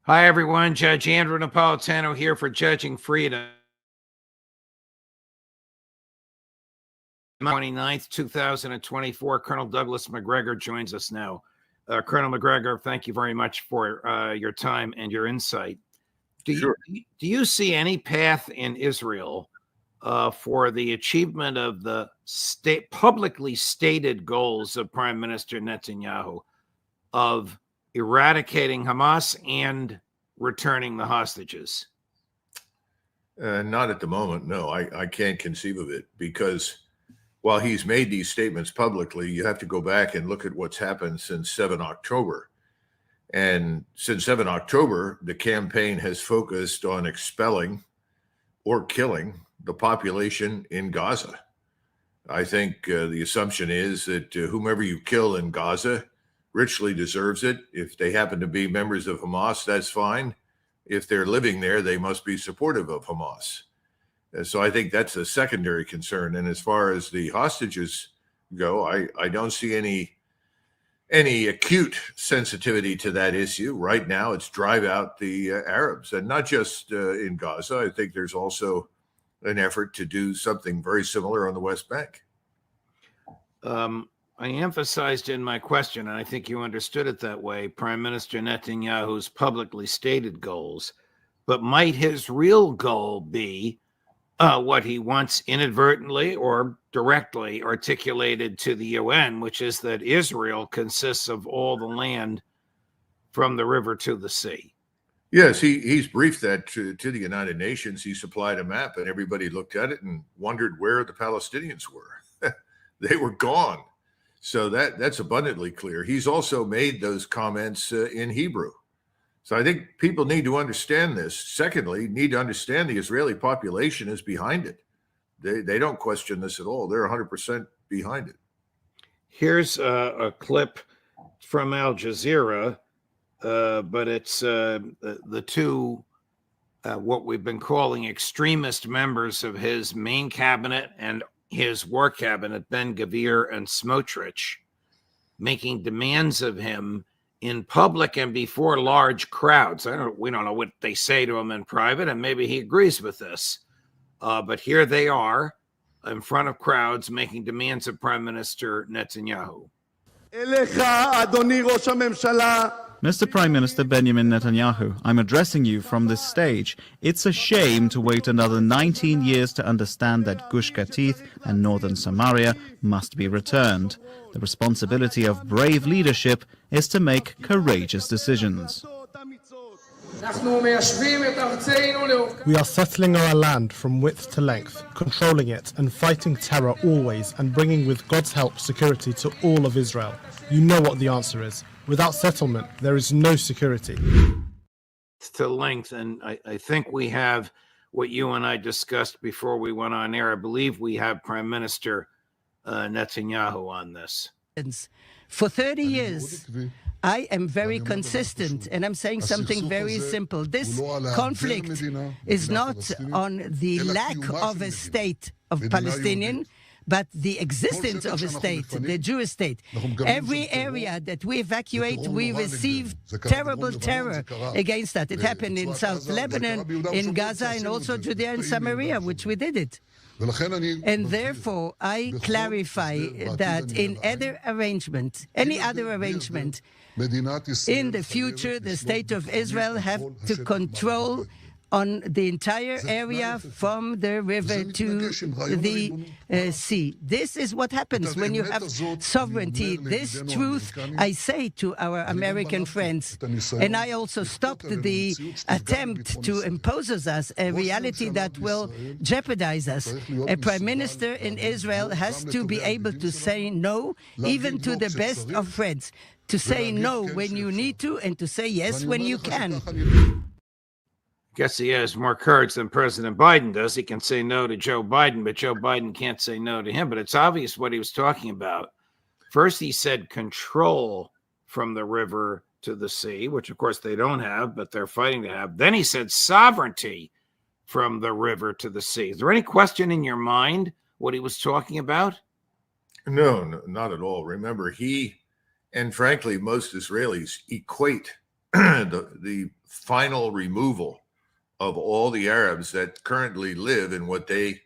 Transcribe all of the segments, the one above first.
Hi, everyone. Judge Andrew Napolitano here for Judging Freedom. 29th, 2024. Colonel Douglas MacGregor joins us now. Colonel MacGregor, thank you very much for your time and your insight. Do you see any path in Israel for the achievement of the publicly stated goals of Prime Minister Netanyahu of eradicating Hamas and returning the hostages? Not at the moment. No, I can't conceive of it, because while he's made these statements publicly, you have to go back and look at what's happened since 7 October. And since 7 October, the campaign has focused on expelling or killing the population in Gaza. I think the assumption is that whomever you kill in Gaza richly deserves it. If they happen to be members of Hamas, that's fine. If they're living there, they must be supportive of Hamas. So I think that's a secondary concern. And as far as the hostages go, I don't see any acute sensitivity to that issue. Right now, it's drive out the Arabs, and not just in Gaza. I think there's also an effort to do something very similar on the West Bank. I emphasized in my question, and I think you understood it that way, Prime Minister Netanyahu's publicly stated goals. But might his real goal be what he once inadvertently or directly articulated to the UN, which is that Israel consists of all the land from the river to the sea? Yes, he's briefed that to the United Nations. He supplied a map, and everybody looked at it and wondered where the Palestinians were. They were gone. So that's abundantly clear. He's also made those comments in Hebrew. So I think people need to understand this. Secondly, need to understand the Israeli population is behind it. They don't question this at all. They're 100% behind it. Here's a clip from Al Jazeera, but it's the two, what we've been calling extremist members of his main cabinet and his war cabinet, Ben-Gvir and Smotrich, making demands of him in public and before large crowds. We don't know what they say to him in private, and maybe he agrees with this. But here they are in front of crowds making demands of Prime Minister Netanyahu. Mr. Prime Minister Benjamin Netanyahu, I'm addressing you from this stage. It's a shame to wait another 19 years to understand that Gush Katif and northern Samaria must be returned. The responsibility of brave leadership is to make courageous decisions. We are settling our land from width to length, controlling it and fighting terror always, and bringing with God's help security to all of Israel. You know what the answer is. Without settlement, there is no security. To length, and I think we have what you and I discussed before we went on air. I believe we have Prime Minister Netanyahu on this. For 30 years, I am very consistent, and I'm saying something very simple. This conflict is not on the lack of a state of Palestinian, but the existence of a state, the Jewish state. Every area that we evacuate, we receive terrible terror against that. It happened in South Lebanon, in Gaza, and also Judea and Samaria, which we did it. And therefore, I clarify that in any other arrangement, in the future, the state of Israel have to control on the entire area from the river to the sea. This is what happens when you have sovereignty. This truth I say to our American friends. And I also stopped the attempt to impose us a reality that will jeopardize us. A prime minister in Israel has to be able to say no, even to the best of friends. To say no when you need to, and to say yes when you can. Guess he has more courage than President Biden does. He can say no to Joe Biden, but Joe Biden can't say no to him. But it's obvious what he was talking about. First, he said control from the river to the sea, which of course they don't have, but they're fighting to have. Then he said sovereignty from the river to the sea. Is there any question in your mind what he was talking about? No, not at all. Remember, he and frankly most Israelis equate the final removal of all the Arabs that currently live in what they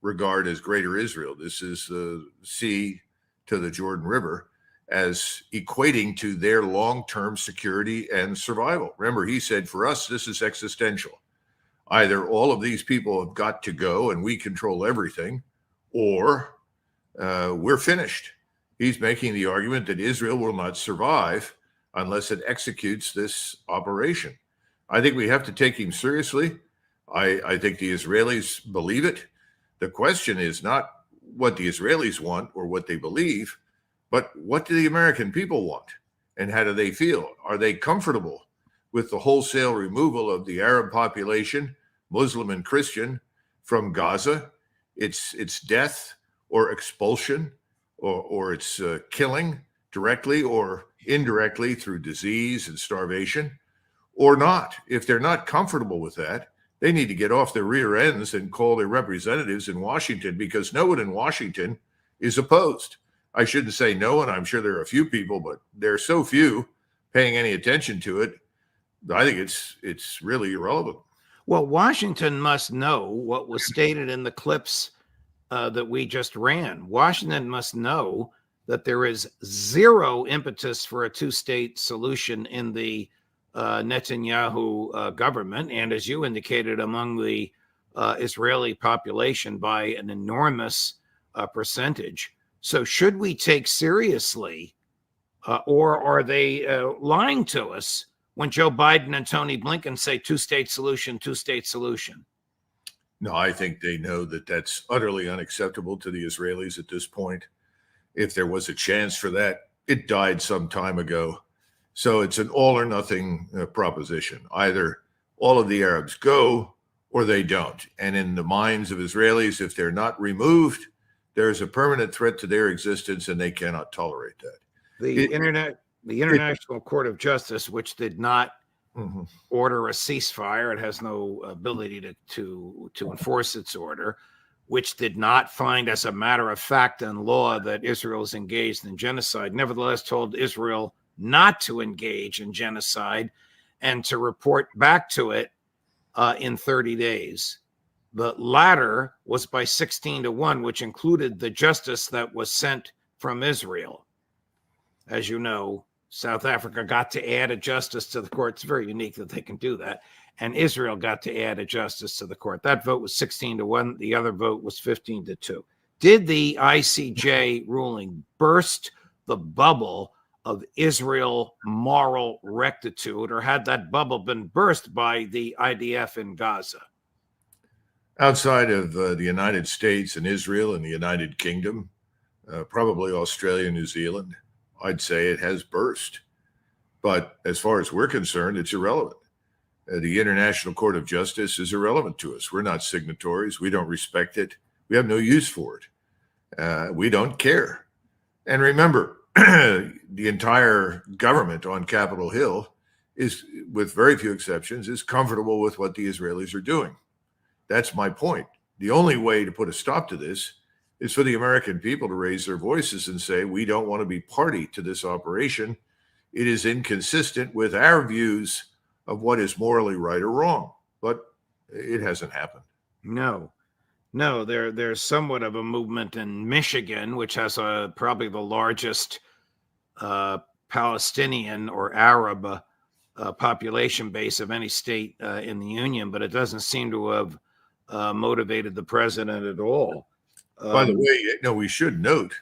regard as Greater Israel. This is the sea to the Jordan River, as equating to their long-term security and survival. Remember, he said, for us, this is existential. Either all of these people have got to go and we control everything, or we're finished. He's making the argument that Israel will not survive unless it executes this operation. I think we have to take him seriously. I think the Israelis believe it. The question is not what the Israelis want or what they believe, but what do the American people want and how do they feel? Are they comfortable with the wholesale removal of the Arab population, Muslim and Christian, from Gaza, its death or expulsion or its killing directly or indirectly through disease and starvation, or not? If they're not comfortable with that, they need to get off their rear ends and call their representatives in Washington, because no one in Washington is opposed. I shouldn't say no one. I'm sure there are a few people, but there are so few paying any attention to it. I think it's really irrelevant. Well, Washington must know what was stated in the clips that we just ran. Washington must know that there is zero impetus for a two-state solution in the Netanyahu government, and as you indicated, among the Israeli population by an enormous percentage. So should we take seriously, or are they lying to us when Joe Biden and Tony Blinken say two-state solution, two-state solution? No, I think they know that that's utterly unacceptable to the Israelis at this point. If there was a chance for that, it died some time ago. So it's an all or nothing proposition. Either all of the Arabs go or they don't. And in the minds of Israelis, if they're not removed, there's a permanent threat to their existence and they cannot tolerate that. The International Court of Justice, which did not order a ceasefire, it has no ability to enforce its order, which did not find as a matter of fact and law that Israel is engaged in genocide, nevertheless told Israel not to engage in genocide and to report back to it in 30 days. The latter was by 16-1, which included the justice that was sent from Israel. As you know, South Africa got to add a justice to the court. It's very unique that they can do that. And Israel got to add a justice to the court. That vote was 16-1. The other vote was 15-2. Did the ICJ ruling burst the bubble of Israel moral rectitude, or had that bubble been burst by the IDF in Gaza? Outside of the United States and Israel and the United Kingdom, probably Australia and New Zealand, I'd say it has burst. But as far as we're concerned, it's irrelevant. The International Court of Justice is irrelevant to us. We're not signatories. We don't respect it. We have no use for it. We don't care. And remember, the entire government on Capitol Hill is, with very few exceptions, is comfortable with what the Israelis are doing. That's my point. The only way to put a stop to this is for the American people to raise their voices and say, we don't want to be party to this operation. It is inconsistent with our views of what is morally right or wrong. But it hasn't happened. No, there's somewhat of a movement in Michigan, which has probably the largest Palestinian or Arab population base of any state in the union, but it doesn't seem to have motivated the president at all. By the way, we should note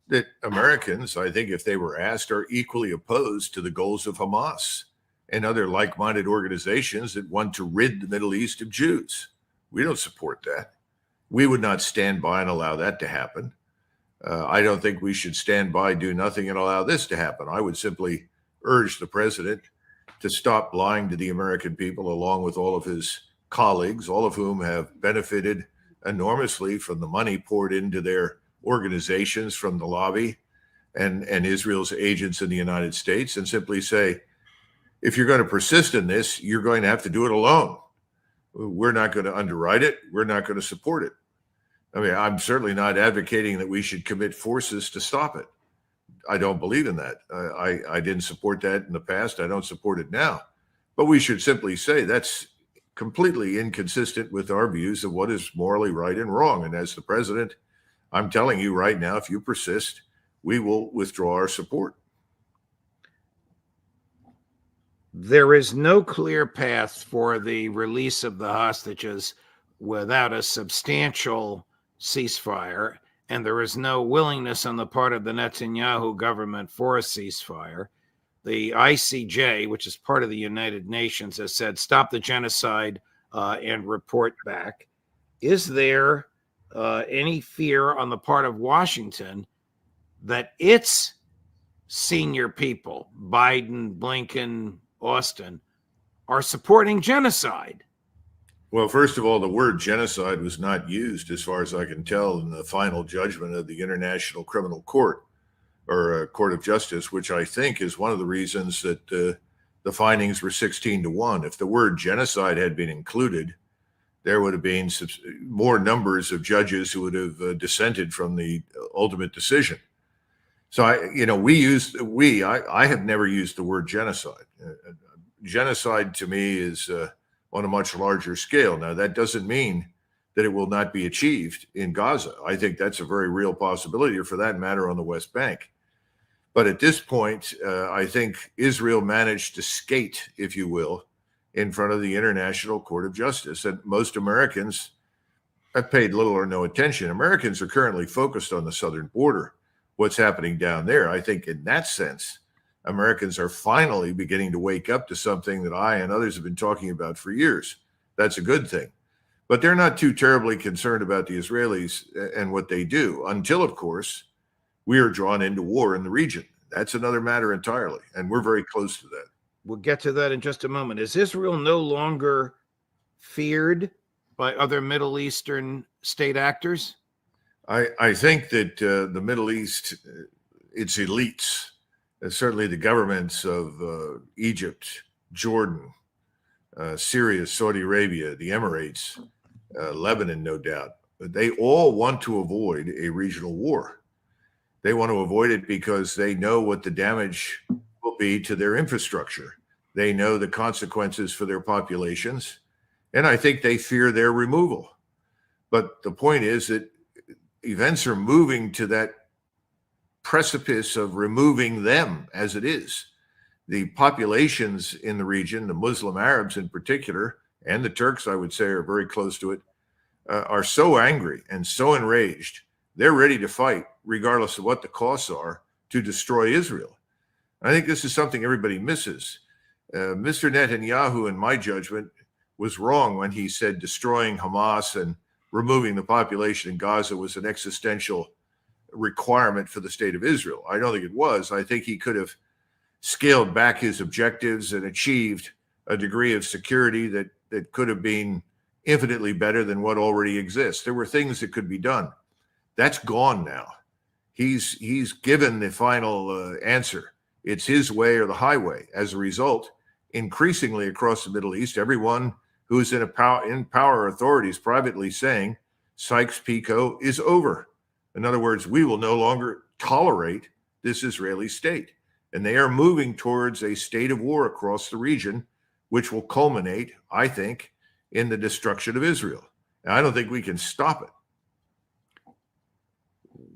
that Americans, I think if they were asked, are equally opposed to the goals of Hamas and other like-minded organizations that want to rid the Middle East of Jews. We don't support that. We would not stand by and allow that to happen. I don't think we should stand by, do nothing, and allow this to happen. I would simply urge the president to stop lying to the American people, along with all of his colleagues, all of whom have benefited enormously from the money poured into their organizations from the lobby and Israel's agents in the United States, and simply say, if you're going to persist in this, you're going to have to do it alone. We're not going to underwrite it. We're not going to support it. I mean, I'm certainly not advocating that we should commit forces to stop it. I don't believe in that. I didn't support that in the past. I don't support it now. But we should simply say that's completely inconsistent with our views of what is morally right and wrong. And as the president, I'm telling you right now, if you persist, we will withdraw our support. There is no clear path for the release of the hostages without a substantial ceasefire, and there is no willingness on the part of the Netanyahu government for a ceasefire. The ICJ, which is part of the United Nations, has said stop the genocide and report back. Is there any fear on the part of Washington that its senior people, Biden, Blinken, Austin, are supporting genocide? Well, first of all, the word genocide was not used, as far as I can tell, in the final judgment of the International Criminal Court, or Court of Justice, which I think is one of the reasons that the findings were 16-1. If the word genocide had been included, there would have been more numbers of judges who would have dissented from the ultimate decision. So I have never used the word genocide. Genocide to me is on a much larger scale. Now, that doesn't mean that it will not be achieved in Gaza. I think that's a very real possibility, or for that matter, on the West Bank. But at this point, I think Israel managed to skate, if you will, in front of the International Court of Justice. And most Americans have paid little or no attention. Americans are currently focused on the southern border, what's happening down there. I think in that sense, Americans are finally beginning to wake up to something that I and others have been talking about for years. That's a good thing. But they're not too terribly concerned about the Israelis and what they do until, of course, we are drawn into war in the region. That's another matter entirely. And we're very close to that. We'll get to that in just a moment. Is Israel no longer feared by other Middle Eastern state actors? I think that the Middle East, its elites, certainly the governments of Egypt, Jordan, Syria, Saudi Arabia, the Emirates, Lebanon, no doubt, they all want to avoid a regional war. They want to avoid it because they know what the damage will be to their infrastructure. They know the consequences for their populations, and I think they fear their removal. But the point is that events are moving to that precipice of removing them as it is. The populations in the region, the Muslim Arabs in particular, and the Turks, I would say, are very close to it, are so angry and so enraged, they're ready to fight, regardless of what the costs are, to destroy Israel. I think this is something everybody misses. Mr. Netanyahu, in my judgment, was wrong when he said destroying Hamas and removing the population in Gaza was an existential requirement for the state of Israel. I don't think it was. I think he could have scaled back his objectives and achieved a degree of security that could have been infinitely better than what already exists. There were things that could be done. That's gone now. He's given the final answer. It's his way or the highway. As a result, increasingly across the Middle East, everyone who is in power authorities privately saying Sykes-Picot is over. In other words, we will no longer tolerate this Israeli state. And they are moving towards a state of war across the region, which will culminate, I think, in the destruction of Israel. And I don't think we can stop it.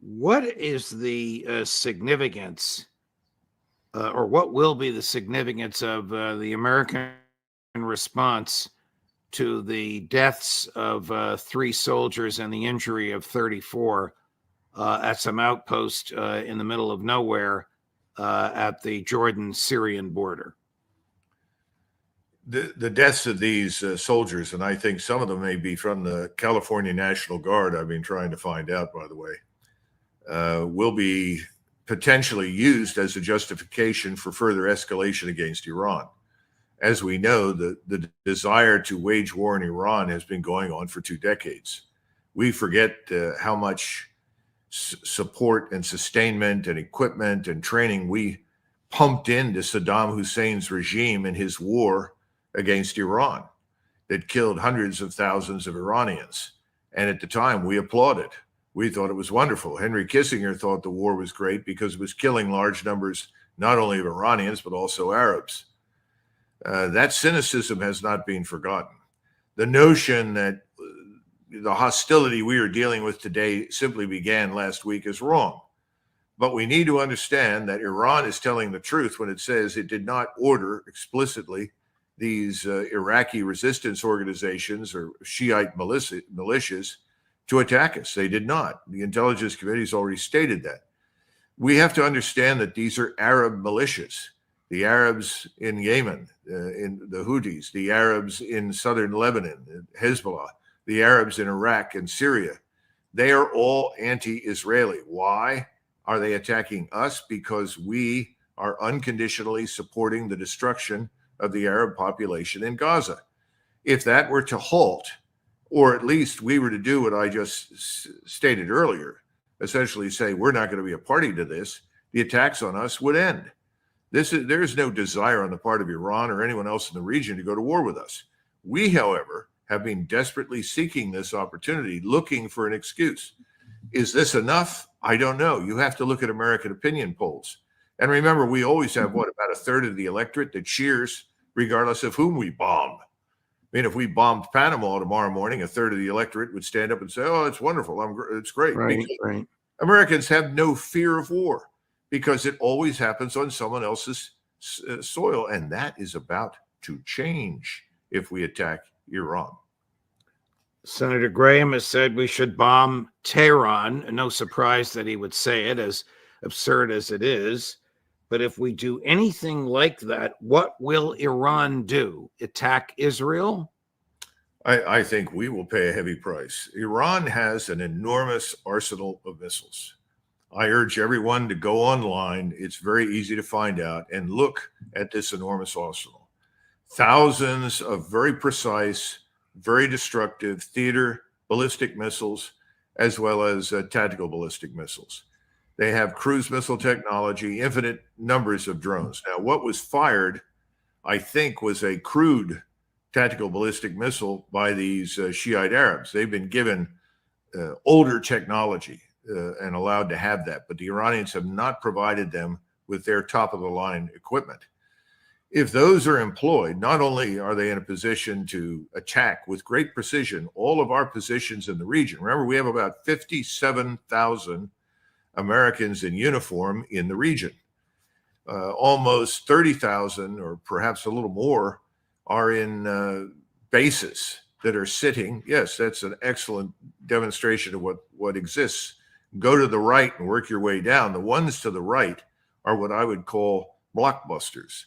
What is the significance, or what will be the significance of the American response to the deaths of 3 soldiers and the injury of 34 at some outpost in the middle of nowhere at the Jordan-Syrian border? The deaths of these soldiers, and I think some of them may be from the California National Guard, I've been trying to find out, by the way, will be potentially used as a justification for further escalation against Iran. As we know, the desire to wage war in Iran has been going on for 2 decades. We forget how much support and sustainment and equipment and training we pumped into Saddam Hussein's regime in his war against Iran that killed hundreds of thousands of Iranians. And at the time, we applauded. We thought it was wonderful. Henry Kissinger thought the war was great because it was killing large numbers, not only of Iranians, but also Arabs. That cynicism has not been forgotten. The notion that the hostility we are dealing with today simply began last week is wrong. But we need to understand that Iran is telling the truth when it says it did not order explicitly these Iraqi resistance organizations or Shiite militias to attack us. They did not. The intelligence committee has already stated that. We have to understand that these are Arab militias. The Arabs in Yemen, in the Houthis, the Arabs in southern Lebanon, Hezbollah, the Arabs in Iraq and Syria. They are all anti-Israeli. Why are they attacking us? Because we are unconditionally supporting the destruction of the Arab population in Gaza. If that were to halt, or at least we were to do what I just stated earlier, essentially say we're not going to be a party to this, the attacks on us would end. There is no desire on the part of Iran or anyone else in the region to go to war with us. We, however, have been desperately seeking this opportunity, looking for an excuse. Is this enough? I don't know. You have to look at American opinion polls. And remember, we always have, about a third of the electorate that cheers regardless of whom we bomb. I mean, if we bombed Panama tomorrow morning, a third of the electorate would stand up and say, oh, it's wonderful. It's great. Right, right. Americans have no fear of war because it always happens on someone else's soil. And that is about to change if we attack Iran. Senator Graham has said we should bomb Tehran. No surprise that he would say it, as absurd as it is. But if we do anything like that, what will Iran do? Attack Israel? I think we will pay a heavy price. Iran has an enormous arsenal of missiles. I urge everyone to go online. It's very easy to find out and look at this enormous arsenal. Thousands of very precise, very destructive theater ballistic missiles, as well as tactical ballistic missiles. They have cruise missile technology, infinite numbers of drones. Now, what was fired, I think, was a crude tactical ballistic missile by these Shiite Arabs. They've been given older technology and allowed to have that, but the Iranians have not provided them with their top-of-the-line equipment. If those are employed, not only are they in a position to attack with great precision all of our positions in the region. Remember, we have about 57,000 Americans in uniform in the region. Almost 30,000, or perhaps a little more, are in bases that are sitting. Yes, that's an excellent demonstration of what exists. Go to the right and work your way down. The ones to the right are what I would call blockbusters.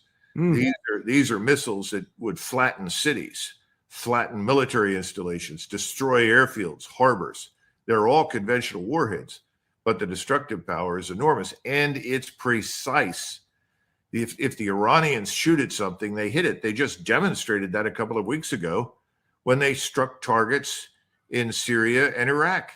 These are missiles that would flatten cities, flatten military installations, destroy airfields, harbors. They're all conventional warheads, but the destructive power is enormous and it's precise. If the Iranians shoot at something, they hit it. They just demonstrated that a couple of weeks ago when they struck targets in Syria and Iraq.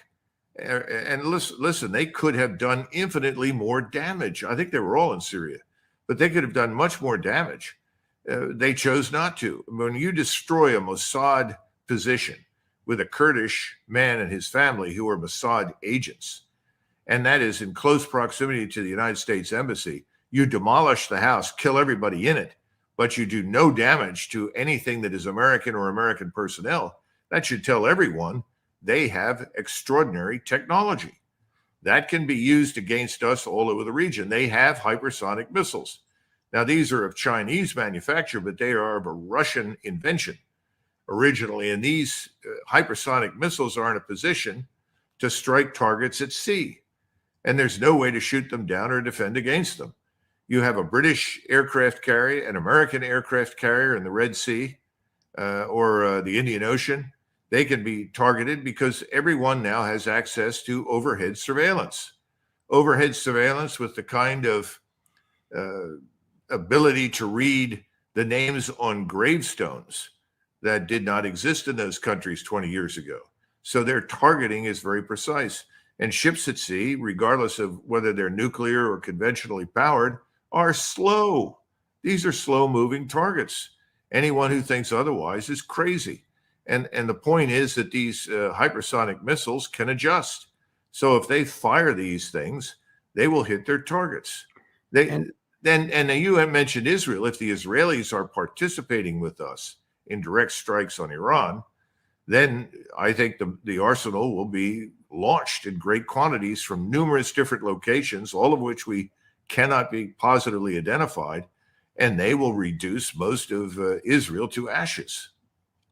And listen, they could have done infinitely more damage. I think they were all in Syria, but they could have done much more damage. They chose not to. When you destroy a Mossad position with a Kurdish man and his family who are Mossad agents, and that is in close proximity to the United States Embassy, you demolish the house, kill everybody in it, but you do no damage to anything that is American or American personnel. That should tell everyone they have extraordinary technology that can be used against us all over the region. They have hypersonic missiles. Now, these are of Chinese manufacture, but they are of a Russian invention originally. And these hypersonic missiles are in a position to strike targets at sea. And there's no way to shoot them down or defend against them. You have a British aircraft carrier, an American aircraft carrier in the Red Sea or the Indian Ocean. They can be targeted because everyone now has access to overhead surveillance. Overhead surveillance with the kind of ability to read the names on gravestones that did not exist in those countries 20 years ago. So their targeting is very precise. And ships at sea, regardless of whether they're nuclear or conventionally powered, are slow. These are slow-moving targets. Anyone who thinks otherwise is crazy. And the point is that these hypersonic missiles can adjust. So if they fire these things, they will hit their targets. and you had mentioned Israel. If the Israelis are participating with us in direct strikes on Iran, then I think the arsenal will be launched in great quantities from numerous different locations, all of which we cannot be positively identified, and they will reduce most of Israel to ashes.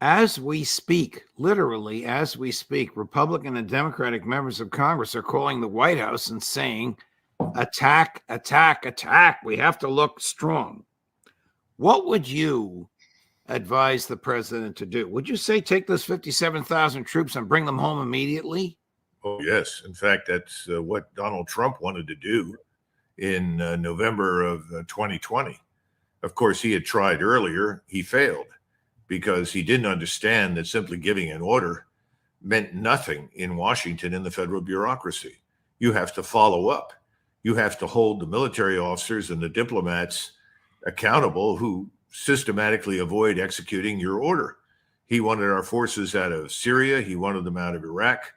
As we speak, literally as we speak, Republican and Democratic members of Congress are calling the White House and saying, attack, attack, attack. We have to look strong. What would you advise the president to do? Would you say take those 57,000 troops and bring them home immediately? Oh, yes. In fact, that's what Donald Trump wanted to do in November of 2020. Of course, he had tried earlier. He failed because he didn't understand that simply giving an order meant nothing in Washington in the federal bureaucracy. You have to follow up. You have to hold the military officers and the diplomats accountable who systematically avoid executing your order. He wanted our forces out of Syria. He wanted them out of Iraq.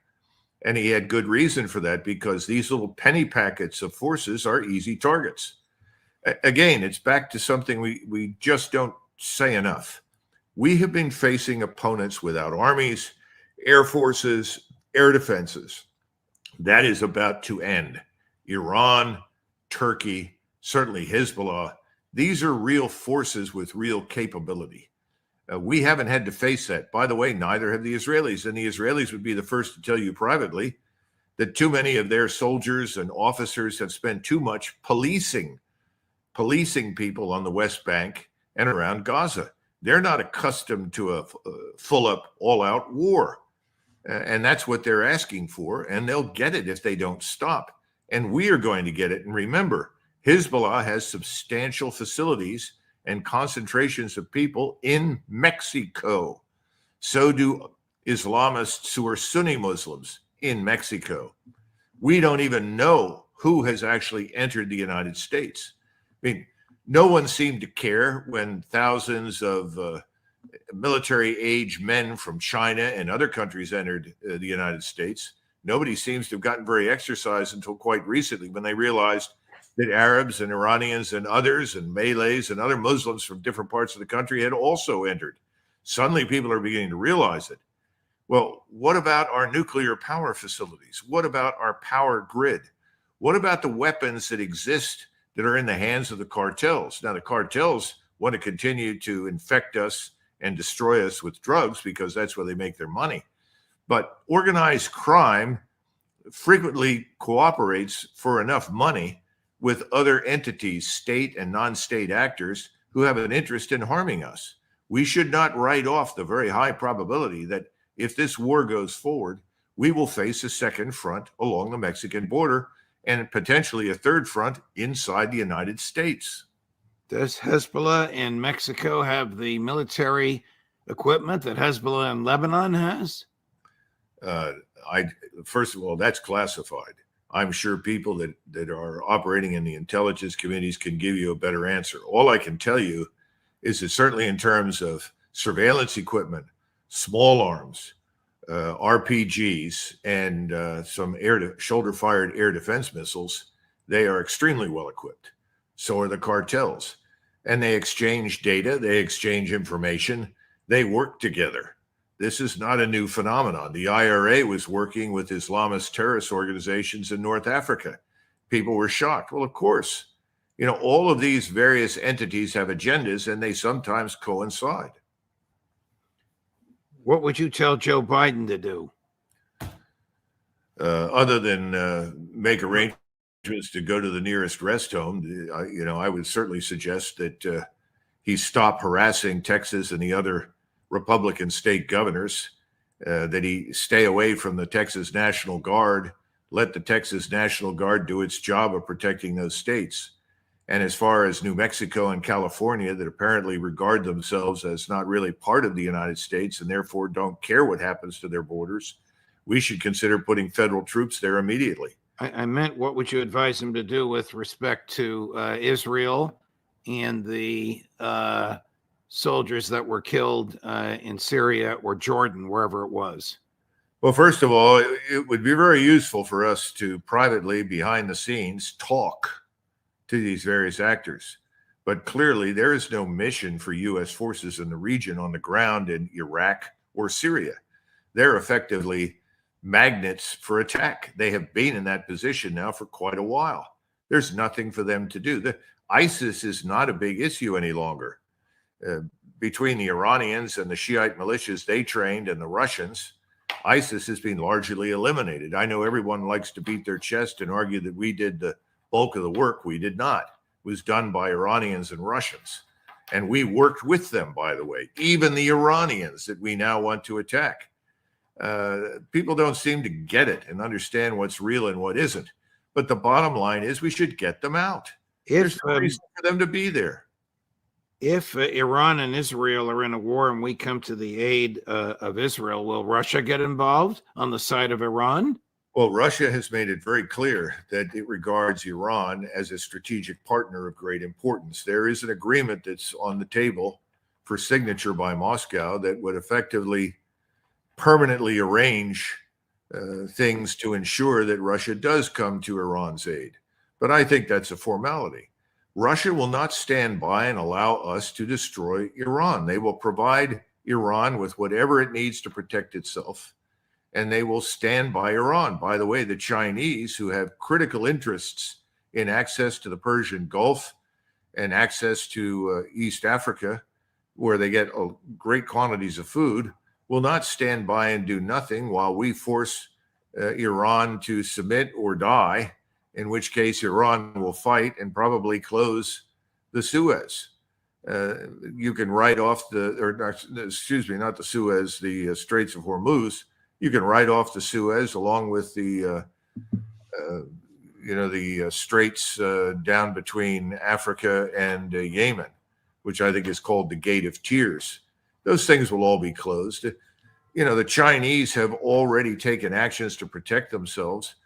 And he had good reason for that, because these little penny packets of forces are easy targets. Again, it's back to something we just don't say enough. We have been facing opponents without armies, air forces, air defenses. That is about to end. Iran, Turkey, certainly Hezbollah. These are real forces with real capability. We haven't had to face that. By the way, neither have the Israelis. And the Israelis would be the first to tell you privately that too many of their soldiers and officers have spent too much policing people on the West Bank and around Gaza. They're not accustomed to a full-up, all-out war. And that's what they're asking for. And they'll get it if they don't stop. And we are going to get it. And remember, Hezbollah has substantial facilities and concentrations of people in Mexico. So do Islamists who are Sunni Muslims in Mexico. We don't even know who has actually entered the United States. I mean, no one seemed to care when thousands of military-age men from China and other countries entered the United States. Nobody seems to have gotten very exercised until quite recently, when they realized that Arabs and Iranians and others and Malays and other Muslims from different parts of the country had also entered. Suddenly people are beginning to realize it. Well, what about our nuclear power facilities? What about our power grid? What about the weapons that exist that are in the hands of the cartels? Now, the cartels want to continue to infect us and destroy us with drugs because that's where they make their money. But organized crime frequently cooperates for enough money with other entities, state and non-state actors, who have an interest in harming us. We should not write off the very high probability that if this war goes forward, we will face a second front along the Mexican border and potentially a third front inside the United States. Does Hezbollah in Mexico have the military equipment that Hezbollah in Lebanon has? First of all, that's classified. I'm sure people that are operating in the intelligence communities can give you a better answer. All I can tell you is that certainly in terms of surveillance equipment, small arms, RPGs, and some shoulder-fired air defense missiles, they are extremely well equipped. So are the cartels. And they exchange data, they exchange information, they work together. This is not a new phenomenon. The IRA was working with Islamist terrorist organizations in North Africa. People were shocked. Well, of course, all of these various entities have agendas and they sometimes coincide. What would you tell Joe Biden to do? Other than make arrangements to go to the nearest rest home, I would certainly suggest that he stop harassing Texas and the other Republican state governors, that he stay away from the Texas National Guard, let the Texas National Guard do its job of protecting those states. And as far as New Mexico and California, that apparently regard themselves as not really part of the United States and therefore don't care what happens to their borders, we should consider putting federal troops there immediately. I meant, what would you advise him to do with respect to Israel and the soldiers that were killed in Syria or Jordan, wherever it was? Well, first of all, it would be very useful for us to privately, behind the scenes, talk to these various actors. But clearly, there is no mission for U.S. forces in the region on the ground in Iraq or Syria. They're effectively magnets for attack. They have been in that position now for quite a while. There's nothing for them to do. ISIS is not a big issue any longer. Between the Iranians and the Shiite militias they trained and the Russians, ISIS has been largely eliminated. I know everyone likes to beat their chest and argue that we did the bulk of the work. We did not. It was done by Iranians and Russians. And we worked with them, by the way, even the Iranians that we now want to attack. People don't seem to get it and understand what's real and what isn't. But the bottom line is we should get them out. There's no reason for them to be there. If Iran and Israel are in a war and we come to the aid of Israel, will Russia get involved on the side of Iran? Well, Russia has made it very clear that it regards Iran as a strategic partner of great importance. There is an agreement that's on the table for signature by Moscow that would effectively permanently arrange things to ensure that Russia does come to Iran's aid. But I think that's a formality. Russia will not stand by and allow us to destroy Iran. They will provide Iran with whatever it needs to protect itself, and they will stand by Iran. By the way, the Chinese, who have critical interests in access to the Persian Gulf and access to East Africa, where they get great quantities of food, will not stand by and do nothing while we force Iran to submit or die, in which case Iran will fight and probably close the Suez. You can write off the Straits of Hormuz. You can write off the Suez along with the straits down between Africa and Yemen, which I think is called the Gate of Tears. Those things will all be closed. The Chinese have already taken actions to protect themselves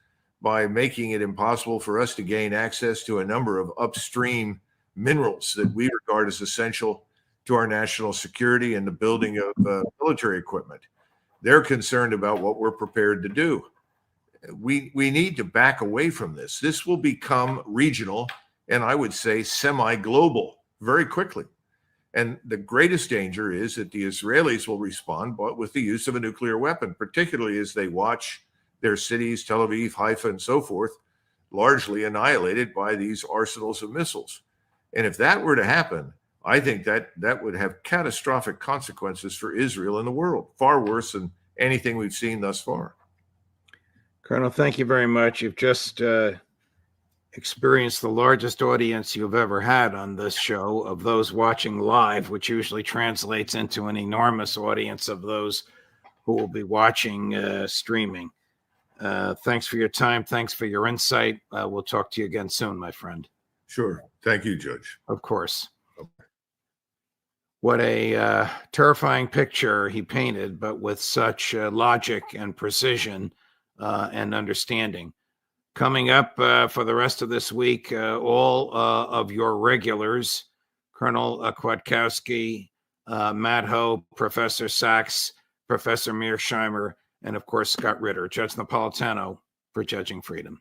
by making it impossible for us to gain access to a number of upstream minerals that we regard as essential to our national security and the building of military equipment. They're concerned about what we're prepared to do. We need to back away from this. This will become regional and I would say semi-global very quickly. And the greatest danger is that the Israelis will respond with the use of a nuclear weapon, particularly as they watch their cities, Tel Aviv, Haifa, and so forth, largely annihilated by these arsenals of missiles. And if that were to happen, I think that would have catastrophic consequences for Israel and the world, far worse than anything we've seen thus far. Colonel, thank you very much. You've just experienced the largest audience you've ever had on this show of those watching live, which usually translates into an enormous audience of those who will be watching streaming. Thanks for your time. Thanks for your insight. We'll talk to you again soon, my friend. Sure. Thank you, Judge. Of course. Okay. What a terrifying picture he painted, but with such logic and precision and understanding. Coming up for the rest of this week, all of your regulars, Colonel Kwiatkowski, Matt Ho, Professor Sachs, Professor Mearsheimer, and of course, Scott Ritter, Judge Napolitano for Judging Freedom.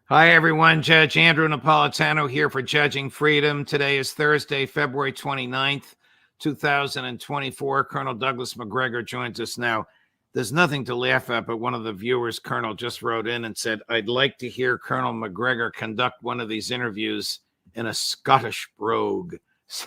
Hi, everyone. Judge Andrew Napolitano here for Judging Freedom. Today is Thursday, February 29th, 2024. Colonel Douglas MacGregor joins us now. there's nothing to laugh at, but one of the viewers, Colonel, just wrote in and said, I'd like to hear Colonel MacGregor conduct one of these interviews in a Scottish brogue. He's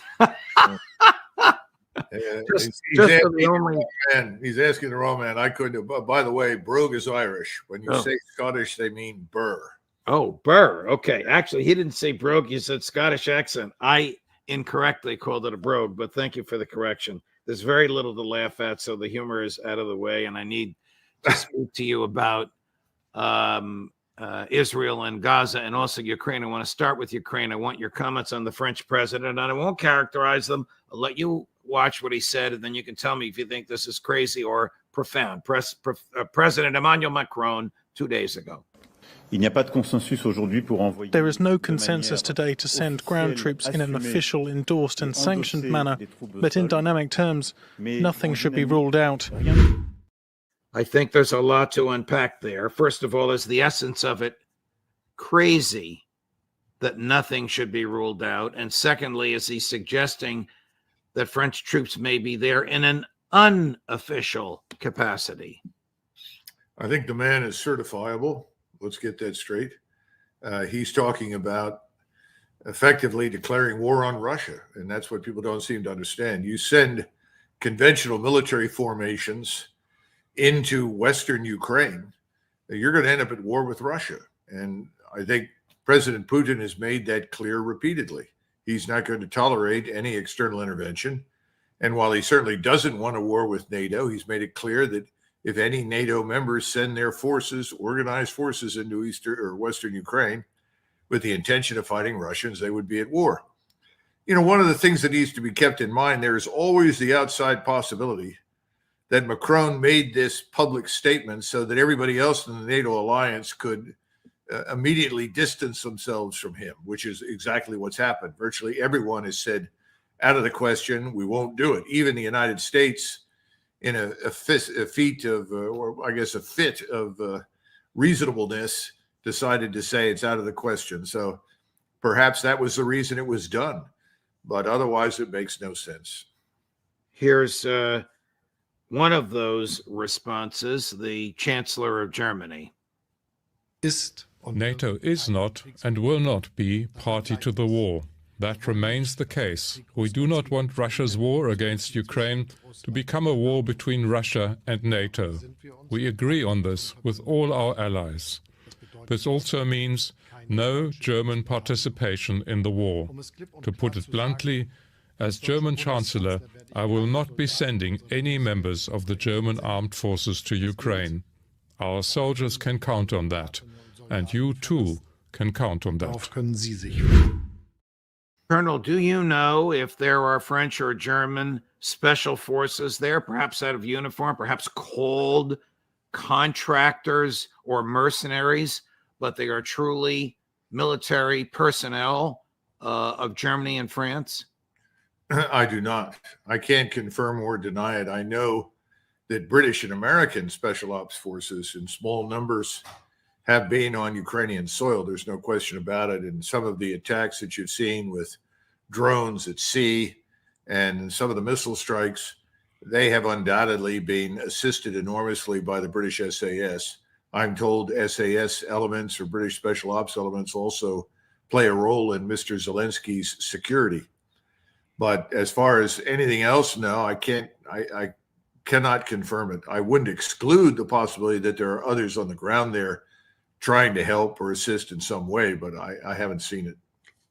asking the wrong man. I couldn't. By the way, brogue is Irish. When you say Scottish, they mean burr. Oh, burr. Okay. Actually, he didn't say brogue. You said Scottish accent. I incorrectly called it a brogue, but thank you for the correction. There's very little to laugh at, so the humor is out of the way, and I need to speak to you about Israel and Gaza and also Ukraine. I want to start with Ukraine. I want your comments on the French president, and I won't characterize them. I'll let you watch what he said, and then you can tell me if you think this is crazy or profound. President Emmanuel Macron 2 days ago. There is no consensus today to send ground troops in an official, endorsed and sanctioned manner, but in dynamic terms, nothing should be ruled out. I think there's a lot to unpack there. First of all, is the essence of it crazy that nothing should be ruled out? And secondly, is he suggesting that French troops may be there in an unofficial capacity? I think the man is certifiable. Let's get that straight. He's talking about effectively declaring war on Russia, and that's what people don't seem to understand. You send conventional military formations into Western Ukraine, you're going to end up at war with Russia. And I think President Putin has made that clear repeatedly. He's not going to tolerate any external intervention. And while he certainly doesn't want a war with NATO, he's made it clear that if any NATO members send their forces, organized forces into Eastern or Western Ukraine with the intention of fighting Russians, they would be at war. You know, one of the things that needs to be kept in mind, there is always the outside possibility that Macron made this public statement so that everybody else in the NATO alliance could immediately distance themselves from him, which is exactly what's happened. Virtually everyone has said, out of the question, we won't do it. Even the United States, in a fit of reasonableness, decided to say it's out of the question. So perhaps that was the reason it was done, but otherwise it makes no sense. Here's one of those responses, the Chancellor of Germany. NATO is not and will not be party to the war. That remains the case. We do not want Russia's war against Ukraine to become a war between Russia and NATO. We agree on this with all our allies. This also means no German participation in the war. To put it bluntly, as German Chancellor, I will not be sending any members of the German armed forces to Ukraine. Our soldiers can count on that, and you too can count on that. Colonel, do you know if there are French or German special forces there, perhaps out of uniform, perhaps called contractors or mercenaries, but they are truly military personnel of Germany and France? I do not. I can't confirm or deny it. I know that British and American special ops forces in small numbers have been on Ukrainian soil. There's no question about it. And some of the attacks that you've seen with drones at sea and some of the missile strikes, they have undoubtedly been assisted enormously by the British SAS. I'm told SAS elements or British special ops elements also play a role in Mr. Zelensky's security. But as far as anything else, no, I cannot confirm it. I wouldn't exclude the possibility that there are others on the ground there trying to help or assist in some way, but I haven't seen it.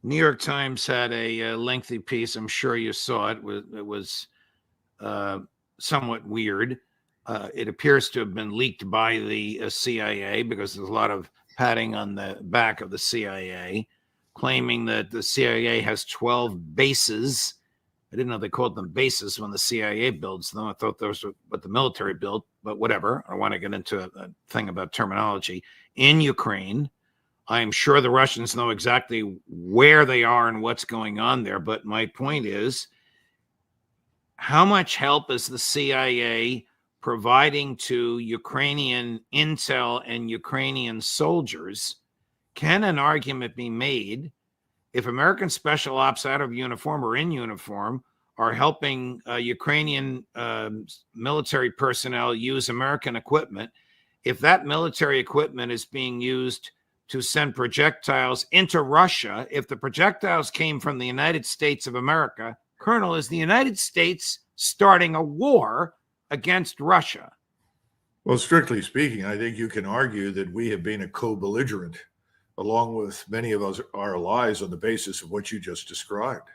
New York Times had a lengthy piece. I'm sure you saw it. It was somewhat weird. It appears to have been leaked by the CIA because there's a lot of padding on the back of the CIA, claiming that the CIA has 12 bases. I didn't know they called them bases when the CIA builds them. I thought those were what the military built, but whatever. I want to get into a thing about terminology. In Ukraine, I'm sure the Russians know exactly where they are and what's going on there. But my point is, how much help is the CIA providing to Ukrainian intel and Ukrainian soldiers? Can an argument be made if American special ops out of uniform or in uniform are helping Ukrainian military personnel use American equipment. If that military equipment is being used to send projectiles into Russia, if the projectiles came from the United States of America, Colonel, is the United States starting a war against Russia? Well, strictly speaking, I think you can argue that we have been a co-belligerent along with many of our allies on the basis of what you just described.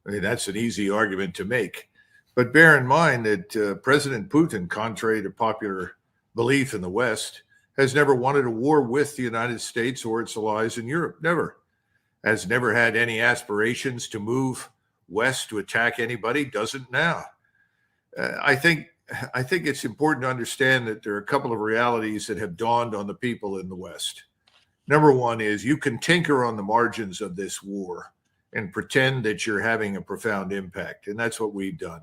I mean, that's an easy argument to make. But bear in mind that President Putin, contrary to popular belief in the West, has never wanted a war with the United States or its allies in Europe. Never. Has never had any aspirations to move west to attack anybody. Doesn't now. I think it's important to understand that there are a couple of realities that have dawned on the people in the West. Number one is you can tinker on the margins of this war and pretend that you're having a profound impact. And that's what we've done.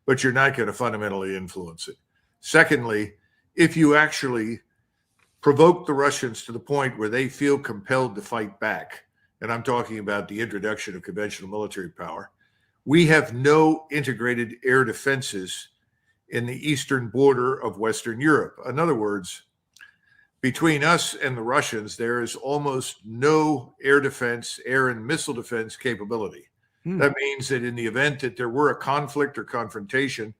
But you're not going to fundamentally influence it. Secondly, if you actually provoke the Russians to the point where they feel compelled to fight back, and I'm talking about the introduction of conventional military power, we have no integrated air defenses in the eastern border of Western Europe. In other words, between us and the Russians, there is almost no air defense, air and missile defense capability. That means that in the event that there were a conflict or confrontation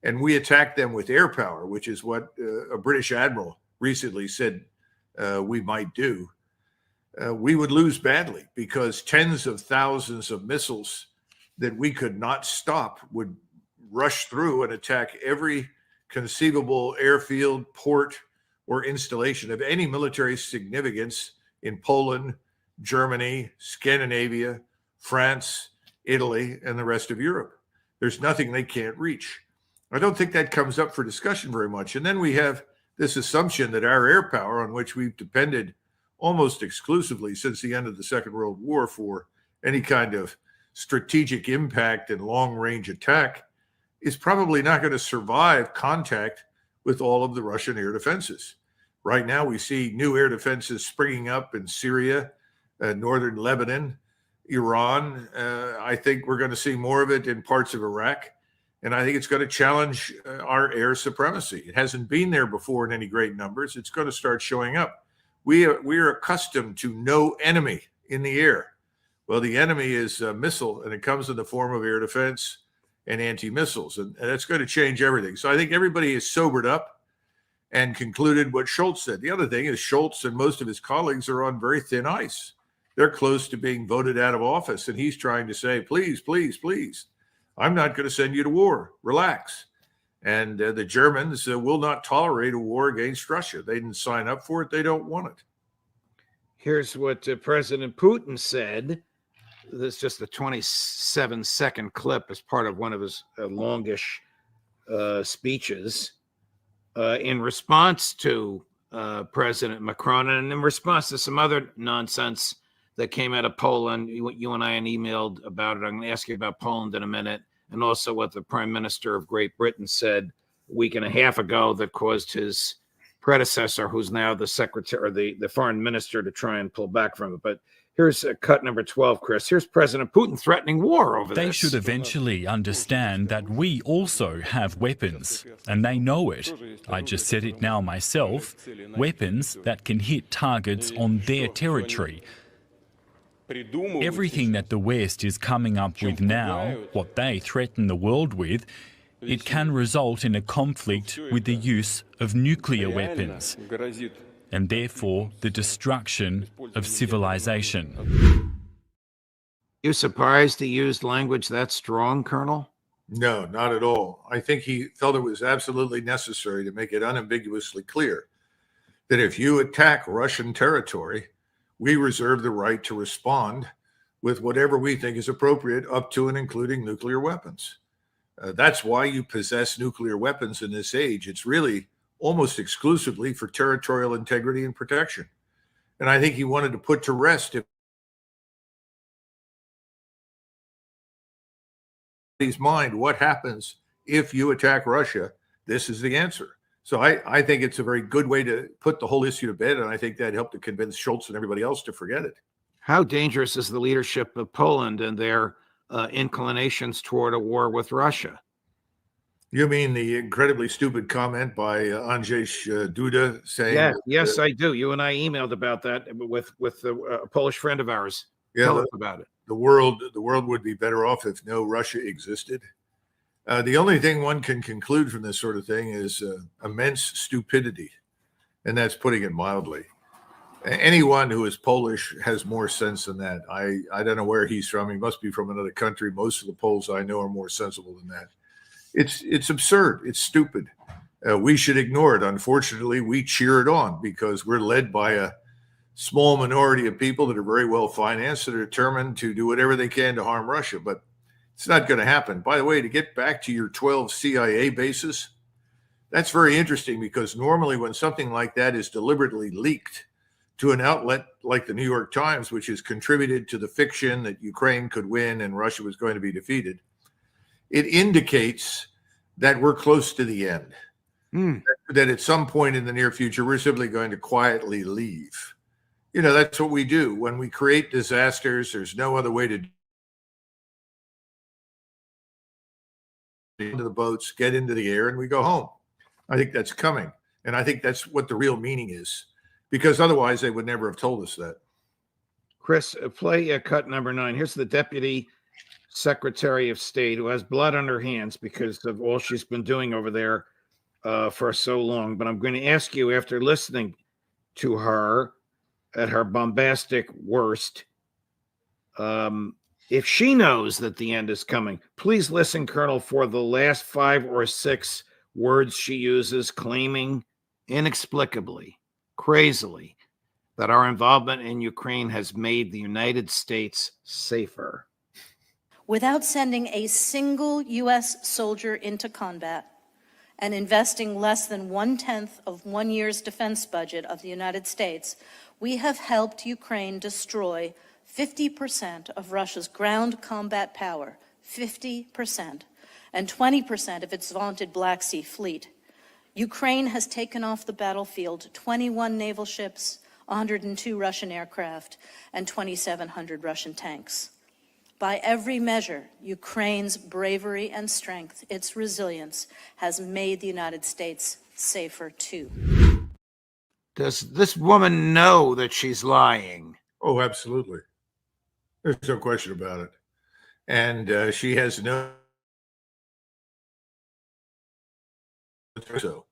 and we attacked them with air power, which is what a British admiral recently said we might do, we would lose badly because tens of thousands of missiles that we could not stop would rush through and attack every conceivable airfield, port, or installation of any military significance in Poland, Germany, Scandinavia, France, Italy, and the rest of Europe. There's nothing they can't reach. I don't think that comes up for discussion very much. And then we have this assumption that our air power, on which we've depended almost exclusively since the end of the Second World War for any kind of strategic impact and long-range attack, is probably not going to survive contact with all of the Russian air defenses. Right now, we see new air defenses springing up in Syria, northern Lebanon, Iran. I think we're going to see more of it in parts of Iraq. And I think it's going to challenge our air supremacy. It hasn't been there before in any great numbers. It's going to start showing up. We are accustomed to no enemy in the air. Well, the enemy is a missile, and it comes in the form of air defense and anti-missiles. And that's going to change everything. So I think everybody is sobered up and concluded what Schultz said. The other thing is Schultz and most of his colleagues are on very thin ice. They're close to being voted out of office. And he's trying to say, please, please, please, I'm not going to send you to war. Relax. And the Germans will not tolerate a war against Russia. They didn't sign up for it. They don't want it. Here's what President Putin said. This is just a 27-second clip as part of one of his longish speeches in response to President Macron and in response to some other nonsense that came out of Poland. You and I emailed about it. I'm going to ask you about Poland in a minute, and also what the Prime Minister of Great Britain said a week and a half ago that caused his predecessor, who's now the secretary or the foreign minister, to try and pull back from it. But here's cut number 12, Chris. Here's President Putin threatening war over this. They should eventually understand that we also have weapons, and they know it. I just said it now myself. Weapons that can hit targets on their territory. Everything that the West is coming up with now, what they threaten the world with, it can result in a conflict with the use of nuclear weapons, and therefore the destruction of civilization. You surprised he used language that strong, Colonel? No, not at all. I think he felt it was absolutely necessary to make it unambiguously clear that if you attack Russian territory, we reserve the right to respond with whatever we think is appropriate, up to and including nuclear weapons. That's why you possess nuclear weapons in this age. It's really almost exclusively for territorial integrity and protection. And I think he wanted to put to rest in his mind what happens if you attack Russia. This is the answer. So I think it's a very good way to put the whole issue to bed, and I think that helped to convince Schultz and everybody else to forget it. How dangerous is the leadership of Poland and their inclinations toward a war with Russia. You mean the incredibly stupid comment by Andrzej Duda saying, yes, I do. You and I emailed about that with a Polish friend of ours. Tell us about it. The world would be better off if no Russia existed. The only thing one can conclude from this sort of thing is immense stupidity, and that's putting it mildly. Anyone who is Polish has more sense than that. I don't know where he's from. He must be from another country. Most of the Poles I know are more sensible than that. It's absurd. It's stupid. We should ignore it. Unfortunately, we cheer it on because we're led by a small minority of people that are very well financed that are determined to do whatever they can to harm Russia. But it's not going to happen. By the way, to get back to your 12 CIA bases, that's very interesting because normally when something like that is deliberately leaked to an outlet like the New York Times, which has contributed to the fiction that Ukraine could win and Russia was going to be defeated, it indicates that we're close to the end. That at some point in the near future, we're simply going to quietly leave. You know, that's what we do. When we create disasters, there's no other way to into the boats, get into the air, and we go home. I think that's coming. And I think that's what the real meaning is, because otherwise they would never have told us that. Chris, play cut number 9. Here's the Deputy Secretary of State who has blood on her hands because of all she's been doing over there for so long. But I'm going to ask you, after listening to her at her bombastic worst, if she knows that the end is coming. Please listen, Colonel, for the last 5 or 6 words she uses, claiming inexplicably, crazily, that our involvement in Ukraine has made the United States safer. Without sending a single U.S. soldier into combat and investing less than 1/10 of 1 year's defense budget of the United States, we have helped Ukraine destroy 50% of Russia's ground combat power, 50%, and 20% of its vaunted Black Sea fleet. Ukraine has taken off the battlefield 21 naval ships, 102 Russian aircraft, and 2,700 Russian tanks. By every measure, Ukraine's bravery and strength, its resilience, has made the United States safer too. Does this woman know that she's lying? Oh, absolutely. There's no question about it. And she has no. So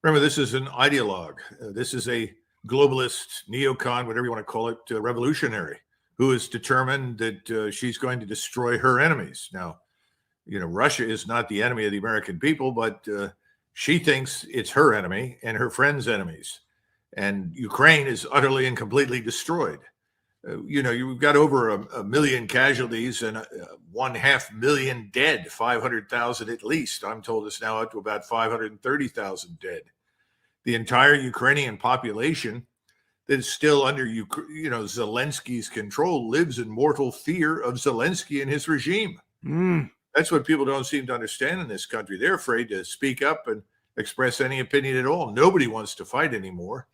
remember, this is an ideologue. This is a globalist, neocon, whatever you want to call it, revolutionary, who is determined that she's going to destroy her enemies. Now, you know, Russia is not the enemy of the American people, but she thinks it's her enemy and her friends' enemies. And Ukraine is utterly and completely destroyed. You know, you've got over a million casualties and 500,000 dead, 500,000 at least. I'm told it's now up to about 530,000 dead. The entire Ukrainian population that is still under, Zelensky's control lives in mortal fear of Zelensky and his regime. That's what people don't seem to understand in this country. They're afraid to speak up and express any opinion at all. Nobody wants to fight anymore.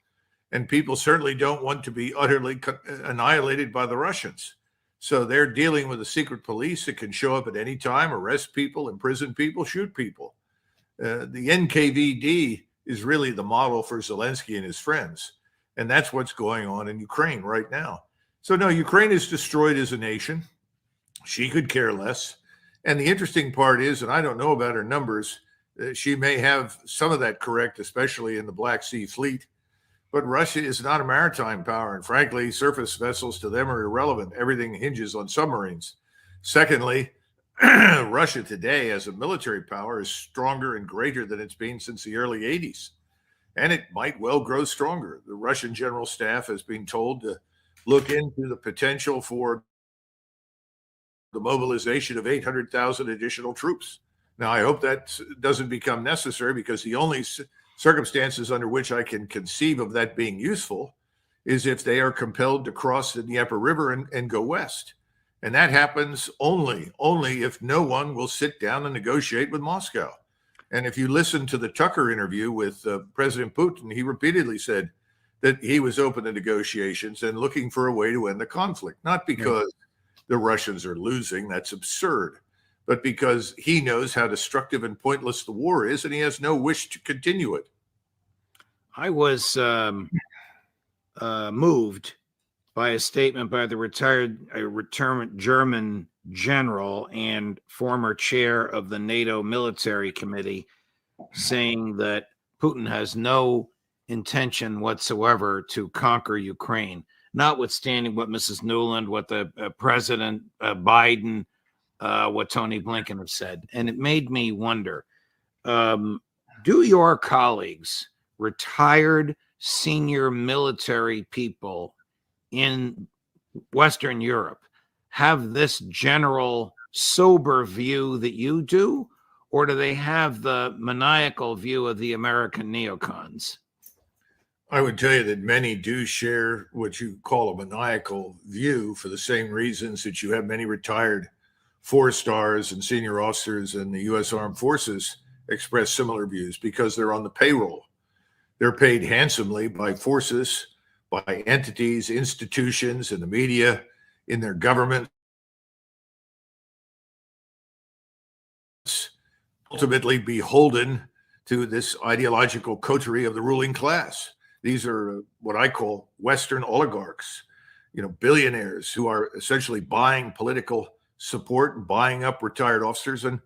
And people certainly don't want to be utterly annihilated by the Russians. So they're dealing with a secret police that can show up at any time, arrest people, imprison people, shoot people. The NKVD is really the model for Zelensky and his friends. And that's what's going on in Ukraine right now. So no, Ukraine is destroyed as a nation. She could care less. And the interesting part is, and I don't know about her numbers, she may have some of that correct, especially in the Black Sea Fleet. But Russia is not a maritime power. And frankly, surface vessels to them are irrelevant. Everything hinges on submarines. Secondly, Russia today as a military power is stronger and greater than it's been since the early 80s. And it might well grow stronger. The Russian General Staff has been told to look into the potential for the mobilization of 800,000 additional troops. Now, I hope that doesn't become necessary, because the only circumstances under which I can conceive of that being useful is if they are compelled to cross the Dnieper River and go west. And that happens only if no one will sit down and negotiate with Moscow. And if you listen to the Tucker interview with President Putin, he repeatedly said that he was open to negotiations and looking for a way to end the conflict, not because the Russians are losing. That's absurd. But because he knows how destructive and pointless the war is, and he has no wish to continue it. I was moved by a statement by the retired German general and former chair of the NATO Military Committee, saying that Putin has no intention whatsoever to conquer Ukraine, notwithstanding what Mrs. Newland, what the President Biden, what Tony Blinken have said. And it made me wonder, do your colleagues, retired senior military people in Western Europe, have this general sober view that you do, or do they have the maniacal view of the American neocons? I would tell you that many do share what you call a maniacal view for the same reasons that you have many retired 4-stars and senior officers in the U.S. Armed Forces express similar views, because they're on the payroll. They're paid handsomely by forces, by entities, institutions, in the media, in their government, ultimately beholden to this ideological coterie of the ruling class. These are what I call Western oligarchs, billionaires who are essentially buying political support, buying up retired officers and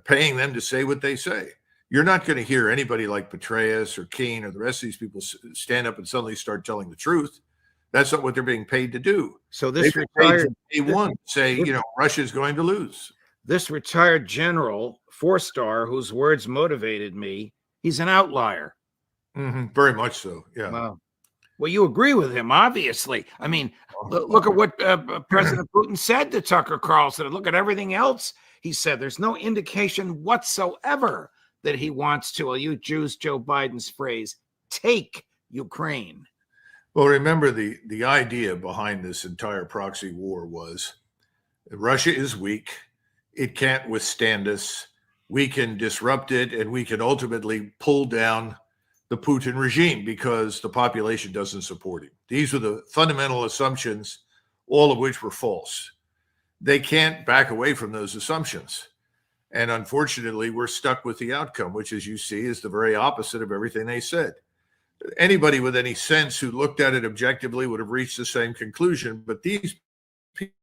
paying them to say what they say. You're not going to hear anybody like Petraeus or Keane or the rest of these people stand up and suddenly start telling the truth. That's not what they're being paid to do. So this retired say, Russia is going to lose. This retired general, 4-star, whose words motivated me, he's an outlier. Mm-hmm. Very much so. Yeah. Wow. Well, you agree with him, obviously. I mean, look at what President Putin said to Tucker Carlson, and look at everything else he said. There's no indication whatsoever that he wants to, I'll use Joe Biden's phrase, take Ukraine. Well, remember, the idea behind this entire proxy war was Russia is weak. It can't withstand us. We can disrupt it, and we can ultimately pull down the Putin regime because the population doesn't support him. These were the fundamental assumptions, all of which were false. They can't back away from those assumptions. And unfortunately, we're stuck with the outcome, which, as you see, is the very opposite of everything they said. Anybody with any sense who looked at it objectively would have reached the same conclusion. But these people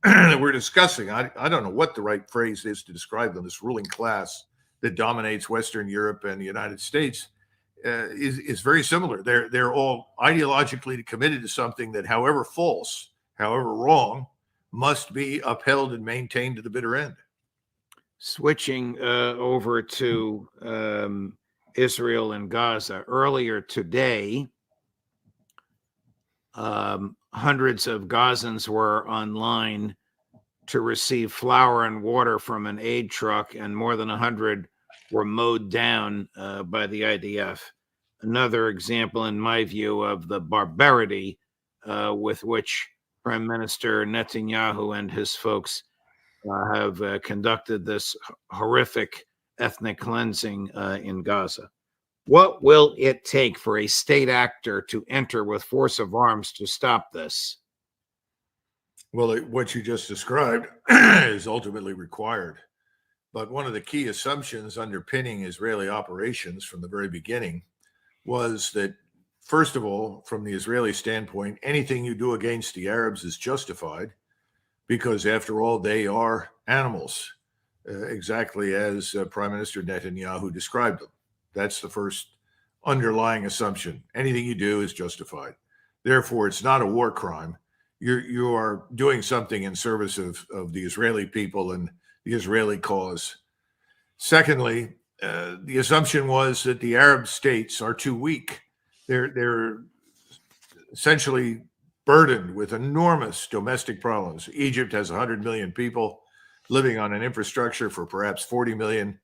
that we're discussing, I don't know what the right phrase is to describe them, this ruling class that dominates Western Europe and the United States, is very similar. They're all ideologically committed to something that, however false, however wrong, must be upheld and maintained to the bitter end. Switching over to Israel and Gaza. Earlier today, hundreds of Gazans were online to receive flour and water from an aid truck, and more than 100 were mowed down by the IDF. Another example, in my view, of the barbarity with which Prime Minister Netanyahu and his folks have conducted this horrific ethnic cleansing in Gaza. What will it take for a state actor to enter with force of arms to stop this? Well, what you just described is ultimately required. But one of the key assumptions underpinning Israeli operations from the very beginning was that, first of all, from the Israeli standpoint, anything you do against the Arabs is justified because, after all, they are animals, exactly as Prime Minister Netanyahu described them. That's the first underlying assumption. Anything you do is justified. Therefore, it's not a war crime. You are doing something in service of the Israeli people and the Israeli cause. Secondly, the assumption was that the Arab states are too weak. They're essentially burdened with enormous domestic problems. Egypt has 100 million people living on an infrastructure for perhaps 40 million.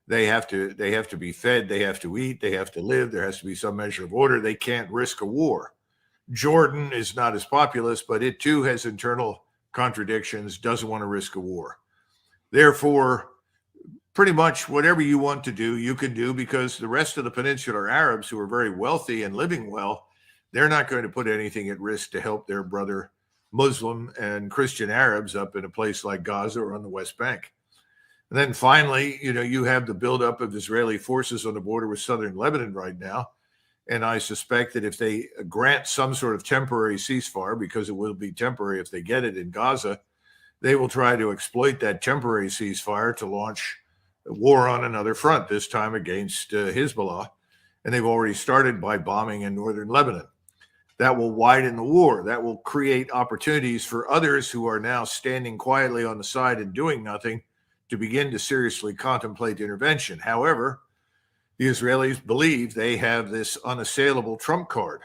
They have to be fed, they have to eat, they have to live. There has to be some measure of order. They can't risk a war. Jordan is not as populous, but it too has internal contradictions, doesn't want to risk a war. Therefore, pretty much whatever you want to do, you can do, because the rest of the peninsular Arabs, who are very wealthy and living well, they're not going to put anything at risk to help their brother Muslim and Christian Arabs up in a place like Gaza or on the West Bank. And then finally, you have the buildup of Israeli forces on the border with southern Lebanon right now. And I suspect that if they grant some sort of temporary ceasefire, because it will be temporary if they get it in Gaza, they will try to exploit that temporary ceasefire to launch a war on another front, this time against Hezbollah. And they've already started by bombing in northern Lebanon. That will widen the war. That will create opportunities for others who are now standing quietly on the side and doing nothing to begin to seriously contemplate intervention. However, the Israelis believe they have this unassailable trump card.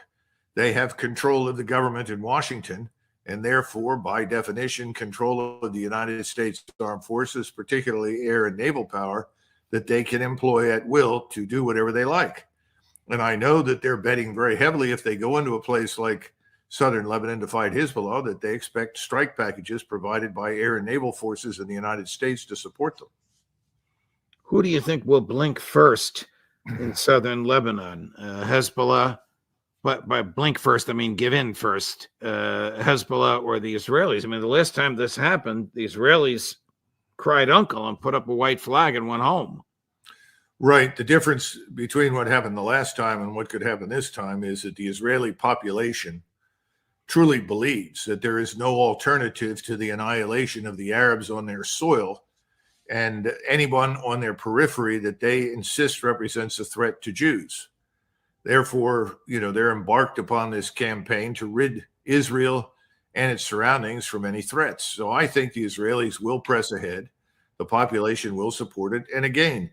They have control of the government in Washington, and therefore, by definition, control of the United States armed forces, particularly air and naval power, that they can employ at will to do whatever they like. And I know that they're betting very heavily if they go into a place like southern Lebanon to fight Hezbollah, that they expect strike packages provided by air and naval forces in the United States to support them. Who do you think will blink first in southern Lebanon? Hezbollah, but by blink first, I mean give in first, Hezbollah or the Israelis? I mean, the last time this happened, the Israelis cried uncle and put up a white flag and went home. Right. The difference between what happened the last time and what could happen this time is that the Israeli population truly believes that there is no alternative to the annihilation of the Arabs on their soil and anyone on their periphery that they insist represents a threat to Jews. Therefore, they're embarked upon this campaign to rid Israel and its surroundings from any threats. So I think the Israelis will press ahead. The population will support it. And again,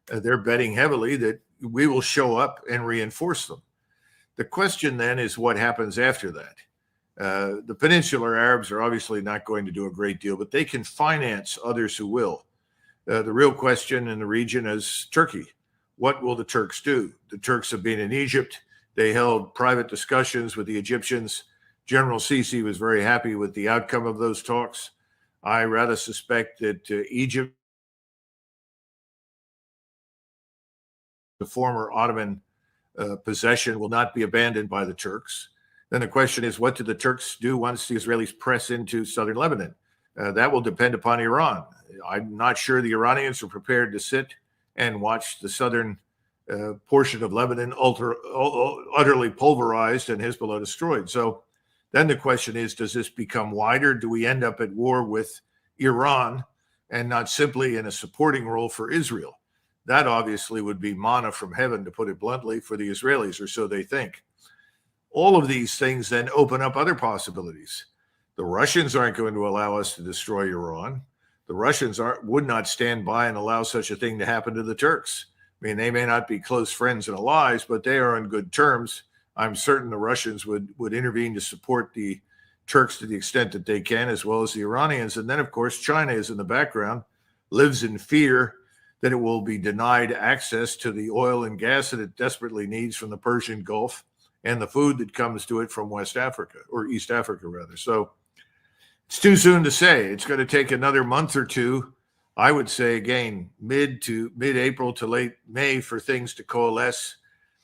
they're betting heavily that we will show up and reinforce them. The question then is what happens after that? The Peninsular Arabs are obviously not going to do a great deal, but they can finance others who will. The real question in the region is Turkey. What will the Turks do? The Turks have been in Egypt. They held private discussions with the Egyptians. General Sisi was very happy with the outcome of those talks. I rather suspect that Egypt, the former Ottoman possession, will not be abandoned by the Turks. Then the question is, what do the Turks do once the Israelis press into southern Lebanon? That will depend upon Iran. I'm not sure the Iranians are prepared to sit and watch the southern portion of Lebanon utterly pulverized and Hezbollah destroyed. So then the question is, does this become wider? Do we end up at war with Iran and not simply in a supporting role for Israel? That obviously would be manna from heaven, to put it bluntly, for the Israelis, or so they think. All of these things then open up other possibilities. The Russians aren't going to allow us to destroy Iran. The Russians would not stand by and allow such a thing to happen to the Turks. I mean, they may not be close friends and allies, but they are on good terms. I'm certain the Russians would intervene to support the Turks to the extent that they can, as well as the Iranians. And then, of course, China is in the background, lives in fear that it will be denied access to the oil and gas that it desperately needs from the Persian Gulf and the food that comes to it from West Africa, or East Africa, rather. So it's too soon to say. It's going to take another month or two, I would say, again, mid-April to late May for things to coalesce.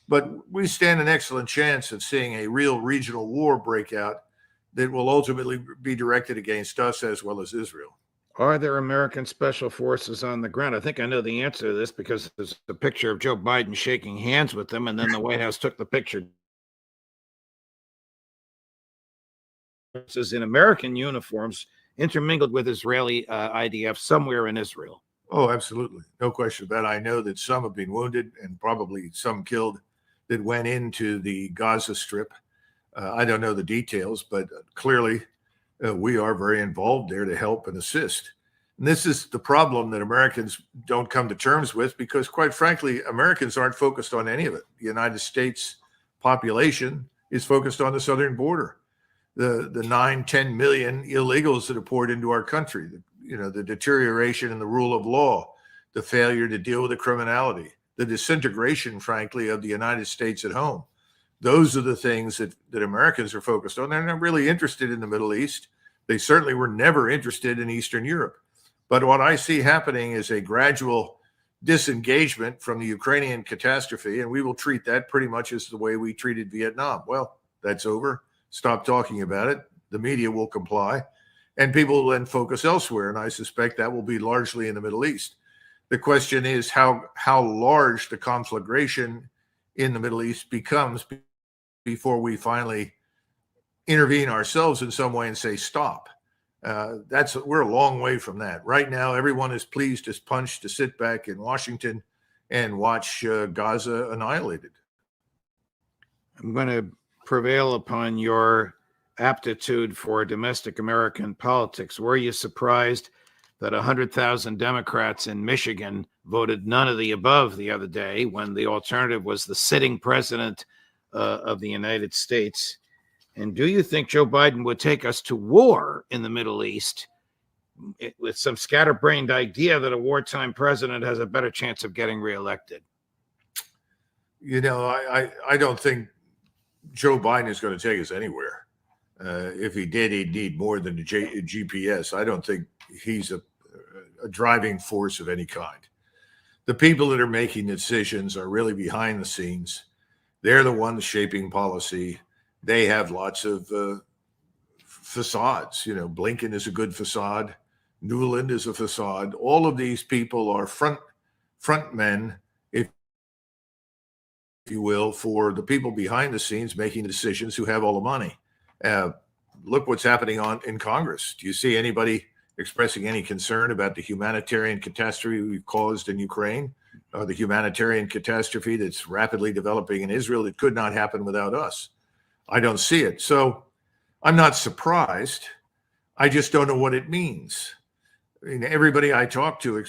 But we stand an excellent chance of seeing a real regional war break out that will ultimately be directed against us as well as Israel. Are there American special forces on the ground? I think I know the answer to this because there's a picture of Joe Biden shaking hands with them, and then the White House took the picture. In American uniforms intermingled with Israeli IDF somewhere in Israel. Oh, absolutely. No question about it. I know that some have been wounded and probably some killed that went into the Gaza Strip. I don't know the details, but clearly we are very involved there to help and assist. And this is the problem that Americans don't come to terms with because, quite frankly, Americans aren't focused on any of it. The United States population is focused on the southern border. The 9-10 million illegals that are poured into our country, the deterioration in the rule of law, the failure to deal with the criminality, the disintegration, frankly, of the United States at home. Those are the things that Americans are focused on. They're not really interested in the Middle East. They certainly were never interested in Eastern Europe. But what I see happening is a gradual disengagement from the Ukrainian catastrophe, and we will treat that pretty much as the way we treated Vietnam. Well, that's over. Stop talking about it. the media will comply, and people will then focus elsewhere. And I suspect that will be largely in the Middle East. The question is how large the conflagration in the Middle East becomes before we finally intervene ourselves in some way and say stop. We're a long way from that. Right now, everyone is pleased as punch to sit back in Washington and watch Gaza annihilated. I'm going to prevail upon your aptitude for domestic American politics. Were you surprised that 100,000 Democrats in Michigan voted none of the above the other day when the alternative was the sitting president of the United States? And do you think Joe Biden would take us to war in the Middle East with some scatterbrained idea that a wartime president has a better chance of getting reelected? You know, I don't think Joe Biden is going to take us anywhere. If he did, he'd need more than a GPS. I don't think he's a driving force of any kind. The people that are making decisions are really behind the scenes. They're the ones shaping policy. They have lots of facades. You know, Blinken is a good facade. Newland is a facade. All of these people are front men, if you will, for the people behind the scenes making the decisions who have all the money. Look what's happening in Congress. Do you see anybody expressing any concern about the humanitarian catastrophe we've caused in Ukraine, or the humanitarian catastrophe that's rapidly developing in Israel? It could not happen without us. I don't see it. So I'm not surprised. I just don't know what it means. I mean, everybody I talk to,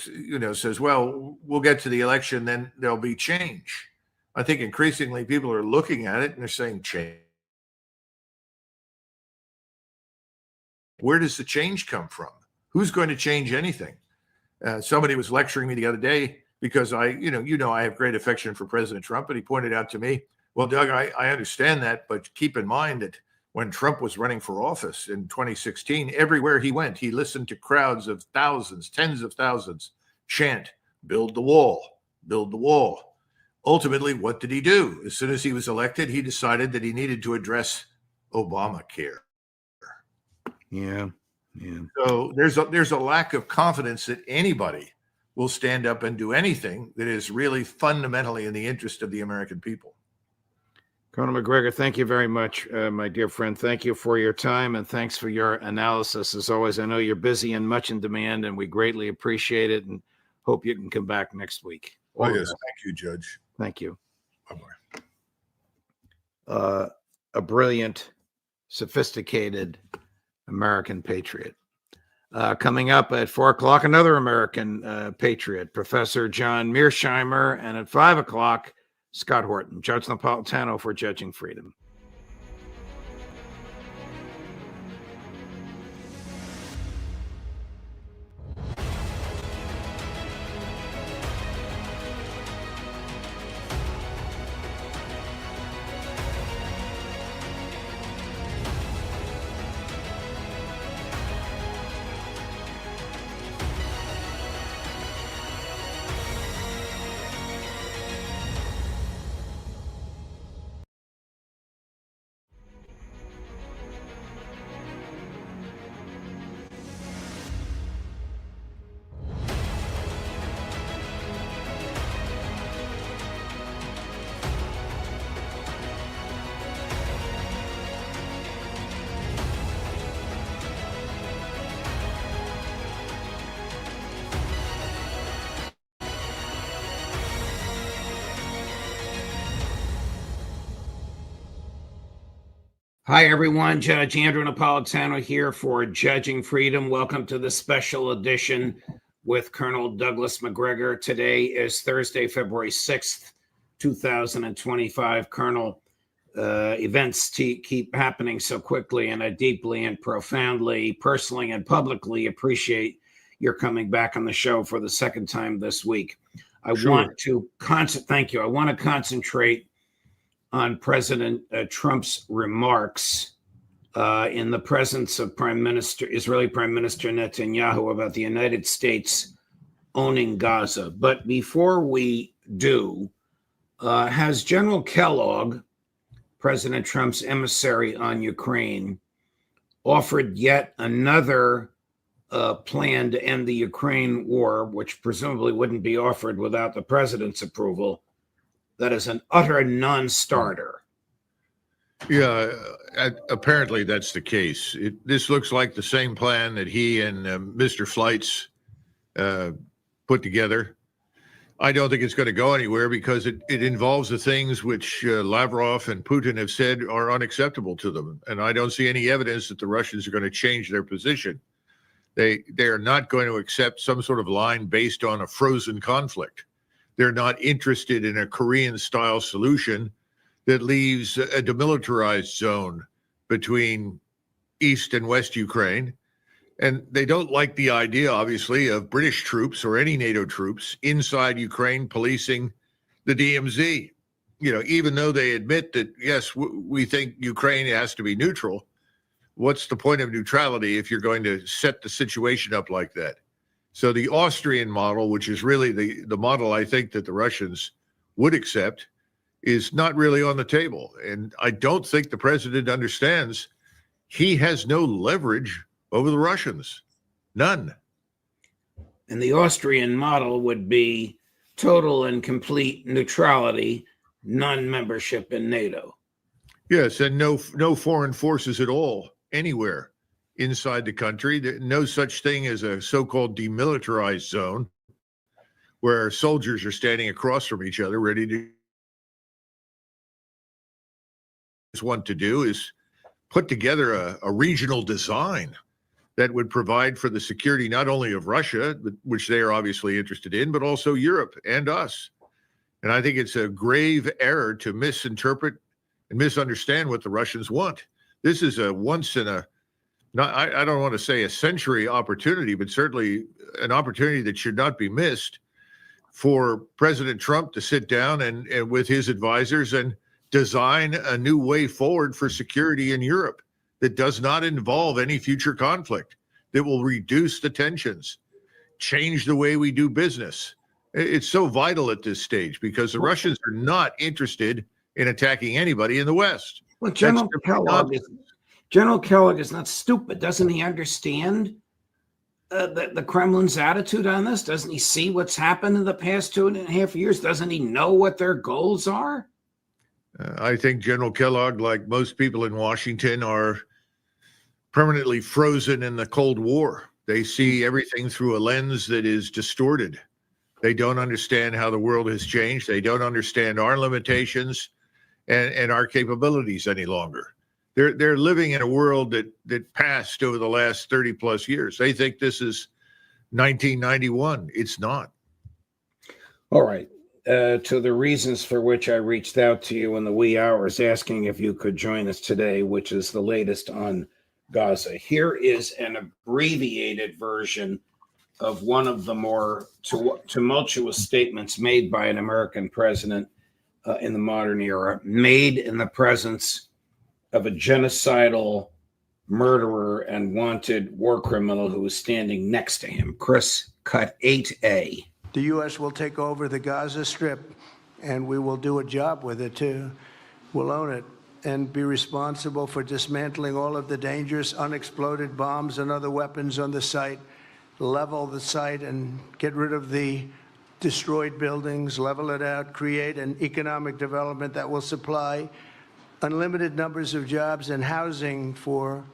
says, well, we'll get to the election, then there'll be change. I think increasingly people are looking at it and they're saying change. Where does the change come from? Who's going to change anything? Somebody was lecturing me the other day because I have great affection for President Trump, and he pointed out to me, well, Doug, I understand that, but keep in mind that when Trump was running for office in 2016, everywhere he went, he listened to crowds of thousands, tens of thousands chant, build the wall, build the wall. Ultimately, what did he do? As soon as he was elected, he decided that he needed to address Obamacare. Yeah. So there's a lack of confidence that anybody will stand up and do anything that is really fundamentally in the interest of the American people. Colonel MacGregor, thank you very much, my dear friend. Thank you for your time, and thanks for your analysis. As always, I know you're busy and much in demand, and we greatly appreciate it and hope you can come back next week. Oh, yes. Thank you, Judge. Thank you. Bye-bye. A brilliant, sophisticated American patriot. Coming up at 4 o'clock, another American patriot, Professor John Mearsheimer, and at 5 o'clock, Scott Horton, Judge Napolitano for Judging Freedom. Hi, everyone. Judge Andrew Napolitano here for Judging Freedom. Welcome to the special edition with Colonel Douglas MacGregor. Today is Thursday, February 6th, 2025. Colonel, events keep happening so quickly, and I deeply and profoundly, personally and publicly appreciate your coming back on the show for the second time this week. I want to concentrate on President Trump's remarks in the presence of Israeli Prime Minister Netanyahu about the United States owning Gaza. But before we do, has General Kellogg, President Trump's emissary on Ukraine, offered yet another plan to end the Ukraine war, which presumably wouldn't be offered without the president's approval, that is an utter non-starter. Yeah, apparently that's the case. This looks like the same plan that he and Mr. Flights put together. I don't think it's going to go anywhere because it involves the things which Lavrov and Putin have said are unacceptable to them. And I don't see any evidence that the Russians are going to change their position. They are not going to accept some sort of line based on a frozen conflict. They're not interested in a Korean-style solution that leaves a demilitarized zone between East and West Ukraine. And they don't like the idea, obviously, of British troops or any NATO troops inside Ukraine policing the DMZ. You know, even though they admit that, yes, we think Ukraine has to be neutral, what's the point of neutrality if you're going to set the situation up like that? So the Austrian model, which is really the model I think that the Russians would accept, is not really on the table. And I don't think the president understands he has no leverage over the Russians. None. And the Austrian model would be total and complete neutrality, non-membership in NATO. Yes, and no foreign forces at all anywhere inside the country. No such thing as a so-called demilitarized zone where soldiers are standing across from each other ready to want to do is put together a regional design that would provide for the security not only of Russia, which they are obviously interested in, but also Europe and us. And I think it's a grave error to misinterpret and misunderstand what the Russians want. This is a once in a, I don't want to say a century opportunity, but certainly an opportunity that should not be missed for President Trump to sit down and with his advisors and design a new way forward for security in Europe that does not involve any future conflict, that will reduce the tensions, change the way we do business. It's so vital at this stage because the Russians are not interested in attacking anybody in the West. Well, General Kellogg is not stupid. Doesn't he understand the Kremlin's attitude on this? Doesn't he see what's happened in the past 2.5 years? Doesn't he know what their goals are? I think General Kellogg, like most people in Washington, are permanently frozen in the Cold War. They see everything through a lens that is distorted. They don't understand how the world has changed. They don't understand our limitations and our capabilities any longer. They're living in a world that passed over the last 30 plus years. They think this is 1991. It's not. All right. To the reasons for which I reached out to you in the wee hours asking if you could join us today, which is the latest on Gaza. Here is an abbreviated version of one of the more tumultuous statements made by an American president in the modern era, made in the presence of a genocidal murderer and wanted war criminal who was standing next to him. Chris, cut 8A. The U.S. will take over the Gaza Strip, and we will do a job with it, too. We'll own it and be responsible for dismantling all of the dangerous unexploded bombs and other weapons on the site, level the site and get rid of the destroyed buildings, level it out, create an economic development that will supply unlimited numbers of jobs and housing for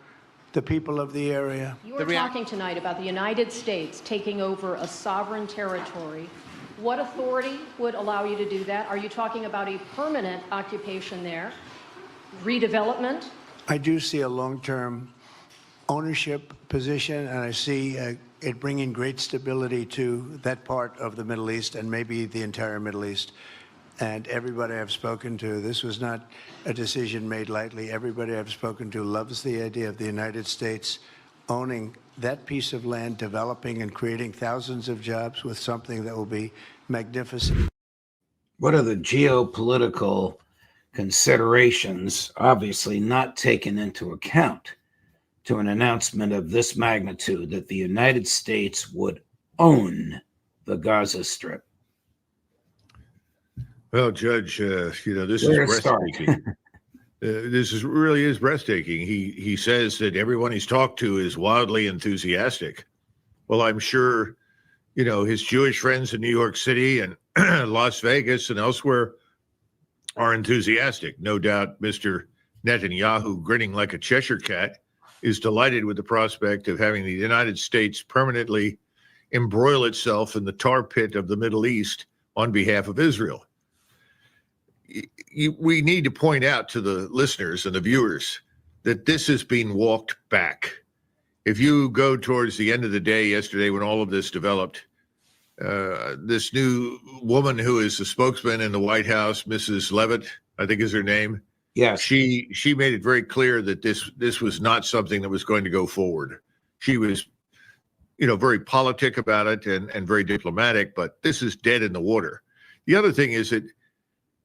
the people of the area. You are talking tonight about the United States taking over a sovereign territory. What authority would allow you to do that? Are you talking about a permanent occupation there? Redevelopment? I do see a long-term ownership position, and I see it bringing great stability to that part of the Middle East and maybe the entire Middle East. And everybody I've spoken to, this was not a decision made lightly. Everybody I've spoken to loves the idea of the United States owning that piece of land, developing and creating thousands of jobs with something that will be magnificent. What are the geopolitical considerations, obviously not taken into account, to an announcement of this magnitude that the United States would own the Gaza Strip? Well, Judge, this is breathtaking. Really is breathtaking. He says that everyone he's talked to is wildly enthusiastic. Well, I'm sure, his Jewish friends in New York City and Las Vegas and elsewhere are enthusiastic. No doubt Mr. Netanyahu, grinning like a Cheshire cat, is delighted with the prospect of having the United States permanently embroil itself in the tar pit of the Middle East on behalf of Israel. We need to point out to the listeners and the viewers that this has been walked back. If you go towards the end of the day yesterday when all of this developed, this new woman who is the spokesman in the White House, Mrs. Leavitt, I think is her name. Yes. She made it very clear that this was not something that was going to go forward. She was, very politic about it and very diplomatic, but this is dead in the water. The other thing is that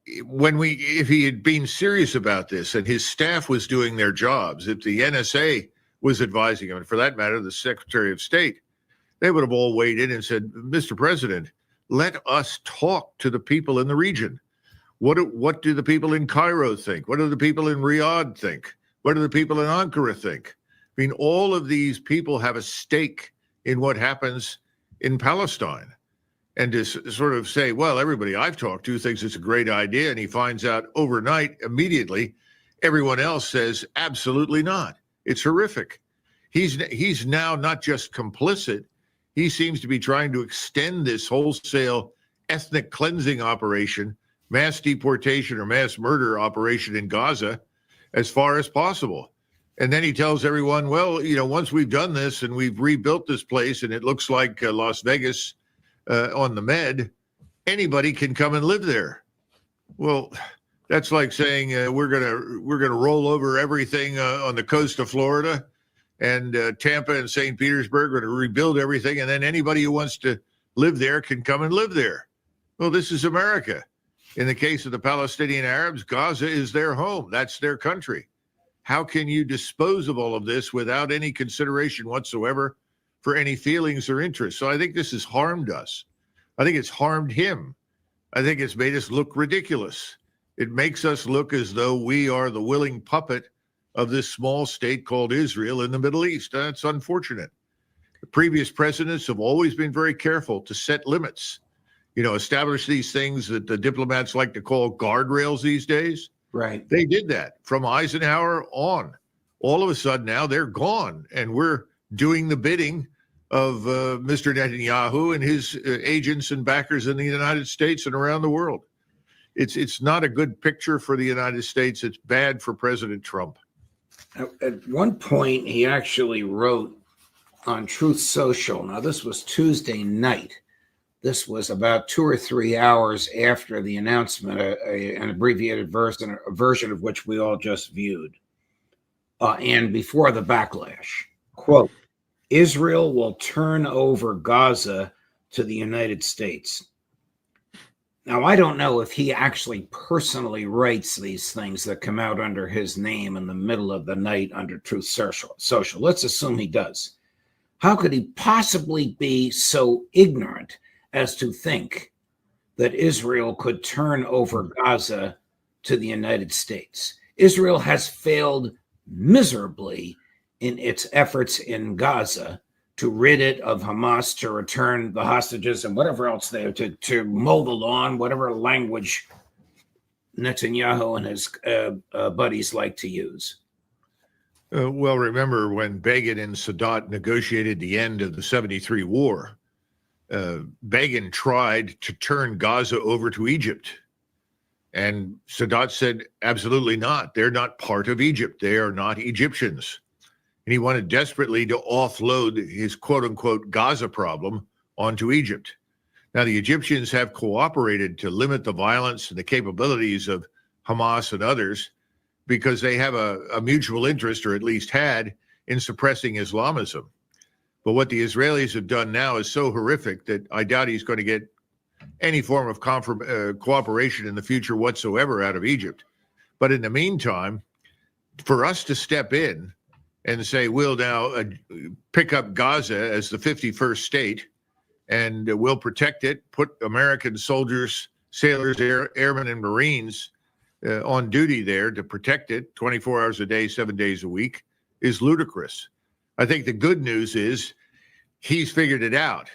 if he had been serious about this and his staff was doing their jobs, if the NSA was advising him, and for that matter, the Secretary of State, they would have all weighed in and said, Mr. President, let us talk to the people in the region. What do the people in Cairo think? What do the people in Riyadh think? What do the people in Ankara think? I mean, all of these people have a stake in what happens in Palestine. And to sort of say, well, everybody I've talked to thinks it's a great idea, and he finds out overnight, immediately, everyone else says, absolutely not. It's horrific. He's now not just complicit, he seems to be trying to extend this wholesale ethnic cleansing operation, mass deportation or mass murder operation in Gaza as far as possible. And then he tells everyone, well, once we've done this and we've rebuilt this place and it looks like Las Vegas on the Med, anybody can come and live there. Well, that's like saying we're gonna roll over everything on the coast of Florida, and Tampa and St. Petersburg are going to rebuild everything, and then anybody who wants to live there can come and live there. Well, this is America. In the case of the Palestinian Arabs, Gaza is their home. That's their country. How can you dispose of all of this without any consideration whatsoever for any feelings or interests? So I think this has harmed us. I think it's harmed him. I think it's made us look ridiculous. It makes us look as though we are the willing puppet of this small state called Israel in the Middle East. That's unfortunate. The previous presidents have always been very careful to set limits, establish these things that the diplomats like to call guardrails these days. Right. They did that from Eisenhower on. All of a sudden now they're gone, and we're doing the bidding of Mr. Netanyahu and his agents and backers in the United States and around the world. It's not a good picture for the United States. It's bad for President Trump. At one point, he actually wrote on Truth Social. Now, this was Tuesday night. This was about 2 or 3 hours after the announcement, an abbreviated version of which we all just viewed, and before the backlash. Quote, Israel will turn over Gaza to the United States. Now, I don't know if he actually personally writes these things that come out under his name in the middle of the night under Truth Social. Let's assume he does. How could he possibly be so ignorant as to think that Israel could turn over Gaza to the United States? Israel has failed miserably in its efforts in Gaza to rid it of Hamas, to return the hostages and whatever else they have, to mow the lawn, whatever language Netanyahu and his buddies like to use. Well, remember when Begin and Sadat negotiated the end of the 73 war, Begin tried to turn Gaza over to Egypt. And Sadat said, absolutely not. They're not part of Egypt. They are not Egyptians. And he wanted desperately to offload his quote-unquote Gaza problem onto Egypt. Now, the Egyptians have cooperated to limit the violence and the capabilities of Hamas and others because they have a mutual interest, or at least had, in suppressing Islamism. But what the Israelis have done now is so horrific that I doubt he's going to get any form of cooperation in the future whatsoever out of Egypt. But in the meantime, for us to step in and say, we'll now pick up Gaza as the 51st state, and we'll protect it, put American soldiers, sailors, airmen, and Marines on duty there to protect it 24 hours a day, 7 days a week is ludicrous. I think the good news is he's figured it out.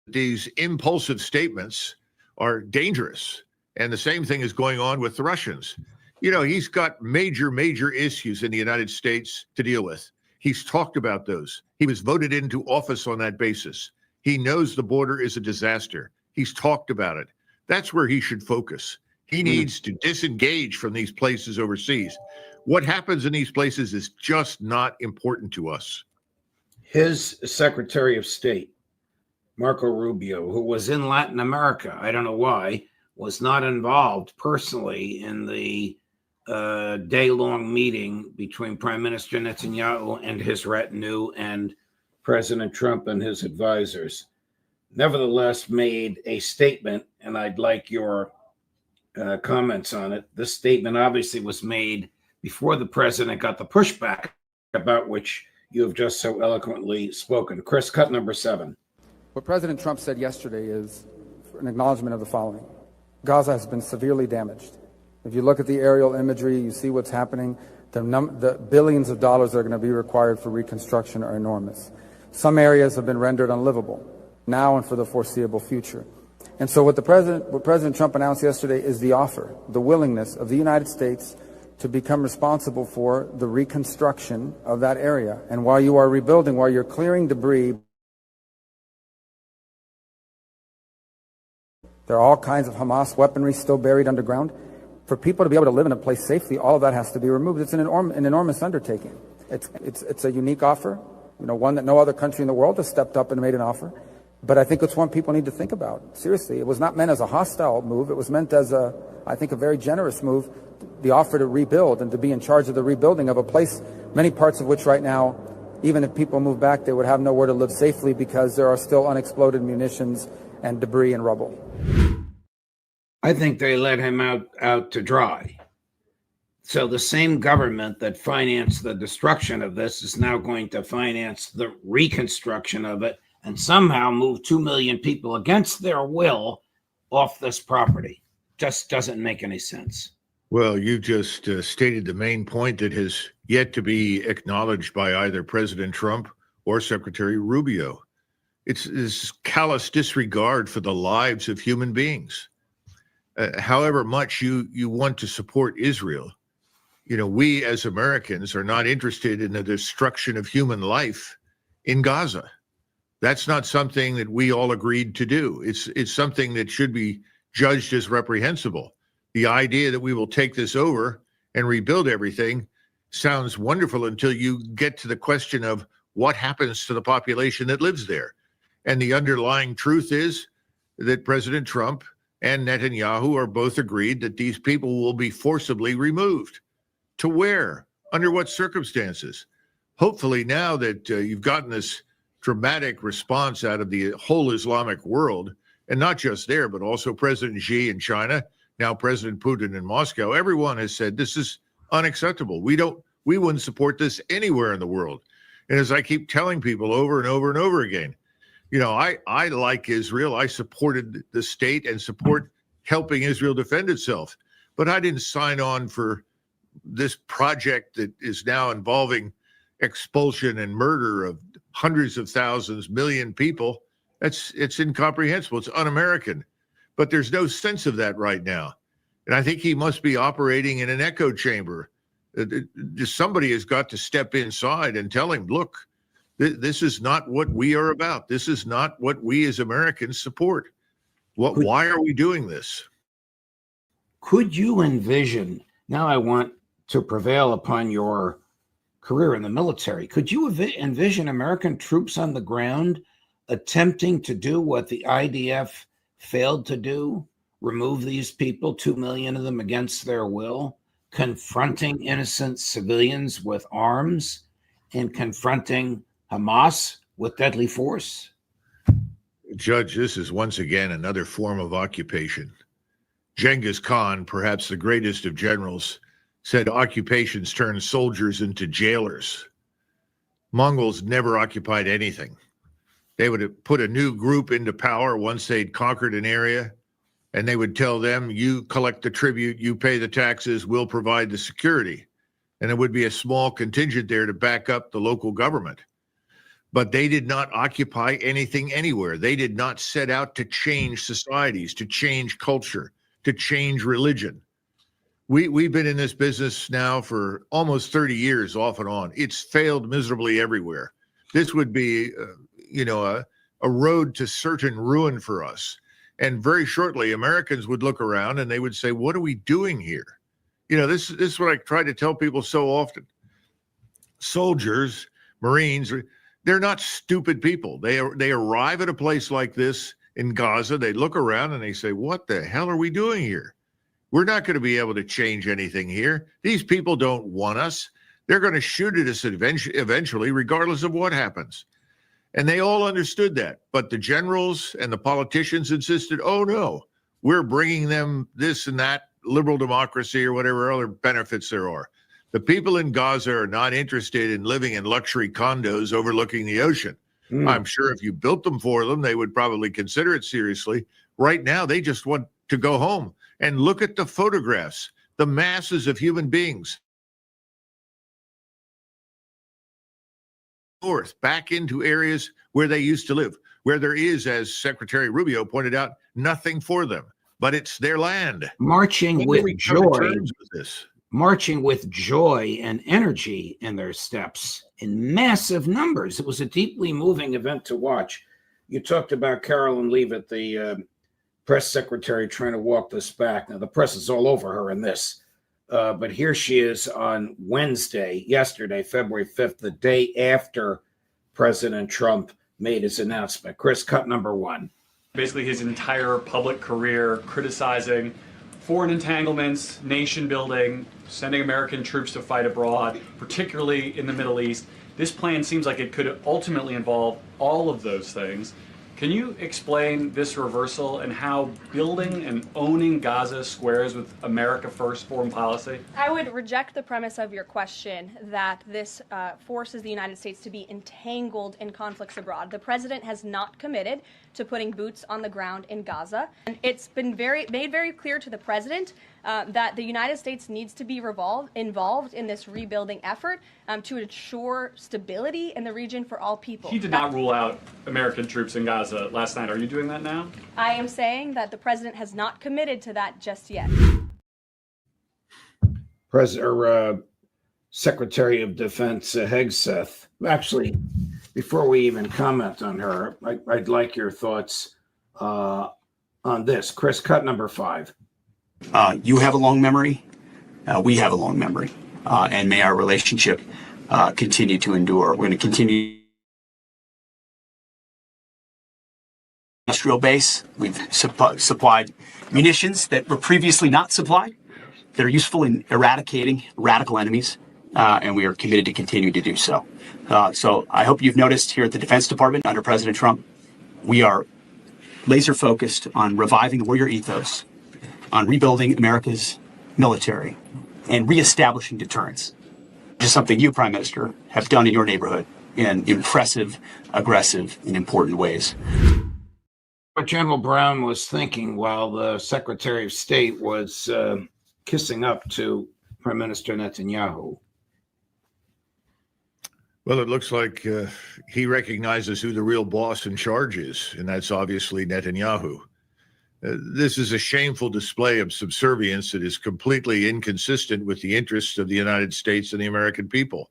These impulsive statements are dangerous. And the same thing is going on with the Russians. You know, he's got major issues in the United States to deal with. He's talked about those. He was voted into office on that basis. He knows the border is a disaster. He's talked about it. That's where he should focus. He needs to disengage from these places overseas. What happens in these places is just not important to us. His Secretary of State, Marco Rubio, who was in Latin America, I don't know why, was not involved personally in the day-long meeting between Prime Minister Netanyahu and his retinue and President Trump and his advisors. Nevertheless, made a statement, and I'd like your comments on it. This statement obviously was made before the president got the pushback about which you have just so eloquently spoken. Chris, cut number 7. What President Trump said yesterday is an acknowledgement of the following. Gaza has been severely damaged. If you look at the aerial imagery, you see what's happening. The billions of dollars that are going to be required for reconstruction are enormous. Some areas have been rendered unlivable now and for the foreseeable future. And so what President Trump announced yesterday is the offer, the willingness of the United States to become responsible for the reconstruction of that area. And while you are rebuilding, while you're clearing debris, there are all kinds of Hamas weaponry still buried underground. For people to be able to live in a place safely, all of that has to be removed. It's an enormous undertaking. It's a unique offer, you know, one that no other country in the world has stepped up and made an offer. But I think it's one people need to think about. Seriously, it was not meant as a hostile move. It was meant as I think, a very generous move, the offer to rebuild and to be in charge of the rebuilding of a place, many parts of which right now, even if people move back, they would have nowhere to live safely because there are still unexploded munitions and debris and rubble. I think they let him out to dry. So the same government that financed the destruction of this is now going to finance the reconstruction of it and somehow move 2 million people against their will off this property. Just doesn't make any sense. Well, you just stated the main point that has yet to be acknowledged by either President Trump or Secretary Rubio. It's this callous disregard for the lives of human beings. However much you want to support Israel, you know, we as Americans are not interested in the destruction of human life in Gaza. That's not something that we all agreed to do. It's something that should be judged as reprehensible. The idea that we will take this over and rebuild everything sounds wonderful until you get to the question of what happens to the population that lives there. And the underlying truth is that President Trump and Netanyahu are both agreed that these people will be forcibly removed. To where? Under what circumstances? Hopefully now that you've gotten this dramatic response out of the whole Islamic world, and not just there, but also President Xi in China, now President Putin in Moscow, everyone has said this is unacceptable. We wouldn't support this anywhere in the world. And as I keep telling people over and over and over again, you know, I like Israel. I supported the state and support helping Israel defend itself. But I didn't sign on for this project that is now involving expulsion and murder of hundreds of thousands, million people. It's incomprehensible. It's un-American. But there's no sense of that right now. And I think he must be operating in an echo chamber. Somebody has got to step inside and tell him, look, this is not what we are about. This is not what we as Americans support. Why are we doing this? Could you envision, now I want to prevail upon your career in the military, could you envision American troops on the ground attempting to do what the IDF failed to do, remove these people, 2 million of them against their will, confronting innocent civilians with arms and confronting Hamas with deadly force? Judge, this is once again another form of occupation. Genghis Khan, perhaps the greatest of generals, said occupations turn soldiers into jailers. Mongols never occupied anything. They would put a new group into power once they'd conquered an area, and they would tell them, you collect the tribute, you pay the taxes, we'll provide the security. And there would be a small contingent there to back up the local government. But they did not occupy anything anywhere. They did not set out to change societies, to change culture, to change religion. We've been in this business now for almost 30 years, off and on. It's failed miserably everywhere. This would be, a road to certain ruin for us. And very shortly, Americans would look around and they would say, what are we doing here? This is what I try to tell people so often. Soldiers, Marines, they're not stupid people. They arrive at a place like this in Gaza. They look around and they say, what the hell are we doing here? We're not going to be able to change anything here. These people don't want us. They're going to shoot at us eventually, regardless of what happens. And they all understood that. But the generals and the politicians insisted, oh, no, we're bringing them this and that liberal democracy or whatever other benefits there are. The people in Gaza are not interested in living in luxury condos overlooking the ocean. I'm sure if you built them for them, they would probably consider it seriously. Right now, they just want to go home. And look at the photographs, the masses of human beings. North, back into areas where they used to live, where there is, as Secretary Rubio pointed out, nothing for them, but it's their land. Marching with joy and energy in their steps in massive numbers. It was a deeply moving event to watch. You talked about Carolyn Leavitt, the press secretary, trying to walk this back. Now, the press is all over her in this. But here she is on yesterday, February 5th, the day after President Trump made his announcement. Chris, cut number one. Basically, his entire public career criticizing foreign entanglements, nation building, sending American troops to fight abroad, particularly in the Middle East. This plan seems like it could ultimately involve all of those things. Can you explain this reversal and how building and owning Gaza squares with America First foreign policy? I would reject the premise of your question that this forces the United States to be entangled in conflicts abroad. The president has not committed to putting boots on the ground in Gaza. And it's been made very clear to the president that the United States needs to be involved in this rebuilding effort to ensure stability in the region for all people. He did not rule out American troops in Gaza last night. Are you doing that now? I am saying that the president has not committed to that just yet. Secretary of Defense Hegseth. Actually, before we even comment on her, I'd like your thoughts on this. Chris, cut number 5. You have a long memory. We have a long memory. And may our relationship continue to endure. We're going to continue industrial base. We've supplied munitions that were previously not supplied that are useful in eradicating radical enemies. And we are committed to continue to do so. So I hope you've noticed here at the Defense Department under President Trump, we are laser focused on reviving the warrior ethos, on rebuilding America's military, and reestablishing deterrence. Which is something you, Prime Minister, have done in your neighborhood in impressive, aggressive, and important ways. What General Brown was thinking while the Secretary of State was kissing up to Prime Minister Netanyahu. Well, it looks like he recognizes who the real boss in charge is, and that's obviously Netanyahu. This is a shameful display of subservience that is completely inconsistent with the interests of the United States and the American people.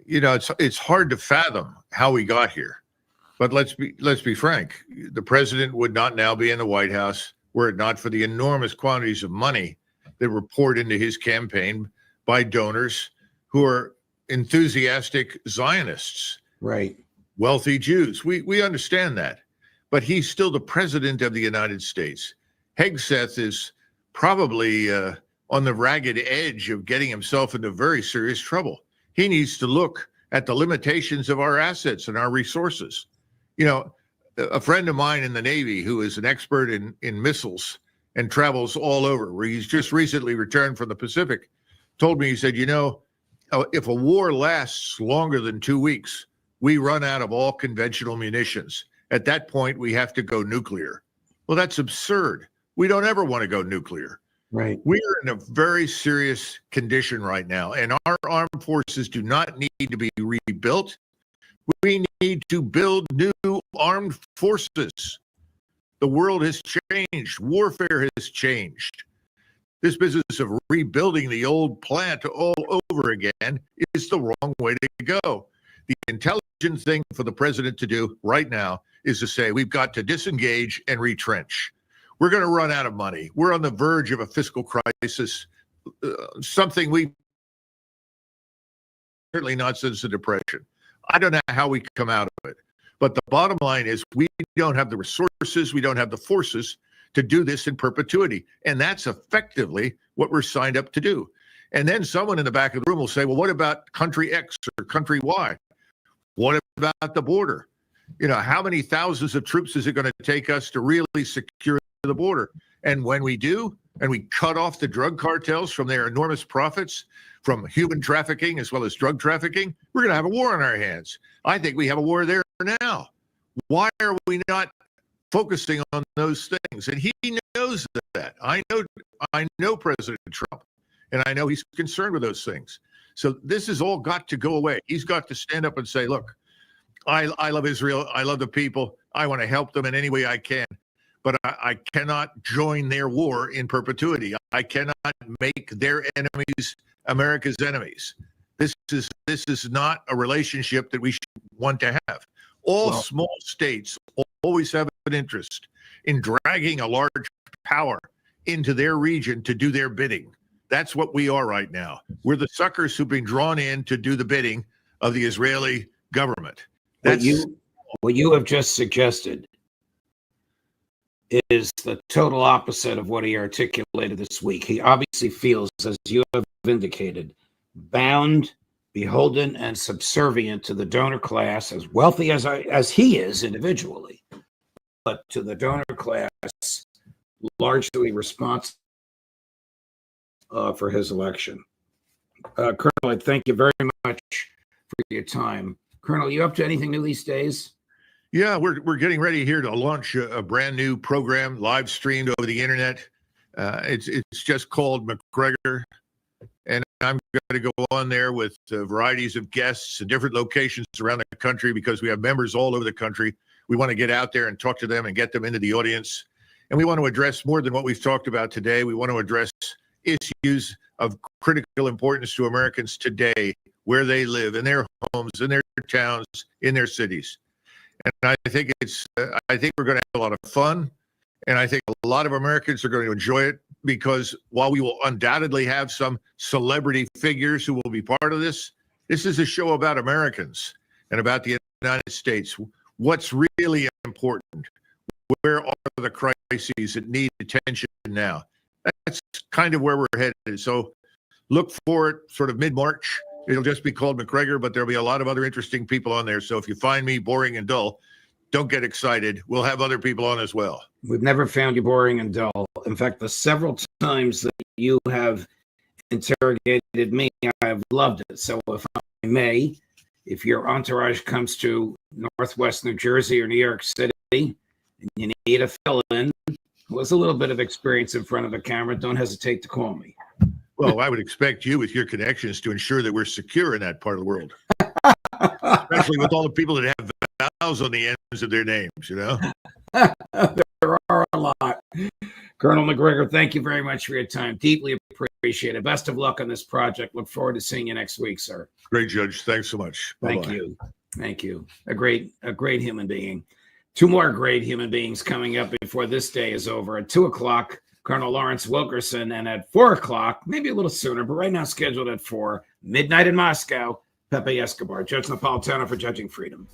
It's hard to fathom how we got here. But let's be frank. The president would not now be in the White House were it not for the enormous quantities of money that were poured into his campaign by donors who are enthusiastic Zionists, right? Wealthy Jews. We understand that, but he's still the president of the United States. Hegseth is probably on the ragged edge of getting himself into very serious trouble. He needs to look at the limitations of our assets and our resources. A friend of mine in the Navy who is an expert in missiles and travels all over, where he's just recently returned from the Pacific, told me, he said, if a war lasts longer than 2 weeks, we run out of all conventional munitions. At that point, we have to go nuclear. Well, that's absurd. We don't ever want to go nuclear. Right. We're in a very serious condition right now, and our armed forces do not need to be rebuilt. We need to build new armed forces. The world has changed. Warfare has changed. This business of rebuilding the old plant all over again is the wrong way to go. The intelligent thing for the president to do right now is to say, we've got to disengage and retrench. We're going to run out of money. We're on the verge of a fiscal crisis, something we certainly not since the Depression. I don't know how we come out of it. But the bottom line is we don't have the resources, we don't have the forces to do this in perpetuity. And that's effectively what we're signed up to do. And then someone in the back of the room will say, well, what about country X or country Y? What about the border? You know, how many thousands of troops is it going to take us to really secure the border? And when we do, and we cut off the drug cartels from their enormous profits from human trafficking as well as drug trafficking, we're going to have a war on our hands. I think we have a war there now. Why are we not focusing on those things? And he knows that. I know President Trump, and I know he's concerned with those things. So this has all got to go away. He's got to stand up and say, look, I love Israel. I love the people. I want to help them in any way I can. But I cannot join their war in perpetuity. I cannot make their enemies America's enemies. This is not a relationship that we should want to have. All small states always have an interest in dragging a large power into their region to do their bidding. That's what we are right now. We're the suckers who've been drawn in to do the bidding of the Israeli government. What you have just suggested is the total opposite of what he articulated this week. He obviously feels, as you have indicated, bound, beholden, and subservient to the donor class, as wealthy as he is individually, but to the donor class, largely responsible for his election. Colonel, I thank you very much for your time. Colonel, you up to anything new these days? Yeah, we're getting ready here to launch a brand new program, live streamed over the internet. It's just called MACGREGOR, and I'm going to go on there with varieties of guests in different locations around the country because we have members all over the country. We want to get out there and talk to them and get them into the audience, and we want to address more than what we've talked about today. We want to address issues of critical importance to Americans today, where they live, in their homes, in their towns, in their cities. And I think we're going to have a lot of fun, and I think a lot of Americans are going to enjoy it because while we will undoubtedly have some celebrity figures who will be part of this, this is a show about Americans and about the United States. What's really important? Where are the crises that need attention now? That's kind of where we're headed. So look for it sort of mid-March. It'll just be called MACGREGOR, but there'll be a lot of other interesting people on there. So if you find me boring and dull, don't get excited. We'll have other people on as well. We've never found you boring and dull. In fact, the several times that you have interrogated me, I have loved it. So if I may, if your entourage comes to Northwest New Jersey or New York City and you need a fill-in who has a little bit of experience in front of the camera, don't hesitate to call me. Well, I would expect you with your connections to ensure that we're secure in that part of the world, especially with all the people that have vowels on the ends of their names, you know? There are a lot. Colonel MacGregor, thank you very much for your time. Deeply appreciate it. Best of luck on this project. Look forward to seeing you next week, sir. Great, Judge. Thanks so much. Thank you. Thank you. A great human being. Two more great human beings coming up before this day is over. At 2 o'clock, Colonel Lawrence Wilkerson, and at 4 o'clock, maybe a little sooner, but right now scheduled at 4, midnight in Moscow, Pepe Escobar, Judge Napolitano for Judging Freedom.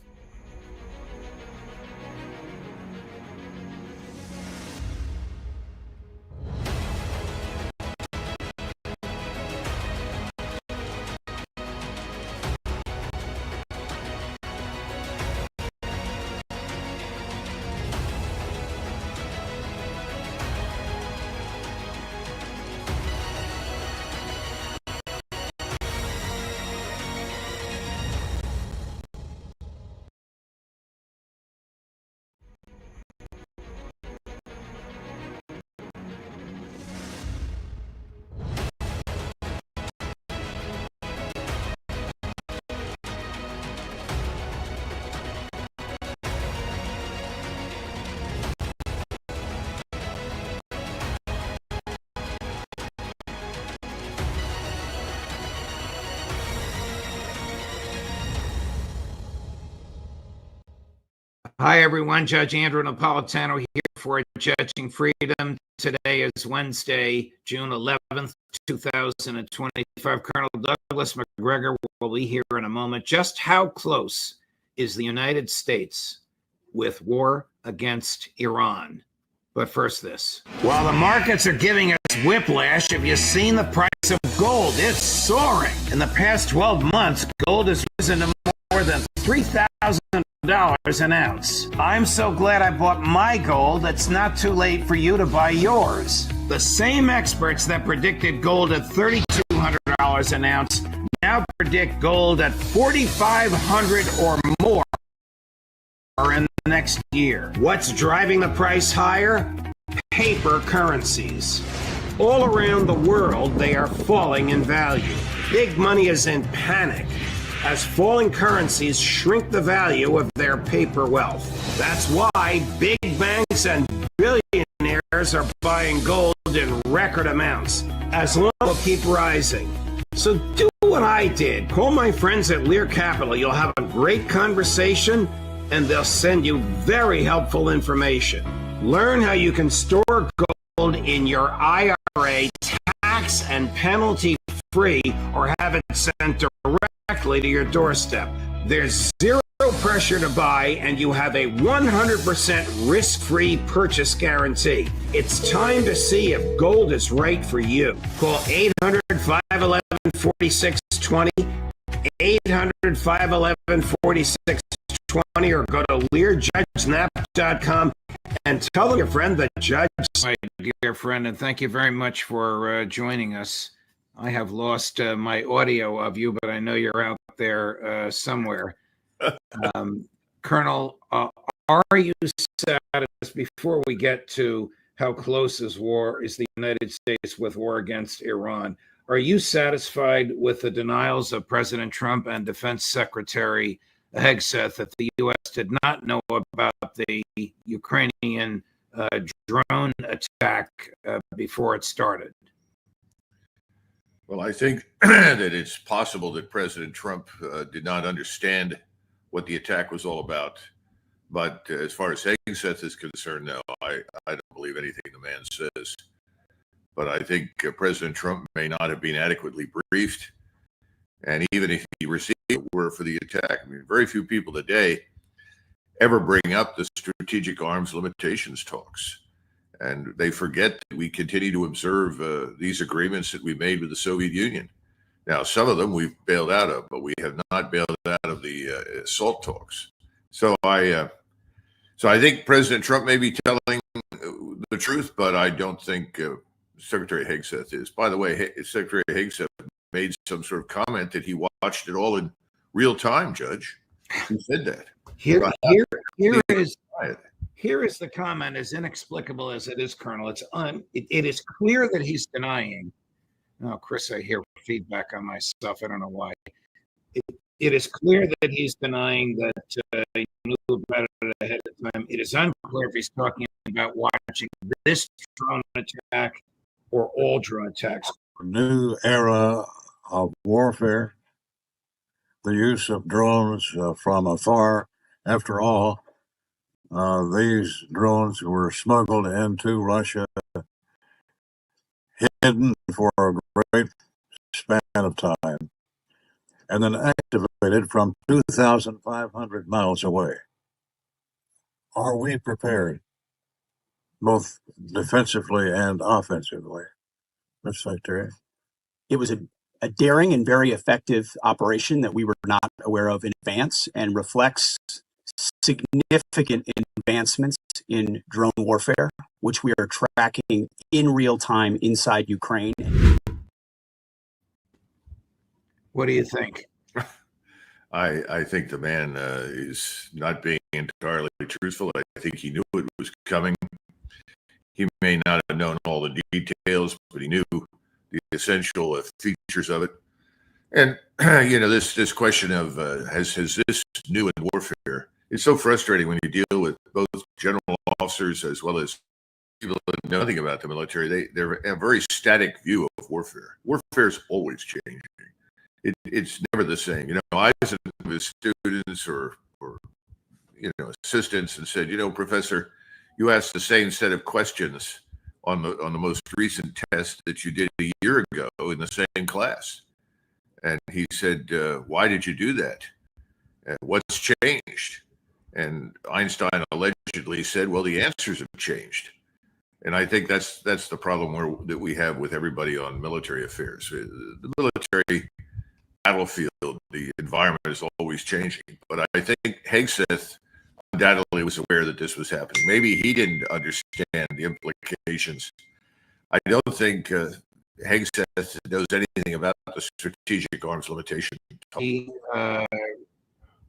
Hi, everyone. Judge Andrew Napolitano here for Judging Freedom. Today is Wednesday, June 11th, 2025. Colonel Douglas MacGregor will be here in a moment. Just how close is the United States with war against Iran? But first, this. While the markets are giving us whiplash, have you seen the price of gold? It's soaring. In the past 12 months, gold has risen to more than $3,000 an ounce. I'm so glad I bought my gold. It's not too late for you to buy yours. The same experts that predicted gold at $3,200 an ounce now predict gold at $4,500 or more in the next year. What's driving the price higher? Paper currencies. All around the world, they are falling in value. Big money is in panic as falling currencies shrink the value of their paper wealth. That's why big banks and billionaires are buying gold in record amounts, as long as it will keep rising. So do what I did. Call my friends at Lear Capital. You'll have a great conversation, and they'll send you very helpful information. Learn how you can store gold in your IRA tax and penalty free, or have it sent directly to your doorstep. There's zero pressure to buy, and you have a 100% risk-free purchase guarantee. It's time to see if gold is right for you. Call 800-511-4620, 800-511-4620, or go to LearJudgeNap.com and tell your friend the judge. My dear friend, and thank you very much for joining us. I have lost my audio of you, but I know you're out there somewhere. Colonel, are you satisfied, before we get to how close is the United States with war against Iran, are you satisfied with the denials of President Trump and Defense Secretary Hegseth that the U.S. did not know about the Ukrainian drone attack before it started? Well, I think that it's possible that President Trump did not understand what the attack was all about. But as far as Hegseth is concerned, no, I don't believe anything the man says. But I think President Trump may not have been adequately briefed. And even if he received a word for the attack, I mean, very few people today ever bring up the strategic arms limitations talks. And they forget that we continue to observe these agreements that we made with the Soviet Union. Now, some of them we've bailed out of, but we have not bailed out of the SALT talks. So I think President Trump may be telling the truth, but I don't think Secretary Hegseth is. By the way, Secretary Hegseth made some sort of comment that he watched it all in real time, Judge. He said that. Here is the comment, as inexplicable as it is, Colonel. It is clear that he's denying. Oh, Chris, I hear feedback on myself. I don't know why. It is clear that he's denying that he knew about it ahead of time. It is unclear if he's talking about watching this drone attack or all drone attacks. A new era of warfare, the use of drones from afar. After all, these drones were smuggled into Russia, hidden for a great span of time, and then activated from 2,500 miles away. Are we prepared, both defensively and offensively? Mr. Secretary? It was a daring and very effective operation that we were not aware of in advance, and reflects significant advancements in drone warfare, which we are tracking in real time inside Ukraine. What do you think? I think the man is not being entirely truthful. I think he knew it was coming. He may not have known all the details, but he knew the essential features of it. And this question of has this new in warfare? It's so frustrating when you deal with both general officers as well as people that know nothing about the military. They're a very static view of warfare. Warfare is always changing. It's never the same. I was with students or assistants and said, Professor, you asked the same set of questions on the most recent test that you did a year ago in the same class. And he said, why did you do that? And what's changed? And Einstein allegedly said, well, the answers have changed. And I think that's the problem that we have with everybody on military affairs. The military battlefield, the environment is always changing. But I think Hegseth undoubtedly was aware that this was happening. Maybe he didn't understand the implications. I don't think Hegseth knows anything about the strategic arms limitation. The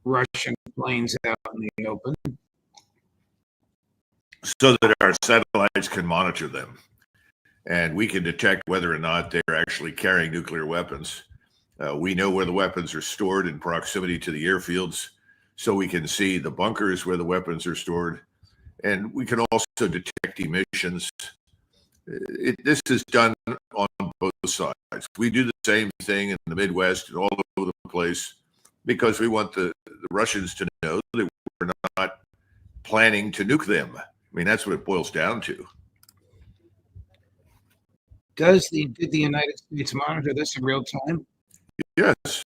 Russian planes out in the open, so that our satellites can monitor them, and we can detect whether or not they're actually carrying nuclear weapons. We know where the weapons are stored in proximity to the airfields, so we can see the bunkers where the weapons are stored, and we can also detect emissions. This is done on both sides. We do the same thing in the Midwest and all over the place because we want the Russians to know that we're not planning to nuke them. I mean, that's what it boils down to. Did the United States monitor this in real time? Yes.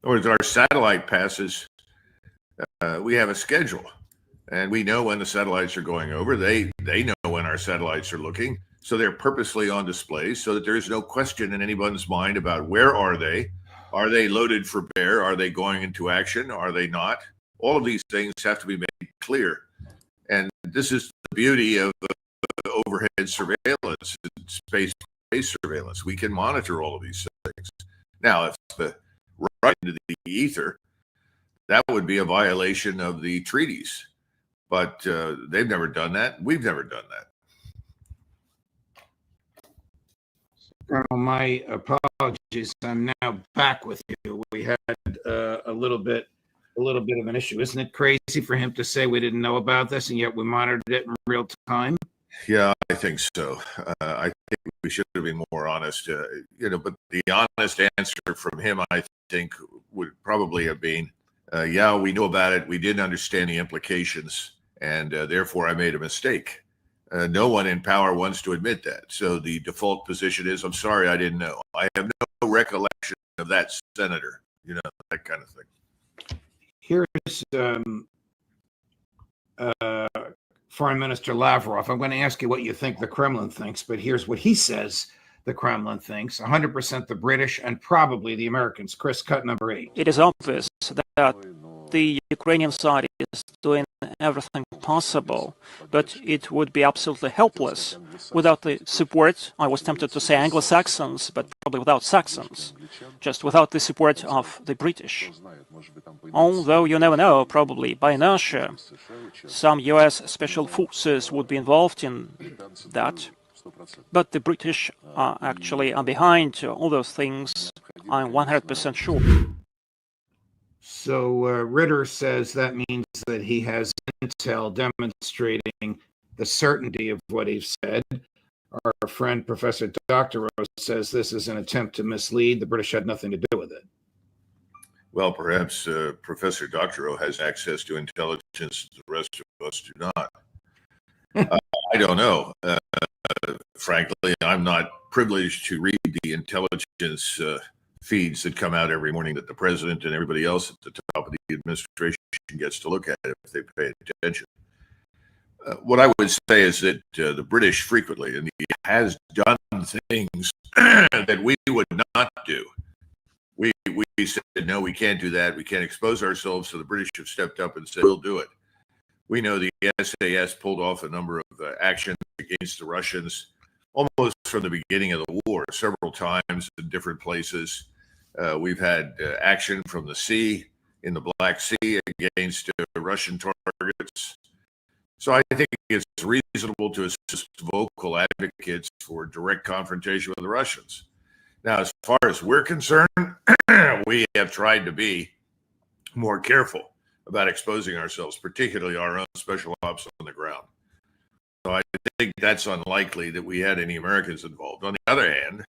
Or as our satellite passes, we have a schedule, and we know when the satellites are going over. They know when our satellites are looking, so they're purposely on display so that there is no question in anyone's mind about where are they? Are they loaded for bear? Are they going into action? Are they not? All of these things have to be made clear. And this is the beauty of overhead surveillance, space-based surveillance. We can monitor all of these things. Now, if right into the ether, that would be a violation of the treaties. But they've never done that. We've never done that. Colonel, my apologies. I'm now back with you. We had a little bit of an issue. Isn't it crazy for him to say we didn't know about this and yet we monitored it in real time? Yeah, I think so. I think we should have been more honest. But the honest answer from him, I think, would probably have been, yeah, we knew about it. We didn't understand the implications, and therefore I made a mistake. No one in power wants to admit that. So the default position is, I'm sorry, I didn't know. I have no recollection of that senator, that kind of thing. Here's Foreign Minister Lavrov. I'm going to ask you what you think the Kremlin thinks, but here's what he says the Kremlin thinks. 100% the British and probably the Americans. Chris, cut number 8. It is obvious that the Ukrainian side is doing everything possible, but it would be absolutely helpless without the support, I was tempted to say Anglo-Saxons, but probably without Saxons, just without the support of the British. Although you never know, probably by inertia, some US special forces would be involved in that. But the British actually are behind all those things, I'm 100% sure. So Ritter says that means that he has intel demonstrating the certainty of what he said. Our friend Professor Doctorow says this is an attempt to mislead. The British had nothing to do with it. Well, perhaps Professor Doctorow has access to intelligence the rest of us do not. I don't know. Frankly, I'm not privileged to read the intelligence feeds that come out every morning that the president and everybody else at the top of the administration gets to look at if they pay attention. What I would say is that the British frequently, and he has done things that we would not do. We said, no, we can't do that. We can't expose ourselves. So the British have stepped up and said, we'll do it. We know the SAS pulled off a number of actions against the Russians almost from the beginning of the war, several times in different places. We've had action from the sea, in the Black Sea, against Russian targets. So I think it's reasonable to assist vocal advocates for direct confrontation with the Russians. Now, as far as we're concerned, we have tried to be more careful about exposing ourselves, particularly our own special ops on the ground. So I think that's unlikely that we had any Americans involved. On the other hand,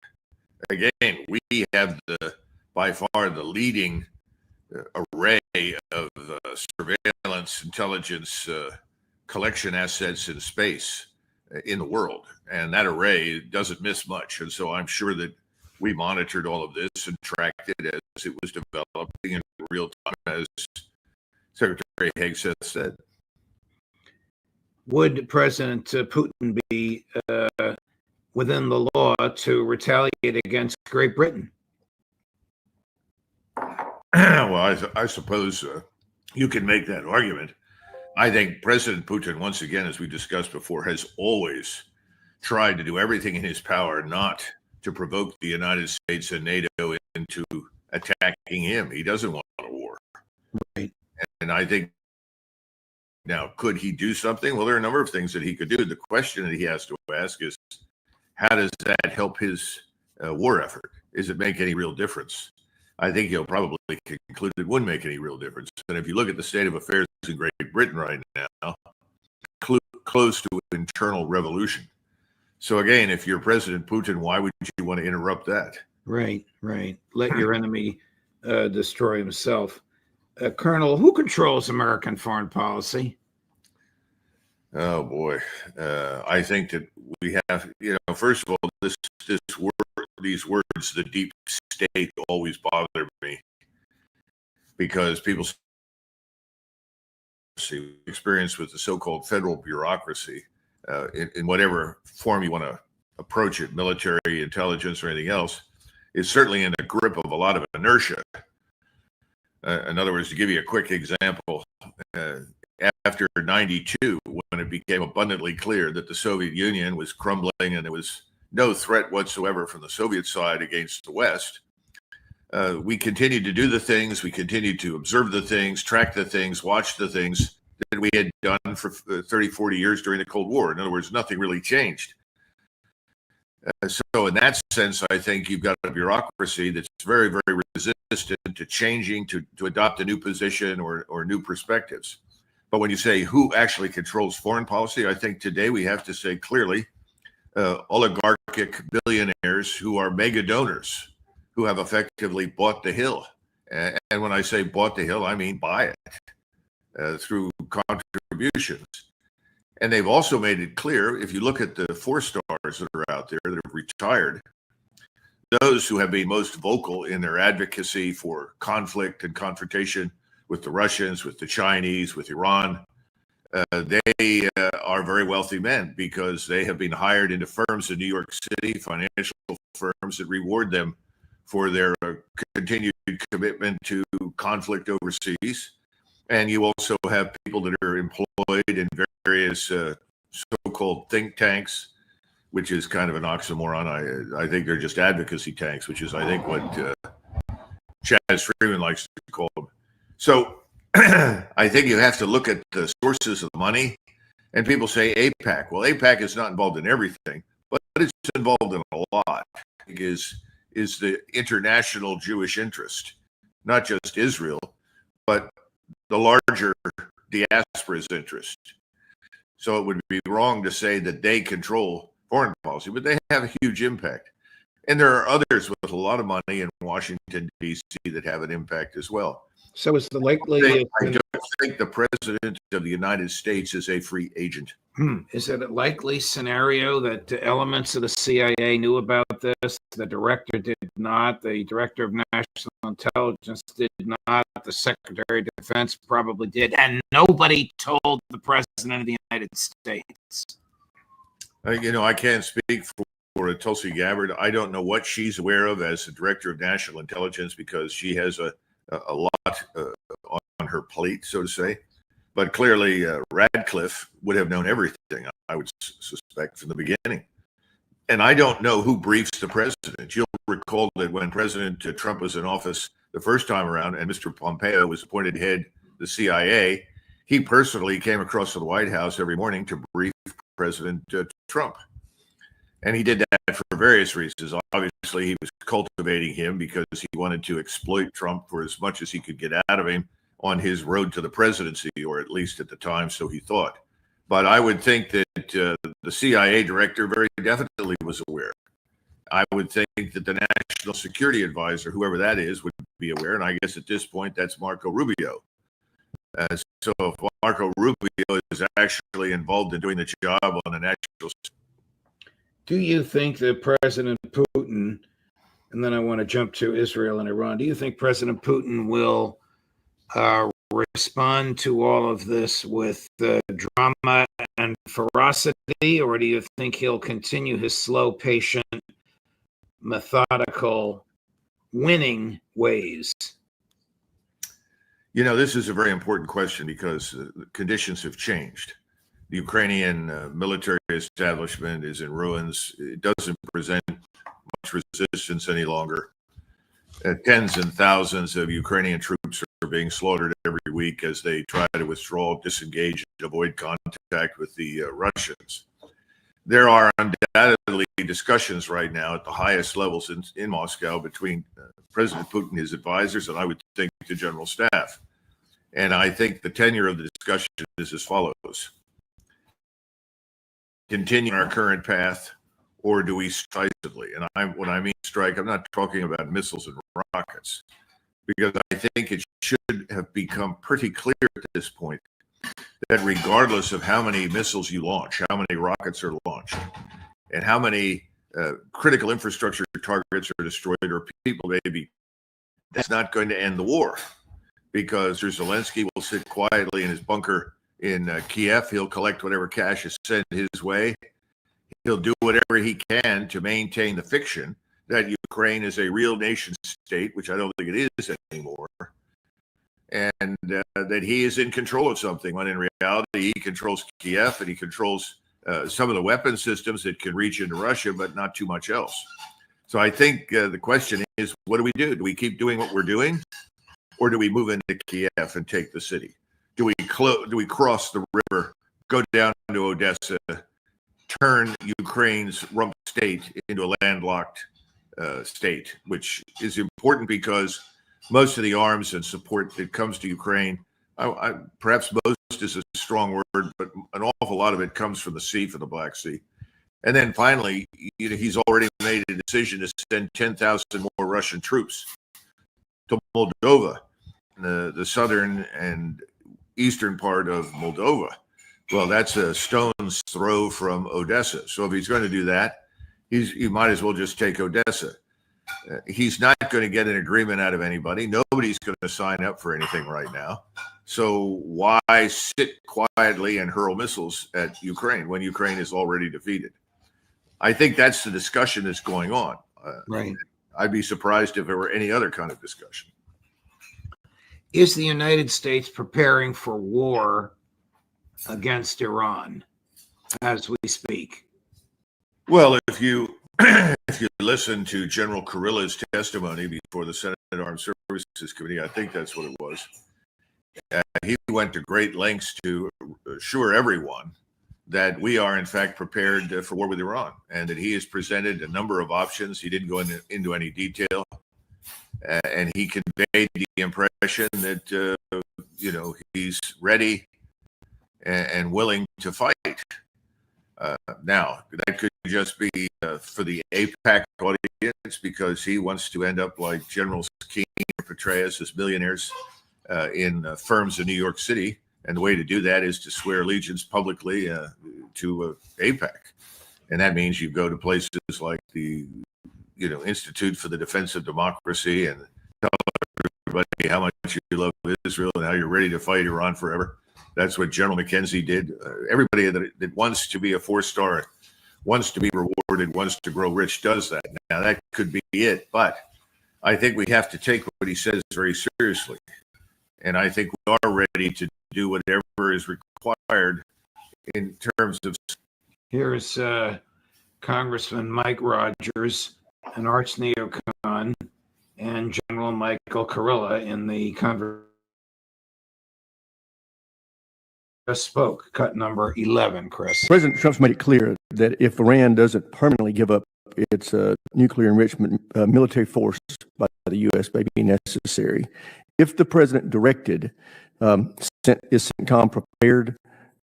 again, we have by far the leading array of surveillance intelligence collection assets in space in the world, and that array doesn't miss much. And so I'm sure that we monitored all of this and tracked it as it was developing in real time, as Secretary Hegseth said. Would President Putin be within the law to retaliate against Great Britain? Well, I suppose you can make that argument. I think President Putin, once again, as we discussed before, has always tried to do everything in his power not to provoke the United States and NATO into attacking him. He doesn't want a war. Right. And I think now, could he do something? Well, there are a number of things that he could do. The question that he has to ask is, how does that help his war effort? Does it make any real difference? I think he'll probably conclude it wouldn't make any real difference. And if you look at the state of affairs in Great Britain right now, close to internal revolution. So again, if you're President Putin, why would you want to interrupt that? Right, right. Let your enemy destroy himself. Colonel, who controls American foreign policy? Oh boy, I think that we have, first of all, these words, the deep state, always bother me because people see experience with the so-called federal bureaucracy in whatever form you want to approach it, military, intelligence, or anything else, is certainly in the grip of a lot of inertia. In other words, to give you a quick example, after 92, when it became abundantly clear that the Soviet Union was crumbling and there was no threat whatsoever from the Soviet side against the West, we continued to do the things, we continued to observe the things, track the things, watch the things that we had done for 30, 40 years during the Cold War. In other words, nothing really changed. So in that sense, I think you've got a bureaucracy that's very, very resistant to changing, to adopt a new position or new perspectives. But when you say who actually controls foreign policy, I think today we have to say clearly oligarchic billionaires who are mega donors, who have effectively bought the Hill. And when I say bought the Hill, I mean buy it through contributions. And they've also made it clear, if you look at the 4 stars that are out there that have retired, those who have been most vocal in their advocacy for conflict and confrontation with the Russians, with the Chinese, with Iran, they are very wealthy men because they have been hired into firms in New York City, financial firms that reward them for their continued commitment to conflict overseas. And you also have people that are employed in various so-called think tanks, which is kind of an oxymoron. I think they're just advocacy tanks, which is, I think, what Chaz Freeman likes to call them. So I think you have to look at the sources of the money. And people say AIPAC. Well, AIPAC is not involved in everything, but it's involved in a lot. Is the international Jewish interest, not just Israel, but the larger diaspora's interest. So it would be wrong to say that they control foreign policy, but they have a huge impact. And there are others with a lot of money in Washington, D.C. that have an impact as well. So is the likely... I don't think the president of the United States is a free agent. Is it a likely scenario that elements of the CIA knew about this? The director did not. The director of national intelligence did not. The secretary of defense probably did. And nobody told the president of the United States. I can't speak for Tulsi Gabbard. I don't know what she's aware of as the director of national intelligence because she has a lot on her plate, so to say. But clearly, Radcliffe would have known everything, I would suspect, from the beginning. And I don't know who briefs the president. You'll recall that when President Trump was in office the first time around and Mr. Pompeo was appointed head of the CIA, he personally came across to the White House every morning to brief President Trump. And he did that for various reasons. Obviously, he was cultivating him because he wanted to exploit Trump for as much as he could get out of him on his road to the presidency, or at least at the time, so he thought. But I would think that the CIA director very definitely was aware. I would think that the national security advisor, whoever that is, would be aware. And I guess at this point, that's Marco Rubio. So if Marco Rubio is actually involved in doing the job on an actual... Do you think that President Putin, and then I want to jump to Israel and Iran, do you think President Putin will respond to all of this with drama and ferocity, or do you think he'll continue his slow, patient, methodical, winning ways? You know, this is a very important question because conditions have changed. The Ukrainian military establishment is in ruins. It doesn't present much resistance any longer. Tens and thousands of Ukrainian troops are being slaughtered every week as they try to withdraw, disengage, and avoid contact with the Russians. There are undoubtedly discussions right now at the highest levels in Moscow between President Putin and his advisors, and I would think the general staff. And I think the tenure of the discussion is as follows. Continue our current path, or do we strike decisively? And when I mean strike, I'm not talking about missiles and rockets, because I think it should have become pretty clear at this point that regardless of how many missiles you launch, how many rockets are launched, and how many critical infrastructure targets are destroyed or people may be, that's not going to end the war, because Zelensky will sit quietly in his bunker in Kiev. He'll collect whatever cash is sent his way. He'll do whatever he can to maintain the fiction that Ukraine is a real nation state, which I don't think it is anymore, and that he is in control of something, when in reality he controls Kiev and he controls some of the weapon systems that can reach into Russia, but not too much else. So I think the question is, what do we do? Do we keep doing what we're doing, or do we move into Kiev and take the city? Do we cross the river, go down to Odessa, turn Ukraine's rump state into a landlocked state, which is important because most of the arms and support that comes to Ukraine, perhaps most is a strong word, but an awful lot of it comes from the sea, from the Black Sea. And then finally, he's already made a decision to send 10,000 more Russian troops to Moldova, the southern and eastern part of Moldova. Well, that's a stone's throw from Odessa. So if he's going to do that, he might as well just take Odessa. He's not going to get an agreement out of anybody. Nobody's going to sign up for anything right now. So why sit quietly and hurl missiles at Ukraine when Ukraine is already defeated? I think that's the discussion that's going on. Right. I'd be surprised if there were any other kind of discussion. Is the United States preparing for war against Iran as we speak? Well, if you listen to General Kurilla's testimony before the Senate Armed Services Committee, I think that's what it was. He went to great lengths to assure everyone that we are in fact prepared for war with Iran, and that he has presented a number of options. He didn't go into any detail, and he conveyed the impression that he's ready and willing to fight. Now, that could just be for the AIPAC audience, because he wants to end up like Generals Keane or Petraeus as millionaires in firms in New York City. And the way to do that is to swear allegiance publicly to AIPAC. And that means you go to places like the Institute for the Defense of Democracy and tell everybody how much you love Israel and how you're ready to fight Iran forever. That's what General McKenzie did. Everybody that wants to be a four-star, wants to be rewarded, wants to grow rich, does that. Now, that could be it, but I think we have to take what he says very seriously. And I think we are ready to do whatever is required in terms of... Here's Congressman Mike Rogers, an arch neocon, and General Michael Kurilla in the conversation. Just spoke, cut number 11, Chris. President Trump's made it clear that if Iran doesn't permanently give up its nuclear enrichment military force by the U.S. may be necessary. If the president directed, is CENTCOM prepared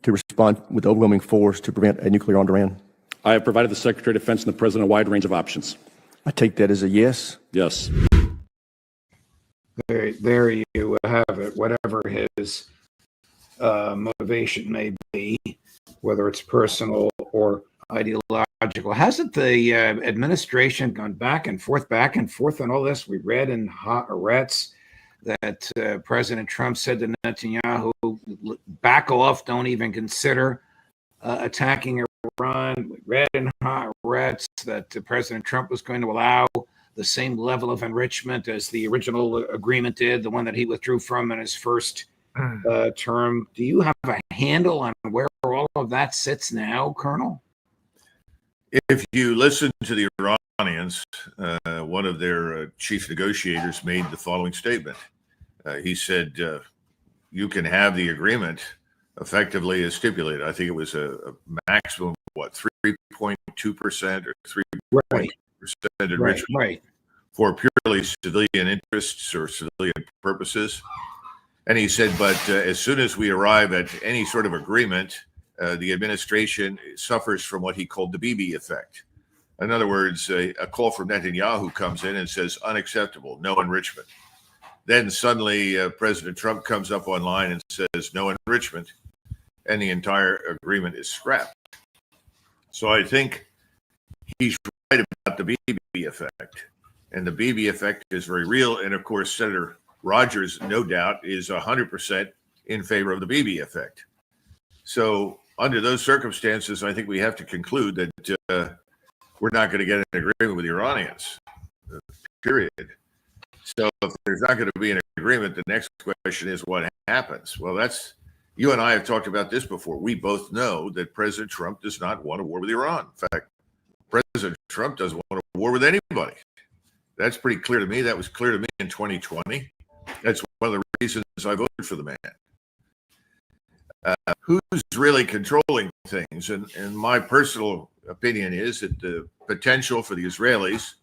to respond with overwhelming force to prevent a nuclear armed Iran? I have provided the Secretary of Defense and the President a wide range of options. I take that as a yes. Yes. There you have it. Whatever his motivation may be, whether it's personal or ideological. Hasn't the administration gone back and forth on all this? We read in Haaretz that President Trump said to Netanyahu, back off, don't even consider attacking Iran. We read in Haaretz that President Trump was going to allow the same level of enrichment as the original agreement did, the one that he withdrew from in his first term. Do you have a handle on where all of that sits now, Colonel? If you listen to the Iranians, one of their chief negotiators made the following statement. He said, you can have the agreement effectively as stipulated. I think it was a maximum, 3.2% or 3.2% enrichment right. for purely civilian interests or civilian purposes. And he said, but as soon as we arrive at any sort of agreement, the administration suffers from what he called the Bibi effect. In other words, a call from Netanyahu comes in and says, unacceptable, no enrichment. Then suddenly President Trump comes up online and says, no enrichment, and the entire agreement is scrapped. So I think he's right about the Bibi effect. And the Bibi effect is very real. And of course, Senator Rogers, no doubt, is 100% in favor of the Bibi effect. So under those circumstances, I think we have to conclude that we're not going to get an agreement with the Iranians, period. So if there's not going to be an agreement, the next question is what happens? Well, you and I have talked about this before. We both know that President Trump does not want a war with Iran. In fact, President Trump doesn't want a war with anybody. That's pretty clear to me. That was clear to me in 2020. That's one of the reasons I voted for the man. Who's really controlling things? And my personal opinion is that the potential for the Israelis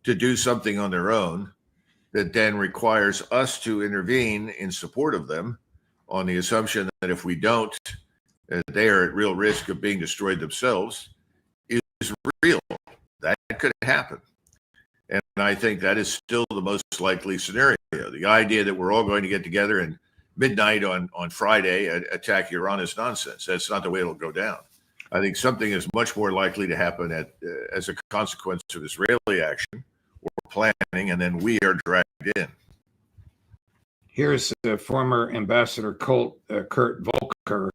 to do something on their own that then requires us to intervene in support of them on the assumption that if we don't, they are at real risk of being destroyed themselves is real. That could happen. And I think that is still the most likely scenario. The idea that we're all going to get together and midnight on Friday attack Iran is nonsense. That's not the way it'll go down. I think something is much more likely to happen as a consequence of Israeli action or planning, and then we are dragged in. Here's former Ambassador Kurt Volker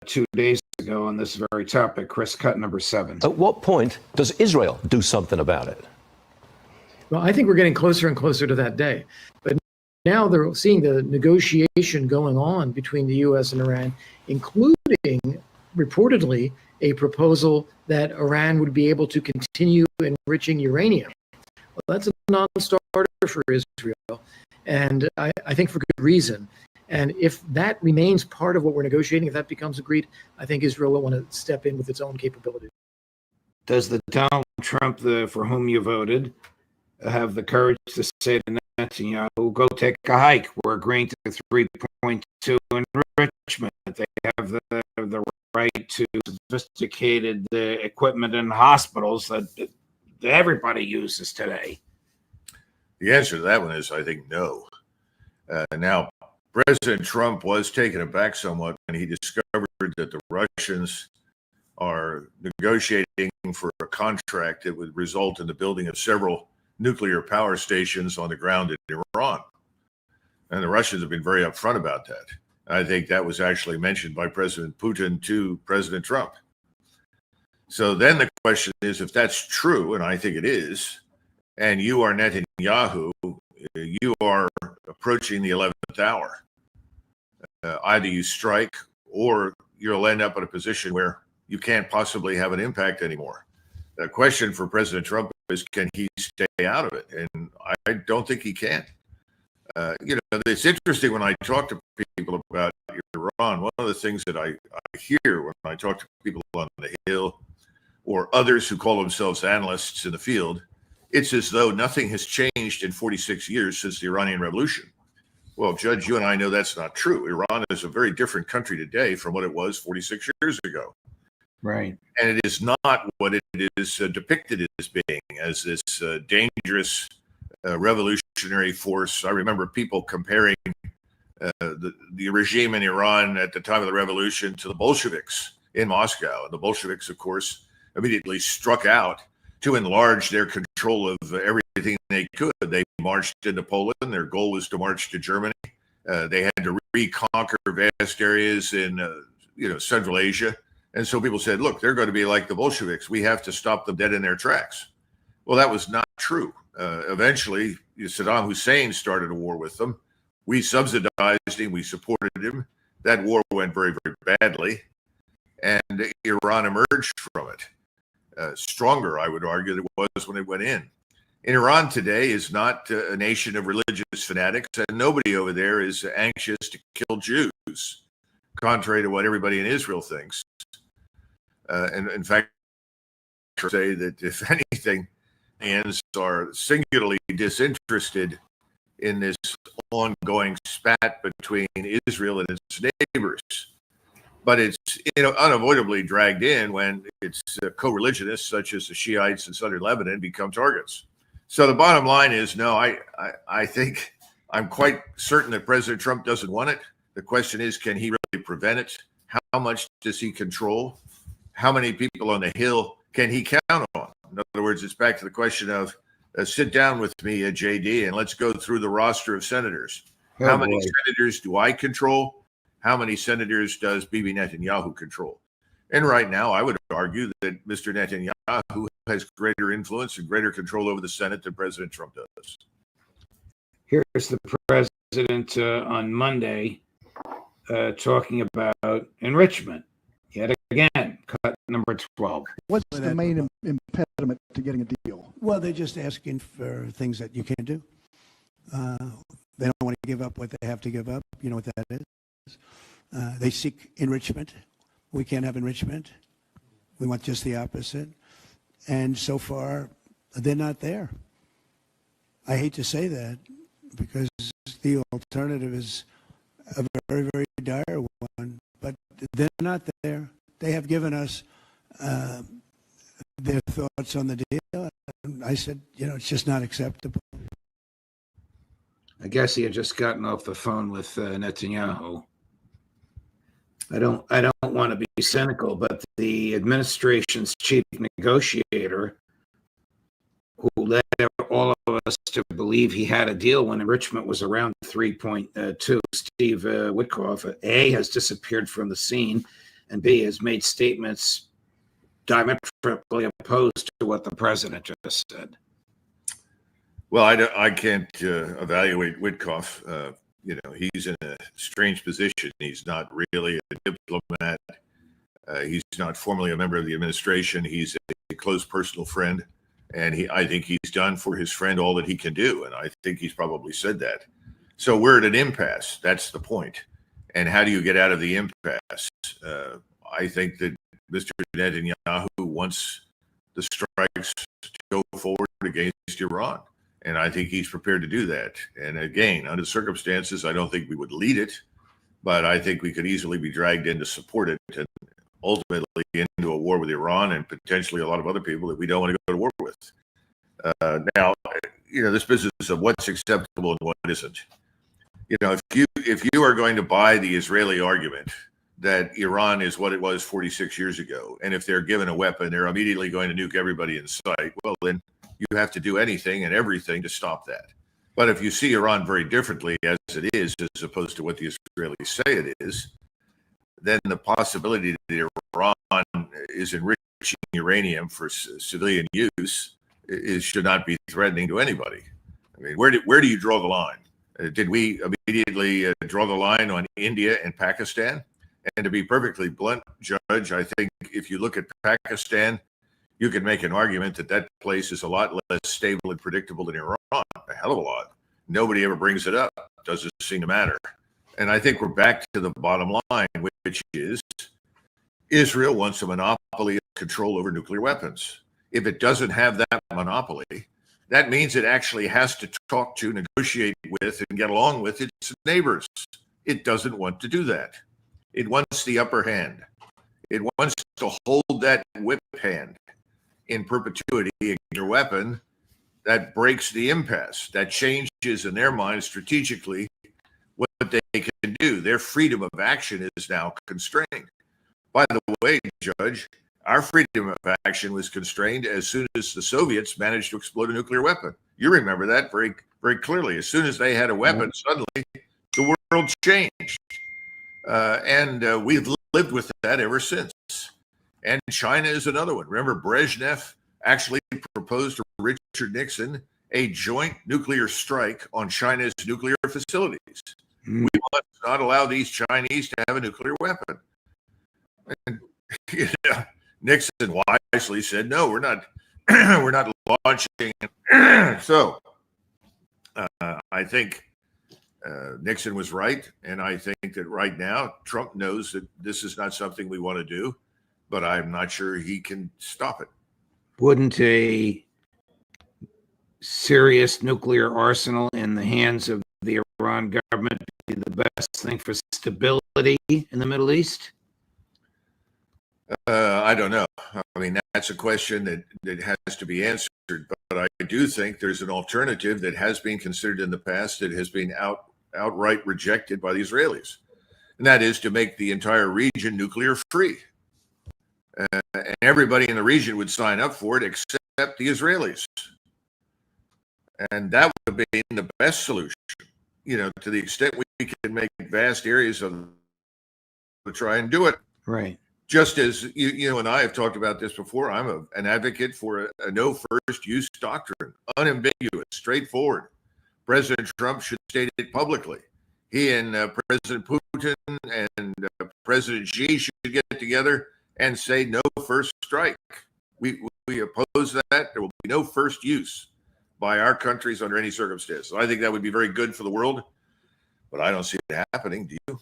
2 days ago on this very topic. Chris, cut number 7. At what point does Israel do something about it? Well, I think we're getting closer and closer to that day. But now they're seeing the negotiation going on between the U.S. and Iran, including reportedly a proposal that Iran would be able to continue enriching uranium. Well, that's a non-starter for Israel, and I think for good reason. And if that remains part of what we're negotiating, if that becomes agreed, I think Israel will want to step in with its own capabilities. Does the Donald Trump, for whom you voted, have the courage to say to Netanyahu, go take a hike? We're agreeing to 3.2 enrichment. They have the right to sophisticated equipment in hospitals that everybody uses today. The answer to that one is, I think, no. Now, President Trump was taken aback somewhat when he discovered that the Russians are negotiating for a contract that would result in the building of several nuclear power stations on the ground in Iran. And the Russians have been very upfront about that. I think that was actually mentioned by President Putin to President Trump. So then the question is, if that's true, and I think it is, and you are Netanyahu, you are approaching the 11th hour. Either you strike or you'll end up in a position where you can't possibly have an impact anymore. The question for President Trump is, can he stay out of it? And I don't think he can. It's interesting when I talk to people about Iran, one of the things that I hear when I talk to people on the Hill or others who call themselves analysts in the field, it's as though nothing has changed in 46 years since the Iranian Revolution. Well, Judge, you and I know that's not true. Iran is a very different country today from what it was 46 years ago. Right. And it is not what it is depicted as being, as this dangerous revolutionary force. I remember people comparing the regime in Iran at the time of the revolution to the Bolsheviks in Moscow. And the Bolsheviks, of course, immediately struck out to enlarge their control of everything they could. They marched into Poland. Their goal was to march to Germany. They had to reconquer vast areas in Central Asia. And so people said, look, they're going to be like the Bolsheviks. We have to stop them dead in their tracks. Well, that was not true. Eventually, Saddam Hussein started a war with them. We subsidized him. We supported him. That war went very, very badly. And Iran emerged from it stronger, I would argue, than it was when it went in. And Iran today is not a nation of religious fanatics, and nobody over there is anxious to kill Jews, contrary to what everybody in Israel thinks. And in fact, I say that if anything, Iranians are singularly disinterested in this ongoing spat between Israel and its neighbors. But it's unavoidably dragged in when its co-religionists, such as the Shiites in southern Lebanon, become targets. So the bottom line is, no, I think I'm quite certain that President Trump doesn't want it. The question is, can he really prevent it? How much does he control? How many people on the Hill can he count on? In other words, it's back to the question of sit down with me, JD, and let's go through the roster of senators. How many senators do I control? How many senators does Bibi Netanyahu control? And right now, I would argue that Mr. Netanyahu has greater influence and greater control over the Senate than President Trump does. Here's the president on Monday talking about enrichment. Yet again, cut number 12. What's the main impediment to getting a deal? Well, they're just asking for things that you can't do. They don't want to give up what they have to give up. You know what that is. They seek enrichment. We can't have enrichment. We want just the opposite. And so far, they're not there. I hate to say that because the alternative is a very, very dire one. But they're not there. They have given us their thoughts on the deal. And I said, it's just not acceptable. I guess he had just gotten off the phone with Netanyahu. I don't want to be cynical, but the administration's chief negotiator, who led all of us to believe he had a deal when enrichment was around 3.2, Steve Witkoff, A, has disappeared from the scene, and B, has made statements diametrically opposed to what the president just said. Well, I can't evaluate Witkoff. He's in a strange position. He's not really a diplomat. He's not formally a member of the administration. He's a close personal friend. And I think he's done for his friend all that he can do. And I think he's probably said that. So we're at an impasse. That's the point. And how do you get out of the impasse? I think that Mr. Netanyahu wants the strikes to go forward against Iran. And I think he's prepared to do that. And again, under the circumstances, I don't think we would lead it, but I think we could easily be dragged in to support it and ultimately into a war with Iran and potentially a lot of other people that we don't want to go to war with. Now, this business of what's acceptable and what isn't. If you are going to buy the Israeli argument that Iran is what it was 46 years ago, and if they're given a weapon, they're immediately going to nuke everybody in sight, well, then you have to do anything and everything to stop that. But if you see Iran very differently as it is, as opposed to what the Israelis say it is, then the possibility that Iran is enriching uranium for civilian use should not be threatening to anybody. I mean, where do you draw the line? Did we immediately draw the line on India and Pakistan? And to be perfectly blunt, Judge, I think if you look at Pakistan, you can make an argument that place is a lot less stable and predictable than Iran, a hell of a lot. Nobody ever brings it up. Doesn't seem to matter. And I think we're back to the bottom line, which is Israel wants a monopoly of control over nuclear weapons. If it doesn't have that monopoly, that means it actually has to talk to, negotiate with, and get along with its neighbors. It doesn't want to do that. It wants the upper hand. It wants to hold that whip hand in perpetuity against your weapon that breaks the impasse. That changes in their minds strategically what they can do. Their freedom of action is now constrained. By the way, Judge, our freedom of action was constrained as soon as the Soviets managed to explode a nuclear weapon. You remember that very, very clearly. As soon as they had a weapon, suddenly the world changed. And we've lived with that ever since. And China is another one. Remember, Brezhnev actually proposed to Richard Nixon a joint nuclear strike on China's nuclear facilities. We must not allow these Chinese to have a nuclear weapon. And, Nixon wisely said, no, we're not launching. So I think Nixon was right. And I think that right now, Trump knows that this is not something we want to do, but I'm not sure he can stop it. Wouldn't a serious nuclear arsenal in the hands of the Iran government be the best thing for stability in the Middle East? I don't know. I mean, that's a question that has to be answered. But I do think there's an alternative that has been considered in the past that has been outright rejected by the Israelis. And that is to make the entire region nuclear free. And everybody in the region would sign up for it except the Israelis. And that would have been the best solution, to the extent we can make vast areas of to try and do it. Right. Just as you and I have talked about this before, I'm an advocate for a no first use doctrine, unambiguous, straightforward. President Trump should state it publicly. He and President Putin and President Xi should get together and say no first strike. We oppose that. There will be no first use by our countries under any circumstance. So I think that would be very good for the world, but I don't see it happening. Do you?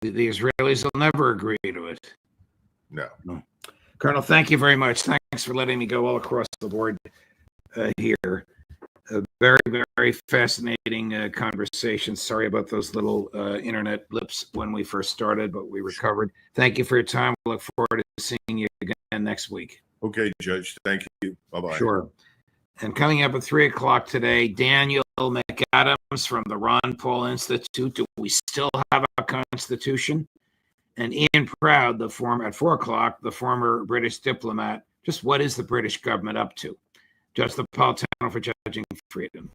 The Israelis will never agree to it. No. Colonel, thank you very much. Thanks for letting me go all across the board here. A very, very fascinating conversation. Sorry about those little internet blips when we first started, but we recovered. Thank you for your time. We look forward to seeing you again next week. Okay, Judge. Thank you. Bye-bye. Sure. And coming up at 3 o'clock today, Daniel McAdams from the Ron Paul Institute. Do we still have a constitution? And Ian Proud, at 4 o'clock, the former British diplomat. Just what is the British government up to? Judge Napolitano for Judging Freedom.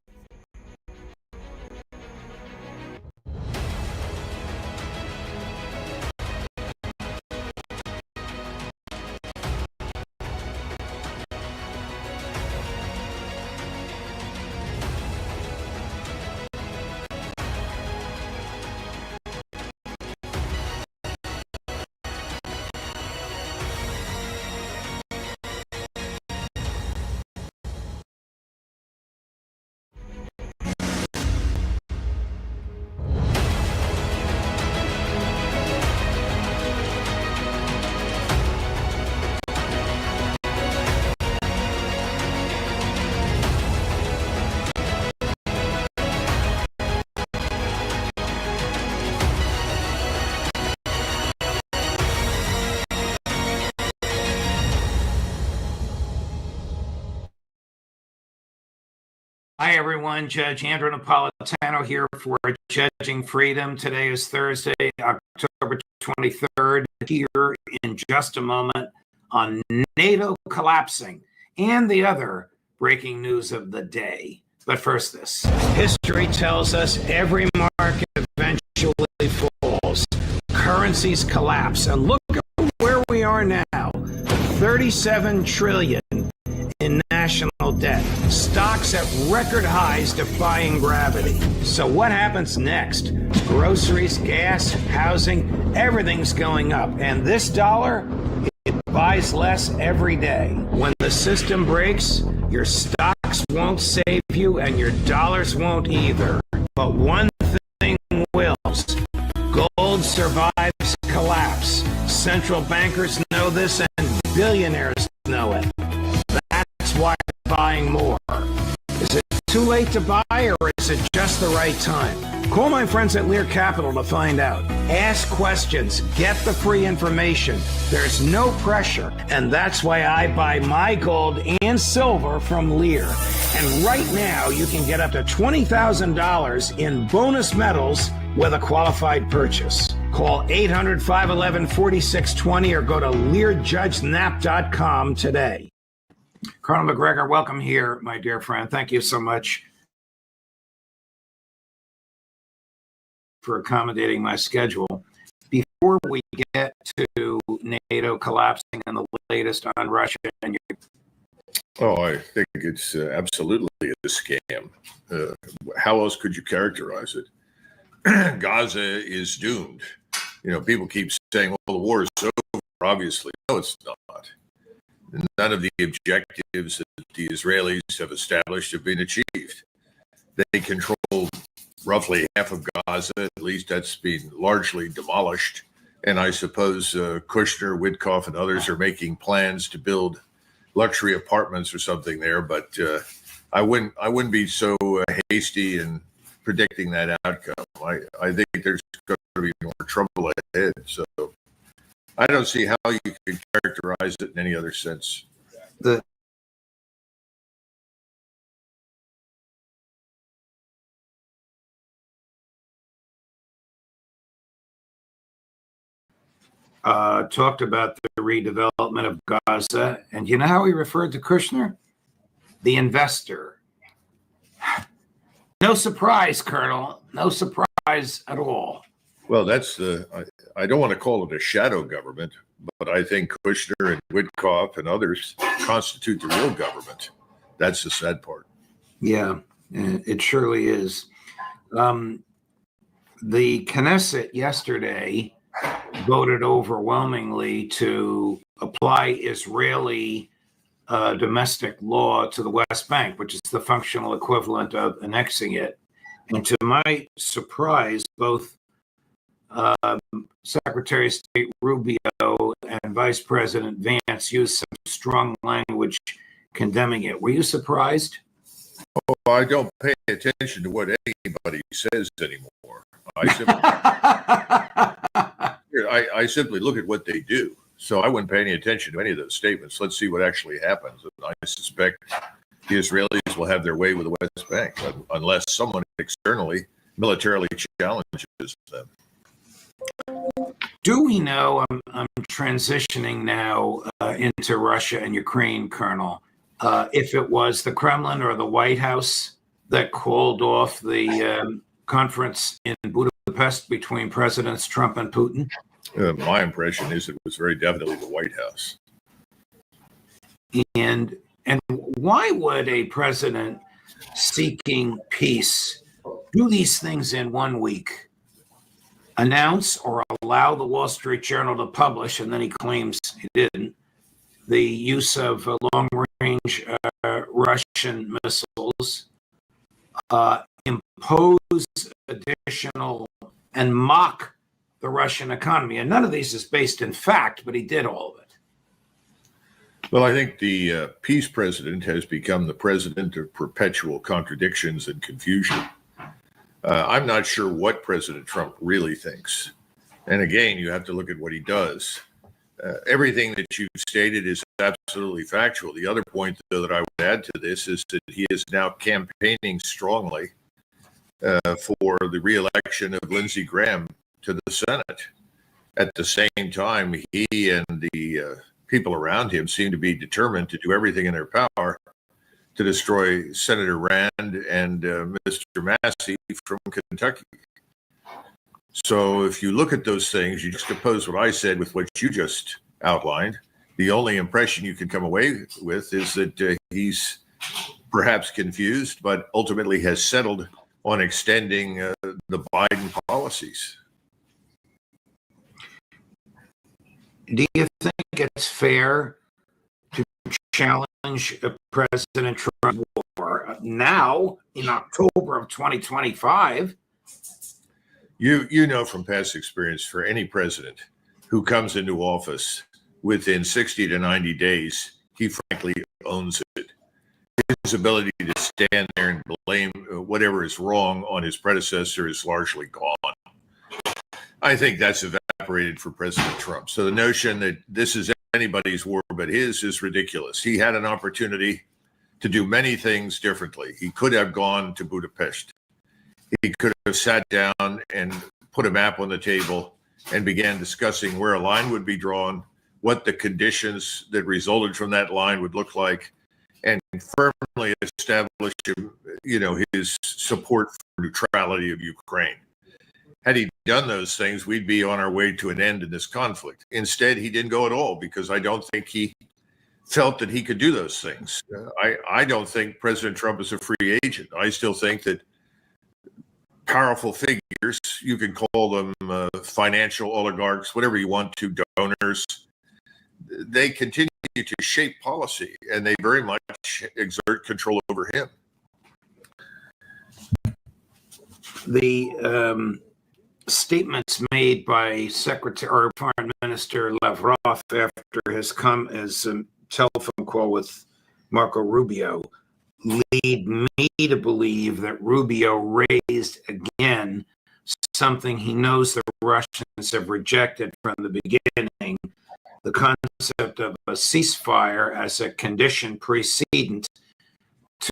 Hi, everyone. Judge Andrew Napolitano here for Judging Freedom. Today is Thursday, October 23rd. Here in just a moment on NATO collapsing and the other breaking news of the day. But first this. History tells us every market eventually falls. Currencies collapse. And look at where we are now. 37 trillion in national debt. Stocks at record highs defying gravity. So what happens next? Groceries, gas, housing, everything's going up. And this dollar, it buys less every day. When the system breaks, your stocks won't save you and your dollars won't either. But one thing will. Gold survives collapse. Central bankers know this and billionaires know it. That's why they're buying more. Is it too late to buy, or is it just the right time? Call my friends at Lear Capital to find out. Ask questions. Get the free information. There's no pressure, and that's why I buy my gold and silver from Lear. And right now, you can get up to $20,000 in bonus metals with a qualified purchase. Call 800-511-4620 or go to LearJudgeNap.com today. Colonel MacGregor, welcome here, my dear friend. Thank you so much for accommodating my schedule. Before we get to NATO collapsing and the latest on Russia and Oh, I think it's absolutely a scam. How else could you characterize it? Gaza is doomed. You know, people keep saying, well, the war is over, obviously. No, it's not. None of the objectives that the Israelis have established have been achieved. They control roughly half of Gaza, at least that's been largely demolished. And I suppose Kushner, Witkoff, and others are making plans to build luxury apartments or something there. But I wouldn't be so hasty in predicting that outcome. I think there's going to be more trouble ahead. So I don't see how you could characterize it in any other sense. talked about the redevelopment of Gaza. And you know how he referred to Kushner? The investor. No surprise, Colonel. No surprise at all. Well, that's I don't want to call it a shadow government, but I think Kushner and Witkoff and others constitute the real government. That's the sad part. Yeah, it surely is. The Knesset yesterday voted overwhelmingly to apply Israeli domestic law to the West Bank, which is the functional equivalent of annexing it. And to my surprise, both Secretary of State Rubio and Vice President Vance used some strong language condemning it. Were you surprised? Oh, I don't pay attention to what anybody says anymore. I simply look at what they do. So I wouldn't pay any attention to any of those statements. Let's see what actually happens. And I suspect the Israelis will have their way with the West Bank unless someone externally militarily challenges them. Do we know, I'm transitioning now into Russia and Ukraine, Colonel, if it was the Kremlin or the White House that called off the conference in Budapest between Presidents Trump and Putin? My impression is it was very definitely the White House. And why would a president seeking peace do these things in 1 week? Announce or allow the Wall Street Journal to publish, and then he claims he didn't, the use of long-range Russian missiles, impose additional and mock the Russian economy. And none of these is based in fact, but he did all of it. Well, I think the peace president has become the president of perpetual contradictions and confusion. I'm not sure what President Trump really thinks. And again, you have to look at what he does. Everything that you've stated is absolutely factual. The other point, though, that I would add to this is that he is now campaigning strongly for the re-election of Lindsey Graham to the Senate. At the same time, he and the people around him seem to be determined to do everything in their power to destroy Senator Rand and Mr. Massey from Kentucky. So if you look at those things, you juxtapose what I said with what you just outlined, the only impression you can come away with is that he's perhaps confused, but ultimately has settled on extending the Biden policies. Do you think it's fair to challenge President Trump war now in October of 2025? You know from past experience, for any president who comes into office within 60 to 90 days, he frankly owns it. His ability to stand there and blame whatever is wrong on his predecessor is largely gone. I think that's evaporated for President Trump. So the notion that this is anybody's war but his is ridiculous. He had an opportunity to do many things differently. He could have gone to Budapest. He could have sat down and put a map on the table and began discussing where a line would be drawn, what the conditions that resulted from that line would look like, and firmly establish, his support for neutrality of Ukraine. Had he done those things, we'd be on our way to an end in this conflict. Instead, he didn't go at all because I don't think he felt that he could do those things. I don't think President Trump is a free agent. I still think that powerful figures, you can call them financial oligarchs, whatever you want to, donors, they continue to shape policy and they very much exert control over him. The statements made by Foreign Minister Lavrov after his telephone call with Marco Rubio lead me to believe that Rubio raised again something he knows the Russians have rejected from the beginning, the concept of a ceasefire as a condition precedent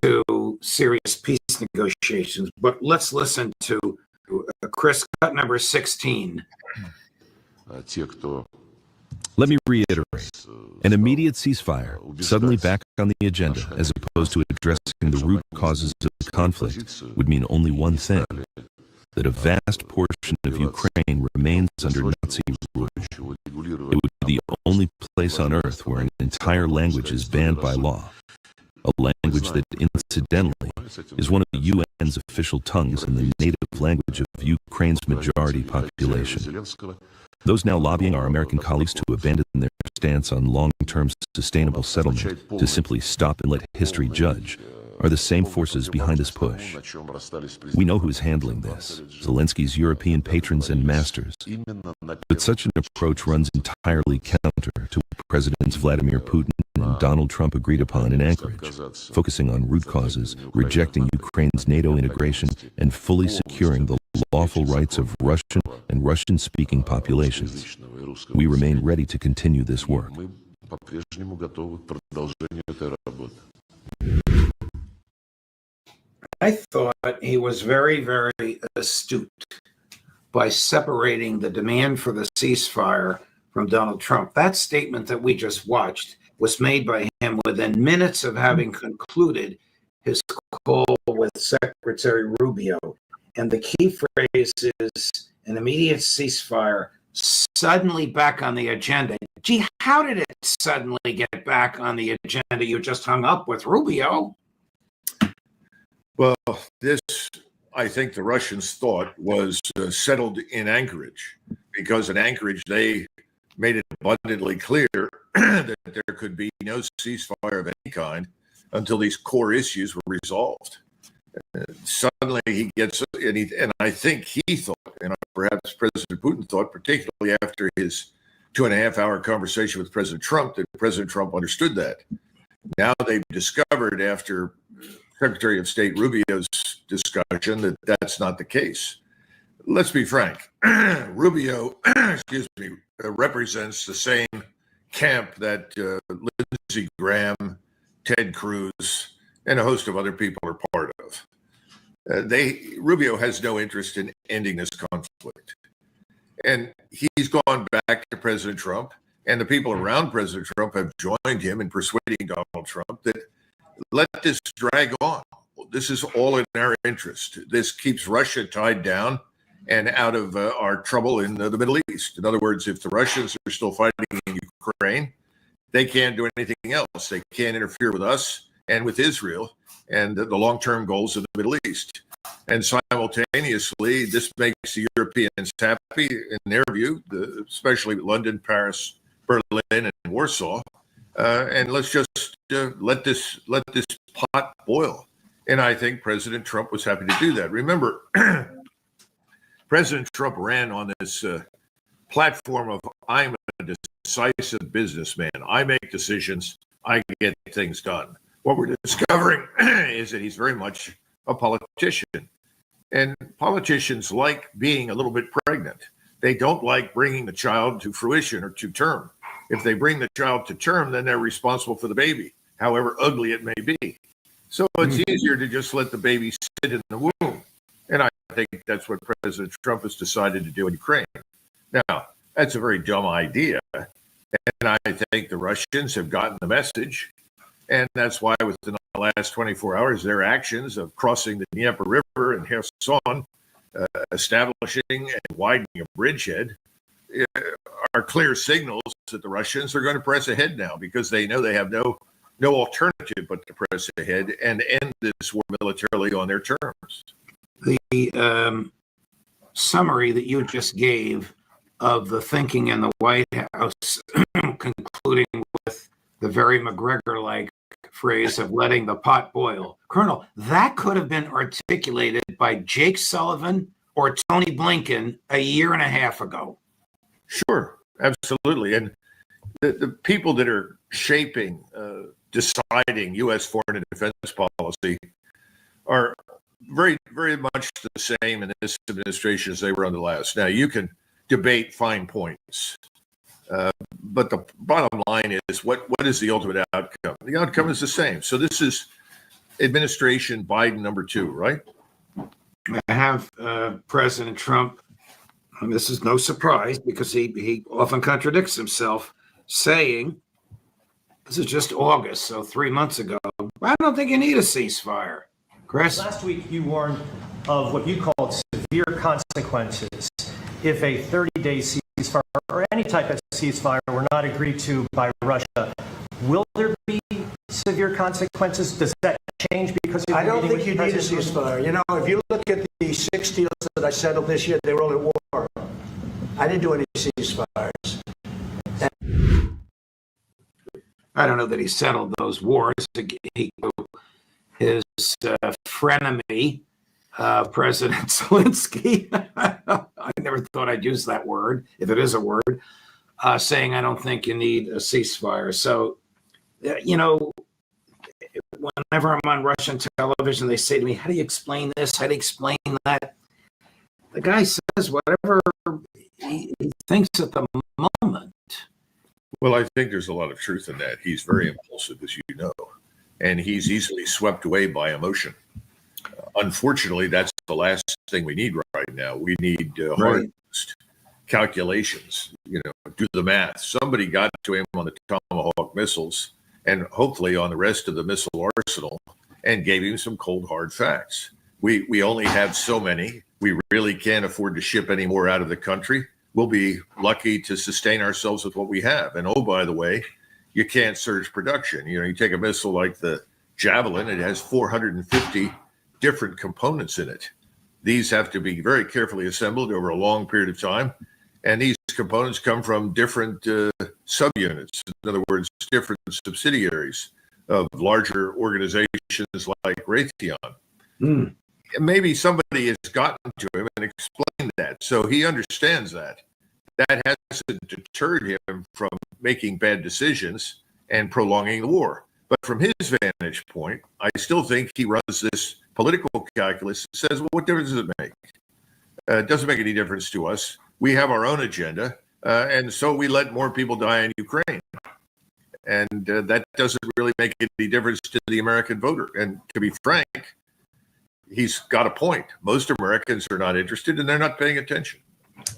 to serious peace negotiations. But let's listen to Chris, cut number 16. Let me reiterate, an immediate ceasefire, suddenly back on the agenda, as opposed to addressing the root causes of the conflict, would mean only one thing, that a vast portion of Ukraine remains under Nazi rule. It would be the only place on earth where an entire language is banned by law, a language that, incidentally, is one of the UN's official tongues and the native language of Ukraine's majority population. Those now lobbying our American colleagues to abandon their stance on long-term sustainable settlement, to simply stop and let history judge, are the same forces behind this push. We know who is handling this, Zelensky's European patrons and masters. But such an approach runs entirely counter to what Presidents Vladimir Putin and Donald Trump agreed upon in Anchorage, focusing on root causes, rejecting Ukraine's NATO integration, and fully securing the lawful rights of Russian and Russian-speaking populations. We remain ready to continue this work. I thought he was very, very astute by separating the demand for the ceasefire from Donald Trump. That statement that we just watched was made by him within minutes of having concluded his call with Secretary Rubio. And the key phrase is an immediate ceasefire, suddenly back on the agenda. Gee, how did it suddenly get back on the agenda? You just hung up with Rubio. Well, this, I think the Russians thought was settled in Anchorage, because in Anchorage, they made it abundantly clear that there could be no ceasefire of any kind until these core issues were resolved. Suddenly he gets, and I think he thought, and perhaps President Putin thought, particularly after his 2.5-hour conversation with President Trump, that President Trump understood that. Now they've discovered, after Secretary of State Rubio's discussion, that that's not the case. Let's be frank. Rubio, represents the same camp that Lindsey Graham, Ted Cruz, and a host of other people are part of. Rubio has no interest in ending this conflict. And he's gone back to President Trump, and the people around President Trump have joined him in persuading Donald Trump that let this drag on. This is all in our interest. This keeps Russia tied down and out of our trouble in the Middle East. In other words, if the Russians are still fighting in Ukraine, they can't do anything else. They can't interfere with us and with Israel and the long-term goals of the Middle East. And simultaneously, this makes the Europeans happy in their view, especially London, Paris, Berlin, and Warsaw. And let's just let this pot boil. And I think President Trump was happy to do that. Remember, President Trump ran on this platform of, I'm a decisive businessman. I make decisions. I get things done. what we're discovering is that he's very much a politician. And politicians like being a little bit pregnant. They don't like bringing the child to fruition or to term. If they bring the child to term, then they're responsible for the baby, however ugly it may be. So it's easier to just let the baby sit in the womb. And I think that's what President Trump has decided to do in Ukraine. Now, that's a very dumb idea. And I think the Russians have gotten the message. And that's why within the last 24 hours, their actions of crossing the Dnieper River and Kherson, establishing and widening a bridgehead, are clear signals that the Russians are going to press ahead now because they know they have no alternative but to press ahead and end this war militarily on their terms. The summary that you just gave of the thinking in the White House, concluding with the very MacGregor-like phrase of letting the pot boil. Colonel, that could have been articulated by Jake Sullivan or Tony Blinken a year and a half ago. Sure, absolutely. And the people that are shaping, deciding U.S. foreign and defense policy are very, very much the same in this administration as they were under the last. Now, you can debate fine points, but the bottom line is what is the ultimate outcome? The outcome is the same. So this is administration Biden number 2, right? I have President Trump, and this is no surprise because he often contradicts himself, saying, this is just August, so 3 months ago, I don't think you need a ceasefire. Chris? Last week you warned of what you called severe consequences if a 30-day ceasefire or any type of ceasefire were not agreed to by Russia. Will there be severe consequences? Does that change because of I don't meeting think with you need a President ceasefire. You know, if you look at the 6 deals that I settled this year, they were all at war. I didn't do any ceasefires. I don't know that he settled those wars. His frenemy, President Zelensky, I never thought I'd use that word, if it is a word, saying, I don't think you need a ceasefire. So, you know, whenever I'm on Russian television, they say to me, how do you explain this? How do you explain that? The guy says whatever he thinks at the moment. Well, I think there's a lot of truth in that. He's very impulsive, as you know, and he's easily swept away by emotion. Unfortunately, that's the last thing we need right now. We need hard calculations, you know, do the math. Somebody got to him on the Tomahawk missiles and hopefully on the rest of the missile arsenal and gave him some cold, hard facts. We only have so many. We really can't afford to ship any more out of the country. We'll be lucky to sustain ourselves with what we have. And oh, by the way, you can't surge production. You know, you take a missile like the Javelin, it has 450 different components in it. These have to be very carefully assembled over a long period of time. And these components come from different subunits. In other words, different subsidiaries of larger organizations like Raytheon. Maybe somebody has gotten to him and explained that. So he understands that. That hasn't deterred him from making bad decisions and prolonging the war. But from his vantage point, I still think he runs this political calculus and says, well, what difference does it make? It doesn't make any difference to us. We have our own agenda, and so we let more people die in Ukraine. And that doesn't really make any difference to the American voter. And to be frank, he's got a point. Most Americans are not interested, and they're not paying attention.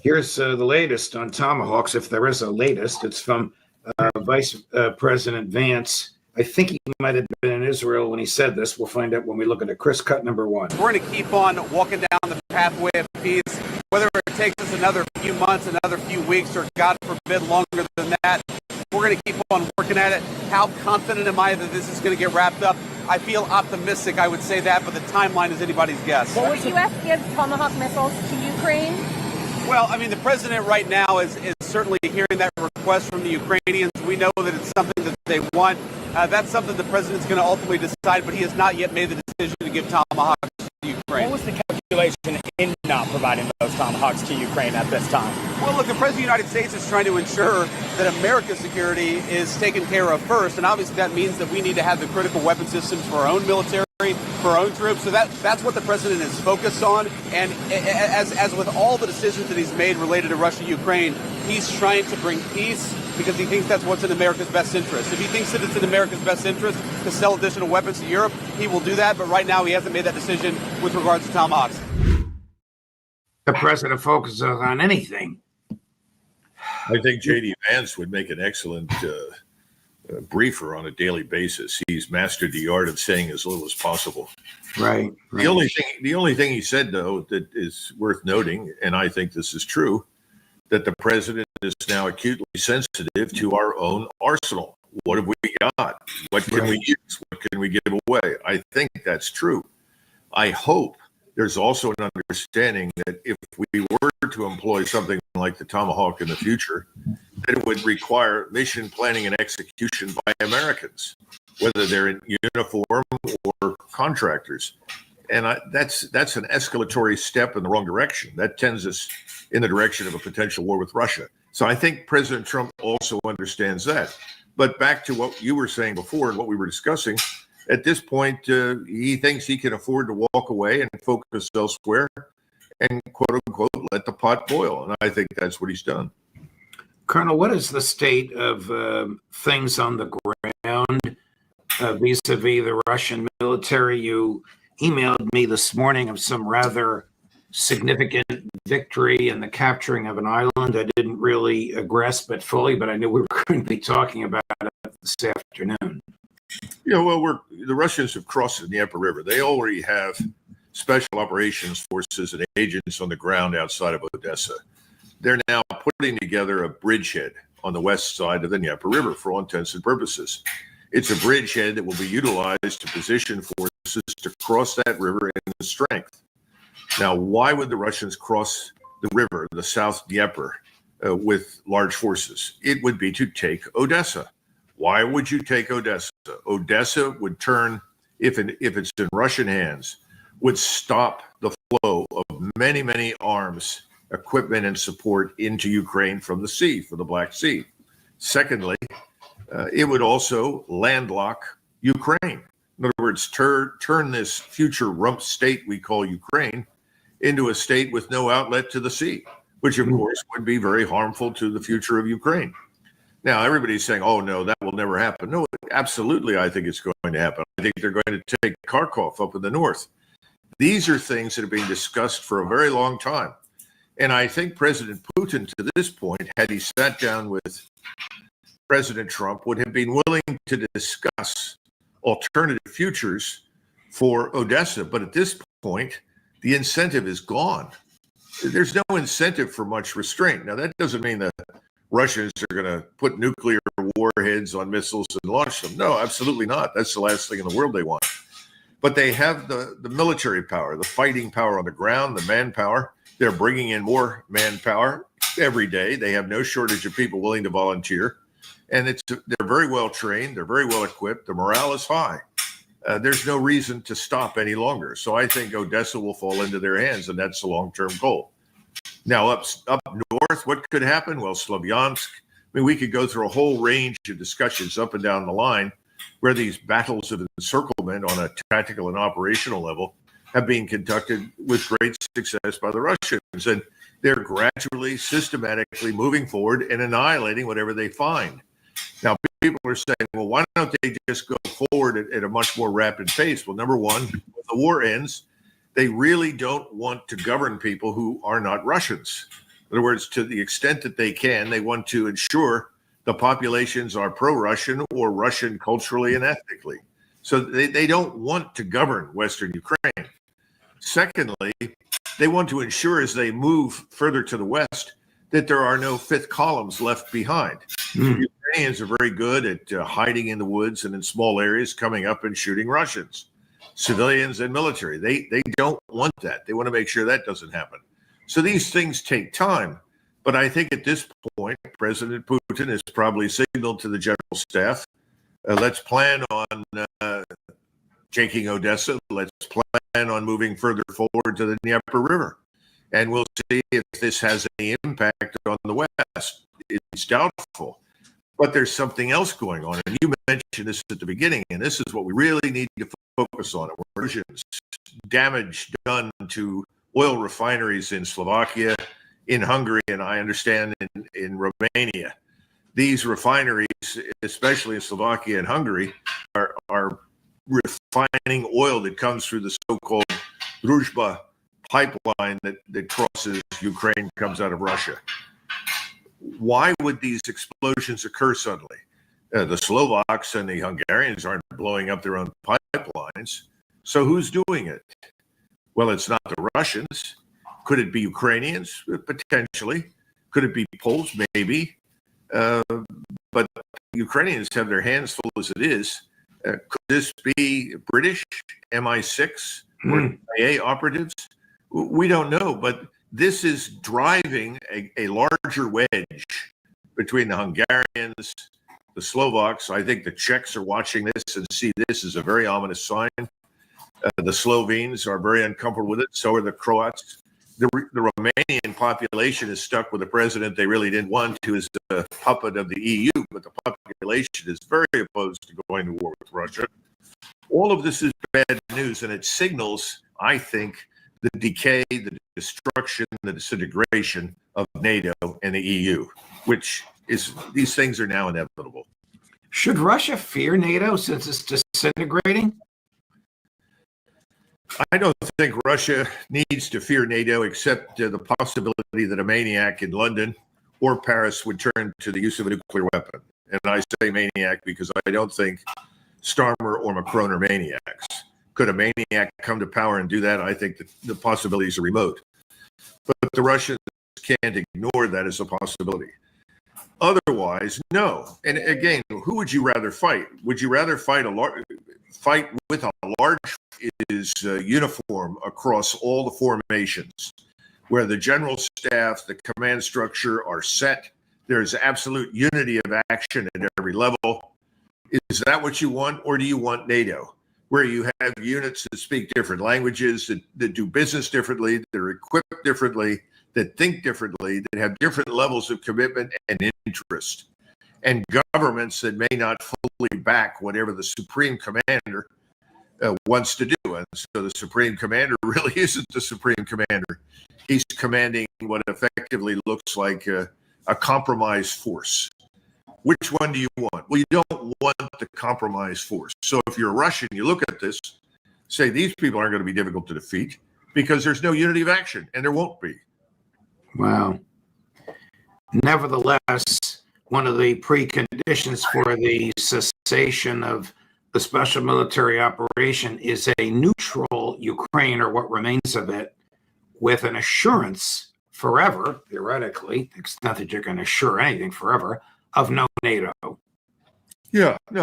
Here's the latest on Tomahawks, if there is a latest. It's from Vice President Vance. I think he might have been in Israel when he said this. We'll find out when we look at it. Chris, cut number 1. We're going to keep on walking down the pathway of peace, whether it takes us another few months, another few weeks, or God forbid longer than that. We're going to keep on working at it. How confident am I that this is going to get wrapped up? I feel optimistic, I would say that, but the timeline is anybody's guess. Will the U.S. give Tomahawk missiles to Ukraine? Well, I mean, the president right now is certainly hearing that request from the Ukrainians. We know that it's something that they want. That's something the president's going to ultimately decide, but he has not yet made the decision to give Tomahawks to Ukraine. What was the calculation in not providing those Tomahawks to Ukraine at this time? Well, look, the President of the United States is trying to ensure that America's security is taken care of first, and obviously that means that we need to have the critical weapon systems for our own military, for our own troops. So that's what the President is focused on. And as with all the decisions that he's made related to Russia, Ukraine, he's trying to bring peace because he thinks that's what's in America's best interest. If he thinks that it's in America's best interest to sell additional weapons to Europe, he will do that. But right now, he hasn't made that decision with regards to Tomahawks. The president focuses on anything. I think J.D. Vance would make an excellent briefer on a daily basis. He's mastered the art of saying as little as possible. Right. The only thing he said, though, that is worth noting, and I think this is true, that the president is now acutely sensitive to our own arsenal. What have we got? What can we use? What can we give away? I think that's true. I hope there's also an understanding that if we were to employ something like the Tomahawk in the future, that it would require mission planning and execution by Americans, whether they're in uniform or contractors. And that's an escalatory step in the wrong direction. That tends us in the direction of a potential war with Russia. So I think President Trump also understands that. But back to what you were saying before and what we were discussing, at this point, he thinks he can afford to walk away and focus elsewhere and, quote unquote, let the pot boil. And I think that's what he's done. Colonel, what is the state of things on the ground vis-a-vis the Russian military? You emailed me this morning of some rather significant victory in the capturing of an island. I didn't really grasp it fully, but I knew we were going to be talking about it this afternoon. Yeah, well, the Russians have crossed the Dnieper River. They already have special operations forces and agents on the ground outside of Odessa. They're now putting together a bridgehead on the west side of the Dnieper River for all intents and purposes. It's a bridgehead that will be utilized to position forces to cross that river in strength. Now, why would the Russians cross the river, the South Dnieper, with large forces? It would be to take Odessa. Why would you take Odessa? Odessa would turn, if it's in Russian hands, would stop the flow of many, many arms, equipment, and support into Ukraine from the sea, from the Black Sea. Secondly, it would also landlock Ukraine. In other words, turn this future rump state we call Ukraine into a state with no outlet to the sea, which of course would be very harmful to the future of Ukraine. Now, everybody's saying, oh, no, that will never happen. No, absolutely, I think it's going to happen. I think they're going to take Kharkov up in the north. These are things that are being discussed for a very long time. And I think President Putin, to this point, had he sat down with President Trump, would have been willing to discuss alternative futures for Odessa. But at this point, the incentive is gone. There's no incentive for much restraint. Now, that doesn't mean that Russians are going to put nuclear warheads on missiles and launch them. No, absolutely not. That's the last thing in the world they want. But they have the military power, the fighting power on the ground, the manpower. They're bringing in more manpower every day. They have no shortage of people willing to volunteer. And they're very well trained. They're very well equipped. The morale is high. There's no reason to stop any longer. So I think Odessa will fall into their hands, and that's the long-term goal. Now, up north, what could happen? Well, Slavyansk. I mean, we could go through a whole range of discussions up and down the line where these battles of encirclement on a tactical and operational level have been conducted with great success by the Russians. And they're gradually, systematically moving forward and annihilating whatever they find. Now, people are saying, well, why don't they just go forward at a much more rapid pace? Well, number one, when the war ends, they really don't want to govern people who are not Russians. In other words, to the extent that they can, they want to ensure the populations are pro-Russian or Russian culturally and ethnically. So they don't want to govern Western Ukraine. Secondly, they want to ensure as they move further to the west that there are no fifth columns left behind. The Ukrainians are very good at hiding in the woods and in small areas, coming up and shooting Russians, civilians and military. They don't want that. They want to make sure that doesn't happen. So these things take time. But I think at this point, President Putin has probably signaled to the general staff, let's plan on taking Odessa. Let's plan on moving further forward to the Dnieper River. and we'll see if this has any impact on the West. It's doubtful. But there's something else going on, and you mentioned this at the beginning, and this is what we really need to focus on. Damage done to oil refineries in Slovakia, in Hungary, and I understand in Romania. These refineries, especially in Slovakia and Hungary, are refining oil that comes through the so-called Druzhba pipeline that crosses Ukraine, comes out of Russia. Why would these explosions occur suddenly? The Slovaks and the Hungarians aren't blowing up their own pipelines. So who's doing it? Well, it's not the Russians. Could it be Ukrainians? Potentially. Could it be Poles? Maybe. But Ukrainians have their hands full as it is. Could this be British MI6 or CIA operatives? We don't know, but this is driving a larger wedge between the Hungarians, the Slovaks. I think the Czechs are watching this and see this as a very ominous sign. The Slovenes are very uncomfortable with it. So are the Croats. The Romanian population is stuck with a president they really didn't want, who is a puppet of the EU, but the population is very opposed to going to war with Russia. All of this is bad news, and it signals, I think, the decay, the destruction, the disintegration of NATO and the EU, which is, these things are now inevitable. Should Russia fear NATO since it's disintegrating? I don't think Russia needs to fear NATO, except the possibility that a maniac in London or Paris would turn to the use of a nuclear weapon. And I say maniac because I don't think Starmer or Macron are maniacs. Could a maniac come to power and do that? I think that the possibilities are remote. But the Russians can't ignore that as a possibility. Otherwise, no. And again, who would you rather fight? Would you rather fight with a large uniform across all the formations, where the general staff, the command structure are set? There's absolute unity of action at every level. Is that what you want, or do you want NATO, where you have units that speak different languages, that do business differently, that are equipped differently, that think differently, that have different levels of commitment and interest, and governments that may not fully back whatever the Supreme Commander wants to do? And so the Supreme Commander really isn't the Supreme Commander. He's commanding what effectively looks like a compromise force. Which one do you want? Well, you don't want the compromise force. So if you're a Russian, you look at this, say these people aren't going to be difficult to defeat because there's no unity of action, and there won't be. Wow. Nevertheless, one of the preconditions for the cessation of the special military operation is a neutral Ukraine, or what remains of it, with an assurance forever, theoretically, to the extent that you can assure anything forever, of no NATO. Yeah, no,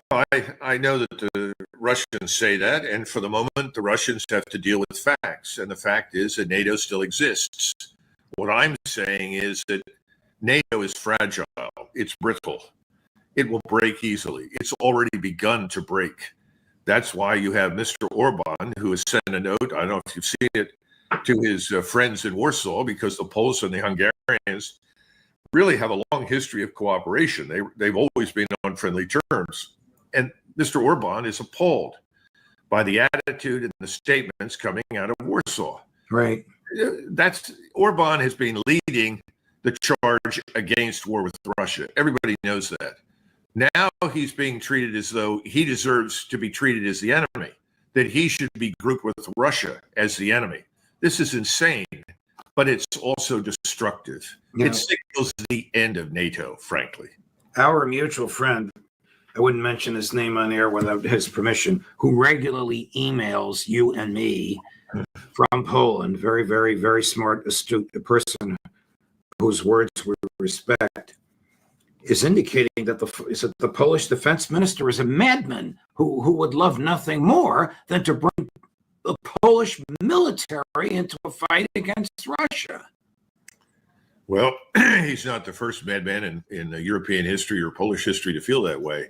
I know that the Russians say that, and for the moment, the Russians have to deal with facts, and the fact is that NATO still exists. What I'm saying is that NATO is fragile. It's brittle. It will break easily. It's already begun to break. That's why you have Mr. Orban, who has sent a note, I don't know if you've seen it, to his friends in Warsaw, because the Poles and the Hungarians really have a long history of cooperation. They've always been on friendly terms. And Mr. Orban is appalled by the attitude and the statements coming out of Warsaw. Right. Orban has been leading the charge against war with Russia. Everybody knows that. Now he's being treated as though he deserves to be treated as the enemy, that he should be grouped with Russia as the enemy. This is insane, but it's also destructive. Yeah. It signals the end of NATO, frankly. Our mutual friend, I wouldn't mention his name on air without his permission, who regularly emails you and me from Poland, very, very, very smart, astute person whose words we respect, is indicating that the Polish defense minister is a madman who would love nothing more than to bring the Polish military into a fight against Russia. Well, he's not the first madman in European history or Polish history to feel that way.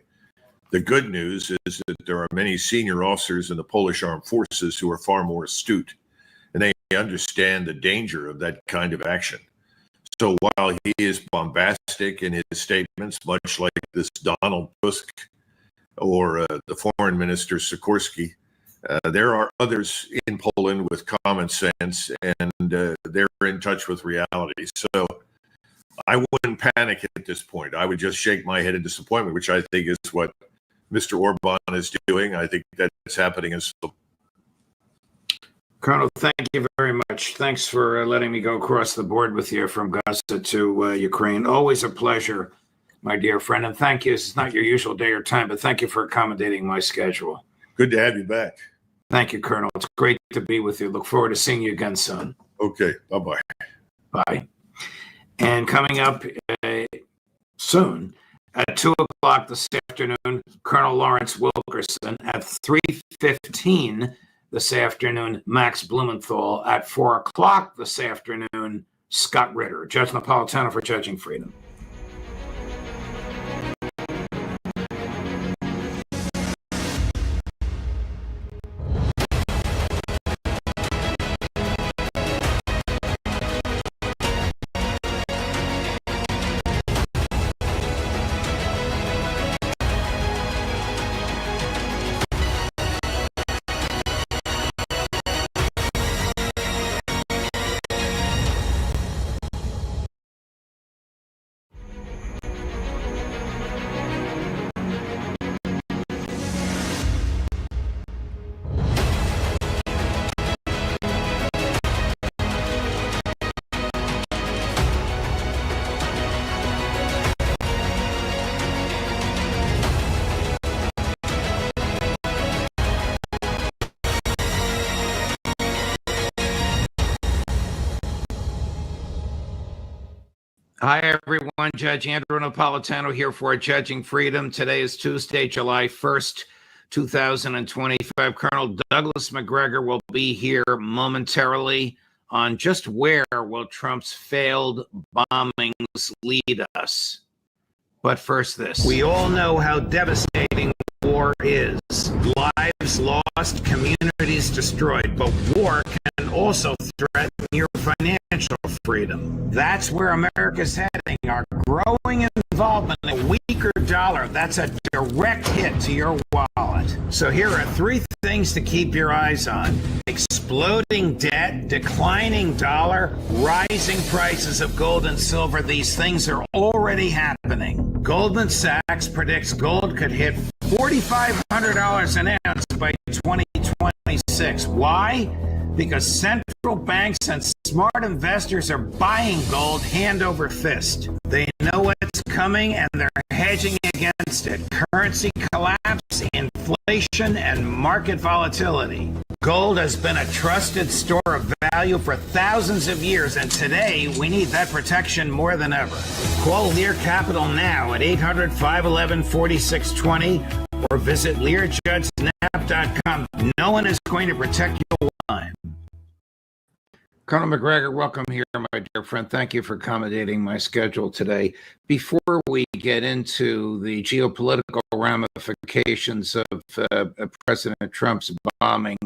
The good news is that there are many senior officers in the Polish armed forces who are far more astute, and they understand the danger of that kind of action. So while he is bombastic in his statements, much like this Donald Tusk or the foreign minister Sikorsky, there are others in Poland with common sense, and they're in touch with reality. So I wouldn't panic at this point. I would just shake my head in disappointment, which I think is what Mr. Orban is doing. I think that's happening as well. Colonel, thank you very much. Thanks for letting me go across the board with you from Gaza to Ukraine. Always a pleasure, my dear friend. And thank you. It's not your usual day or time, but thank you for accommodating my schedule. Good to have you back. Thank you, Colonel. It's great to be with you. Look forward to seeing you again soon. Okay. Bye-bye. Bye. And coming up soon, at 2 o'clock this afternoon, Colonel Lawrence Wilkerson. At 3:15 this afternoon, Max Blumenthal. At 4 o'clock this afternoon, Scott Ritter. Judge Napolitano for Judging Freedom. Hi, everyone. Judge Andrew Napolitano here for Judging Freedom. Today is Tuesday, July 1st, 2025. Colonel Douglas MacGregor will be here momentarily on just where will Trump's failed bombings lead us. But first this. We all know how devastating war is. Lives lost, communities destroyed. But war can also threaten your financial freedom. That's where America's heading. Our growing involvement in a weaker dollar, that's a direct hit to your wallet. So here are 3 things to keep your eyes on. Exploding debt, declining dollar, rising prices of gold and silver. These things are already happening. Goldman Sachs predicts gold could hit $4,500 an ounce by 2026. Why? Because central banks and smart investors are buying gold hand over fist. They know what's coming and they're hedging against it. Currency collapse, inflation, and market volatility. Gold has been a trusted store of value for thousands of years, and today we need that protection more than ever. Call Lear Capital now at 800-511-4620 or visit LearJudgeSnap.com. No one is going to protect your line. Colonel MacGregor, welcome here, my dear friend. Thank you for accommodating my schedule today. Before we get into the geopolitical ramifications of President Trump's bombing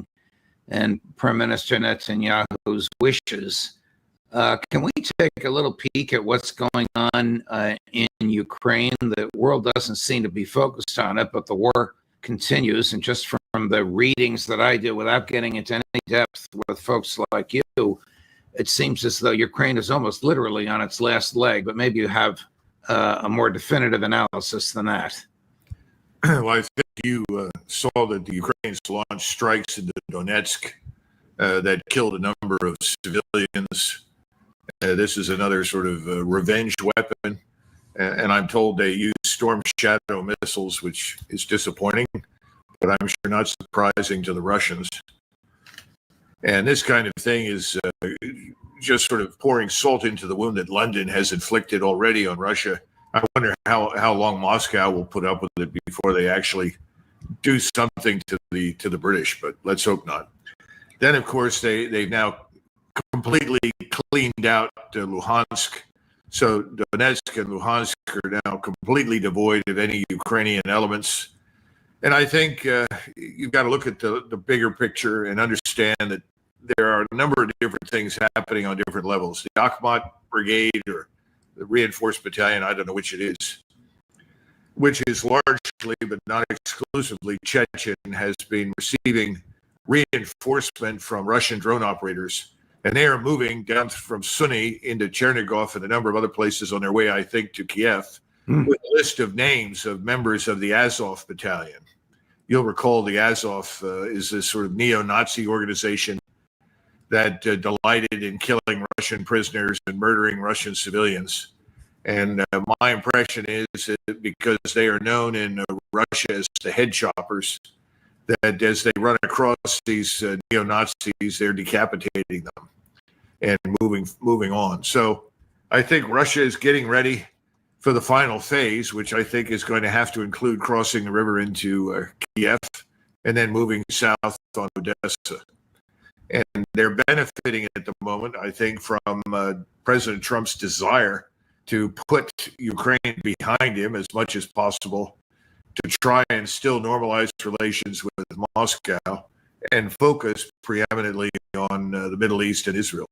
and Prime Minister Netanyahu's wishes, can we take a little peek at what's going on in Ukraine? The world doesn't seem to be focused on it, but the war continues. And just from the readings that I do, without getting into any depth with folks like you, it seems as though Ukraine is almost literally on its last leg, but maybe you have a more definitive analysis than that. Well, I think you saw that the Ukrainians launched strikes into Donetsk that killed a number of civilians. This is another sort of revenge weapon. And I'm told they use Storm Shadow missiles, which is disappointing, but I'm sure not surprising to the Russians. And this kind of thing is just sort of pouring salt into the wound that London has inflicted already on Russia. I wonder how long Moscow will put up with it before they actually do something to the British, but let's hope not. Then, of course, they've now completely cleaned out Luhansk. So Donetsk and Luhansk are now completely devoid of any Ukrainian elements. And I think you've got to look at the bigger picture and understand that there are a number of different things happening on different levels. The Akhmat Brigade or the Reinforced Battalion, I don't know which it is, which is largely but not exclusively Chechen, has been receiving reinforcement from Russian drone operators. And they are moving down from Suny into Chernigov and a number of other places on their way, I think, to Kiev, with a list of names of members of the Azov Battalion. You'll recall the Azov is this sort of neo-Nazi organization that delighted in killing Russian prisoners and murdering Russian civilians. And my impression is that because they are known in Russia as the head choppers, that as they run across these neo-Nazis, they're decapitating them and moving on. So I think Russia is getting ready for the final phase, which I think is going to have to include crossing the river into Kiev and then moving south on Odessa. And they're benefiting at the moment, I think, from President Trump's desire to put Ukraine behind him as much as possible, to try and still normalize relations with Moscow and focus preeminently on the Middle East and Israel.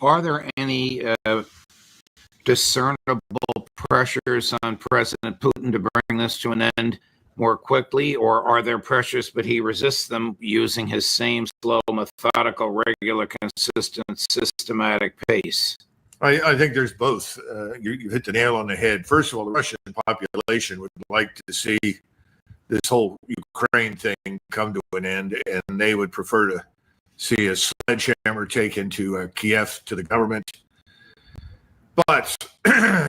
Are there any discernible pressures on President Putin to bring this to an end more quickly, or are there pressures but he resists them using his same slow, methodical, regular, consistent, systematic pace? I think there's both. You hit the nail on the head. First of all, the Russian population would like to see this whole Ukraine thing come to an end, and they would prefer to see a sledgehammer taken to Kiev, to the government. But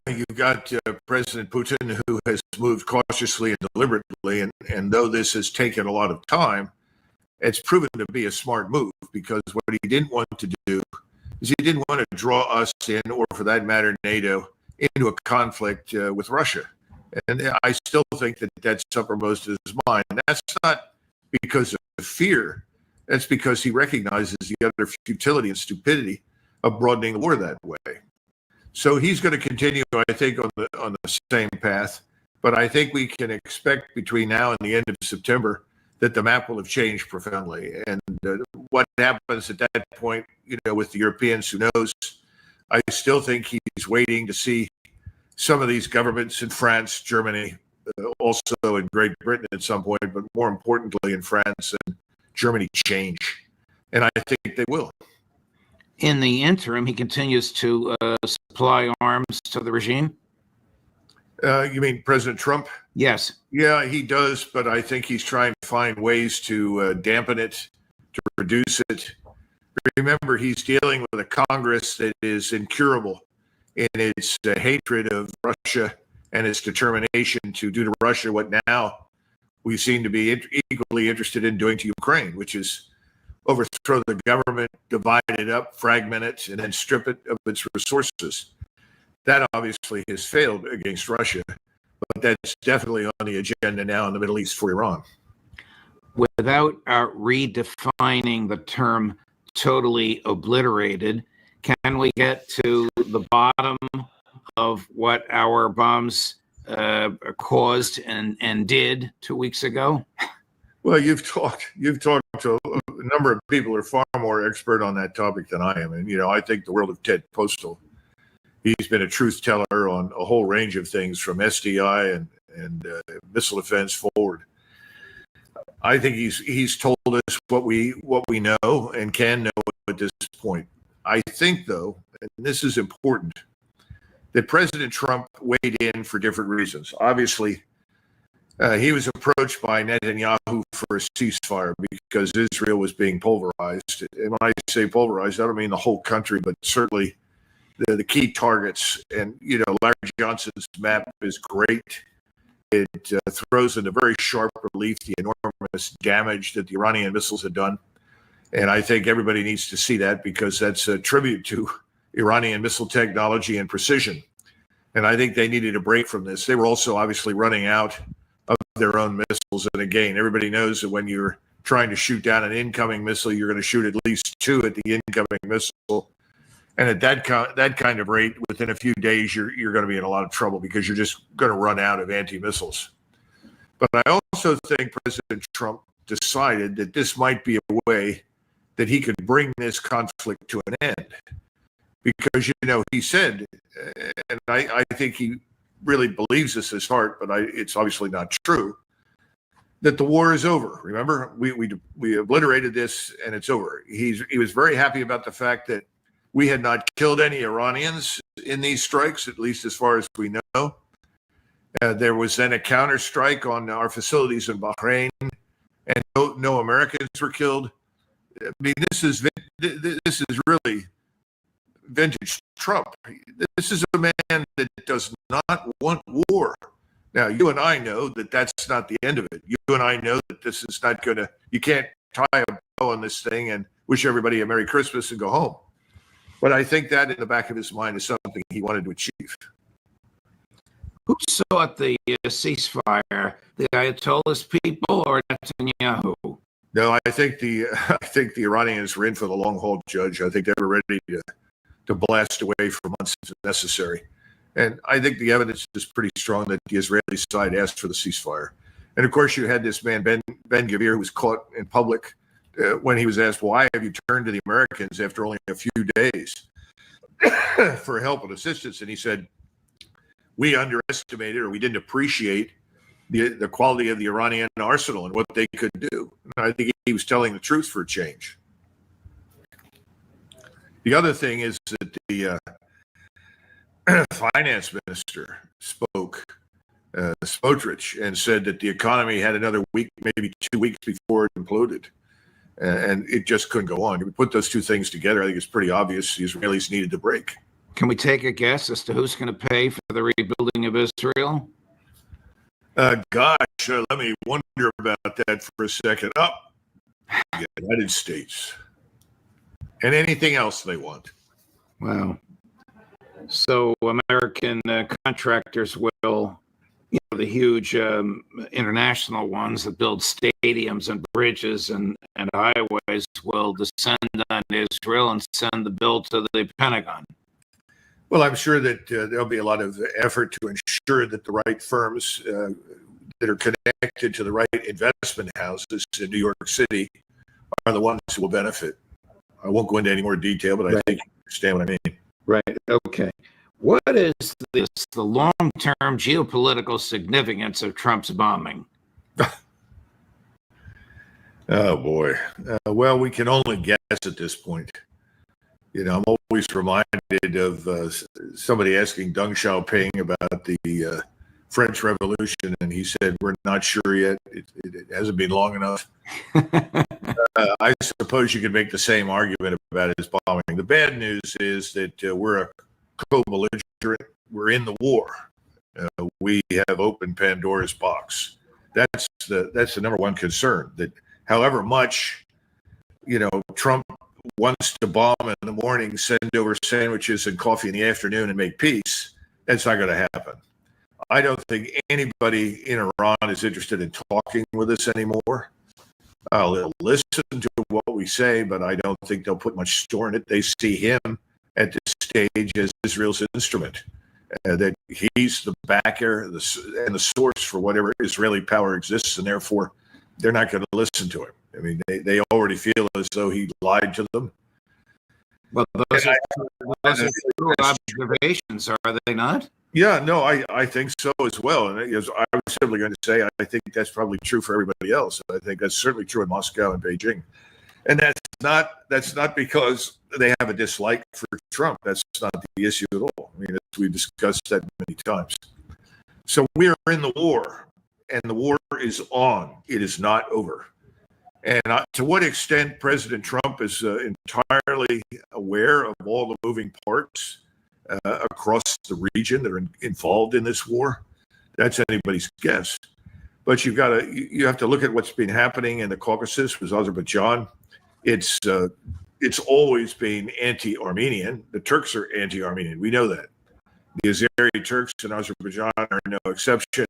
you've got President Putin, who has moved cautiously and deliberately, and though this has taken a lot of time, it's proven to be a smart move, because what he didn't want to do is he didn't want to draw us in, or for that matter, NATO, into a conflict with Russia. And I still think that that's uppermost in his mind. That's not because of fear. That's because he recognizes the utter futility and stupidity of broadening the war that way. So he's going to continue, I think, on the same path. But I think we can expect between now and the end of September that the map will have changed profoundly. And what happens at that point, with the Europeans, who knows? I still think he's waiting to see some of these governments in France, Germany, also in Great Britain at some point, but more importantly in France and Germany, change. And I think they will. In the interim, he continues to supply arms to the regime? You mean President Trump? Yes. Yeah, he does, but I think he's trying to find ways to dampen it, to reduce it. Remember, he's dealing with a Congress that is incurable in its hatred of Russia and its determination to do to Russia what now we seem to be equally interested in doing to Ukraine, which is overthrow the government, divide it up, fragment it, and then strip it of its resources. That obviously has failed against Russia, but that's definitely on the agenda now in the Middle East for Iran. Without redefining the term totally obliterated, can we get to the bottom of what our bombs caused and did 2 weeks ago? Well, you've talked to a number of people who are far more expert on that topic than I am. And, I think the world of Ted Postal, he's been a truth teller on a whole range of things, from SDI and missile defense forward. I think he's told us what we know and can know at this point. I think, though, and this is important, that President Trump weighed in for different reasons. Obviously, he was approached by Netanyahu for a ceasefire because Israel was being pulverized. And when I say pulverized, I don't mean the whole country, but certainly the key targets. And, Larry Johnson's map is great. It throws into very sharp relief the enormous damage that the Iranian missiles had done. And I think everybody needs to see that, because that's a tribute to Iranian missile technology and precision. And I think they needed a break from this. They were also obviously running out of their own missiles. And again, everybody knows that when you're trying to shoot down an incoming missile, you're going to shoot at least 2 at the incoming missile. And at that kind of rate, within a few days, you're going to be in a lot of trouble, because you're just going to run out of anti-missiles. But I also think President Trump decided that this might be a way that he could bring this conflict to an end. Because, he said, and I think he really believes this in his heart, but it's obviously not true, that the war is over. Remember, we obliterated this and it's over. He was very happy about the fact that we had not killed any Iranians in these strikes, at least as far as we know. There was then a counterstrike on our facilities in Bahrain, and no Americans were killed. I mean, this is really vintage Trump. This is a man that does not want war. Now, you and I know that that's not the end of it. You and I know that this is not going to, you can't tie a bow on this thing and wish everybody a Merry Christmas and go home. But I think that in the back of his mind is something he wanted to achieve. Who sought the ceasefire? The Ayatollah's people or Netanyahu? No, I think the Iranians were in for the long haul, Judge. I think they were ready to blast away for months if necessary. And I think the evidence is pretty strong that the Israeli side asked for the ceasefire. And of course, you had this man, Ben-Gvir, who was caught in public when he was asked, why have you turned to the Americans after only a few days for help and assistance? And he said, we underestimated, or we didn't appreciate the quality of the Iranian arsenal and what they could do. And I think he was telling the truth for a change. The other thing is that the finance minister spoke, Smotrich, and said that the economy had another week, maybe 2 weeks before it imploded. And it just couldn't go on. If we put those two things together, I think it's pretty obvious the Israelis needed to break. Can we take a guess as to who's going to pay for the rebuilding of Israel? Let me wonder about that for a second. The United States. And anything else they want. Wow. So American contractors will, the huge international ones that build stadiums and bridges and highways will descend on Israel and send the bill to the Pentagon. Well, I'm sure that there'll be a lot of effort to ensure that the right firms that are connected to the right investment houses in New York City are the ones who will benefit. I won't go into any more detail, but I think you understand what I mean. Right. Okay. What is the long-term geopolitical significance of Trump's bombing? Oh, boy. Well, we can only guess at this point. I'm always reminded of somebody asking Deng Xiaoping about the French Revolution, and he said, we're not sure yet. It hasn't been long enough. I suppose you could make the same argument about his bombing. The bad news is that we're a co-belligerent. We're in the war. We have opened Pandora's box. That's the number one concern. That however much, Trump wants to bomb in the morning, send over sandwiches and coffee in the afternoon and make peace, that's not going to happen. I don't think anybody in Iran is interested in talking with us anymore. They'll listen to what we say, but I don't think they'll put much store in it. They see him at this stage as Israel's instrument, that he's the backer and the source for whatever Israeli power exists, and therefore they're not going to listen to him. I mean, they already feel as though he lied to them. Well, those are true observations, are they not? Yeah, no, I think so as well. And I was simply going to say, I think that's probably true for everybody else. I think that's certainly true in Moscow and Beijing. And that's not because they have a dislike for Trump. That's not the issue at all. I mean, we've discussed that many times. So we're in the war, and the war is on. It is not over. And to what extent President Trump is entirely aware of all the moving parts across the region that are involved in this war, that's anybody's guess. But you have to look at what's been happening in the Caucasus with Azerbaijan. It's always been anti-Armenian. The Turks are anti-Armenian. We know that. The Azeri Turks in Azerbaijan are no exception.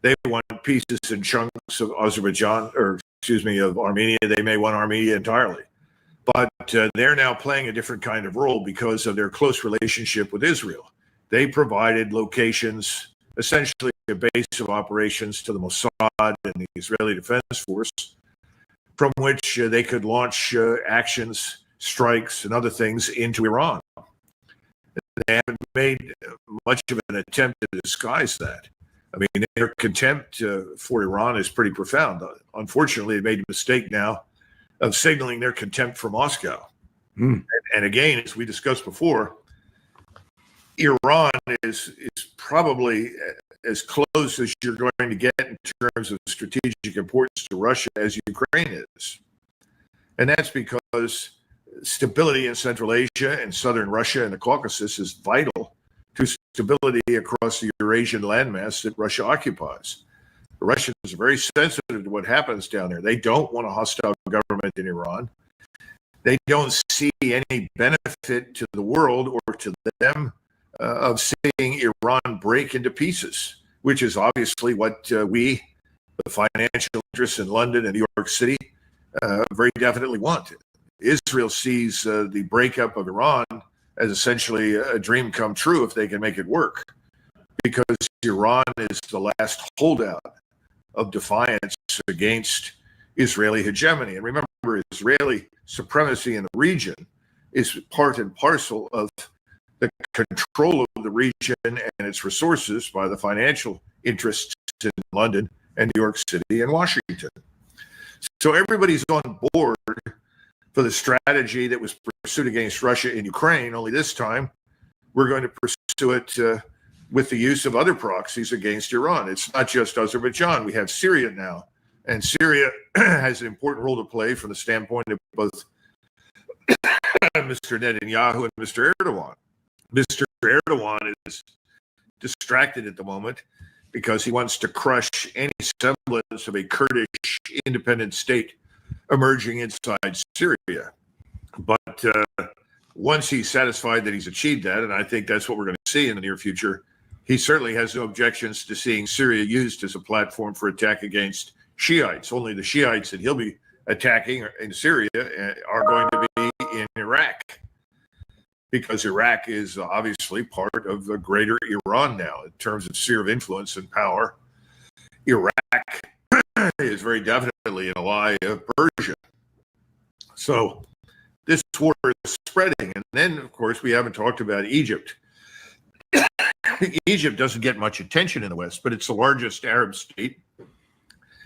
They want pieces and chunks of of Armenia. They may want Armenia entirely. But they're now playing a different kind of role because of their close relationship with Israel. They provided locations, essentially a base of operations to the Mossad and the Israeli Defense Force from which they could launch actions, strikes, and other things into Iran. They haven't made much of an attempt to disguise that. I mean, their contempt for Iran is pretty profound. Unfortunately, they made a mistake now of signaling their contempt for Moscow. And again, as we discussed before, Iran is probably as close as you're going to get in terms of strategic importance to Russia as Ukraine is. And that's because stability in Central Asia and southern Russia and the Caucasus is vital to stability across the Eurasian landmass that Russia occupies. The Russians are very sensitive to what happens down there. They don't want a hostile government in Iran. They don't see any benefit to the world or to them of seeing Iran break into pieces, which is obviously what we, the financial interests in London and New York City, very definitely want. Israel sees the breakup of Iran as essentially a dream come true if they can make it work, because Iran is the last holdout of defiance against Israeli hegemony. And remember, Israeli supremacy in the region is part and parcel of the control of the region and its resources by the financial interests in London and New York City and Washington. So everybody's on board for the strategy that was pursued against Russia in Ukraine, only this time we're going to pursue it with the use of other proxies against Iran. It's not just Azerbaijan. We have Syria now, and Syria has an important role to play from the standpoint of both Mr. Netanyahu and Mr. Erdogan. Mr. Erdogan is distracted at the moment because he wants to crush any semblance of a Kurdish independent state emerging inside Syria. But once he's satisfied that he's achieved that, and I think that's what we're going to see in the near future, he certainly has no objections to seeing Syria used as a platform for attack against Shiites. Only the Shiites that he'll be attacking in Syria are going to be in Iraq, because Iraq is obviously part of the greater Iran now in terms of sphere of influence and power. Iraq is very definitely an ally of Persia. So this war is spreading. And then, of course, we haven't talked about Egypt. Egypt doesn't get much attention in the West, but it's the largest Arab state.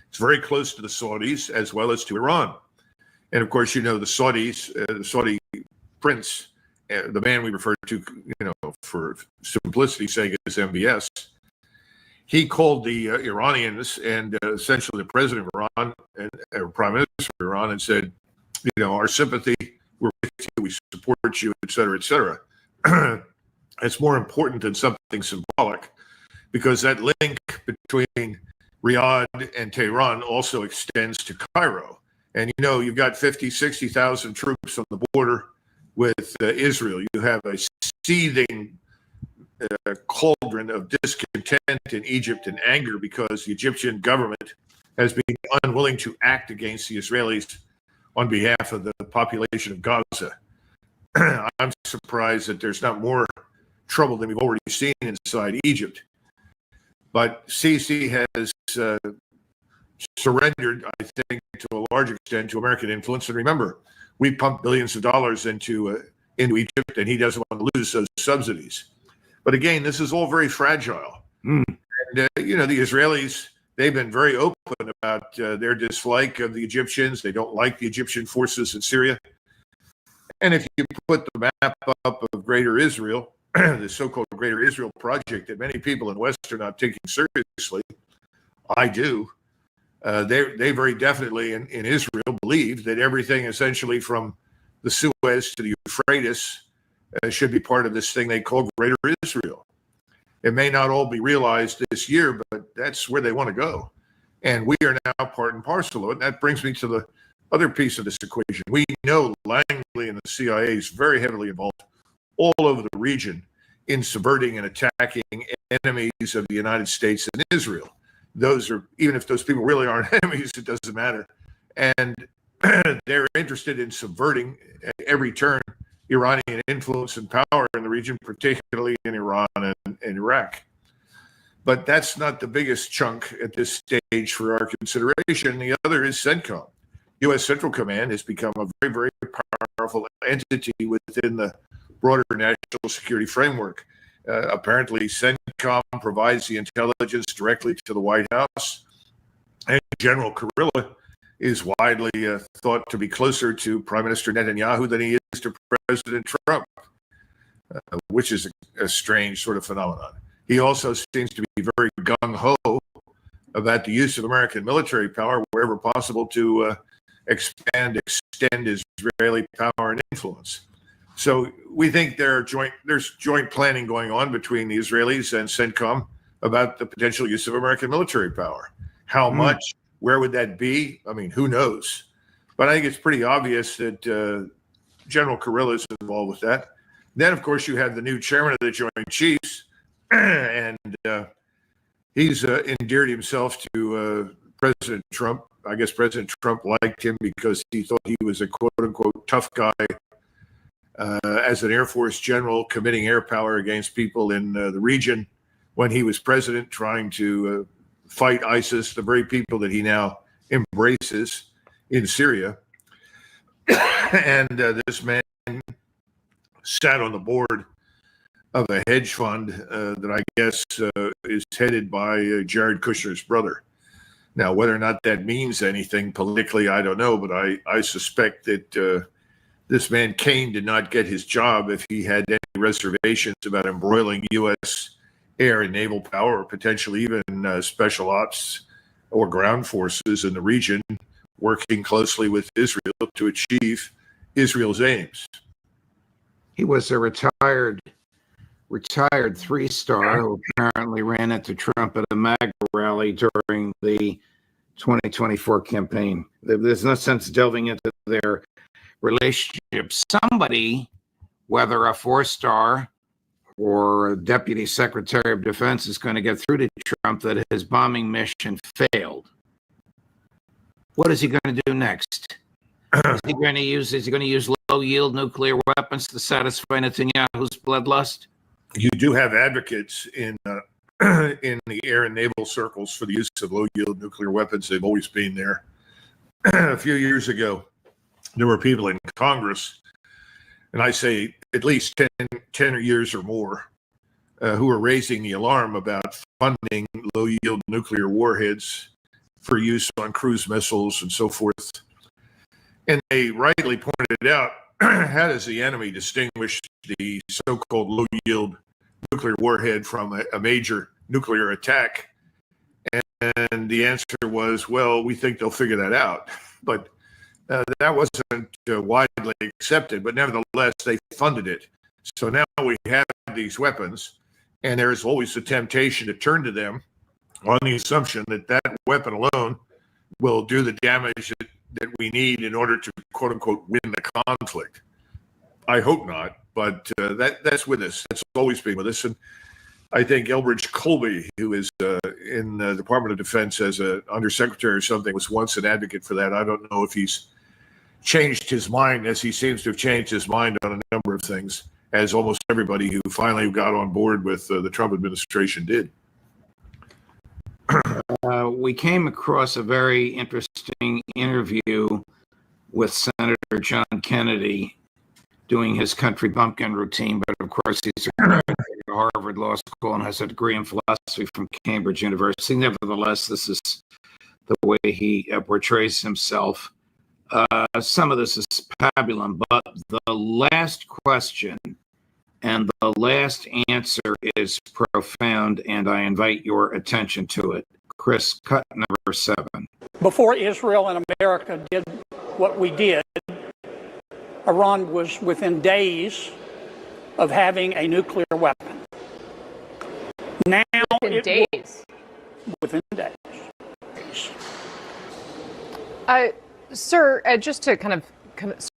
It's very close to the Saudis as well as to Iran. And of course, you know, the Saudis, the Saudi prince, the man we refer to, for simplicity's sake, as MBS, he called the Iranians and essentially the president of Iran and Prime Minister of Iran and said, our sympathy, we're with you, we support you, et cetera, et cetera. It's more important than something symbolic, because that link between Riyadh and Tehran also extends to Cairo. And you've got 50, 60,000 troops on the border with Israel. You have a seething cauldron of discontent in Egypt and anger because the Egyptian government has been unwilling to act against the Israelis on behalf of the population of Gaza. I'm surprised that there's not more trouble than we've already seen inside Egypt. But Sisi has surrendered, I think, to a large extent to American influence. And remember, we pumped billions of dollars into Egypt, and he doesn't want to lose those subsidies. But again, this is all very fragile. And, the Israelis, they've been very open about their dislike of the Egyptians. They don't like the Egyptian forces in Syria. And if you put the map up of Greater Israel, the so-called Greater Israel project that many people in the West are not taking seriously, I do. They very definitely in Israel believe that everything essentially from the Suez to the Euphrates should be part of this thing they call Greater Israel. It may not all be realized this year, but that's where they want to go. And we are now part and parcel of it. And that brings me to the other piece of this equation. We know Langley and the CIA is very heavily involved all over the region in subverting and attacking enemies of the United States and Israel. Those are, even if those people really aren't enemies, it doesn't matter. And they're interested in subverting at every turn Iranian influence and power in the region, particularly in Iran and Iraq. But that's not the biggest chunk at this stage for our consideration. The other is CENTCOM. U.S. Central Command has become a very, very powerful entity within the broader national security framework. Apparently, CENTCOM provides the intelligence directly to the White House, and General Kurilla is widely thought to be closer to Prime Minister Netanyahu than he is to President Trump, which is a strange sort of phenomenon. He also seems to be very gung-ho about the use of American military power wherever possible to extend Israeli power and influence. So we think there's joint planning going on between the Israelis and CENTCOM about the potential use of American military power. How much? Where would that be? I mean, who knows? But I think it's pretty obvious that General Kurilla is involved with that. Then, of course, you have the new chairman of the Joint Chiefs, and he's endeared himself to President Trump. I guess President Trump liked him because he thought he was a quote-unquote tough guy as an Air Force general committing air power against people in the region when he was president, trying to fight ISIS, the very people that he now embraces in Syria. And this man sat on the board of a hedge fund that I guess is headed by Jared Kushner's brother. Now, whether or not that means anything politically, I don't know, but I suspect that this man Kane did not get his job if he had any reservations about embroiling U.S. air and naval power, or potentially even special ops or ground forces in the region, working closely with Israel to achieve Israel's aims. He was a retired three-star who apparently ran into Trump at a MAGA rally during the 2024 campaign. There's no sense delving into their relationship. Somebody, whether a four-star or a deputy secretary of defense, is going to get through to Trump that his bombing mission failed. What is he going to do next? Is he going to use low-yield nuclear weapons to satisfy Netanyahu's bloodlust? You do have advocates in the air and naval circles for the use of low-yield nuclear weapons. They've always been there. A few years ago, there were people in Congress, and I say at least 10 years or more, who were raising the alarm about funding low-yield nuclear warheads for use on cruise missiles and so forth. And they rightly pointed out, how does the enemy distinguish the so-called low-yield nuclear warhead from a major nuclear attack? And the answer was, well, we think they'll figure that out. But that wasn't widely accepted, but nevertheless, they funded it. So now we have these weapons, and there's always the temptation to turn to them on the assumption that that weapon alone will do the damage that we need in order to, quote unquote, win the conflict. I hope not, but that's with us. That's always been with us. And I think Elbridge Colby, who is in the Department of Defense as an undersecretary or something, was once an advocate for that. I don't know if he's changed his mind, as he seems to have changed his mind on a number of things, as almost everybody who finally got on board with the Trump administration did. We came across a very interesting interview with Senator John Kennedy doing his country bumpkin routine, but of course he's a graduate of Harvard Law School and has a degree in philosophy from Cambridge University. Nevertheless, this is the way he portrays himself. Some of this is pabulum, but the last question and the last answer is profound, and I invite your attention to it. Chris, cut number 7. Before Israel and America did what we did, Iran was within days of having a nuclear weapon. Now, within days. Sir, just to kind of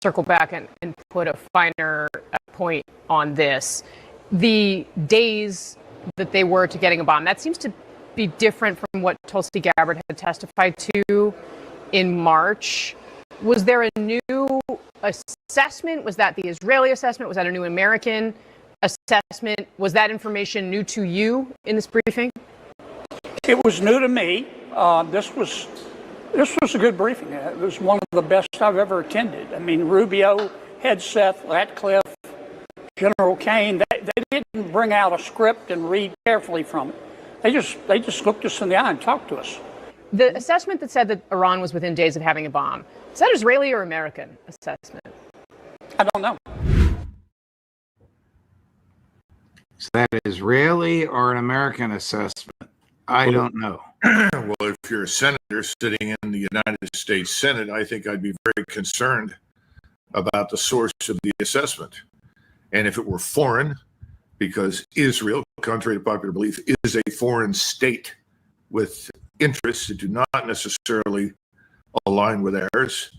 circle back and put a finer point on this, the days that they were to getting a bomb, that seems to be different from what Tulsi Gabbard had testified to in March. Was there a new assessment? Was that the Israeli assessment? Was that a new American assessment? Was that information new to you in this briefing? It was new to me. This was This was a good briefing. It was one of the best I've ever attended. I mean, Rubio, Hegseth, Ratcliffe, General Kane, they didn't bring out a script and read carefully from it. They just looked us in the eye and talked to us. The assessment that said that Iran was within days of having a bomb, is that Israeli or American assessment? I don't know. Is that Israeli or an American assessment? I don't know. Well, if you're a senator sitting in the United States Senate, I think I'd be very concerned about the source of the assessment. And if it were foreign, because Israel, contrary to popular belief, is a foreign state with interests that do not necessarily align with ours,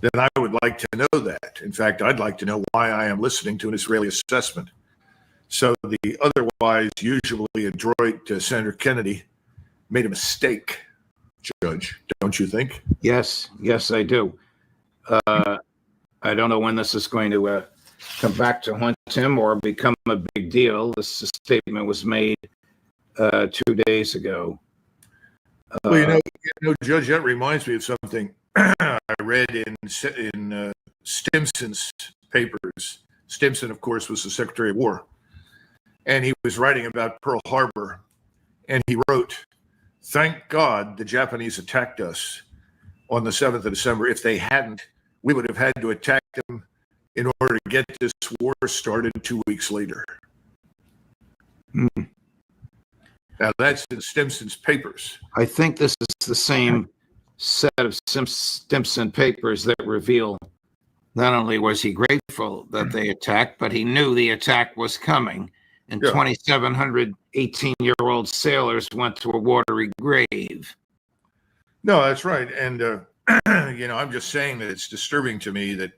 then I would like to know that. In fact, I'd like to know why I am listening to an Israeli assessment. So the otherwise usually adroit Senator Kennedy made a mistake, Judge, don't you think? Yes, I do. I don't know when this is going to come back to haunt him or become a big deal. This statement was made 2 days ago. Well, you know, Judge, that reminds me of something I read in Stimson's papers. Stimson, of course, was the Secretary of War, and he was writing about Pearl Harbor, and he wrote, "Thank God the Japanese attacked us on the 7th of December. If they hadn't, we would have had to attack them in order to get this war started 2 weeks later." Now, that's in Stimson's papers. I think this is the same set of Stimson papers that reveal not only was he grateful that they attacked, but he knew the attack was coming. And 2,700 18-year-old sailors went to a watery grave. No, that's right. And, you know, I'm just saying that it's disturbing to me that,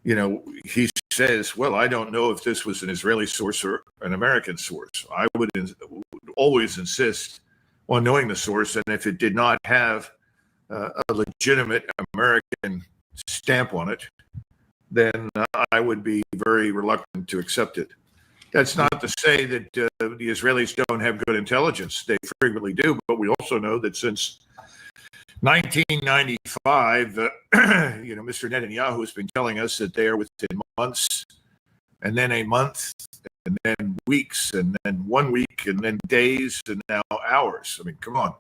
you know, he says, well, I don't know if this was an Israeli source or an American source. I would always insist on knowing the source. And if it did not have a legitimate American stamp on it, then I would be very reluctant to accept it. That's not to say that the Israelis don't have good intelligence. They frequently do, but we also know that since 1995, you know, Mr. Netanyahu has been telling us that they are within months, and then a month, and then weeks, and then 1 week, and then days, and now hours. I mean, come on.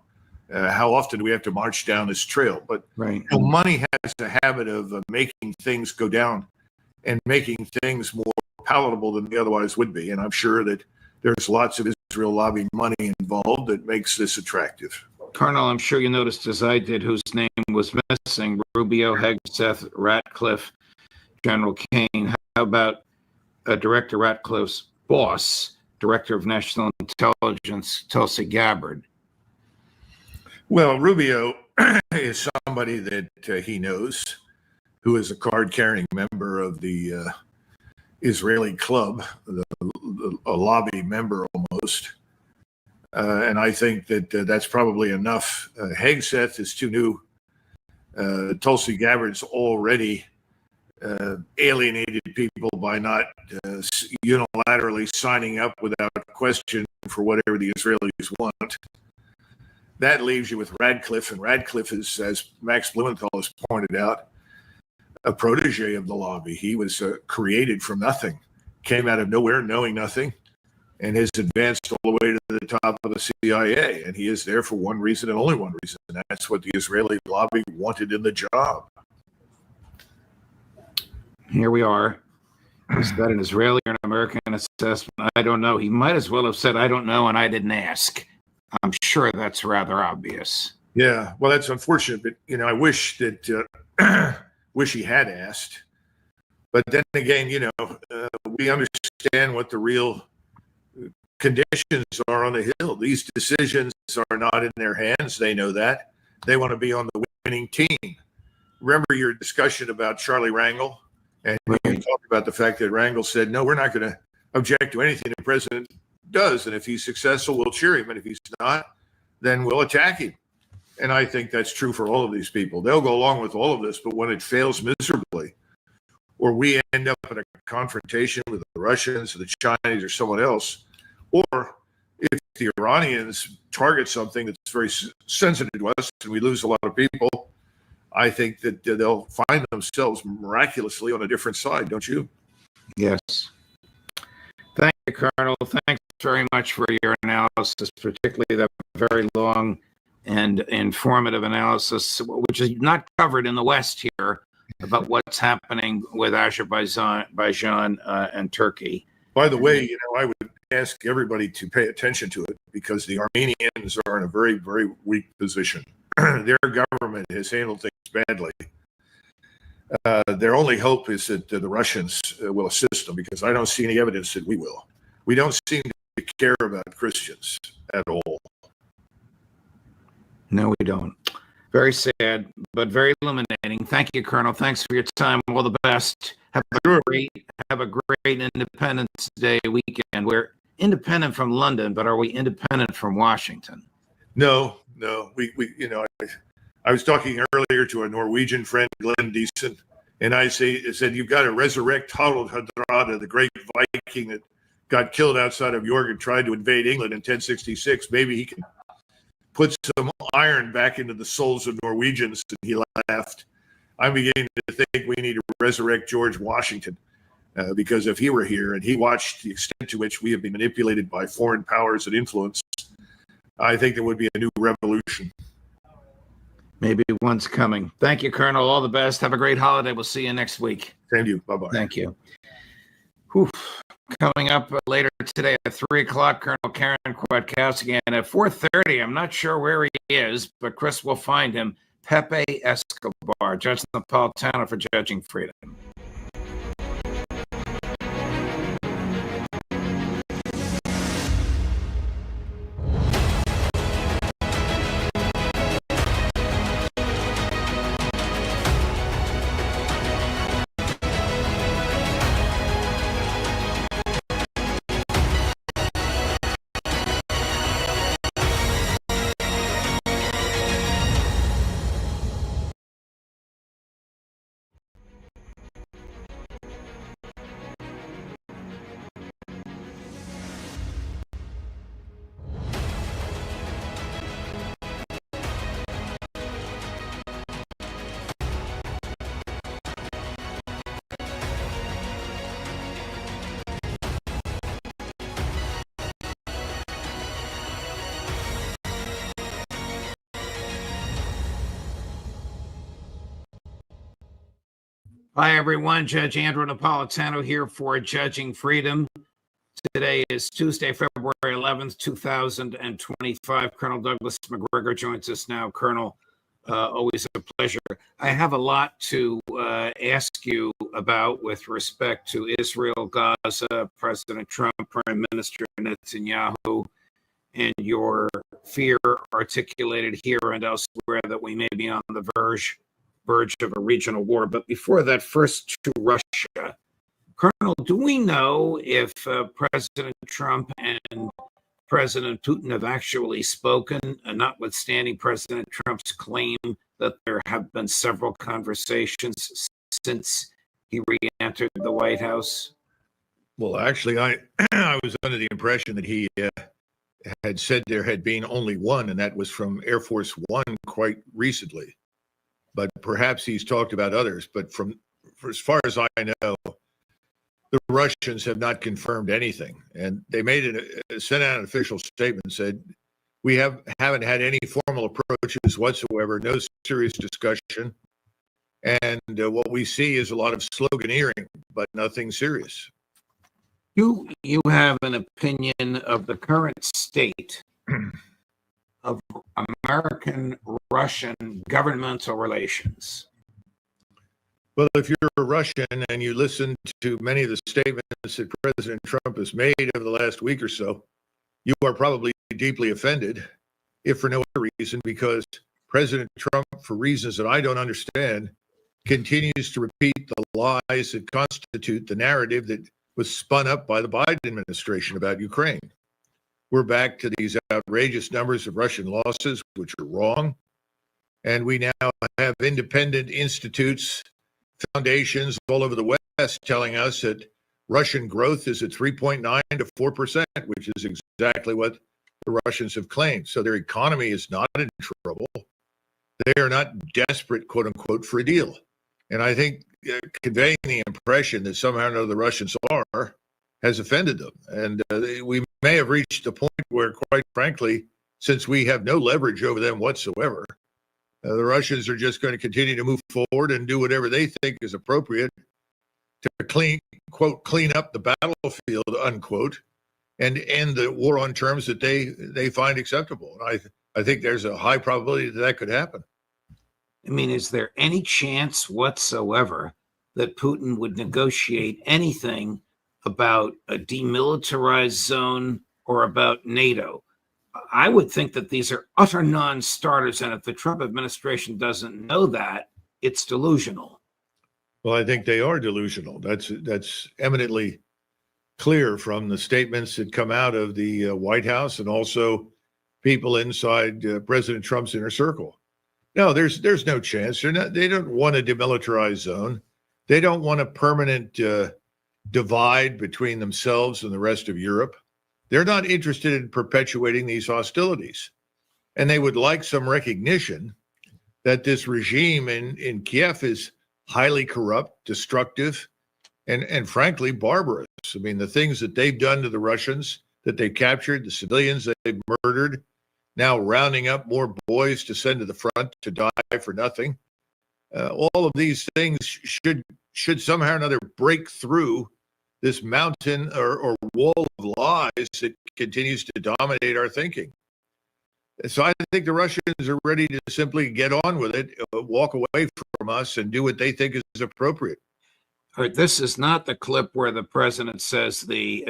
How often do we have to march down this trail? But right. You know, money has a habit of making things go down and making things more palatable than they otherwise would be. And I'm sure that there's lots of Israel lobby money involved that makes this attractive. Colonel, I'm sure you noticed, as I did, whose name was missing: Rubio, Hegseth, Ratcliffe, General Kane. How about Director Ratcliffe's boss, Director of National Intelligence, Tulsi Gabbard? Well, Rubio is somebody that he knows, who is a card-carrying member of the Israeli club, a lobby member almost. And I think that that's probably enough. Hegseth is too new. Tulsi Gabbard's already alienated people by not unilaterally signing up without question for whatever the Israelis want. That leaves you with Radcliffe, and Radcliffe is, as Max Blumenthal has pointed out, a protege of the lobby. He was created from nothing, came out of nowhere, knowing nothing, and has advanced all the way to the top of the CIA. And he is there for one reason and only one reason, and that's what the Israeli lobby wanted in the job. Here we are. Is that an Israeli or an American assessment? I don't know. He might as well have said, I don't know, and I didn't ask. I'm sure that's rather obvious. Yeah, well, that's unfortunate, but, you know, I wish that, wish he had asked. But then again, you know, we understand what the real conditions are on the Hill. These decisions are not in their hands. They know that. They want to be on the winning team. Remember your discussion about Charlie Rangel? And you talked about the fact that Rangel said, no, we're not going to object to anything the president does. And if he's successful, we'll cheer him. And if he's not, then we'll attack him. And I think that's true for all of these people. They'll go along with all of this, but when it fails miserably, or we end up in a confrontation with the Russians or the Chinese or someone else, or if the Iranians target something that's very sensitive to us and we lose a lot of people, I think that they'll find themselves miraculously on a different side, don't you? Yes. Thank you, Colonel. Thanks very much for your analysis, particularly that very long and informative analysis, which is not covered in the West here, about what's happening with Azerbaijan and Turkey. By the way, I would ask everybody to pay attention to it because the Armenians are in a very, very weak position. Their government has handled things badly. Their only hope is that the Russians will assist them because I don't see any evidence that we will. We don't seem to care about Christians at all. No, we don't. Very sad, but very illuminating. Thank you, Colonel. Thanks for your time. All the best. Have a great Independence Day weekend. We're independent from London, but are we independent from Washington? No. I was talking earlier to a Norwegian friend, Glenn Deason, and I said, you've got to resurrect Harald Hardrada, the great Viking that got killed outside of York and tried to invade England in 1066. Maybe he can put some iron back into the souls of Norwegians. And he laughed. I'm beginning to think we need to resurrect George Washington because if he were here and he watched the extent to which we have been manipulated by foreign powers and influence, I think there would be a new revolution. Maybe one's coming. Thank you, Colonel. All the best. Have a great holiday. We'll see you next week. Same to you. Bye-bye. Thank you. Whew. Coming up later today at 3 o'clock, Colonel Karen Kwiatkowski. And at 4:30, I'm not sure where he is, but Chris will find him. Pepe Escobar, Judge Napolitano for Judging Freedom. Hi, everyone. Judge Andrew Napolitano here for Judging Freedom. Today is Tuesday, February 11th, 2025. Colonel Douglas MacGregor joins us now. Colonel, always a pleasure. I have a lot to ask you about with respect to Israel, Gaza, President Trump, Prime Minister Netanyahu, and your fear articulated here and elsewhere that we may be on the verge of a regional war. But before that, first to Russia. Colonel, do we know if President Trump and President Putin have actually spoken, notwithstanding President Trump's claim that there have been several conversations since he re-entered the White House? Well, actually, I was under the impression that he had said there had been only one, and that was from Air Force One quite recently. But perhaps he's talked about others. But for as far as I know, the Russians have not confirmed anything. And they sent out an official statement and said, we haven't had any formal approaches whatsoever, no serious discussion. And what we see is a lot of sloganeering, but nothing serious. You have an opinion of the current state of American-Russian governmental relations? Well, if you're a Russian and you listen to many of the statements that President Trump has made over the last week or so, you are probably deeply offended, if for no other reason, because President Trump, for reasons that I don't understand, continues to repeat the lies that constitute the narrative that was spun up by the Biden administration about Ukraine. We're back to these outrageous numbers of Russian losses, which are wrong. And we now have independent institutes, foundations all over the West telling us that Russian growth is at 3.9 to 4%, which is exactly what the Russians have claimed. So their economy is not in trouble. They are not desperate, quote unquote, for a deal. And I think conveying the impression that somehow or another the Russians are has offended them. And we may have reached a point where, quite frankly, since we have no leverage over them whatsoever, the Russians are just going to continue to move forward and do whatever they think is appropriate to clean up the battlefield, unquote, and end the war on terms that they find acceptable. And I think there's a high probability that could happen. I mean, is there any chance whatsoever that Putin would negotiate anything about a demilitarized zone or about NATO? I would think that these are utter non-starters, and if the Trump administration doesn't know that, it's delusional. Well, I think they are delusional. That's eminently clear from the statements that come out of the White House and also people inside President Trump's inner circle. No, there's no chance. They don't want a demilitarized zone. They don't want a permanent divide between themselves and the rest of Europe. They're not interested in perpetuating these hostilities. And they would like some recognition that this regime in Kiev is highly corrupt, destructive, and frankly, barbarous. I mean, the things that they've done to the Russians, that they captured, the civilians that they've murdered, now rounding up more boys to send to the front to die for nothing. All of these things should somehow or another break through this mountain or wall of lies that continues to dominate our thinking. So I think the Russians are ready to simply get on with it, walk away from us, and do what they think is appropriate. All right, this is not the clip where the president says the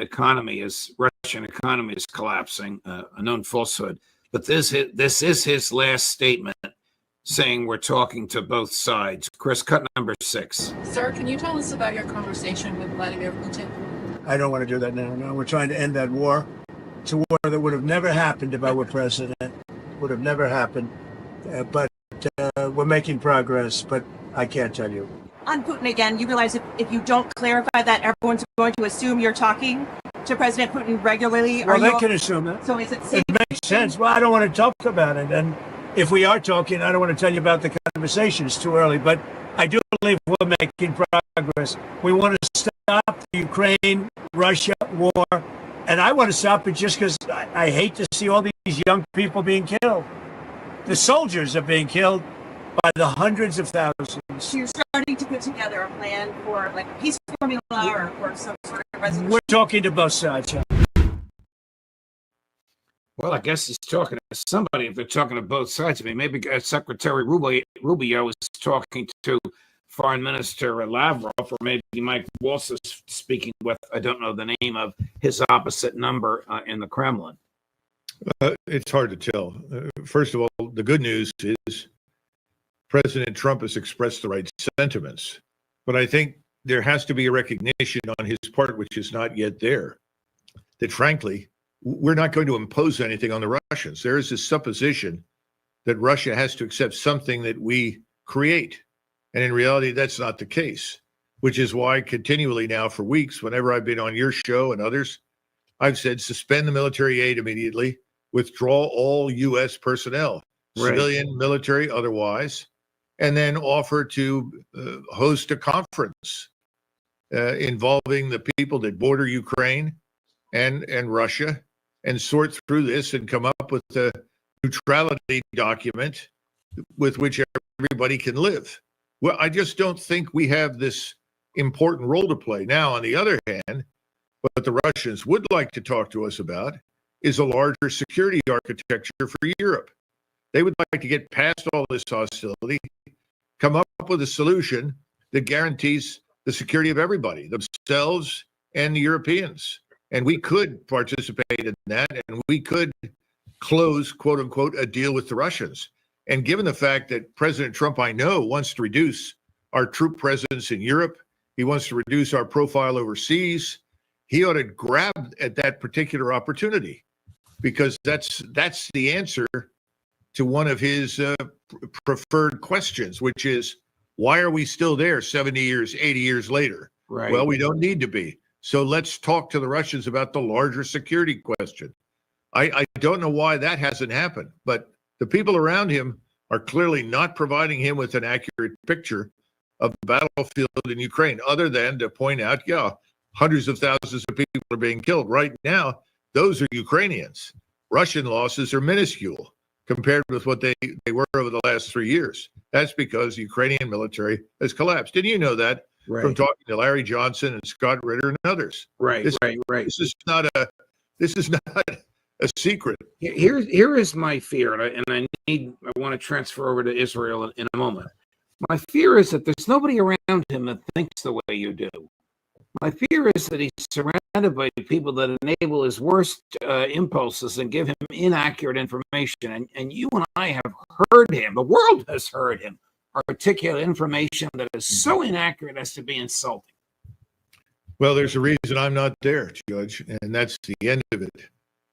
Russian economy is collapsing, a known falsehood. But this is his last statement saying we're talking to both sides. Chris, cut number 6. Sir, can you tell us about your conversation with Vladimir Putin? I don't want to do that now. No, we're trying to end that war. It's a war that would have never happened if I were president. Would have never happened. But we're making progress, but I can't tell you. On Putin again, you realize if you don't clarify that, everyone's going to assume you're talking to President Putin regularly. Well, they can assume that. So is it safe? It makes sense. Well, I don't want to talk about it. And if we are talking, I don't want to tell you about the conversation. It's too early. But I do believe we're making progress. We want to stop the Ukraine-Russia war. And I want to stop it just because I hate to see all these young people being killed. The soldiers are being killed by the hundreds of thousands. You're starting to put together a plan for like a peace formula or some sort of resolution. We're talking to both sides. Well, I guess he's talking to somebody if they're talking to both sides. I mean, maybe Secretary Rubio is talking to Foreign Minister Lavrov, or maybe Mike Waltz is speaking with, I don't know the name of his opposite number in the Kremlin. It's hard to tell. First of all, the good news is President Trump has expressed the right sentiments, but I think there has to be a recognition on his part, which is not yet there, that frankly, we're not going to impose anything on the Russians. There is this supposition that Russia has to accept something that we create. And in reality, that's not the case, which is why continually now for weeks, whenever I've been on your show and others, I've said suspend the military aid immediately, withdraw all U.S. personnel, civilian, military, otherwise, and then offer to host a conference involving the people that border Ukraine and Russia and sort through this and come up with a neutrality document with which everybody can live. Well, I just don't think we have this important role to play. Now, on the other hand, what the Russians would like to talk to us about is a larger security architecture for Europe. They would like to get past all this hostility, come up with a solution that guarantees the security of everybody, themselves and the Europeans. And we could participate in that, and we could close, quote unquote, a deal with the Russians. And given the fact that President Trump, I know, wants to reduce our troop presence in Europe, he wants to reduce our profile overseas, he ought to grab at that particular opportunity, because that's the answer to one of his preferred questions, which is, why are we still there 70 years, 80 years later? Right. Well, we don't need to be. So let's talk to the Russians about the larger security question. I don't know why that hasn't happened, but the people around him are clearly not providing him with an accurate picture of the battlefield in Ukraine, other than to point out, yeah, hundreds of thousands of people are being killed. Right now, those are Ukrainians. Russian losses are minuscule compared with what they were over the last 3 years. That's because the Ukrainian military has collapsed. And you know that from talking to Larry Johnson and Scott Ritter and others. Right. This is not a secret. Here is my fear, and I want to transfer over to Israel in a moment. My fear is that there's nobody around him that thinks the way you do. My fear is that he's surrounded by people that enable his worst impulses and give him inaccurate information. And you and I have heard him, the world has heard him, articulate information that is so inaccurate as to be insulting. Well, there's a reason I'm not there, Judge, and that's the end of it.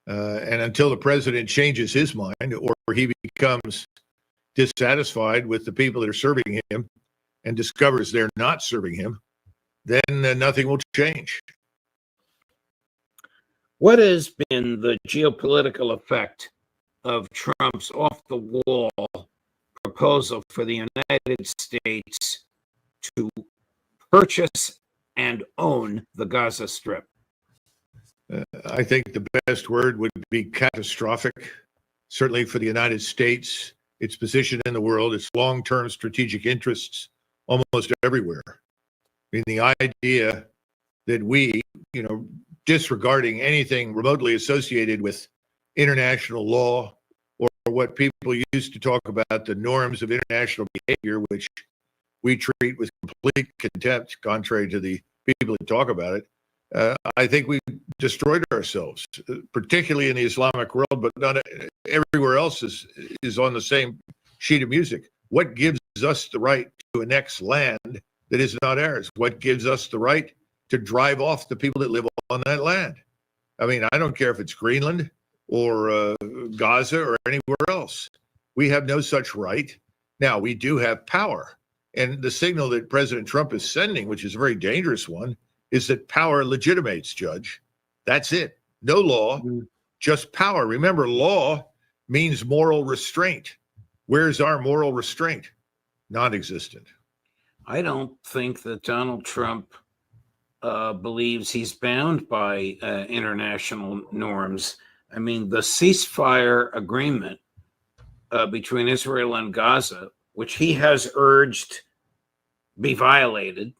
And until the president changes his mind or he becomes dissatisfied with the people that are serving him and discovers they're not serving him, then nothing will change. What has been the geopolitical effect of Trump's off-the-wall proposal for the United States to purchase and own the Gaza Strip? I think the best word would be catastrophic, certainly for the United States, its position in the world, its long-term strategic interests almost everywhere. I mean, the idea that we, disregarding anything remotely associated with international law or what people used to talk about the norms of international behavior, which we treat with complete contempt, contrary to the people who talk about it, I think we destroyed ourselves, particularly in the Islamic world, but not everywhere else is on the same sheet of music. What gives us the right to annex land that is not ours? What gives us the right to drive off the people that live on that land? I mean, I don't care if it's Greenland or Gaza or anywhere else. We have no such right. Now, we do have power. And the signal that President Trump is sending, which is a very dangerous one, is that power legitimates, Judge. That's it. No law, just power. Remember, law means moral restraint. Where's our moral restraint? Non-existent. I don't think that Donald Trump believes he's bound by international norms. I mean, the ceasefire agreement between Israel and Gaza, which he has urged be violated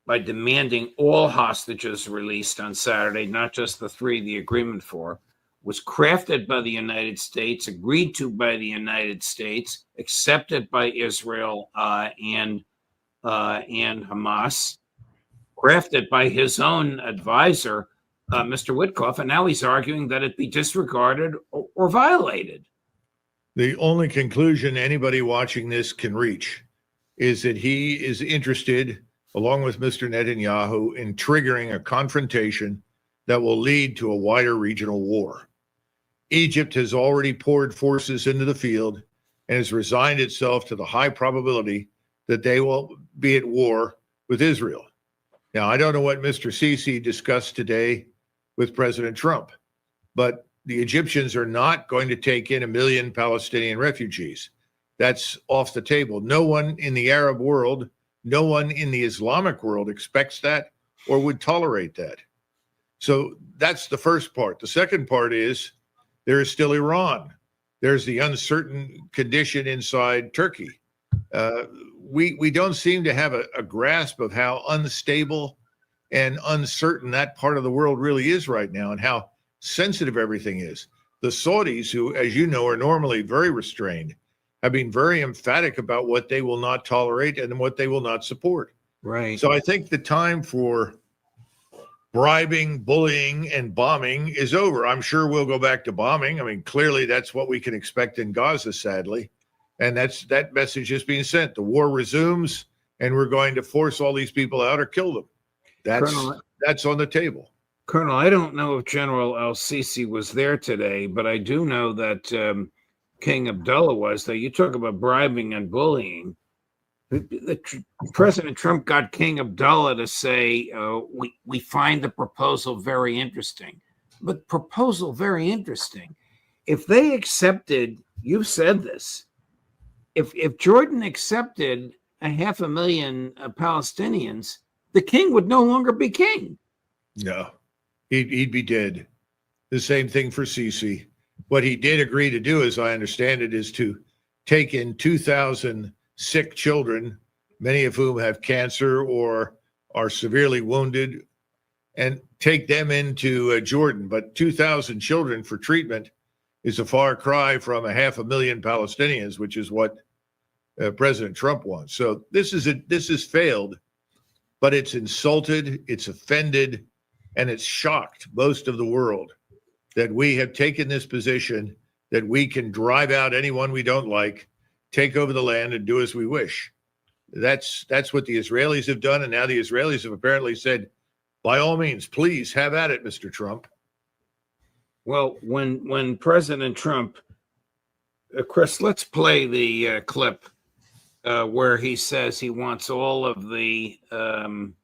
by demanding all hostages released on Saturday, not just the 3 the agreement for, was crafted by the United States, agreed to by the United States, accepted by Israel and Hamas, crafted by his own advisor, Mr. Witkoff, and now he's arguing that it be disregarded or violated. The only conclusion anybody watching this can reach is that he is interested, along with Mr. Netanyahu, in triggering a confrontation that will lead to a wider regional war. Egypt has already poured forces into the field and has resigned itself to the high probability that they will be at war with Israel. Now, I don't know what Mr. Sisi discussed today with President Trump, but the Egyptians are not going to take in 1 million Palestinian refugees. That's off the table. No one in the Arab world, no one in the Islamic world expects that or would tolerate that. So that's the first part. The second part is there is still Iran. There's the uncertain condition inside Turkey. We don't seem to have a grasp of how unstable and uncertain that part of the world really is right now and how sensitive everything is. The Saudis, who, as you know, are normally very restrained, have been very emphatic about what they will not tolerate and what they will not support. Right. So I think the time for bribing, bullying, and bombing is over. I'm sure we'll go back to bombing. I mean, clearly that's what we can expect in Gaza, sadly. And that message is being sent. The war resumes, and we're going to force all these people out or kill them. That's on the table. Colonel, I don't know if General al-Sisi was there today, but I do know that King Abdullah was there. You talk about bribing and bullying. President Trump got King Abdullah to say, we find the proposal very interesting. but proposal very interesting. If they accepted, you've said this, if Jordan accepted 500,000 Palestinians, the king would no longer be king. No, he'd be dead. The same thing for Sisi. What he did agree to do, as I understand it, is to take in 2,000 sick children, many of whom have cancer or are severely wounded, and take them into Jordan. But 2,000 children for treatment is a far cry from 500,000 Palestinians, which is what President Trump wants. So this is failed, but it's insulted, it's offended, and it's shocked most of the world that we have taken this position that we can drive out anyone we don't like, take over the land, and do as we wish. That's what the Israelis have done, and now the Israelis have apparently said, by all means, please have at it, Mr. Trump. Well, when President Trump, Chris, let's play the clip where he says he wants all of the, I'm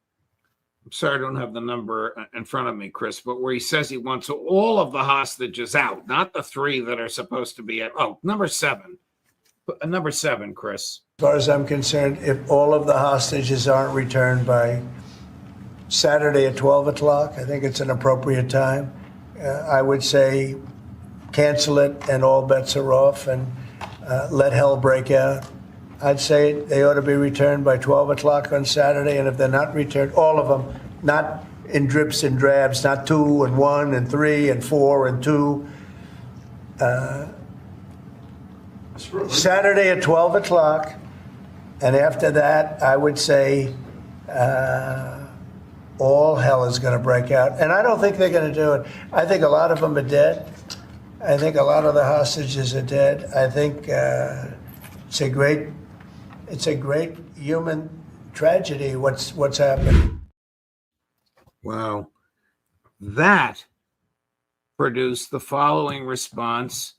sorry, I don't have the number in front of me, Chris, but where he says he wants all of the hostages out, not the 3 that are supposed to be at, number 7, Chris. As far as I'm concerned, if all of the hostages aren't returned by Saturday at 12 o'clock, I think it's an appropriate time. I would say cancel it and all bets are off and let hell break out. I'd say they ought to be returned by 12 o'clock on Saturday, and if they're not returned, all of them, not in drips and drabs, not 2 and 1 and 3 and 4 and 2. Saturday at 12 o'clock, and after that, I would say all hell is going to break out. And I don't think they're going to do it. I think a lot of them are dead. I think a lot of the hostages are dead. I think it's a great human tragedy what's happened. Wow. That produced the following response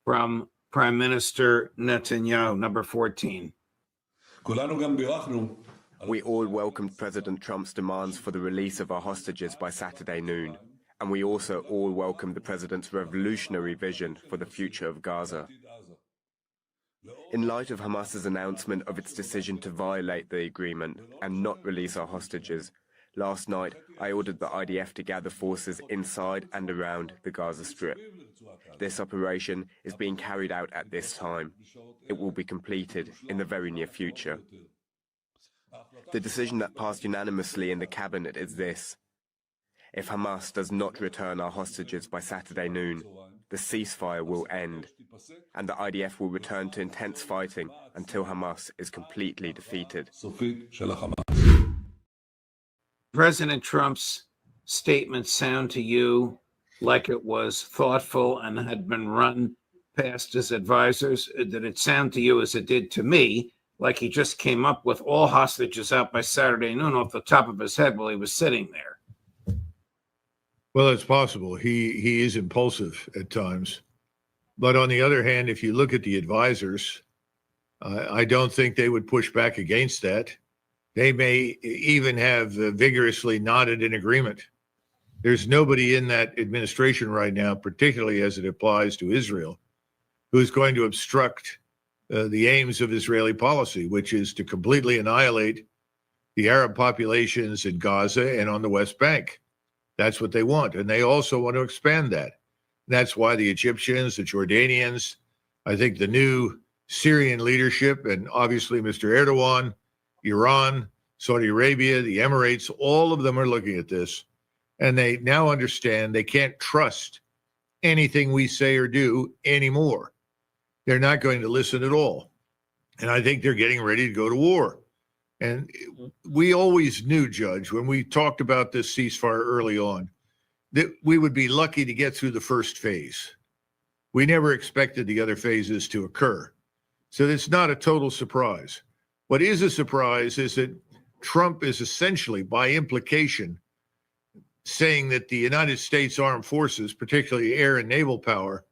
from Prime Minister Netanyahu, number 14. We all welcomed President Trump's demands for the release of our hostages by Saturday noon, and we also all welcomed the president's revolutionary vision for the future of Gaza. In light of Hamas's announcement of its decision to violate the agreement and not release our hostages, last night I ordered the IDF to gather forces inside and around the Gaza Strip. This operation is being carried out at this time. It will be completed in the very near future. The decision that passed unanimously in the cabinet is this. If Hamas does not return our hostages by Saturday noon, the ceasefire will end, and the IDF will return to intense fighting until Hamas is completely defeated. President Trump's statements sound to you like it was thoughtful and had been run past his advisors? Did it sound to you, as it did to me, like he just came up with all hostages out by Saturday noon off the top of his head while he was sitting there? Well, it's possible. He is impulsive at times. But on the other hand, if you look at the advisors, I don't think they would push back against that. They may even have vigorously nodded in agreement. There's nobody in that administration right now, particularly as it applies to Israel, who is going to obstruct the aims of Israeli policy, which is to completely annihilate the Arab populations in Gaza and on the West Bank. That's what they want. And they also want to expand that. That's why the Egyptians, the Jordanians, I think the new Syrian leadership, and obviously Mr. Erdogan, Iran, Saudi Arabia, the Emirates, all of them are looking at this. And they now understand they can't trust anything we say or do anymore. They're not going to listen at all. And I think they're getting ready to go to war. And we always knew, Judge, when we talked about this ceasefire early on, that we would be lucky to get through the first phase. We never expected the other phases to occur. So it's not a total surprise. What is a surprise is that Trump is essentially, by implication, saying that the United States armed forces, particularly air and naval power,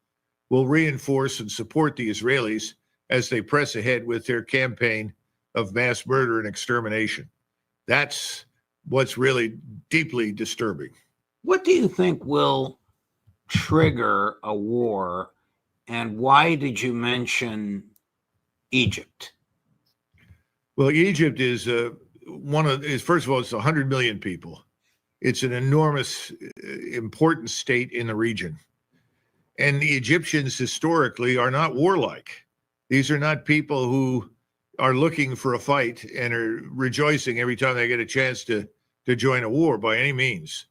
will reinforce and support the Israelis as they press ahead with their campaign of mass murder and extermination. That's what's really deeply disturbing. What do you think will trigger a war? And why did you mention Egypt? Well, Egypt is first of all, it's 100 million people. It's an enormous, important state in the region. And the Egyptians historically are not warlike. These are not people who are looking for a fight and are rejoicing every time they get a chance to join a war by any means.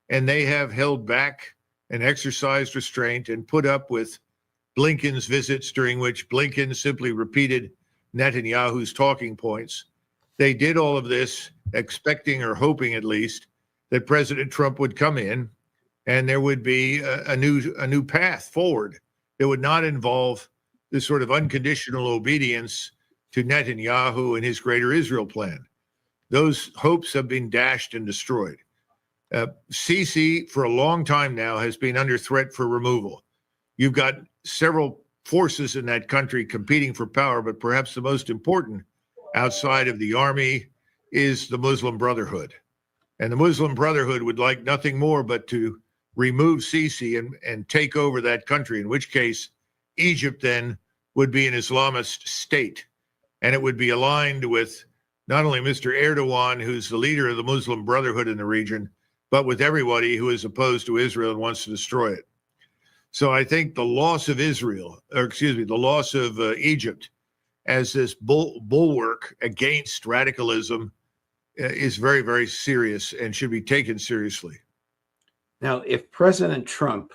And they have held back and exercised restraint and put up with Blinken's visits, during which Blinken simply repeated Netanyahu's talking points. They did all of this expecting, or hoping at least, that President Trump would come in and there would be a new path forward that would not involve this sort of unconditional obedience to Netanyahu and his Greater Israel plan. Those hopes have been dashed and destroyed. Sisi, for a long time now, has been under threat for removal. You've got several forces in that country competing for power, but perhaps the most important outside of the army is the Muslim Brotherhood. And the Muslim Brotherhood would like nothing more but to remove Sisi and take over that country, in which case Egypt then would be an Islamist state. And it would be aligned with not only Mr. Erdogan, who's the leader of the Muslim Brotherhood in the region, but with everybody who is opposed to Israel and wants to destroy it. So I think the loss of the loss of Egypt as this bulwark against radicalism is very, very serious and should be taken seriously. Now, if President Trump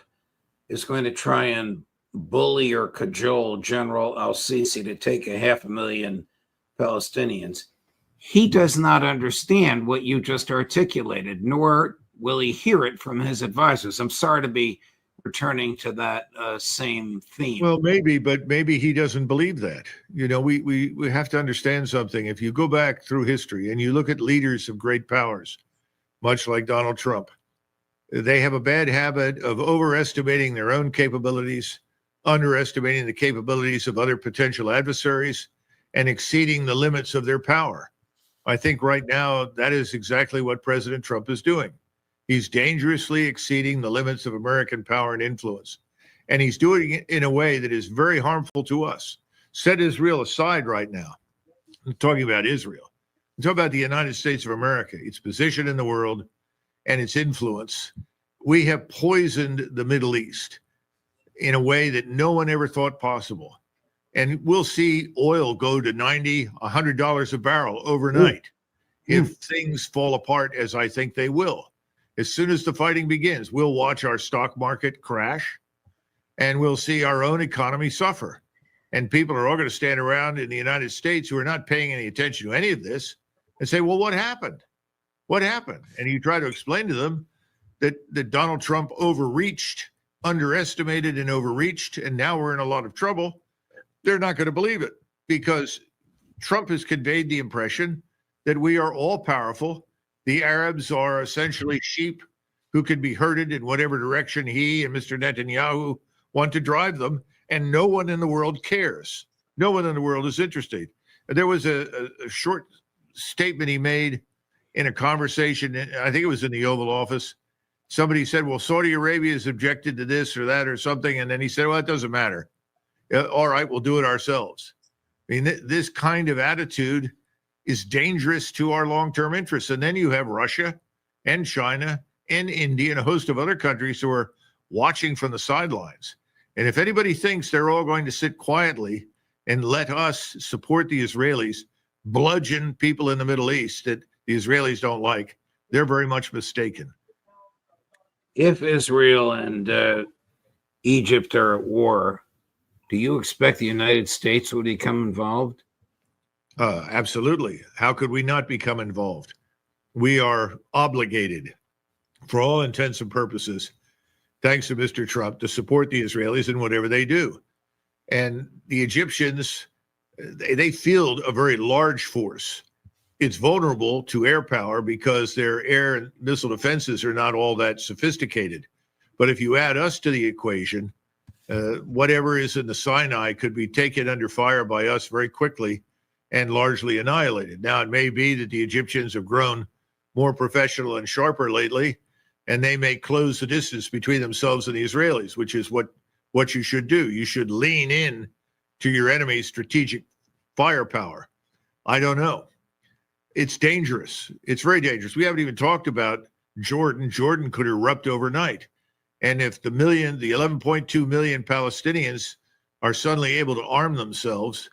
is going to try and bully or cajole General al-Sisi to take 500,000 Palestinians, he does not understand what you just articulated, nor will he hear it from his advisors. I'm sorry to be returning to that same theme. Well, maybe, but maybe he doesn't believe that. You know, we have to understand something. If you go back through history and you look at leaders of great powers, much like Donald Trump, they have a bad habit of overestimating their own capabilities, underestimating the capabilities of other potential adversaries, and exceeding the limits of their power. I think right now that is exactly what President Trump is doing. He's dangerously exceeding the limits of American power and influence. And he's doing it in a way that is very harmful to us. Set Israel aside right now. I'm talking about Israel. I'm talking about the United States of America, its position in the world and its influence. We have poisoned the Middle East in a way that no one ever thought possible. And we'll see oil go to $90, $100 a barrel overnight if things fall apart, as I think they will. As soon as the fighting begins, we'll watch our stock market crash and we'll see our own economy suffer. And people are all going to stand around in the United States who are not paying any attention to any of this and say, well, what happened? What happened? And you try to explain to them that Donald Trump underestimated and overreached, and now we're in a lot of trouble. They're not going to believe it because Trump has conveyed the impression that we are all powerful. The Arabs are essentially sheep who can be herded in whatever direction he and Mr. Netanyahu want to drive them, and no one in the world cares. No one in the world is interested. There was a short statement he made in a conversation, I think it was in the Oval Office. Somebody said, well, Saudi Arabia has objected to this or that or something, and then he said, well, it doesn't matter. All right, we'll do it ourselves. I mean, this kind of attitude is dangerous to our long-term interests. And then you have Russia and China and India and a host of other countries who are watching from the sidelines. And if anybody thinks they're all going to sit quietly and let us support the Israelis, bludgeon people in the Middle East that the Israelis don't like, they're very much mistaken. If Israel and Egypt are at war, do you expect the United States would become involved? Absolutely. How could we not become involved? We are obligated, for all intents and purposes, thanks to Mr. Trump, to support the Israelis in whatever they do. And the Egyptians, they field a very large force. It's vulnerable to air power because their air and missile defenses are not all that sophisticated. But if you add us to the equation, whatever is in the Sinai could be taken under fire by us very quickly and largely annihilated. Now, it may be that the Egyptians have grown more professional and sharper lately, and they may close the distance between themselves and the Israelis, which is what you should do. You should lean in to your enemy's strategic firepower. I don't know. It's dangerous. It's very dangerous. We haven't even talked about Jordan. Jordan could erupt overnight. And if the 11.2 million Palestinians are suddenly able to arm themselves,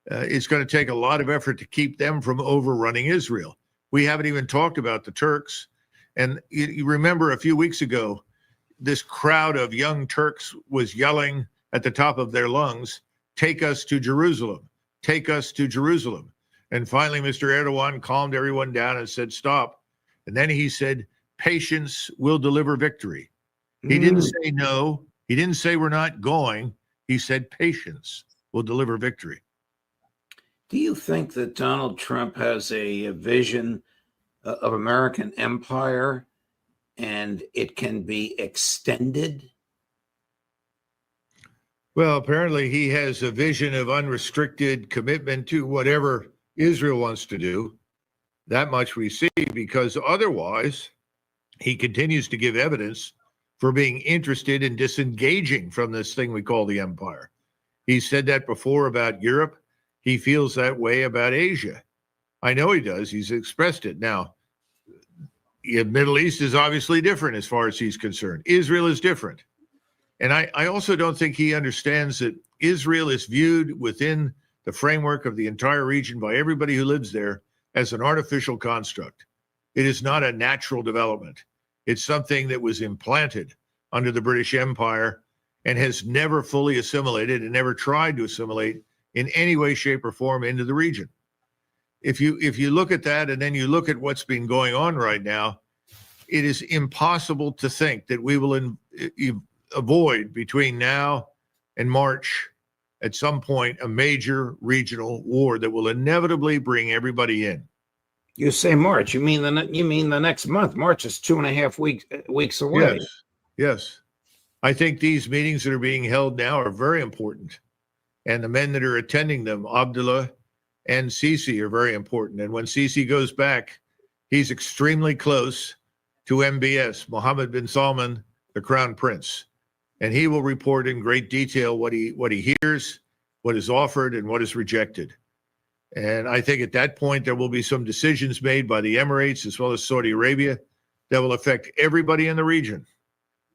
it's going to take a lot of effort to keep them from overrunning Israel. We haven't even talked about the Turks. And you remember a few weeks ago, this crowd of young Turks was yelling at the top of their lungs, "Take us to Jerusalem, take us to Jerusalem." And finally, Mr. Erdogan calmed everyone down and said, "Stop." And then he said, "Patience will deliver victory." He didn't say no. He didn't say we're not going. He said patience will deliver victory. Do you think that Donald Trump has a vision of American empire and it can be extended? Well, apparently he has a vision of unrestricted commitment to whatever Israel wants to do. That much we see, because otherwise he continues to give evidence for being interested in disengaging from this thing we call the empire. He said that before about Europe. He feels that way about Asia. I know he does. He's expressed it. Now, the Middle East is obviously different as far as he's concerned. Israel is different. And I also don't think he understands that Israel is viewed within the framework of the entire region by everybody who lives there as an artificial construct. It is not a natural development. It's something that was implanted under the British Empire and has never fully assimilated and never tried to assimilate in any way, shape, or form into the region. If you look at that and then you look at what's been going on right now, it is impossible to think that we will avoid between now and March at some point a major regional war that will inevitably bring everybody in. You say March. You mean the next month? March is 2.5 weeks away. Yes. I think these meetings that are being held now are very important. And the men that are attending them, Abdullah and Sisi, are very important. And when Sisi goes back, he's extremely close to MBS, Mohammed bin Salman, the Crown Prince. And he will report in great detail what he hears, what is offered, and what is rejected. And I think at that point, there will be some decisions made by the Emirates as well as Saudi Arabia that will affect everybody in the region.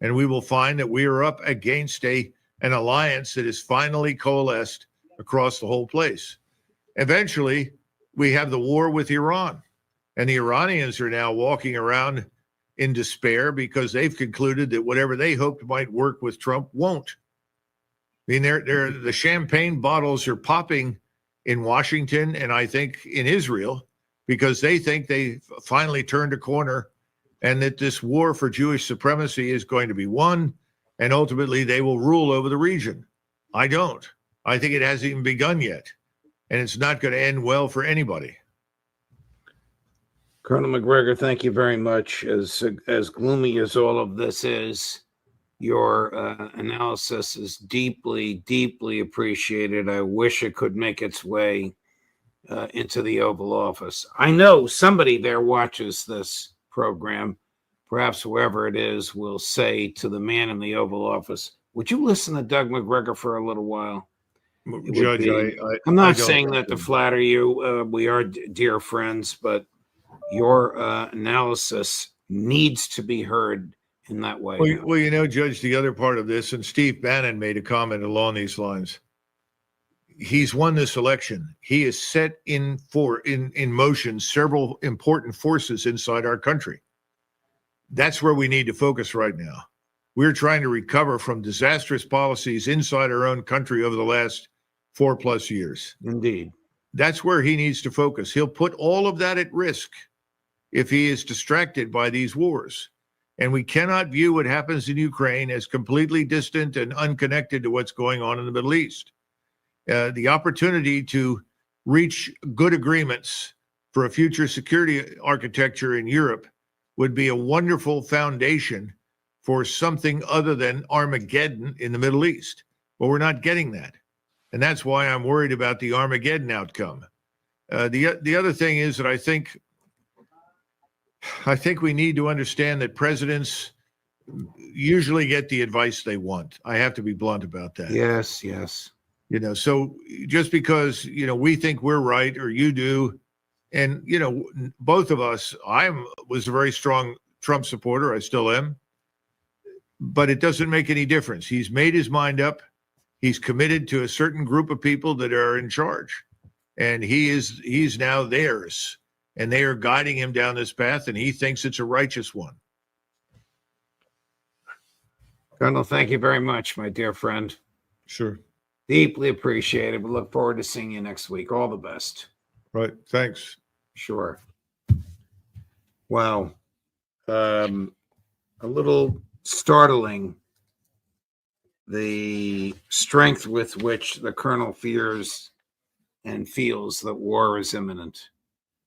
And we will find that we are up against an alliance that is finally coalesced across the whole place. Eventually, we have the war with Iran. And the Iranians are now walking around in despair because they've concluded that whatever they hoped might work with Trump won't. I mean, the champagne bottles are popping in Washington and I think in Israel because they think they finally turned a corner and that this war for Jewish supremacy is going to be won and ultimately they will rule over the region. I don't. I think it hasn't even begun yet, and it's not going to end well for anybody. Colonel MacGregor, thank you very much. As gloomy as all of this is, your analysis is deeply, deeply appreciated. I wish it could make its way into the Oval Office. I know somebody there watches this program. Perhaps whoever it is will say to the man in the Oval Office, would you listen to Doug MacGregor for a little while? Judge, I'm not saying that to flatter you. We are dear friends, but your analysis needs to be heard in that way. Well, you know, Judge, the other part of this, and Steve Bannon made a comment along these lines. He's won this election. He has set in motion several important forces inside our country. That's where we need to focus right now. We're trying to recover from disastrous policies inside our own country over the last 4+ years. Indeed. That's where he needs to focus. He'll put all of that at risk if he is distracted by these wars. And we cannot view what happens in Ukraine as completely distant and unconnected to what's going on in the Middle East. The opportunity to reach good agreements for a future security architecture in Europe would be a wonderful foundation for something other than Armageddon in the Middle East. But we're not getting that. And that's why I'm worried about the Armageddon outcome. The other thing is that I think I think we need to understand that presidents usually get the advice they want. I have to be blunt about that. Yes, yes. So just because, we think we're right or you do, and, both of us, was a very strong Trump supporter. I still am. But it doesn't make any difference. He's made his mind up. He's committed to a certain group of people that are in charge. And he's now theirs. And they are guiding him down this path, and he thinks it's a righteous one. Colonel, thank you very much, my dear friend. Sure. Deeply appreciated. We look forward to seeing you next week. All the best. Right. Thanks. Sure. Wow. A little startling, the strength with which the colonel fears and feels that war is imminent.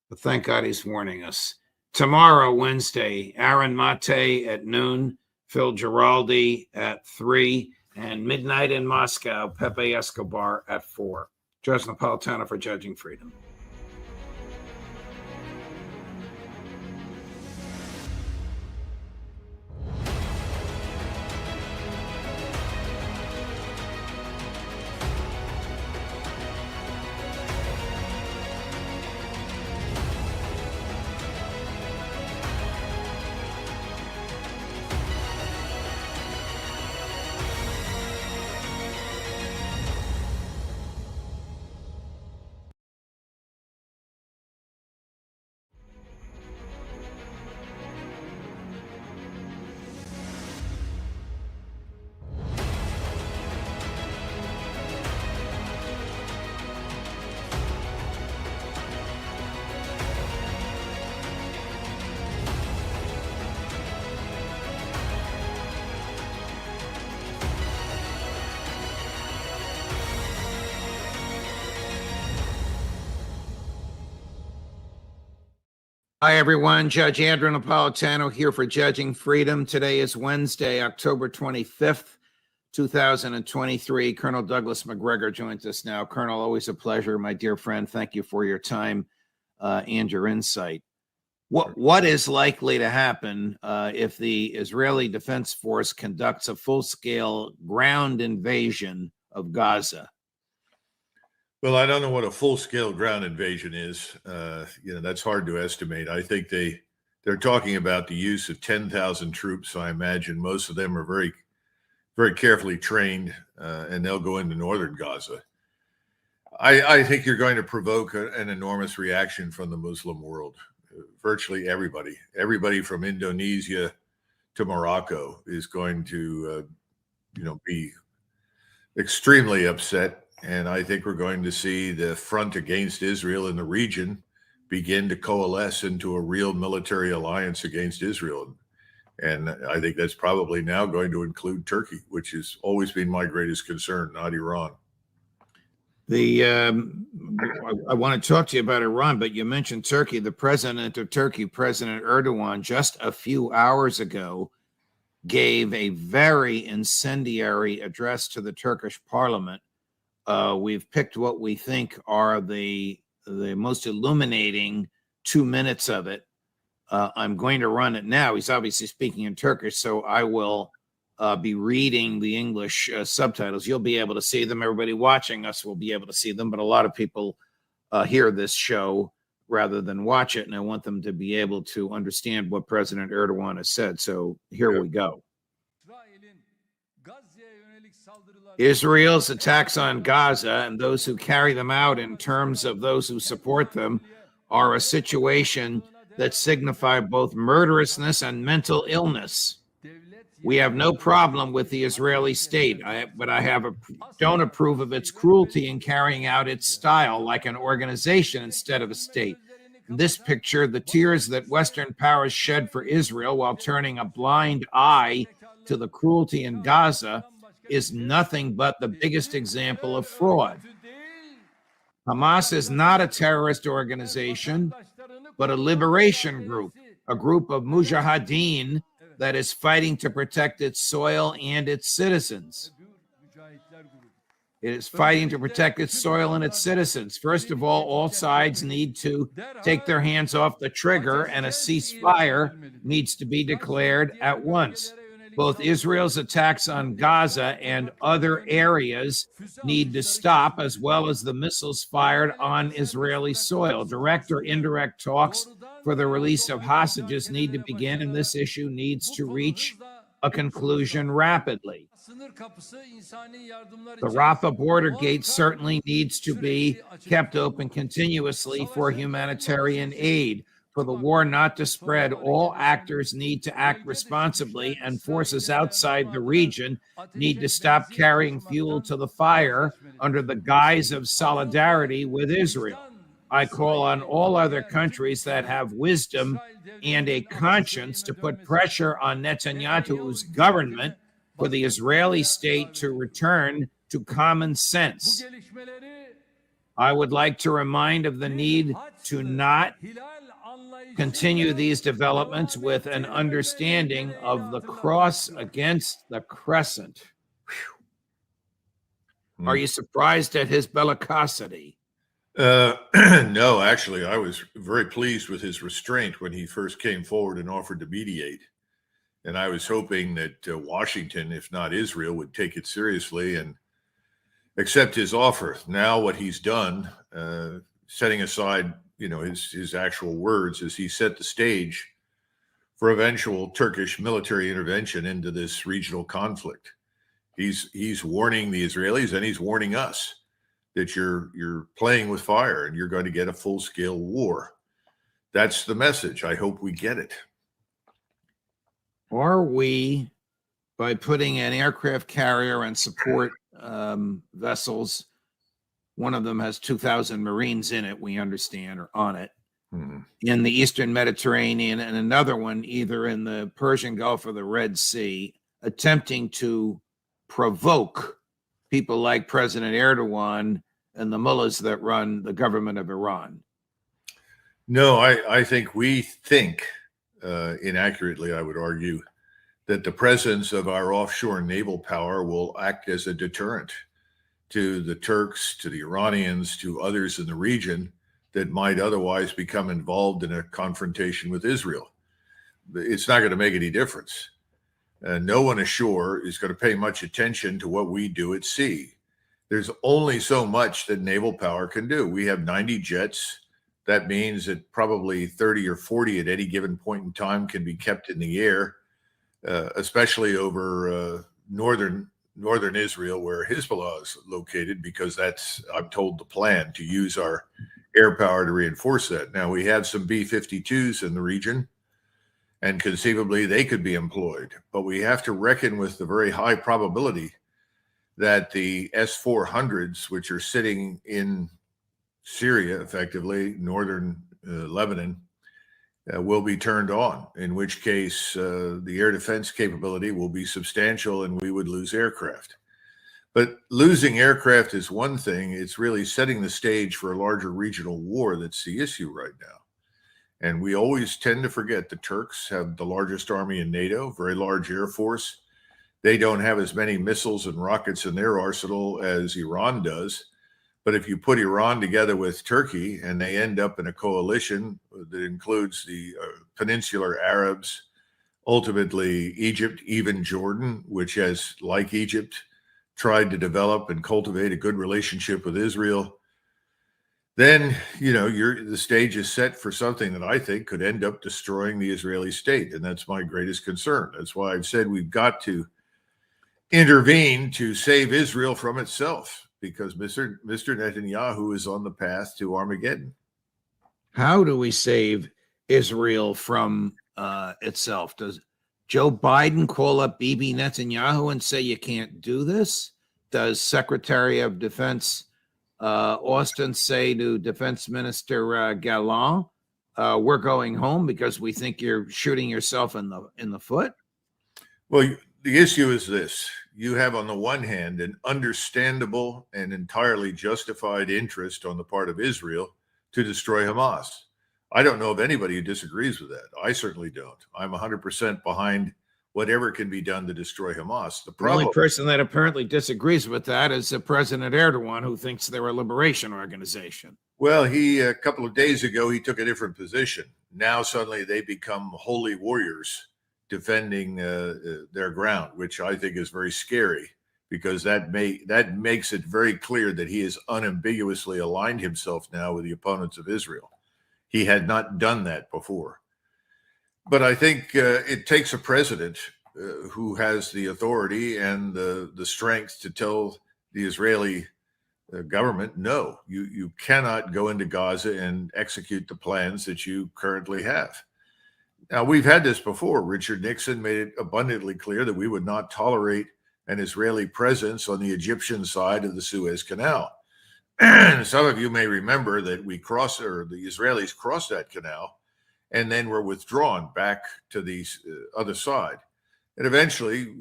But thank God he's warning us. Tomorrow, Wednesday, Aaron Mate at noon, Phil Giraldi at 3, and midnight in Moscow, Pepe Escobar at 4. Judge Napolitano for Judging Freedom. Hi, everyone. Judge Andrew Napolitano here for Judging Freedom. Today is Wednesday, October 25th, 2023. Colonel Douglas MacGregor joins us now. Colonel, always a pleasure, my dear friend. Thank you for your time and your insight. What is likely to happen if the Israeli Defense Force conducts a full-scale ground invasion of Gaza? Well, I don't know what a full-scale ground invasion is. That's hard to estimate. I think they're talking about the use of 10,000 troops. So I imagine most of them are very, very carefully trained, and they'll go into northern Gaza. I think you're going to provoke an enormous reaction from the Muslim world. Virtually everybody from Indonesia to Morocco is going to, be extremely upset. And I think we're going to see the front against Israel in the region begin to coalesce into a real military alliance against Israel. And I think that's probably now going to include Turkey, which has always been my greatest concern, not Iran. I want to talk to you about Iran, but you mentioned Turkey. The president of Turkey, President Erdogan, just a few hours ago, gave a very incendiary address to the Turkish parliament. We've picked what we think are the most illuminating 2 minutes of it. I'm going to run it now. He's obviously speaking in Turkish, so I will be reading the English subtitles. You'll be able to see them. Everybody watching us will be able to see them, but a lot of people hear this show rather than watch it, and I want them to be able to understand what President Erdogan has said. So here we go. Israel's attacks on Gaza and those who carry them out in terms of those who support them are a situation that signify both murderousness and mental illness. We have no problem with the Israeli state, but I don't approve of its cruelty in carrying out its style like an organization instead of a state. In this picture, the tears that Western powers shed for Israel while turning a blind eye to the cruelty in Gaza is nothing but the biggest example of fraud. Hamas is not a terrorist organization, but a liberation group, a group of mujahideen that is fighting to protect its soil and its citizens. It is fighting to protect its soil and its citizens. First of all sides need to take their hands off the trigger, and a ceasefire needs to be declared at once. Both Israel's attacks on Gaza and other areas need to stop, as well as the missiles fired on Israeli soil. Direct or indirect talks for the release of hostages need to begin, and this issue needs to reach a conclusion rapidly. The Rafah border gate certainly needs to be kept open continuously for humanitarian aid. For the war not to spread, all actors need to act responsibly, and forces outside the region need to stop carrying fuel to the fire under the guise of solidarity with Israel. I call on all other countries that have wisdom and a conscience to put pressure on Netanyahu's government for the Israeli state to return to common sense. I would like to remind of the need to not continue these developments with an understanding of the cross against the crescent. Are you surprised at his bellicosity? No, actually, I was very pleased with his restraint when he first came forward and offered to mediate. And I was hoping that Washington, if not Israel, would take it seriously and accept his offer. Now what he's done, setting aside, his actual words, is he set the stage for eventual Turkish military intervention into this regional conflict. He's warning the Israelis, and he's warning us that you're playing with fire and you're going to get a full-scale war. That's the message. I hope we get it. Are we, by putting an aircraft carrier and support vessels, one of them has 2,000 Marines in it, we understand, or on it, in the Eastern Mediterranean, and another one either in the Persian Gulf or the Red Sea, attempting to provoke people like President Erdogan and the mullahs that run the government of Iran? No, I think we think, inaccurately, I would argue, that the presence of our offshore naval power will act as a deterrent to the Turks, to the Iranians, to others in the region that might otherwise become involved in a confrontation with Israel. It's not going to make any difference. No one ashore is going to pay much attention to what we do at sea. There's only so much that naval power can do. We have 90 jets. That means that probably 30 or 40 at any given point in time can be kept in the air, especially over northern Israel, where Hezbollah is located, because that's, I'm told, the plan, to use our air power to reinforce that. Now, we have some B-52s in the region, and conceivably they could be employed. But we have to reckon with the very high probability that the S-400s, which are sitting in Syria, effectively, northern Lebanon, will be turned on, in which case the air defense capability will be substantial and we would lose aircraft. But losing aircraft is one thing. It's really setting the stage for a larger regional war that's the issue right now. And we always tend to forget the Turks have the largest army in NATO, very large air force. They don't have as many missiles and rockets in their arsenal as Iran does. But if you put Iran together with Turkey and they end up in a coalition that includes the peninsular Arabs, ultimately Egypt, even Jordan, which has, like Egypt, tried to develop and cultivate a good relationship with Israel, then, the stage is set for something that I think could end up destroying the Israeli state. And that's my greatest concern. That's why I've said we've got to intervene to save Israel from itself, because Mr. Netanyahu is on the path to Armageddon. How do we save Israel from itself? Does Joe Biden call up Bibi Netanyahu and say you can't do this? Does Secretary of Defense Austin say to Defense Minister Gallant, we're going home because we think you're shooting yourself in the foot? Well, the issue is this. You have, on the one hand, an understandable and entirely justified interest on the part of Israel to destroy Hamas. I don't know of anybody who disagrees with that. I certainly don't. I'm 100% behind whatever can be done to destroy Hamas. The The only problem, person that apparently disagrees with that is President Erdogan, who thinks they're a liberation organization. well, he a couple of days ago he took a different position. Now suddenly they become holy warriors defending their ground, which I think is very scary, because that makes it very clear that he has unambiguously aligned himself now with the opponents of Israel. He had not done that before. But I think it takes a president who has the authority and the strength to tell the Israeli government, no, you cannot go into Gaza and execute the plans that you currently have. Now, we've had this before. Richard Nixon made it abundantly clear that we would not tolerate an Israeli presence on the Egyptian side of the Suez Canal. Some of you may remember that the Israelis crossed that canal and then were withdrawn back to the other side. It eventually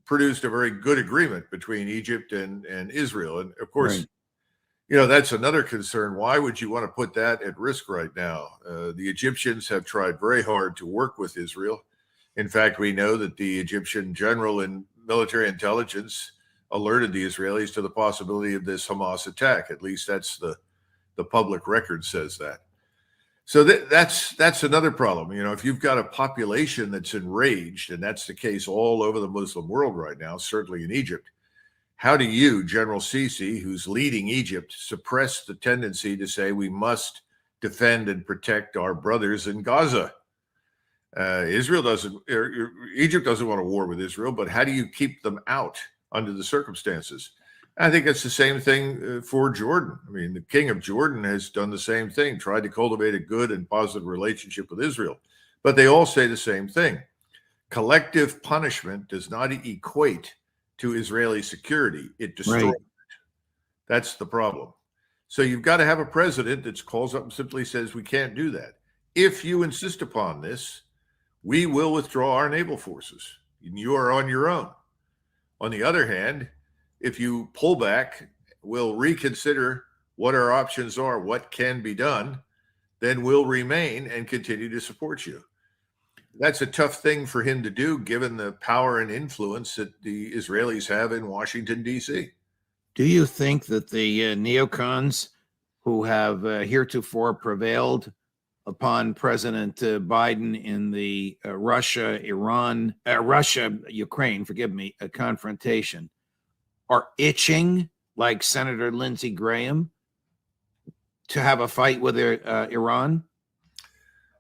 produced a very good agreement between Egypt and Israel. And of course, Right. You know, that's another concern. Why would you want to put that at risk right now? The Egyptians have tried very hard to work with Israel. In fact, we know that the Egyptian general in military intelligence alerted the Israelis to the possibility of this Hamas attack. At least that's the public record says that. So that's another problem. You know, if you've got a population that's enraged, and that's the case all over the Muslim world right now, certainly in Egypt, how do you, General Sisi, who's leading Egypt, suppress the tendency to say we must defend and protect our brothers in Gaza? Egypt doesn't want a war with Israel, but how do you keep them out under the circumstances? I think it's the same thing for Jordan. I mean, the king of Jordan has done the same thing, tried to cultivate a good and positive relationship with Israel. But they all say the same thing. Collective punishment does not equate to Israeli security. It destroys it. That's the problem. So you've got to have a president that calls up and simply says, we can't do that. If you insist upon this, we will withdraw our naval forces. You are on your own. On the other hand, if you pull back, we'll reconsider what our options are, what can be done, then we'll remain and continue to support you. That's a tough thing for him to do, given the power and influence that the Israelis have in Washington, D.C. Do you think that the neocons who have heretofore prevailed upon President Biden in the Russia-Ukraine, confrontation are itching, like Senator Lindsey Graham, to have a fight with Iran?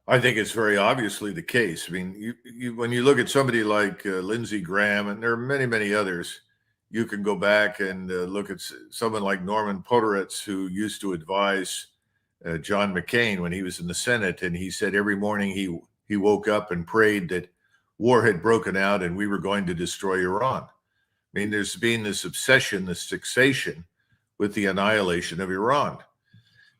I think it's very obviously the case. I mean, when you look at somebody like Lindsey Graham, and there are many, many others, you can go back and look at someone like Norman Podhoretz, who used to advise John McCain when he was in the Senate, and he said every morning he woke up and prayed that war had broken out and we were going to destroy Iran. I mean, there's been this obsession, this fixation with the annihilation of Iran.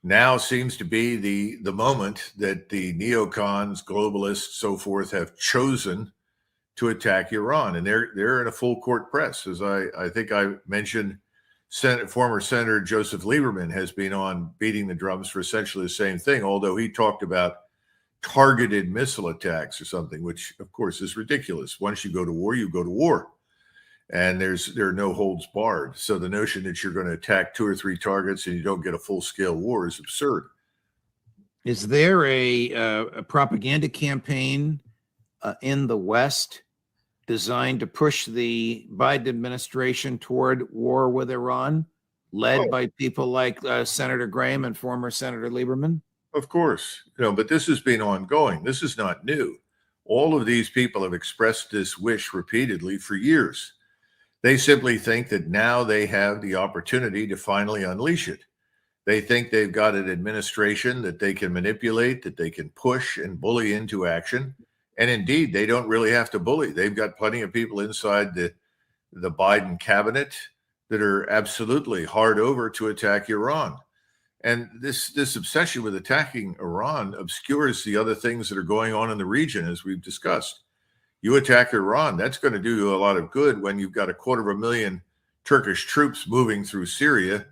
Now seems to be the moment that the neocons, globalists, so forth, have chosen to attack Iran, and they're in a full court press. As I think I mentioned, former Senator Joseph Lieberman has been on beating the drums for essentially the same thing, although he talked about targeted missile attacks or something, which of course is ridiculous. Once you go to war, you go to war. And there are no holds barred. So the notion that you're going to attack 2 or 3 targets and you don't get a full-scale war is absurd. Is there a propaganda campaign in the West designed to push the Biden administration toward war with Iran, led by people like Senator Graham and former Senator Lieberman? Of course. But this has been ongoing. This is not new. All of these people have expressed this wish repeatedly for years. They simply think that now they have the opportunity to finally unleash it. They think they've got an administration that they can manipulate, that they can push and bully into action. And indeed, they don't really have to bully. They've got plenty of people inside the Biden cabinet that are absolutely hard over to attack Iran. And this obsession with attacking Iran obscures the other things that are going on in the region, as we've discussed. You attack Iran, that's going to do you a lot of good when you've got 250,000 Turkish troops moving through Syria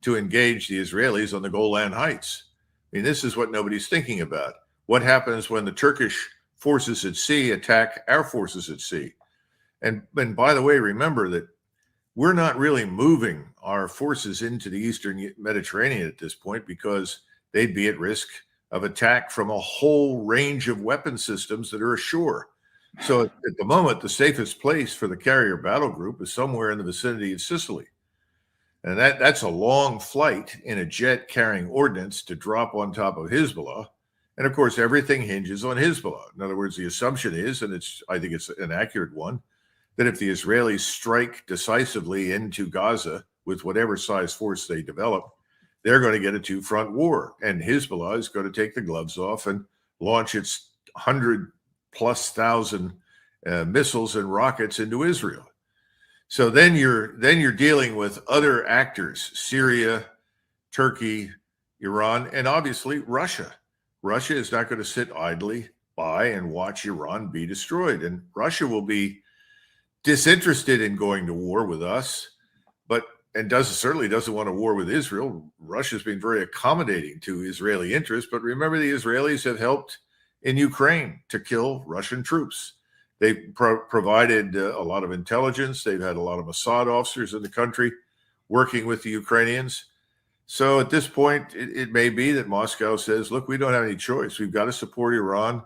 to engage the Israelis on the Golan Heights. I mean, this is what nobody's thinking about. What happens when the Turkish forces at sea attack our forces at sea? And by the way, remember that we're not really moving our forces into the Eastern Mediterranean at this point because they'd be at risk of attack from a whole range of weapon systems that are ashore. So at the moment, the safest place for the carrier battle group is somewhere in the vicinity of Sicily. And that's a long flight in a jet carrying ordnance to drop on top of Hezbollah. And of course, everything hinges on Hezbollah. In other words, the assumption is, and I think it's an accurate one, that if the Israelis strike decisively into Gaza with whatever size force they develop, they're going to get a two-front war. And Hezbollah is going to take the gloves off and launch its 100,000+ missiles and rockets into Israel. So then you're dealing with other actors: Syria, Turkey, Iran, and obviously Russia. Russia is not going to sit idly by and watch Iran be destroyed. And Russia will be disinterested in going to war with us, certainly doesn't want a war with Israel. Russia's been very accommodating to Israeli interests, but remember, the Israelis have helped in Ukraine to kill Russian troops. They've provided a lot of intelligence. They've had a lot of Mossad officers in the country working with the Ukrainians. So at this point, it may be that Moscow says, look, we don't have any choice. We've got to support Iran.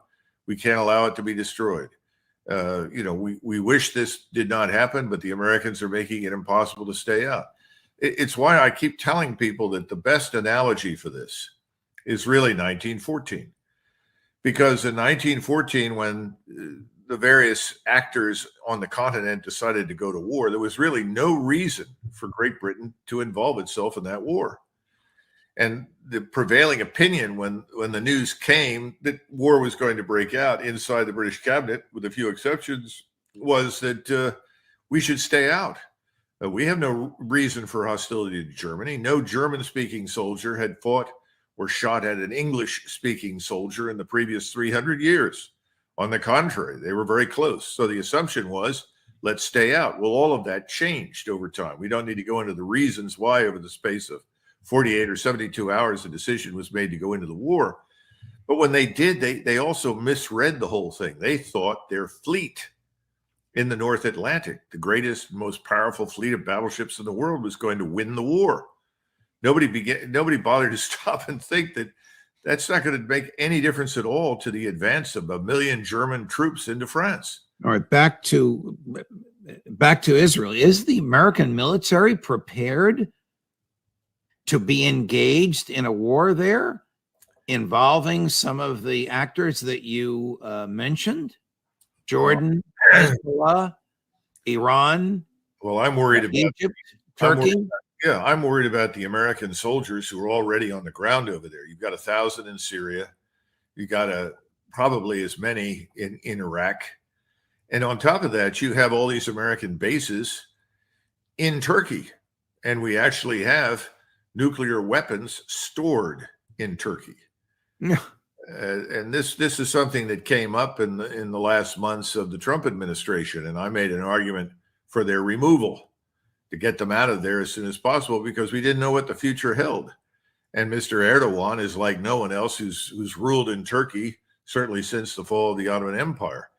We can't allow it to be destroyed. We wish this did not happen, but the Americans are making it impossible to stay out. It's why I keep telling people that the best analogy for this is really 1914. Because in 1914, when the various actors on the continent decided to go to war, there was really no reason for Great Britain to involve itself in that war. And the prevailing opinion when the news came that war was going to break out inside the British cabinet, with a few exceptions, was that we should stay out. We have no reason for hostility to Germany. No German-speaking soldier had fought or shot at an English-speaking soldier in the previous 300 years. On the contrary, they were very close. So the assumption was, let's stay out. Well, all of that changed over time. We don't need to go into the reasons why over the space of 48 or 72 hours, the decision was made to go into the war. But when they did, they also misread the whole thing. They thought their fleet in the North Atlantic, the greatest, most powerful fleet of battleships in the world, was going to win the war. Nobody bothered to stop and think that that's not going to make any difference at all to the advance of 1 million German troops into France. All right, back to Israel. Is the American military prepared to be engaged in a war there involving some of the actors that you mentioned? Jordan, Hezbollah, Iran. Well, I'm worried about Egypt, Turkey. I'm worried about the American soldiers who are already on the ground over there. You've got 1,000 in Syria. You got probably as many in Iraq. And on top of that, you have all these American bases in Turkey. And we actually have nuclear weapons stored in Turkey. And this is something that came up in the last months of the Trump administration. And I made an argument for their removal, to get them out of there as soon as possible, because we didn't know what the future held. And Mr. Erdogan is like no one else who's ruled in Turkey, certainly since the fall of the Ottoman Empire.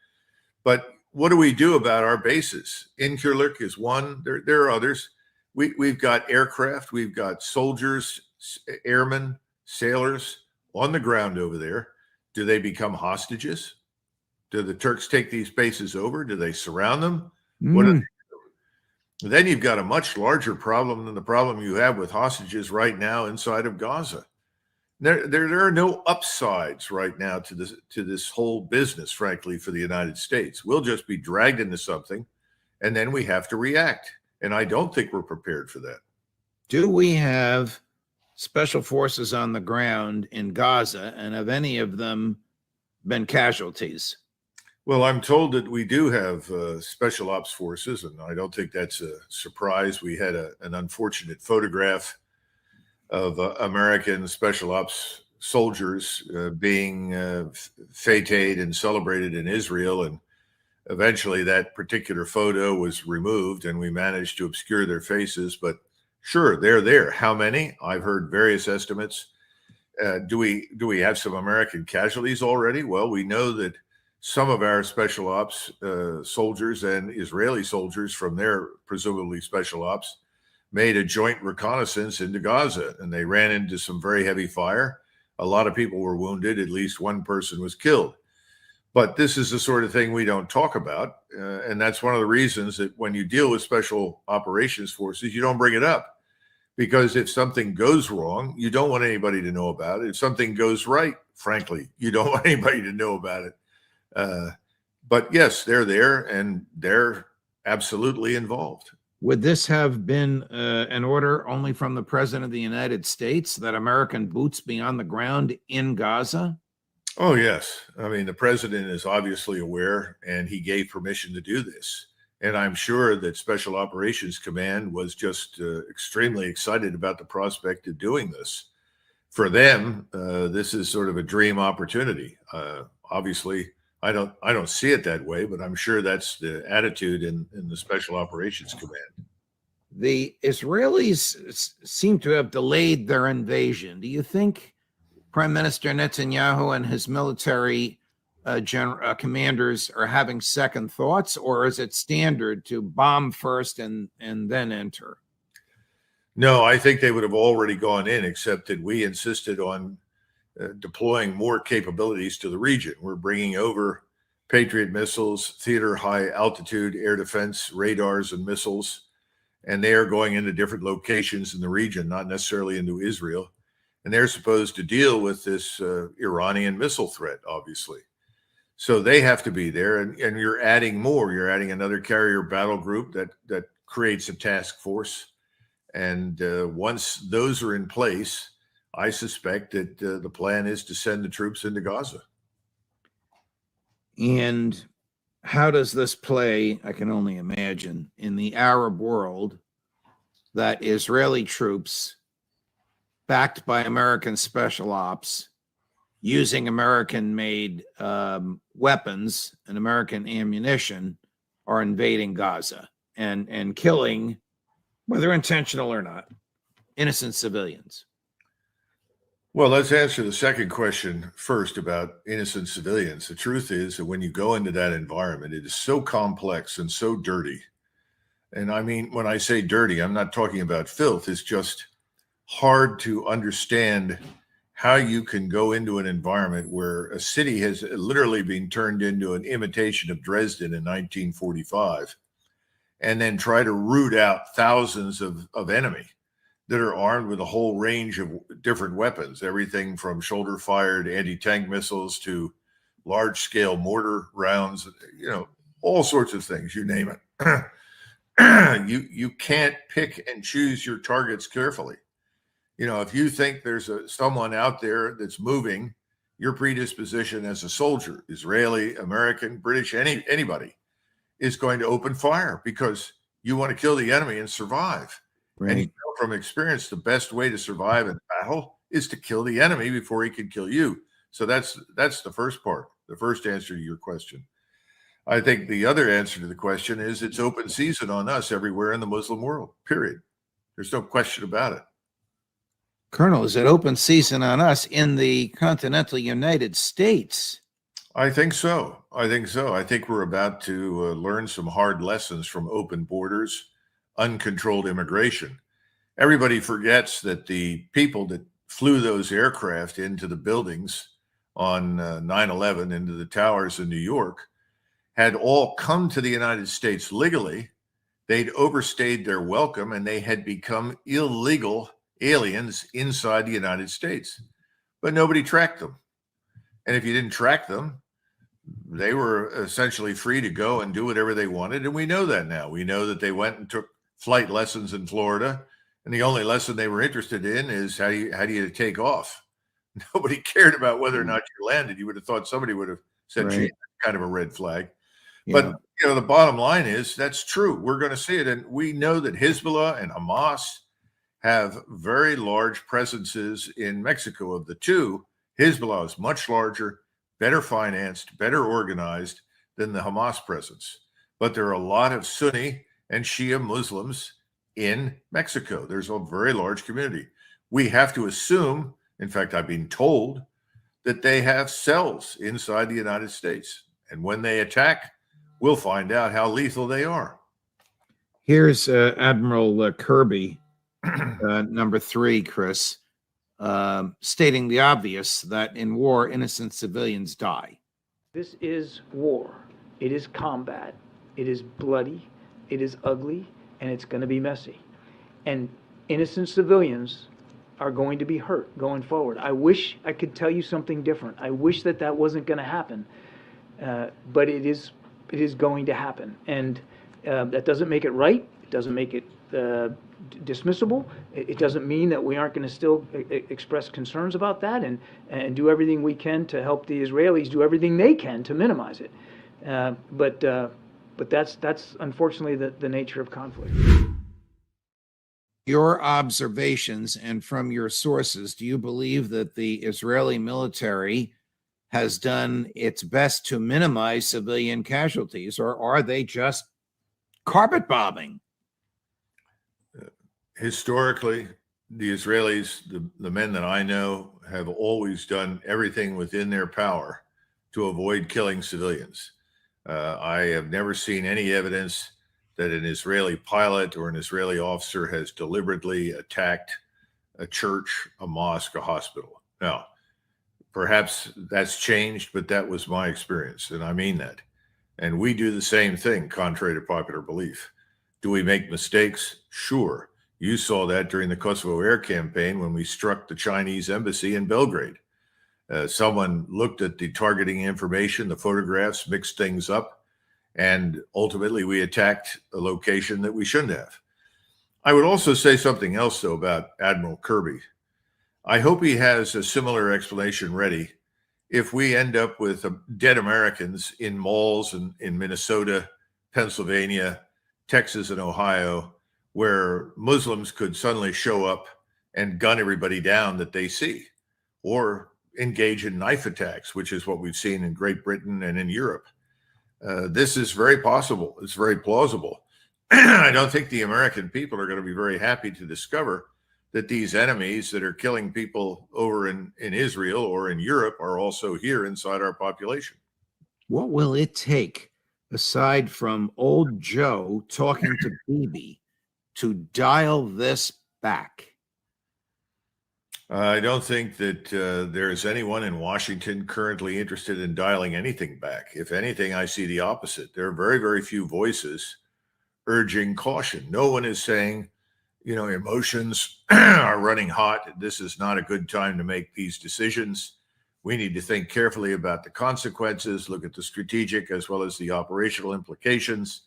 But what do we do about our bases? Incirlik is one. There are others. We've got aircraft. We've got soldiers, airmen, sailors on the ground over there. Do they become hostages? Do the Turks take these bases over? Do they surround them? What do they do? Then you've got a much larger problem than the problem you have with hostages right now inside of Gaza. There are no upsides right now to this whole business, frankly, for the United States. We'll just be dragged into something, and then we have to react. And I don't think we're prepared for that. Do we have special forces on the ground in Gaza, and have any of them been casualties? Well, I'm told that we do have special ops forces, and I don't think that's a surprise. We had an unfortunate photograph of American special ops soldiers being fêted and celebrated in Israel, and eventually that particular photo was removed, and we managed to obscure their faces. But sure, they're there. How many? I've heard various estimates. Do we have some American casualties already? Well, we know that some of our special ops soldiers and Israeli soldiers from their presumably special ops made a joint reconnaissance into Gaza, and they ran into some very heavy fire. A lot of people were wounded. At least one person was killed. But this is the sort of thing we don't talk about. And that's one of the reasons that when you deal with special operations forces, you don't bring it up. Because if something goes wrong, you don't want anybody to know about it. If something goes right, frankly, you don't want anybody to know about it. But yes, they're there and they're absolutely involved. Would this have been an order only from the President of the United States that American boots be on the ground in Gaza? Oh, yes. I mean, the president is obviously aware, and he gave permission to do this. And I'm sure that Special Operations Command was just extremely excited about the prospect of doing this. For them, this is sort of a dream opportunity. Obviously, I don't see it that way, but I'm sure that's the attitude in the Special Operations Command. The Israelis seem to have delayed their invasion. Do you think Prime Minister Netanyahu and his military commanders are having second thoughts, or is it standard to bomb first and then enter? No, I think they would have already gone in, except that we insisted on deploying more capabilities to the region. We're bringing over Patriot missiles, theater high altitude air defense radars and missiles, and they are going into different locations in the region, not necessarily into Israel. And they're supposed to deal with this Iranian missile threat, obviously. So they have to be there, and you're adding more. You're adding another carrier battle group that creates a task force. And once those are in place, I suspect that the plan is to send the troops into Gaza. And how does this play, I can only imagine, in the Arab world, that Israeli troops backed by American special ops, using American-made weapons and American ammunition, are invading Gaza and killing, whether intentional or not, innocent civilians? Well, let's answer the second question first about innocent civilians. The truth is that when you go into that environment, it is so complex and so dirty. And I mean, when I say dirty, I'm not talking about filth. It's just hard to understand how you can go into an environment where a city has literally been turned into an imitation of Dresden in 1945, and then try to root out thousands of enemy that are armed with a whole range of different weapons, everything from shoulder-fired anti-tank missiles to large-scale mortar rounds, all sorts of things, you name it. You can't pick and choose your targets carefully. If you think there's someone out there that's moving, your predisposition as a soldier, Israeli, American, British, anybody, is going to open fire because you want to kill the enemy and survive. Right. And from experience, the best way to survive in battle is to kill the enemy before he can kill you. So that's the first part, the first answer to your question. I think the other answer to the question is it's open season on us everywhere in the Muslim world, period. There's no question about it. Colonel, is it open season on us in the continental United States? I think so. I think we're about to learn some hard lessons from open borders, uncontrolled immigration. Everybody forgets that the people that flew those aircraft into the buildings on 9/11, into the towers in New York, had all come to the United States legally. They'd overstayed their welcome, and they had become illegal aliens inside the United States. But nobody tracked them. And if you didn't track them, they were essentially free to go and do whatever they wanted. And we know that now. We know that they went and took flight lessons in Florida. And the only lesson they were interested in is how do you take off? Nobody cared about whether or not you landed. You would have thought somebody would have said, Right. "Gee, that's kind of a red flag." Yeah. But the bottom line is that's true. We're going to see it. And we know that Hezbollah and Hamas have very large presences in Mexico. Of the two, Hezbollah is much larger, better financed, better organized than the Hamas presence. But there are a lot of Sunni and Shia Muslims in Mexico. There's a very large community. We have to assume, in fact, I've been told, that they have cells inside the United States. And when they attack, we'll find out how lethal they are. Here's Admiral Kirby, number 3, Chris, stating the obvious that in war, innocent civilians die. This is war. It is combat. It is bloody. It is ugly, and it's going to be messy. And innocent civilians are going to be hurt going forward. I wish I could tell you something different. I wish that that wasn't going to happen, but it is going to happen. And that doesn't make it right. It doesn't make it dismissible. It doesn't mean that we aren't going to still express concerns about that and do everything we can to help the Israelis do everything they can to minimize it. But that's unfortunately the nature of conflict. Your observations and from your sources, do you believe that the Israeli military has done its best to minimize civilian casualties, or are they just carpet bombing? Historically, the Israelis, the men that I know, have always done everything within their power to avoid killing civilians. I have never seen any evidence that an Israeli pilot or an Israeli officer has deliberately attacked a church, a mosque, a hospital. Now, perhaps that's changed, but that was my experience, and I mean that. And we do the same thing, contrary to popular belief. Do we make mistakes? Sure. You saw that during the Kosovo air campaign when we struck the Chinese embassy in Belgrade. Someone looked at the targeting information, the photographs, mixed things up, and ultimately we attacked a location that we shouldn't have. I would also say something else, though, about Admiral Kirby. I hope he has a similar explanation ready if we end up with dead Americans in malls in Minnesota, Pennsylvania, Texas, and Ohio, where Muslims could suddenly show up and gun everybody down that they see, or engage in knife attacks, which is what we've seen in Great Britain and in Europe. This is very possible. It's very plausible. I don't think the American people are going to be very happy to discover that these enemies that are killing people over in Israel or in Europe are also here inside our population. What will it take, aside from old Joe talking to Bibi, to dial this back? I don't think that there's anyone in Washington currently interested in dialing anything back. If anything, I see the opposite. There are very, very few voices urging caution. No one is saying, emotions are running hot. This is not a good time to make these decisions. We need to think carefully about the consequences, look at the strategic as well as the operational implications,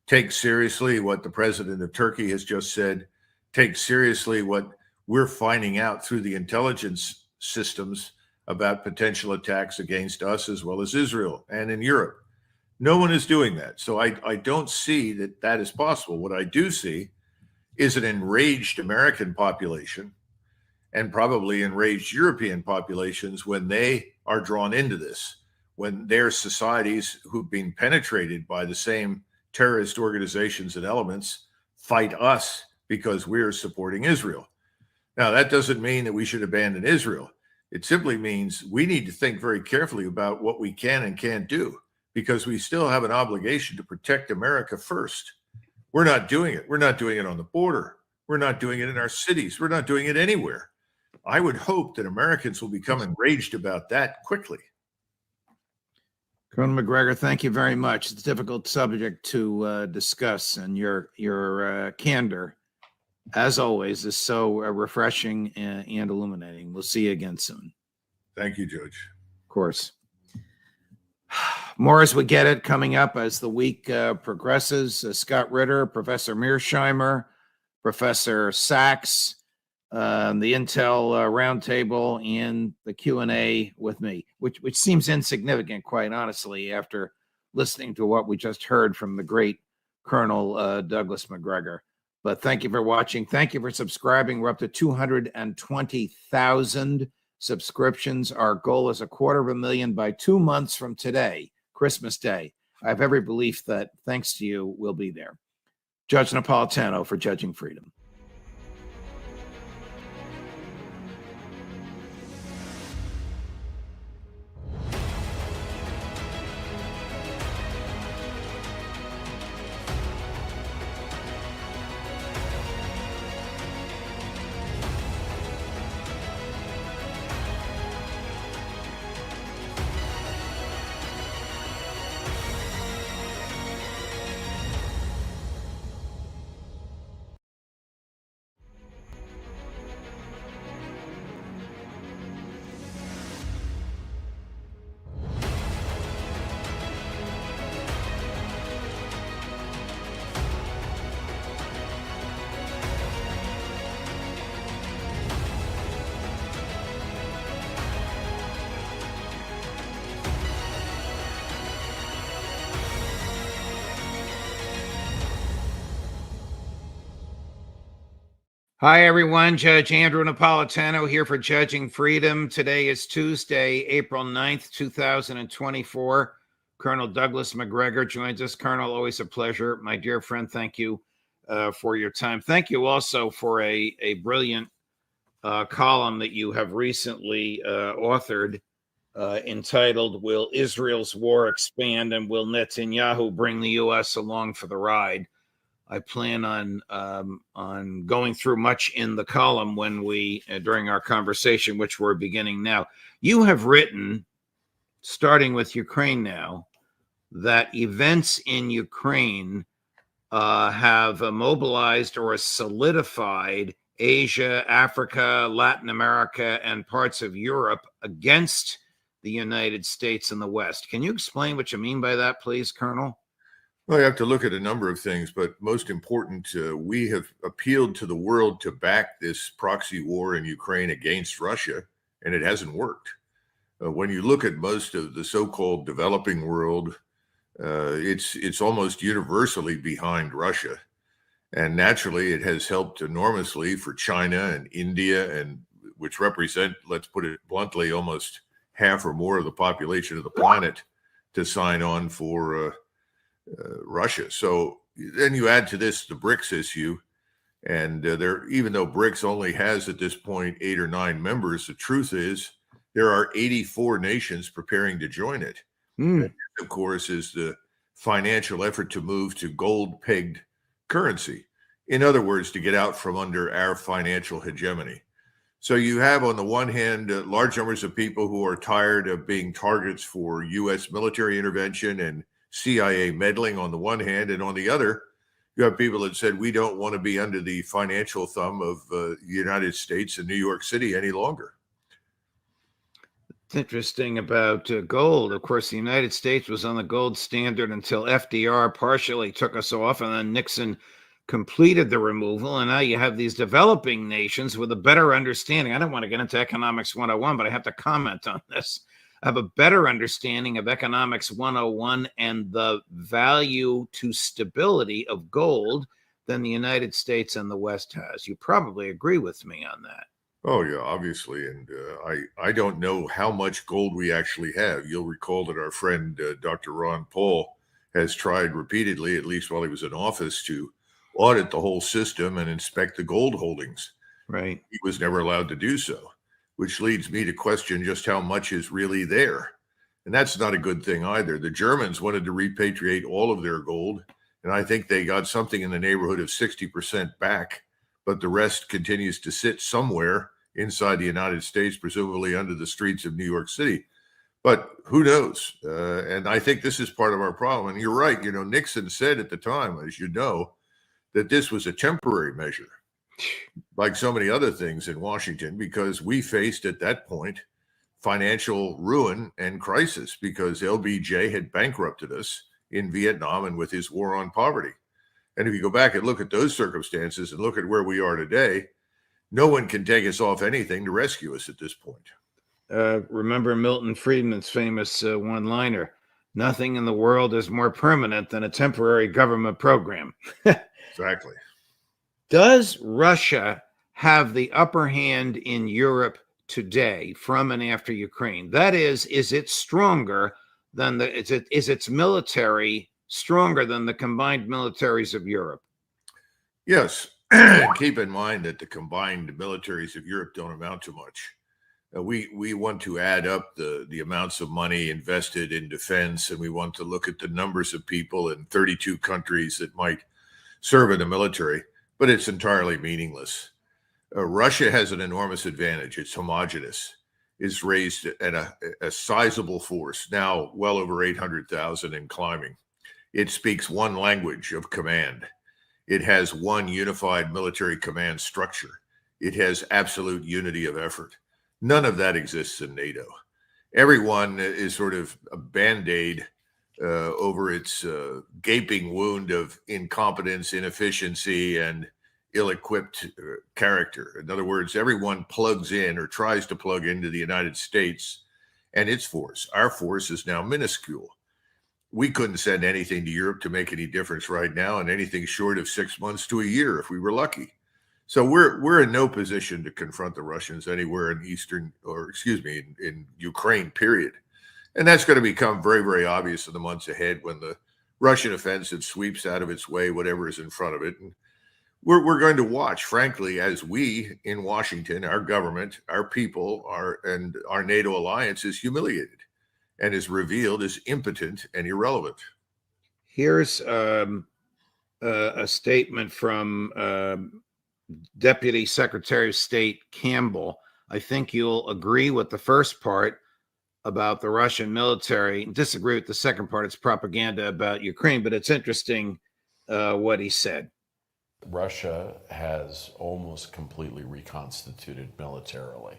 take seriously what the president of Turkey has just said, take seriously what we're finding out through the intelligence systems about potential attacks against us as well as Israel and in Europe. No one is doing that. So I don't see that is possible. What I do see is an enraged American population and probably enraged European populations when they are drawn into this, when their societies who've been penetrated by the same terrorist organizations and elements fight us because we're supporting Israel. Now, that doesn't mean that we should abandon Israel. It simply means we need to think very carefully about what we can and can't do, because we still have an obligation to protect America first. We're not doing it. We're not doing it on the border. We're not doing it in our cities. We're not doing it anywhere. I would hope that Americans will become enraged about that quickly. Colonel MacGregor, thank you very much. It's a difficult subject to discuss, and your candor, as always, is so refreshing and illuminating. We'll see you again soon. Thank you, Judge. Of course. More as we get it coming up as the week progresses. Scott Ritter, Professor Mearsheimer, Professor Sachs, the Intel Roundtable, and the Q&A with me, which seems insignificant, quite honestly, after listening to what we just heard from the great Colonel Douglas MacGregor. But thank you for watching. Thank you for subscribing. We're up to 220,000 subscriptions. Our goal is 250,000 by 2 months from today, Christmas Day. I have every belief that, thanks to you, we'll be there. Judge Napolitano for Judging Freedom. Hi, everyone. Judge Andrew Napolitano here for Judging Freedom. Today is Tuesday, April 9th, 2024. Colonel Douglas MacGregor joins us. Colonel, always a pleasure. My dear friend, thank you for your time. Thank you also for a brilliant column that you have recently authored entitled, Will Israel's War Expand and Will Netanyahu Bring the U.S. Along for the Ride? I plan on going through much in the column when we during our conversation, which we're beginning now. You have written, starting with Ukraine now, that events in Ukraine have mobilized or solidified Asia, Africa, Latin America, and parts of Europe against the United States and the West. Can you explain what you mean by that, please, Colonel? Well, you have to look at a number of things, but most important, we have appealed to the world to back this proxy war in Ukraine against Russia, and it hasn't worked. When you look at most of the so-called developing world, it's almost universally behind Russia. And naturally, it has helped enormously for China and India, and which represent, let's put it bluntly, almost half or more of the population of the planet, to sign on for Russia. So then you add to this the BRICS issue, and even though BRICS only has at this point 8 or 9 members, the truth is there are 84 nations preparing to join it. And of course, is the financial effort to move to gold-pegged currency. In other words, to get out from under our financial hegemony. So you have, on the one hand, large numbers of people who are tired of being targets for U.S. military intervention and CIA meddling on the one hand, and on the other, you have people that said, we don't want to be under the financial thumb of the United States and New York City any longer. It's interesting about gold. Of course, the United States was on the gold standard until FDR partially took us off, and then Nixon completed the removal. And now you have these developing nations with a better understanding. I don't want to get into Economics 101, but I have to comment on this. Have a better understanding of Economics 101 and the value to stability of gold than the United States and the West has. You probably agree with me on that. Oh, yeah, obviously. And I don't know how much gold we actually have. You'll recall that our friend, Dr. Ron Paul, has tried repeatedly, at least while he was in office, to audit the whole system and inspect the gold holdings. Right. He was never allowed to do so, which leads me to question just how much is really there. And that's not a good thing either. The Germans wanted to repatriate all of their gold, and I think they got something in the neighborhood of 60% back, but the rest continues to sit somewhere inside the United States, presumably under the streets of New York City. But who knows? And I think this is part of our problem. And you're right. You know, Nixon said at the time, as you know, that this was a temporary measure, like so many other things in Washington, because we faced at that point financial ruin and crisis because LBJ had bankrupted us in Vietnam and with his war on poverty. And if you go back and look at those circumstances and look at where we are today, no one can take us off anything to rescue us at this point. Remember Milton Friedman's famous one-liner, nothing in the world is more permanent than a temporary government program. Exactly. Does Russia have the upper hand in Europe today from and after Ukraine? That is it stronger than is its military stronger than the combined militaries of Europe? Yes. Keep in mind that the combined militaries of Europe don't amount to much. We want to add up the amounts of money invested in defense, and we want to look at the numbers of people in 32 countries that might serve in the military, but it's entirely meaningless. Russia has an enormous advantage. It's homogenous. It's raised at a sizable force, now well over 800,000 and climbing. It speaks one language of command. It has one unified military command structure. It has absolute unity of effort. None of that exists in NATO. Everyone is sort of a Band-Aid over its gaping wound of incompetence, inefficiency, and ill-equipped character. In other words, everyone plugs in or tries to plug into the United States and its force. Our force is now minuscule. We couldn't send anything to Europe to make any difference right now, and anything short of 6 months to a year if we were lucky. So we're in no position to confront the Russians anywhere in in Ukraine, period. And that's going to become very, very obvious in the months ahead when the Russian offensive sweeps out of its way whatever is in front of it. And we're going to watch, frankly, as we in Washington, our government, our people, and our NATO alliance is humiliated and is revealed as impotent and irrelevant. Here's a statement from Deputy Secretary of State Campbell. I think you'll agree with the first part about the Russian military, disagree with the second part. It's propaganda about Ukraine, but it's interesting what he said. Russia has almost completely reconstituted militarily.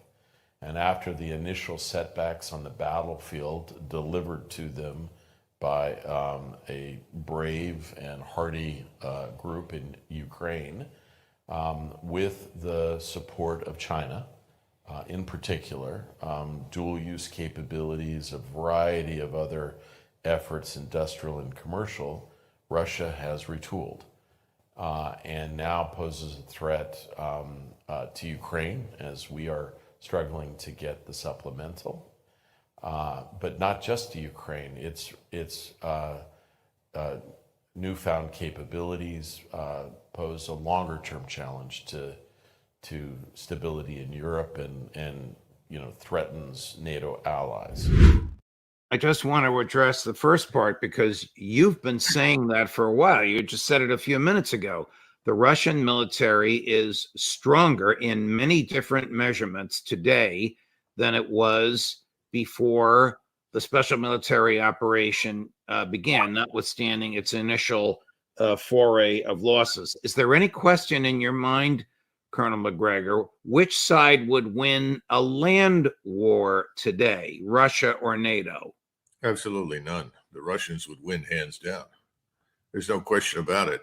And after the initial setbacks on the battlefield delivered to them by a brave and hardy group in Ukraine, with the support of China, in particular, dual-use capabilities, a variety of other efforts, industrial and commercial, Russia has retooled and now poses a threat to Ukraine as we are struggling to get the supplemental. But not just to Ukraine, its newfound capabilities pose a longer-term challenge to stability in Europe and threatens NATO allies. I just want to address the first part because you've been saying that for a while. You just said it a few minutes ago. The Russian military is stronger in many different measurements today than it was before the special military operation began, notwithstanding its initial foray of losses. Is there any question in your mind, Colonel MacGregor, which side would win a land war today, Russia or NATO? Absolutely none. The Russians would win hands down. There's no question about it.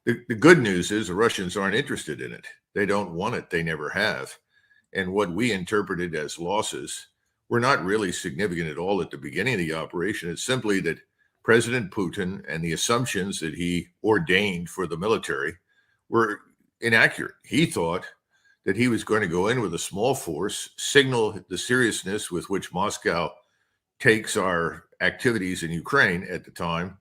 The good news is the Russians aren't interested in it. They don't want it. They never have. And what we interpreted as losses were not really significant at all at the beginning of the operation. It's simply that President Putin and the assumptions that he ordained for the military were inaccurate. He thought that he was going to go in with a small force, signal the seriousness with which Moscow takes our activities in Ukraine at the time,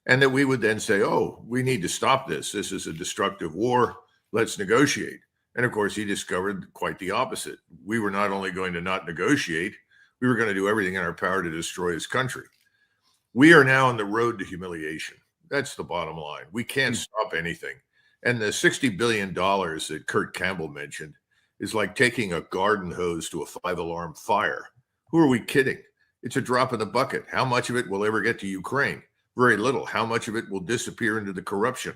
and that we would then say, oh, we need to stop this. This is a destructive war. Let's negotiate. And of course, he discovered quite the opposite. We were not only going to not negotiate, we were going to do everything in our power to destroy his country. We are now on the road to humiliation. That's the bottom line. We can't stop anything. And the $60 billion that Kurt Campbell mentioned is like taking a garden hose to a 5-alarm fire. Who are we kidding? It's a drop in the bucket. How much of it will ever get to Ukraine? Very little. How much of it will disappear into the corruption?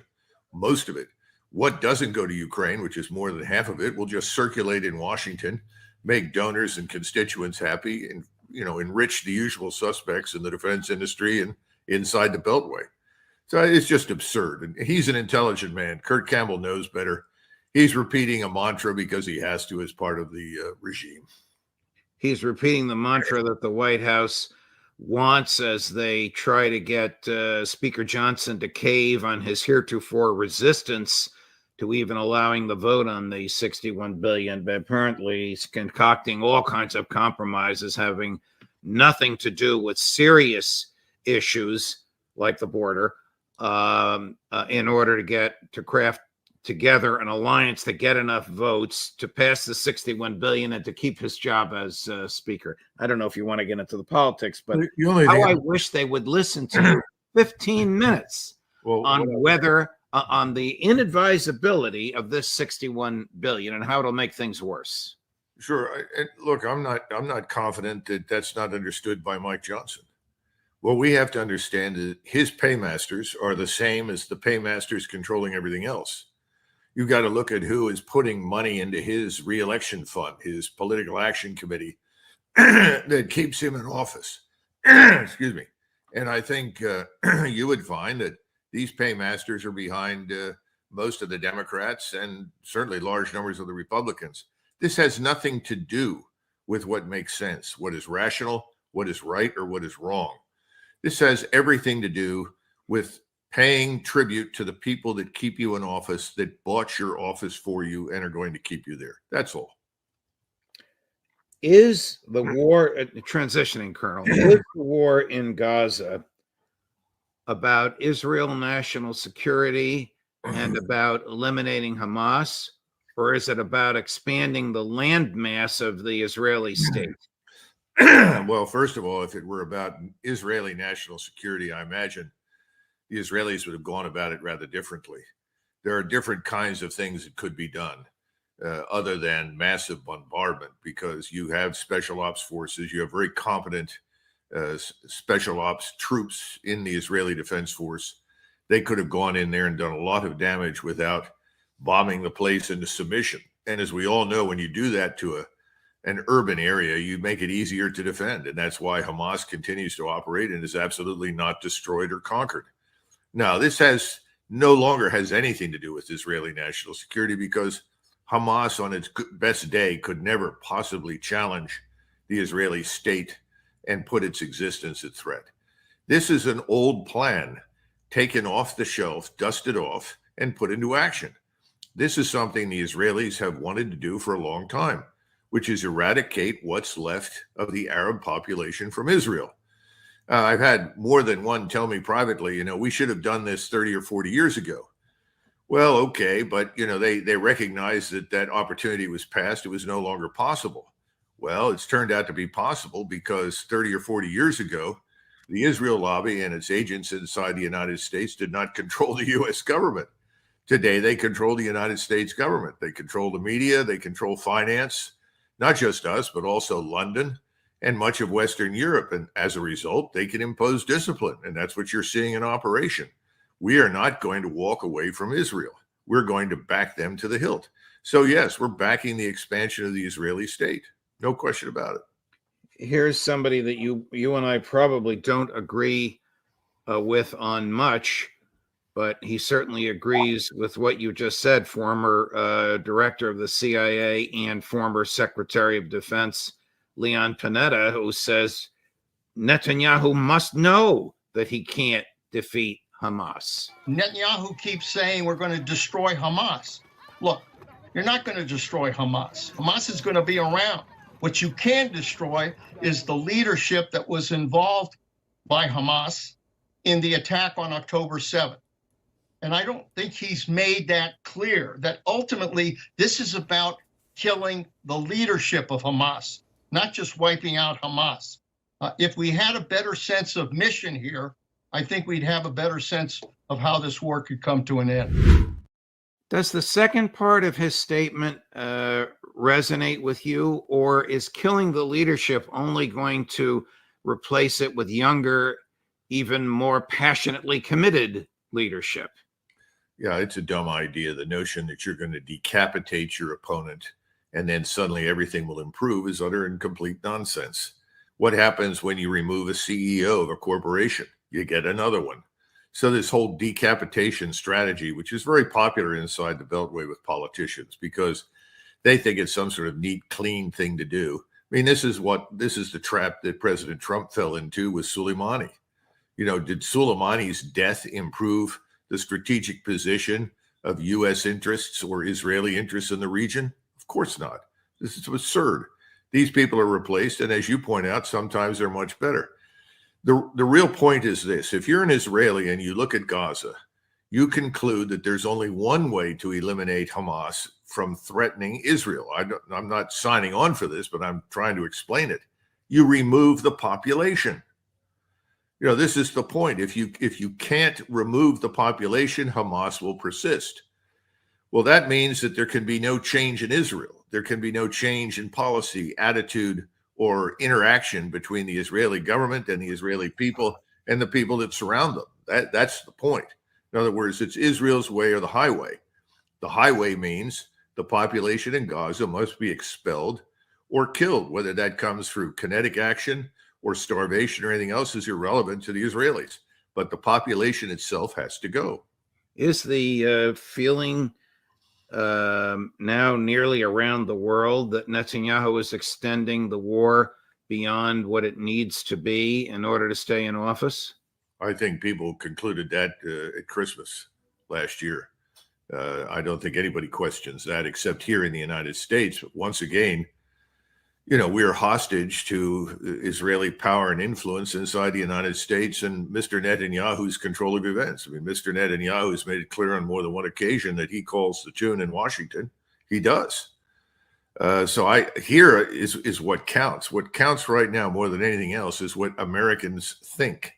Most of it. What doesn't go to Ukraine, which is more than half of it, will just circulate in Washington, make donors and constituents happy, and enrich the usual suspects in the defense industry and inside the Beltway. So it's just absurd. And he's an intelligent man. Kurt Campbell knows better. He's repeating a mantra because he has to as part of the regime. He's repeating the mantra that the White House wants as they try to get Speaker Johnson to cave on his heretofore resistance to even allowing the vote on the $61 billion. But apparently he's concocting all kinds of compromises having nothing to do with serious issues like the border in order to craft together an alliance to get enough votes to pass the $61 billion and to keep his job as speaker. I don't know if you want to get into the politics, but I wish they would listen to 15 minutes on whether on the inadvisability of this $61 billion and how it'll make things worse. Sure. Look, I'm not confident that that's not understood by Mike Johnson. What we have to understand is his paymasters are the same as the paymasters controlling everything else. You've got to look at who is putting money into his reelection fund, his political action committee that keeps him in office. Excuse me. And I think you would find that these paymasters are behind most of the Democrats and certainly large numbers of the Republicans. This has nothing to do with what makes sense, what is rational, what is right, or what is wrong. This has everything to do with paying tribute to the people that keep you in office, that bought your office for you and are going to keep you there. That's all. Is the war, transitioning, Colonel, is the war in Gaza about Israel national security and about eliminating Hamas, or is it about expanding the landmass of the Israeli state? Well, first of all, if it were about Israeli national security, I imagine the Israelis would have gone about it rather differently. There are different kinds of things that could be done other than massive bombardment, because you have special ops forces, you have very competent special ops troops in the Israeli Defense Force. They could have gone in there and done a lot of damage without bombing the place into submission. And as we all know, when you do that to an urban area, you make it easier to defend. And that's why Hamas continues to operate and is absolutely not destroyed or conquered. Now, this no longer has anything to do with Israeli national security, because Hamas on its best day could never possibly challenge the Israeli state and put its existence at threat. This is an old plan taken off the shelf, dusted off, and put into action. This is something the Israelis have wanted to do for a long time, which is eradicate what's left of the Arab population from Israel. I've had more than one tell me privately, we should have done this 30 or 40 years ago. Well, okay, but they recognize that opportunity was past. It was no longer possible. Well, it's turned out to be possible because 30 or 40 years ago, the Israel lobby and its agents inside the United States did not control the U.S. government. Today, they control the United States government. They control the media. They control finance, not just us, but also London and much of Western Europe. And as a result, they can impose discipline. And that's what you're seeing in operation. We are not going to walk away from Israel. We're going to back them to the hilt. So, yes, we're backing the expansion of the Israeli state. No question about it. Here's somebody that you and I probably don't agree with on much, but he certainly agrees with what you just said, former director of the CIA and former Secretary of Defense Leon Panetta, who says Netanyahu must know that he can't defeat Hamas. Netanyahu keeps saying we're going to destroy Hamas. Look, you're not going to destroy Hamas. Hamas is going to be around. What you can destroy is the leadership that was involved by Hamas in the attack on October 7th. And I don't think he's made that clear, that ultimately this is about killing the leadership of Hamas, not just wiping out Hamas. If we had a better sense of mission here, I think we'd have a better sense of how this war could come to an end. Does the second part of his statement resonate with you, or is killing the leadership only going to replace it with younger, even more passionately committed leadership? Yeah, it's a dumb idea. The notion that you're going to decapitate your opponent and then suddenly everything will improve is utter and complete nonsense. What happens when you remove a CEO of a corporation? You get another one. So this whole decapitation strategy, which is very popular inside the Beltway with politicians because they think it's some sort of neat, clean thing to do. I mean, this is the trap that President Trump fell into with Soleimani. Did Soleimani's death improve the strategic position of U.S. interests or Israeli interests in the region? Of course not. This is absurd. These people are replaced, and as you point out, sometimes they're much better. The real point is this. If you're an Israeli and you look at Gaza, you conclude that there's only one way to eliminate Hamas from threatening Israel. I'm not signing on for this, but I'm trying to explain it. You remove the population. This is the point. If you can't remove the population, Hamas will persist. Well, that means that there can be no change in Israel. There can be no change in policy, attitude, or interaction between the Israeli government and the Israeli people and the people that surround them. That's the point. In other words, it's Israel's way or the highway. The highway means the population in Gaza must be expelled or killed. Whether that comes through kinetic action or starvation or anything else is irrelevant to the Israelis. But the population itself has to go. Is the feeling now nearly around the world that Netanyahu is extending the war beyond what it needs to be in order to stay in office? I think people concluded that at Christmas last year. I don't think anybody questions that except here in the United States. But once again, you know, we're hostage to Israeli power and influence inside the United States and Mr. Netanyahu's control of events. I mean, Mr. Netanyahu has made it clear on more than one occasion that he calls the tune in Washington. He does. So here is what counts. What counts right now more than anything else is what Americans think.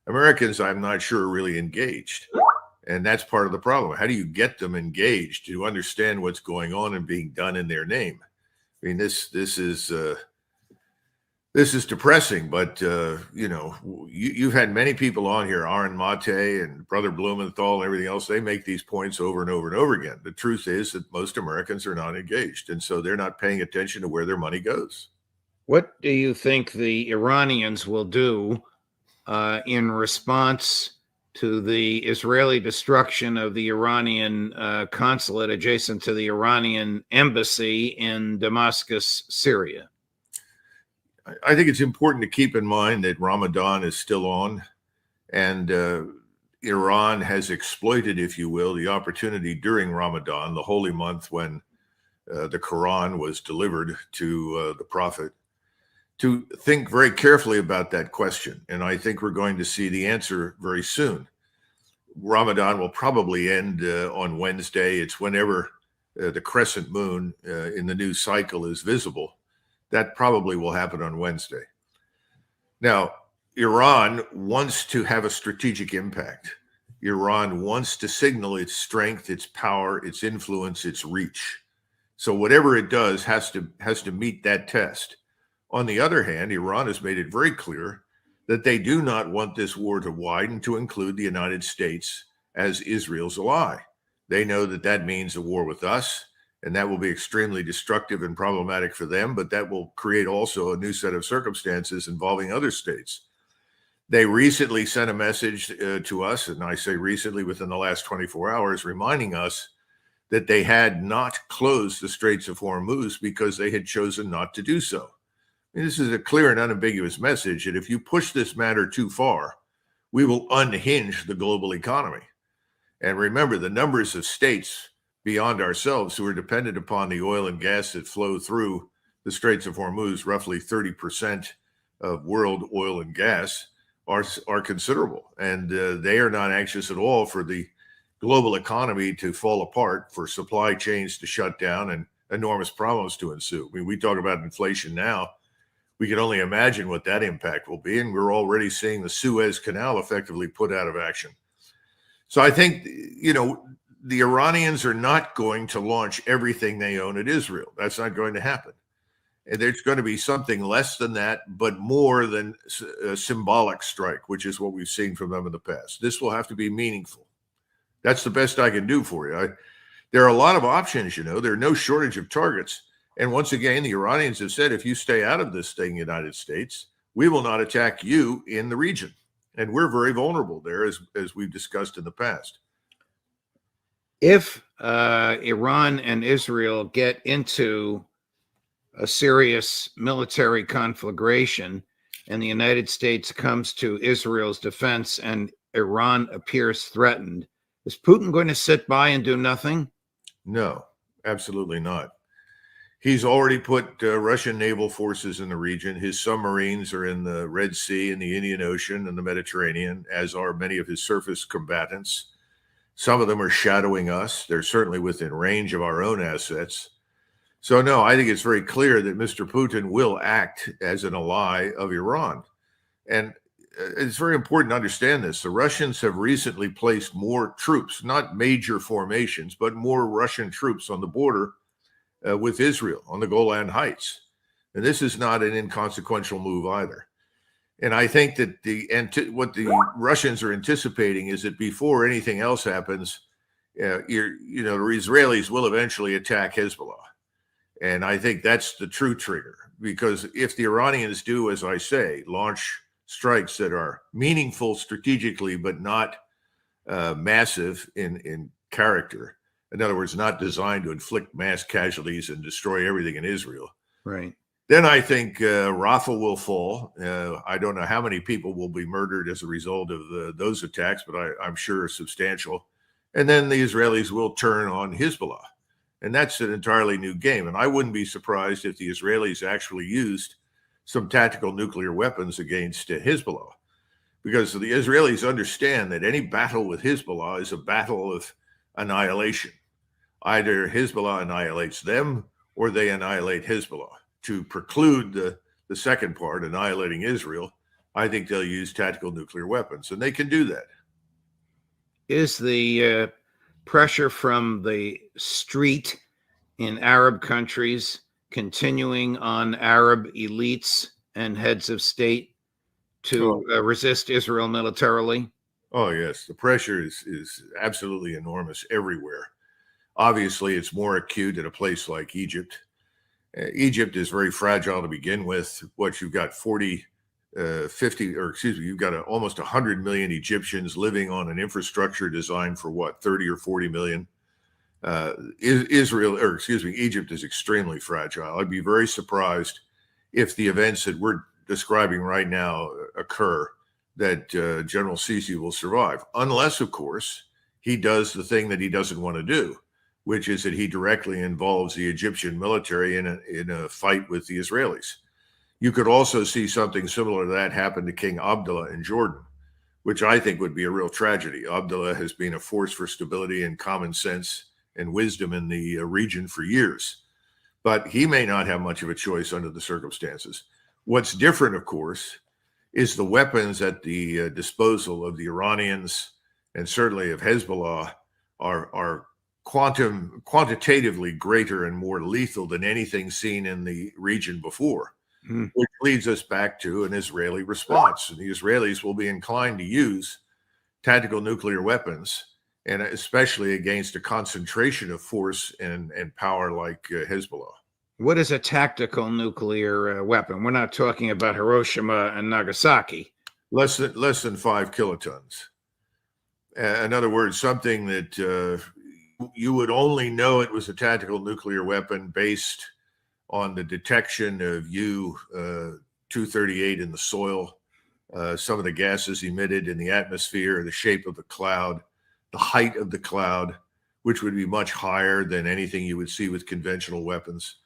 Americans, I'm not sure, are really engaged. And that's part of the problem. How do you get them engaged to understand what's going on and being done in their name? I mean, this is depressing, but you know, you've had many people on here, Aaron Mate and Brother Blumenthal and everything else. They make these points over and over and over again. The truth is that most Americans are not engaged, and so they're not paying attention to where their money goes. What do you think the Iranians will do in response to the Israeli destruction of the Iranian consulate adjacent to the Iranian embassy in Damascus, Syria? I think it's important to keep in mind that Ramadan is still on, and Iran has exploited, if you will, the opportunity during Ramadan, the holy month when the Quran was delivered to the Prophet, to think very carefully about that question. And I think we're going to see the answer very soon. Ramadan will probably end on Wednesday. It's whenever the crescent moon in the new cycle is visible. That probably will happen on Wednesday. Now, Iran wants to have a strategic impact. Iran wants to signal its strength, its power, its influence, its reach. So whatever it does has to meet that test. On the other hand, Iran has made it very clear that they do not want this war to widen to include the United States as Israel's ally. They know that that means a war with us, and that will be extremely destructive and problematic for them, but that will create also a new set of circumstances involving other states. They recently sent a message to us, and I say recently within the last 24 hours, reminding us that they had not closed the Straits of Hormuz because they had chosen not to do so. And this is a clear and unambiguous message that if you push this matter too far, we will unhinge the global economy. And remember, the numbers of states beyond ourselves who are dependent upon the oil and gas that flow through the Straits of Hormuz, roughly 30% of world oil and gas, are considerable. And they are not anxious at all for the global economy to fall apart, for supply chains to shut down and enormous problems to ensue. I mean, we talk about inflation now. We can only imagine what that impact will be. And we're already seeing the Suez Canal effectively put out of action. So I think, you know, the Iranians are not going to launch everything they own at Israel. That's not going to happen. And there's going to be something less than that, but more than a symbolic strike, which is what we've seen from them in the past. This will have to be meaningful. That's the best I can do for you. There are a lot of options, you know. There are no shortage of targets. And once again, the Iranians have said, if you stay out of this thing, United States, we will not attack you in the region. And we're very vulnerable there, as we've discussed in the past. If Iran and Israel get into a serious military conflagration and the United States comes to Israel's defense and Iran appears threatened, is Putin going to sit by and do nothing? No, absolutely not. He's already put Russian naval forces in the region. His submarines are in the Red Sea and the Indian Ocean and the Mediterranean, as are many of his surface combatants. Some of them are shadowing us. They're certainly within range of our own assets. So, no, I think it's very clear that Mr. Putin will act as an ally of Iran. And it's very important to understand this. The Russians have recently placed more troops, not major formations, but more Russian troops on the border with Israel on the Golan Heights. And this is not an inconsequential move either. And I think that what the Russians are anticipating is that before anything else happens, the Israelis will eventually attack Hezbollah. And I think that's the true trigger, because if the Iranians do, as I say, launch strikes that are meaningful strategically, but not massive in character, in other words, not designed to inflict mass casualties and destroy everything in Israel, right? Then I think Rafah will fall. I don't know how many people will be murdered as a result of those attacks, but I'm sure substantial. And then the Israelis will turn on Hezbollah. And that's an entirely new game. And I wouldn't be surprised if the Israelis actually used some tactical nuclear weapons against Hezbollah, because the Israelis understand that any battle with Hezbollah is a battle of annihilation. Either Hezbollah annihilates them or they annihilate Hezbollah. To preclude the second part, annihilating Israel, I think they'll use tactical nuclear weapons, and they can do that. Is the pressure from the street in Arab countries continuing on Arab elites and heads of state to resist Israel militarily? Oh, yes. The pressure is absolutely enormous everywhere. Obviously, it's more acute in a place like Egypt. Egypt is very fragile to begin with. You've got you've got almost 100 million Egyptians living on an infrastructure designed for 30 or 40 million. Egypt is extremely fragile. I'd be very surprised if the events that we're describing right now occur, that General Sisi will survive, unless, of course, he does the thing that he doesn't want to do, which is that he directly involves the Egyptian military in a fight with the Israelis. You could also see something similar to that happen to King Abdullah in Jordan, which I think would be a real tragedy. Abdullah has been a force for stability and common sense and wisdom in the region for years, but he may not have much of a choice under the circumstances. What's different, of course, is the weapons at the disposal of the Iranians and certainly of Hezbollah are quantitatively greater and more lethal than anything seen in the region before, which leads us back to an Israeli response. And the Israelis will be inclined to use tactical nuclear weapons, and especially against a concentration of force and power like Hezbollah. What is a tactical nuclear weapon? We're not talking about Hiroshima and Nagasaki. Less than 5 kilotons. In other words, something that you would only know it was a tactical nuclear weapon based on the detection of U-238 in the soil, some of the gases emitted in the atmosphere, the shape of the cloud, the height of the cloud, which would be much higher than anything you would see with conventional weapons.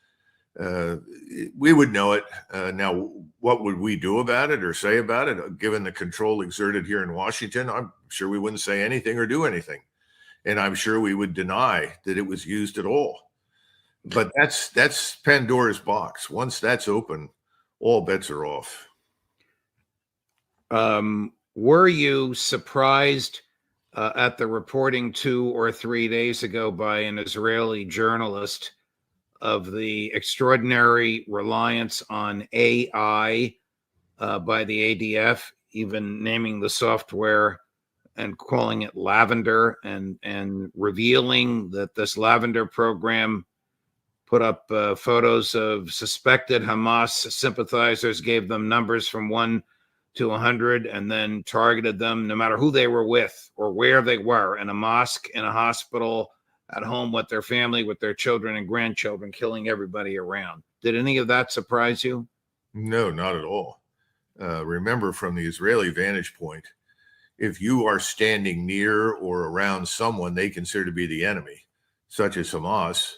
We would know it. Now, what would we do about it or say about it? Given the control exerted here in Washington, I'm sure we wouldn't say anything or do anything. And I'm sure we would deny that it was used at all. But that's Pandora's box. Once that's open, all bets are off. Were you surprised at the reporting 2 or 3 days ago by an Israeli journalist of the extraordinary reliance on AI by the ADF, even naming the software and calling it Lavender, and revealing that this Lavender program put up photos of suspected Hamas sympathizers, gave them numbers from 1 to 100, and then targeted them no matter who they were with or where they were, in a mosque, in a hospital, at home with their family, with their children and grandchildren, killing everybody around. Did any of that surprise you? No, not at all. Remember, from the Israeli vantage point, if you are standing near or around someone they consider to be the enemy, such as Hamas,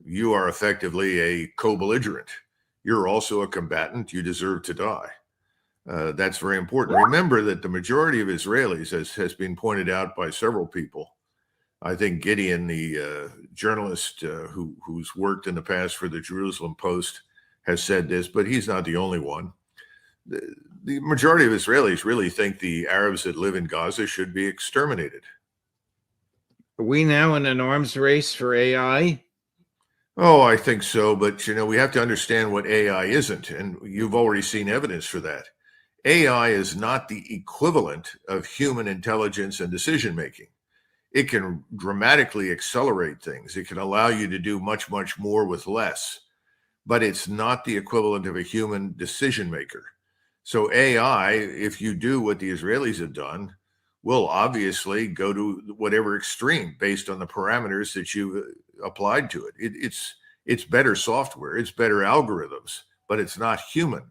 you are effectively a co-belligerent. You're also a combatant. You deserve to die. That's very important. Remember that the majority of Israelis, as has been pointed out by several people, I think Gideon, the journalist who's worked in the past for the Jerusalem Post, has said this, but he's not the only one. The majority of Israelis really think the Arabs that live in Gaza should be exterminated. Are we now in an arms race for AI? Oh, I think so. But, we have to understand what AI isn't. And you've already seen evidence for that. AI is not the equivalent of human intelligence and decision making. It can dramatically accelerate things. It can allow you to do much, much more with less. But it's not the equivalent of a human decision maker. So AI, if you do what the Israelis have done, will obviously go to whatever extreme based on the parameters that you applied to it. It's better software, it's better algorithms, but but it's not human.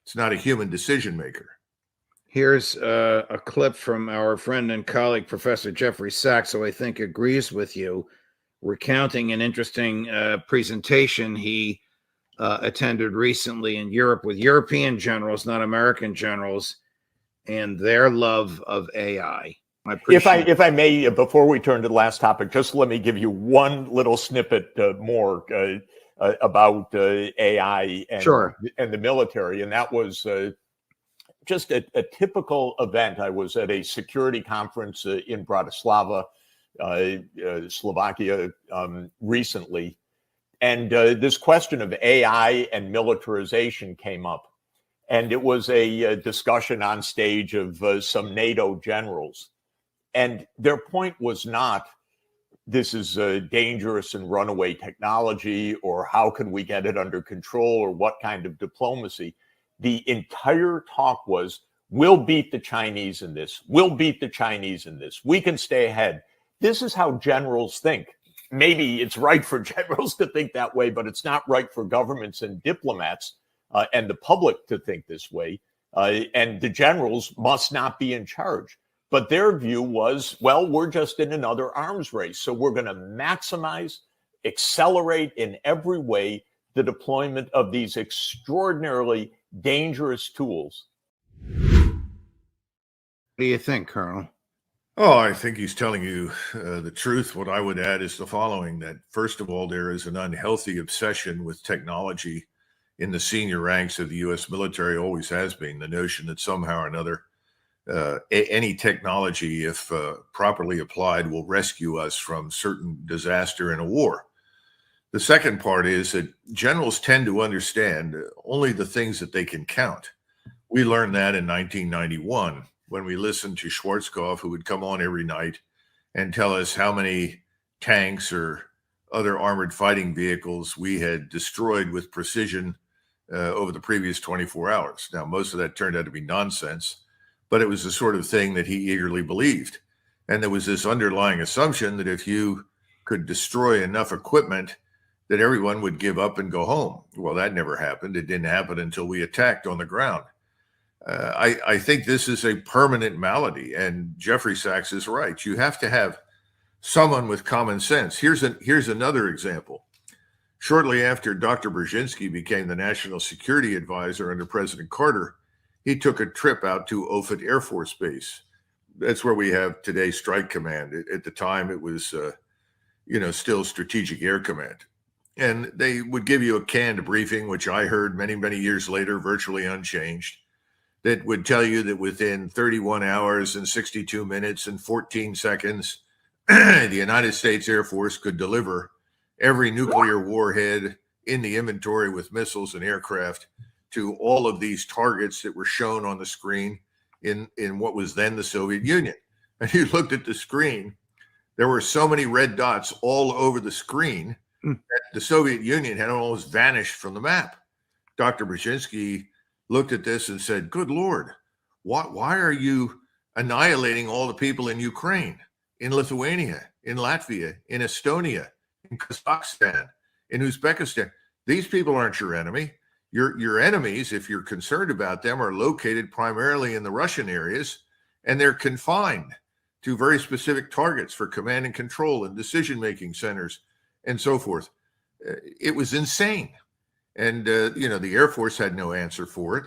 It's not a human decision maker. Here's a clip from our friend and colleague, Professor Jeffrey Sachs, who I think agrees with you, recounting an interesting presentation he attended recently in Europe with European generals, not American generals, and their love of AI. If I may, before we turn to the last topic, just let me give you one little snippet more about AI and the military, and that was just a typical event. I was at a security conference in Bratislava, Slovakia, recently, and this question of AI and militarization came up. And it was a discussion on stage of some NATO generals. And their point was not, this is dangerous and runaway technology, or how can we get it under control, or what kind of diplomacy. The entire talk was, we'll beat the Chinese in this. We'll beat the Chinese in this. We can stay ahead. This is how generals think. Maybe it's right for generals to think that way, but it's not right for governments and diplomats and the public to think this way. And the generals must not be in charge. But their view was, well, we're just in another arms race. So we're going to maximize, accelerate in every way the deployment of these extraordinarily dangerous tools. What do you think, Colonel? Oh, I think he's telling you the truth. What I would add is the following, that first of all, there is an unhealthy obsession with technology in the senior ranks of the U.S. military, always has been. The notion that somehow or another any technology, if properly applied, will rescue us from certain disaster in a war. The second part is that generals tend to understand only the things that they can count. We learned that in 1991 when we listened to Schwarzkopf, who would come on every night and tell us how many tanks or other armored fighting vehicles we had destroyed with precision over the previous 24 hours. Now, most of that turned out to be nonsense, but it was the sort of thing that he eagerly believed. And there was this underlying assumption that if you could destroy enough equipment, that everyone would give up and go home. Well, that never happened. It didn't happen until we attacked on the ground. I think this is a permanent malady, and Jeffrey Sachs is right. You have to have someone with common sense. Here's another example. Shortly after Dr. Brzezinski became the National Security Advisor under President Carter, he took a trip out to Offutt Air Force Base. That's where we have today Strike Command. At the time, it was, still Strategic Air Command. And they would give you a canned briefing, which I heard many, many years later, virtually unchanged, that would tell you that within 31 hours and 62 minutes and 14 seconds, the United States Air Force could deliver every nuclear warhead in the inventory with missiles and aircraft to all of these targets that were shown on the screen in what was then the Soviet Union. And you looked at the screen, there were so many red dots all over the screen that the Soviet Union had almost vanished from the map. Dr. Brzezinski looked at this and said, good Lord, why are you annihilating all the people in Ukraine, in Lithuania, in Latvia, in Estonia, in Kazakhstan, in Uzbekistan? These people aren't your enemy. Your enemies, if you're concerned about them, are located primarily in the Russian areas, and they're confined to very specific targets for command and control and decision-making centers and so forth. It was insane. And, the Air Force had no answer for it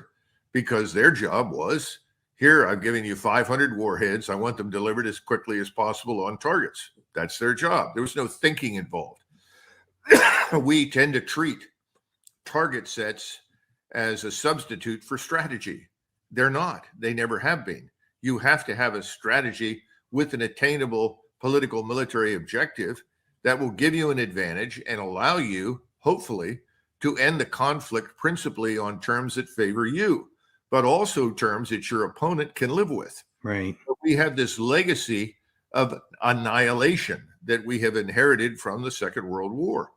because their job was, here, I've given you 500 warheads. I want them delivered as quickly as possible on targets. That's their job. There was no thinking involved. We tend to treat target sets as a substitute for strategy. They're not. They never have been. You have to have a strategy with an attainable political military objective that will give you an advantage and allow you, hopefully, to end the conflict principally on terms that favor you, but also terms that your opponent can live with. Right. We have this legacy of annihilation that we have inherited from the Second World War.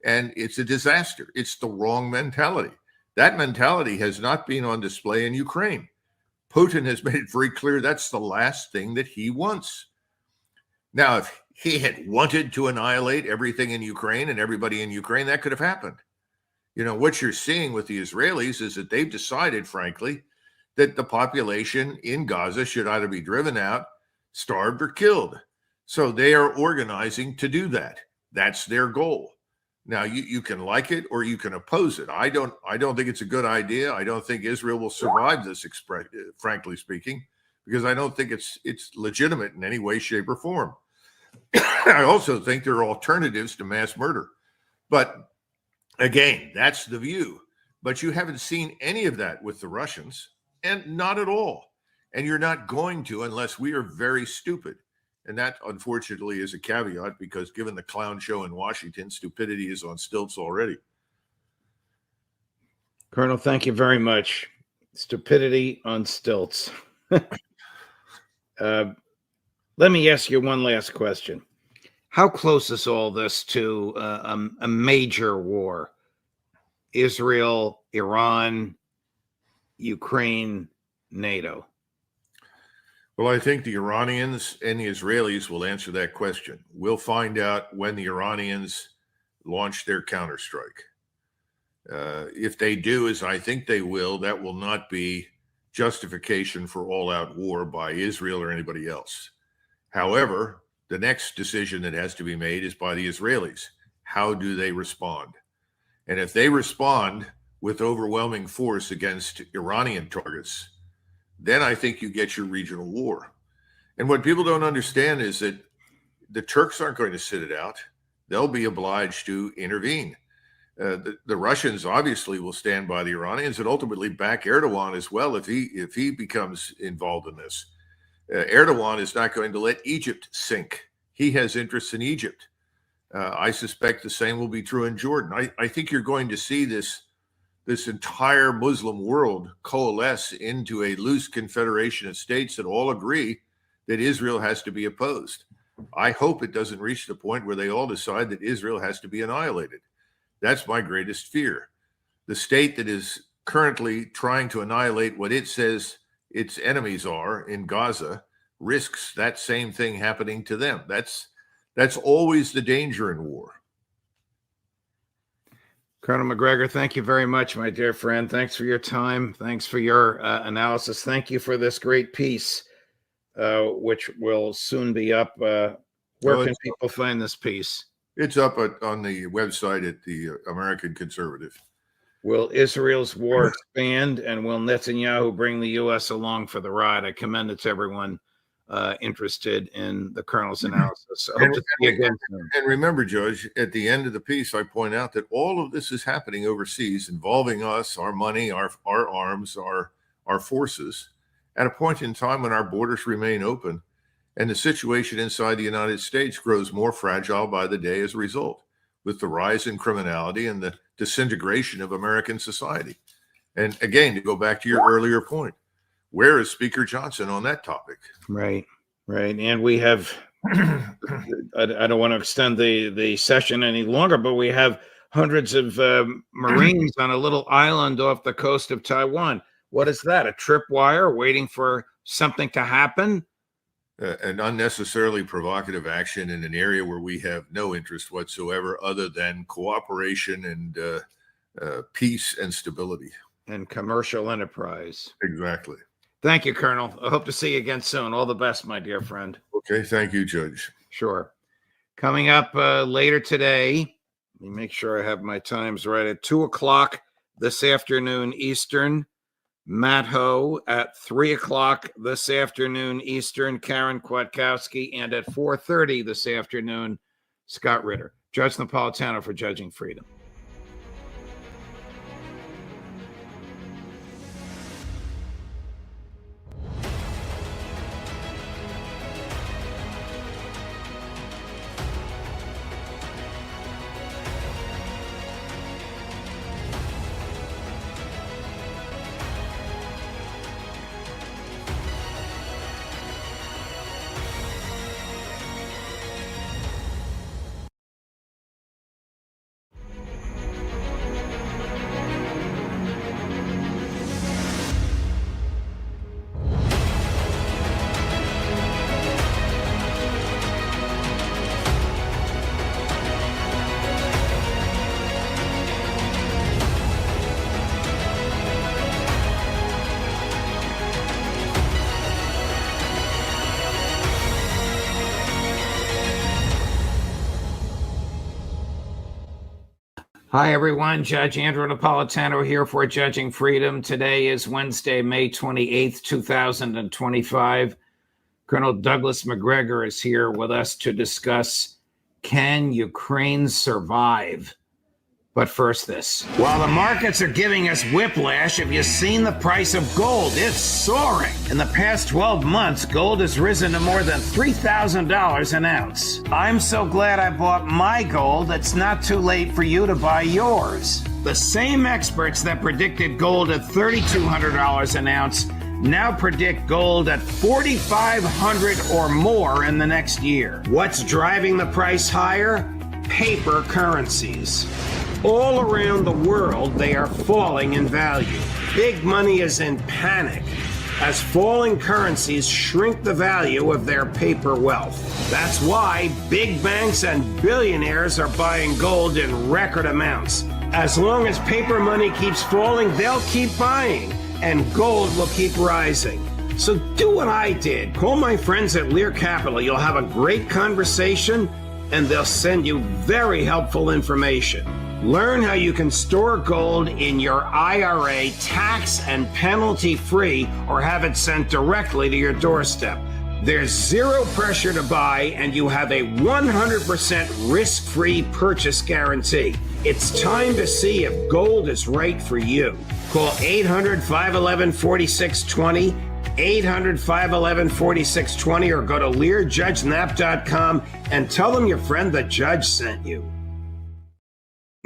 And it's a disaster. It's the wrong mentality. That mentality has not been on display in Ukraine. Putin has made it very clear that's the last thing that he wants. Now, if he had wanted to annihilate everything in Ukraine and everybody in Ukraine, that could have happened. what you're seeing with the Israelis is that they've decided, frankly, that the population in Gaza should either be driven out, starved, or killed. So they are organizing to do that. That's their goal. Now, you can like it or you can oppose it. I don't think it's a good idea. I don't think Israel will survive this, frankly speaking, because I don't think it's legitimate in any way, shape, or form. I also think there are alternatives to mass murder. But again, that's the view. But you haven't seen any of that with the Russians, and not at all. And you're not going to unless we are very stupid. And that, unfortunately, is a caveat because given the clown show in Washington, stupidity is on stilts already. Colonel, thank you very much. Stupidity on stilts. Let me ask you one last question. How close is all this to a major war? Israel, Iran, Ukraine, NATO? Well, I think the Iranians and the Israelis will answer that question. We'll find out when the Iranians launch their counterstrike. If they do, as I think they will, that will not be justification for all-out war by Israel or anybody else. However, the next decision that has to be made is by the Israelis. How do they respond? And if they respond with overwhelming force against Iranian targets, then I think you get your regional war. And what people don't understand is that the Turks aren't going to sit it out. They'll be obliged to intervene. The Russians obviously will stand by the Iranians and ultimately back Erdogan as well if he becomes involved in this. Erdogan is not going to let Egypt sink. He has interests in Egypt. I suspect the same will be true in Jordan. I think you're going to see this entire Muslim world coalesce into a loose confederation of states that all agree that Israel has to be opposed. I hope it doesn't reach the point where they all decide that Israel has to be annihilated. That's my greatest fear. The state that is currently trying to annihilate what it says its enemies are in Gaza risks that same thing happening to them. That's always the danger in war. Colonel MacGregor, thank you very much, my dear friend. Thanks for your time. Thanks for your analysis. Thank you for this great piece, which will soon be up. Where can people find this piece? It's up on the website at the American Conservative. Will Israel's war expand, and will Netanyahu bring the U.S. along for the ride? I commend it to everyone interested in the Colonel's analysis. I hope to see you again soon. And remember, Judge, at the end of the piece, I point out that all of this is happening overseas, involving us, our money, our arms, our forces, at a point in time when our borders remain open, and the situation inside the United States grows more fragile by the day as a result, with the rise in criminality and the disintegration of American society. And again, to go back to your earlier point, where is Speaker Johnson on that topic? Right. And we have, I don't want to extend the session any longer, but we have hundreds of Marines on a little island off the coast of Taiwan. What is that? A tripwire waiting for something to happen? An unnecessarily provocative action in an area where we have no interest whatsoever other than cooperation and peace and stability. And commercial enterprise. Exactly. Thank you, Colonel. I hope to see you again soon. All the best, my dear friend. Okay. Thank you, Judge. Sure. Coming up later today, let me make sure I have my times right. At 2:00 this afternoon Eastern, Matt Ho. At 3:00 this afternoon Eastern, Karen Kwiatkowski. And at 4:30 this afternoon, Scott Ritter. Judge Napolitano for Judging Freedom. Hi, everyone. Judge Andrew Napolitano here for Judging Freedom. Today is Wednesday, May 28th, 2025. Colonel Douglas MacGregor is here with us to discuss, can Ukraine survive? But first, this. While the markets are giving us whiplash, have you seen the price of gold? It's soaring. In the past 12 months, gold has risen to more than $3,000 an ounce. I'm so glad I bought my gold. It's not too late for you to buy yours. The same experts that predicted gold at $3,200 an ounce now predict gold at $4,500 or more in the next year. What's driving the price higher? Paper currencies. All around the world, they are falling in value. Big money is in panic as falling currencies shrink the value of their paper wealth. That's why big banks and billionaires are buying gold in record amounts. As long as paper money keeps falling, they'll keep buying, and gold will keep rising. So do what I did. Call my friends at Lear Capital. You'll have a great conversation, and they'll send you very helpful information. Learn how you can store gold in your IRA tax and penalty free, or have it sent directly to your doorstep. There's zero pressure to buy, and you have a 100% risk-free purchase guarantee. It's time to see if gold is right for you. Call 800-511-4620, 800-511-4620, or go to LearJudgeNap.com and tell them your friend the judge sent you.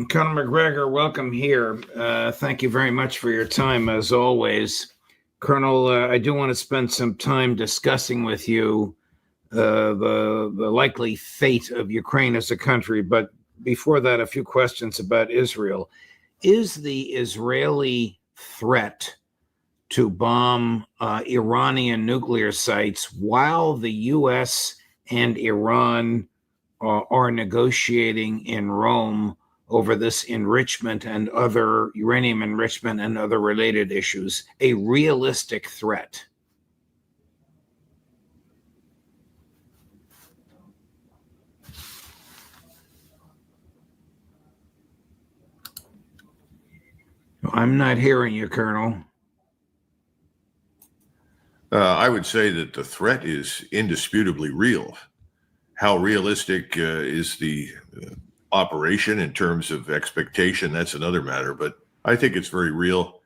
Colonel MacGregor, welcome here. Thank you very much for your time, as always. Colonel, I do want to spend some time discussing with you the likely fate of Ukraine as a country. But before that, a few questions about Israel. Is the Israeli threat to bomb Iranian nuclear sites while the U.S. and Iran are negotiating in Rome over this enrichment and other uranium enrichment and other related issues, a realistic threat? I'm not hearing you, Colonel. I would say that the threat is indisputably real. How realistic is the operation in terms of expectation? That's another matter, but I think it's very real.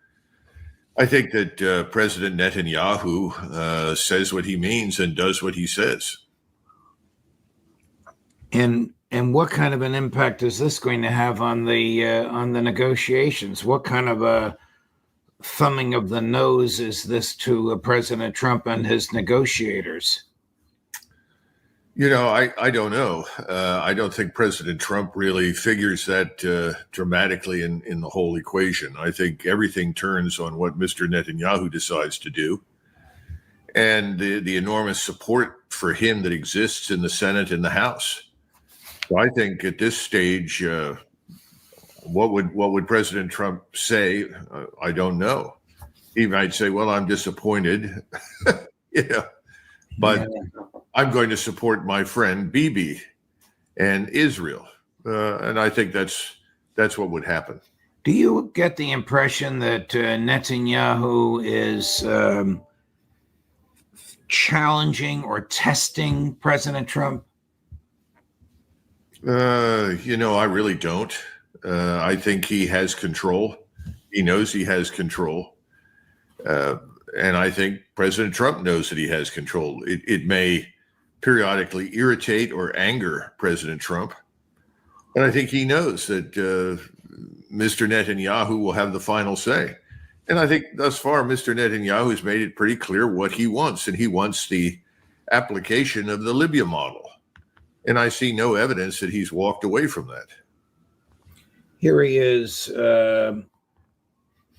I think that President Netanyahu says what he means and does what he says. And what kind of an impact is this going to have on the negotiations? What kind of a thumbing of the nose is this to President Trump and his negotiators? You know, I don't know. I don't think President Trump really figures that dramatically in the whole equation. I think everything turns on what Mr. Netanyahu decides to do, and the enormous support for him that exists in the Senate and the House. So I think at this stage, what would President Trump say? I don't know. He might say, "Well, I'm disappointed," but I'm going to support my friend Bibi and Israel, and I think that's what would happen. Do you get the impression that Netanyahu is challenging or testing President Trump? I really don't. I think he has control. He knows he has control. And I think President Trump knows that he has control. It may periodically irritate or anger President Trump. And I think he knows that Mr. Netanyahu will have the final say. And I think thus far, Mr. Netanyahu has made it pretty clear what he wants. And he wants the application of the Libya model. And I see no evidence that he's walked away from that. Here he is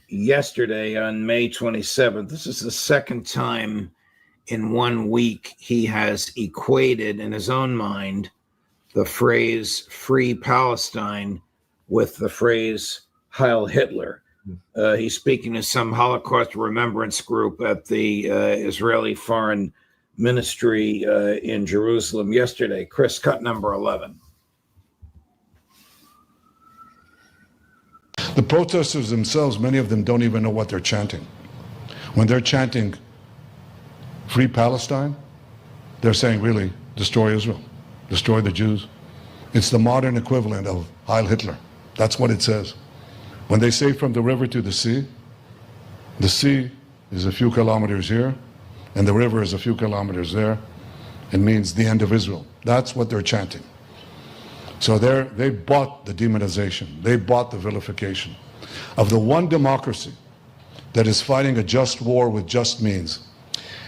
yesterday on May 27th. This is the second time in 1 week he has equated in his own mind the phrase Free Palestine with the phrase Heil Hitler. He's speaking to some Holocaust remembrance group at the Israeli Foreign Ministry in Jerusalem yesterday. Chris, cut number 11. The protesters themselves, many of them don't even know what they're chanting. When they're chanting Free Palestine, they're saying, really, destroy Israel, destroy the Jews. It's the modern equivalent of Heil Hitler. That's what it says. When they say from the river to the sea is a few kilometers here, and the river is a few kilometers there. It means the end of Israel. That's what they're chanting. So they bought the demonization. They bought the vilification of the one democracy that is fighting a just war with just means.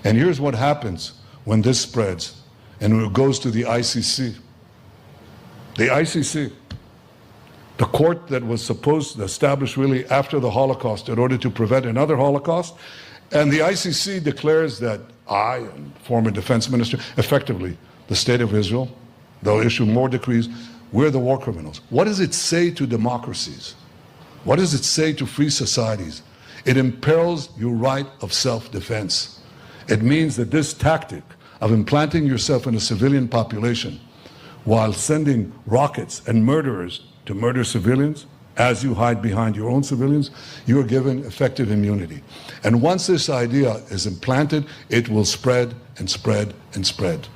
And here's what happens when this spreads and it goes to the ICC. The ICC, the court that was supposed to establish really after the Holocaust in order to prevent another Holocaust, and the ICC declares that I and former defense minister, effectively the state of Israel, they'll issue more decrees, we're the war criminals. What does it say to democracies? What does it say to free societies? It imperils your right of self-defense. It means that this tactic of implanting yourself in a civilian population while sending rockets and murderers to murder civilians, as you hide behind your own civilians, you are given effective immunity. And once this idea is implanted, it will spread and spread and spread.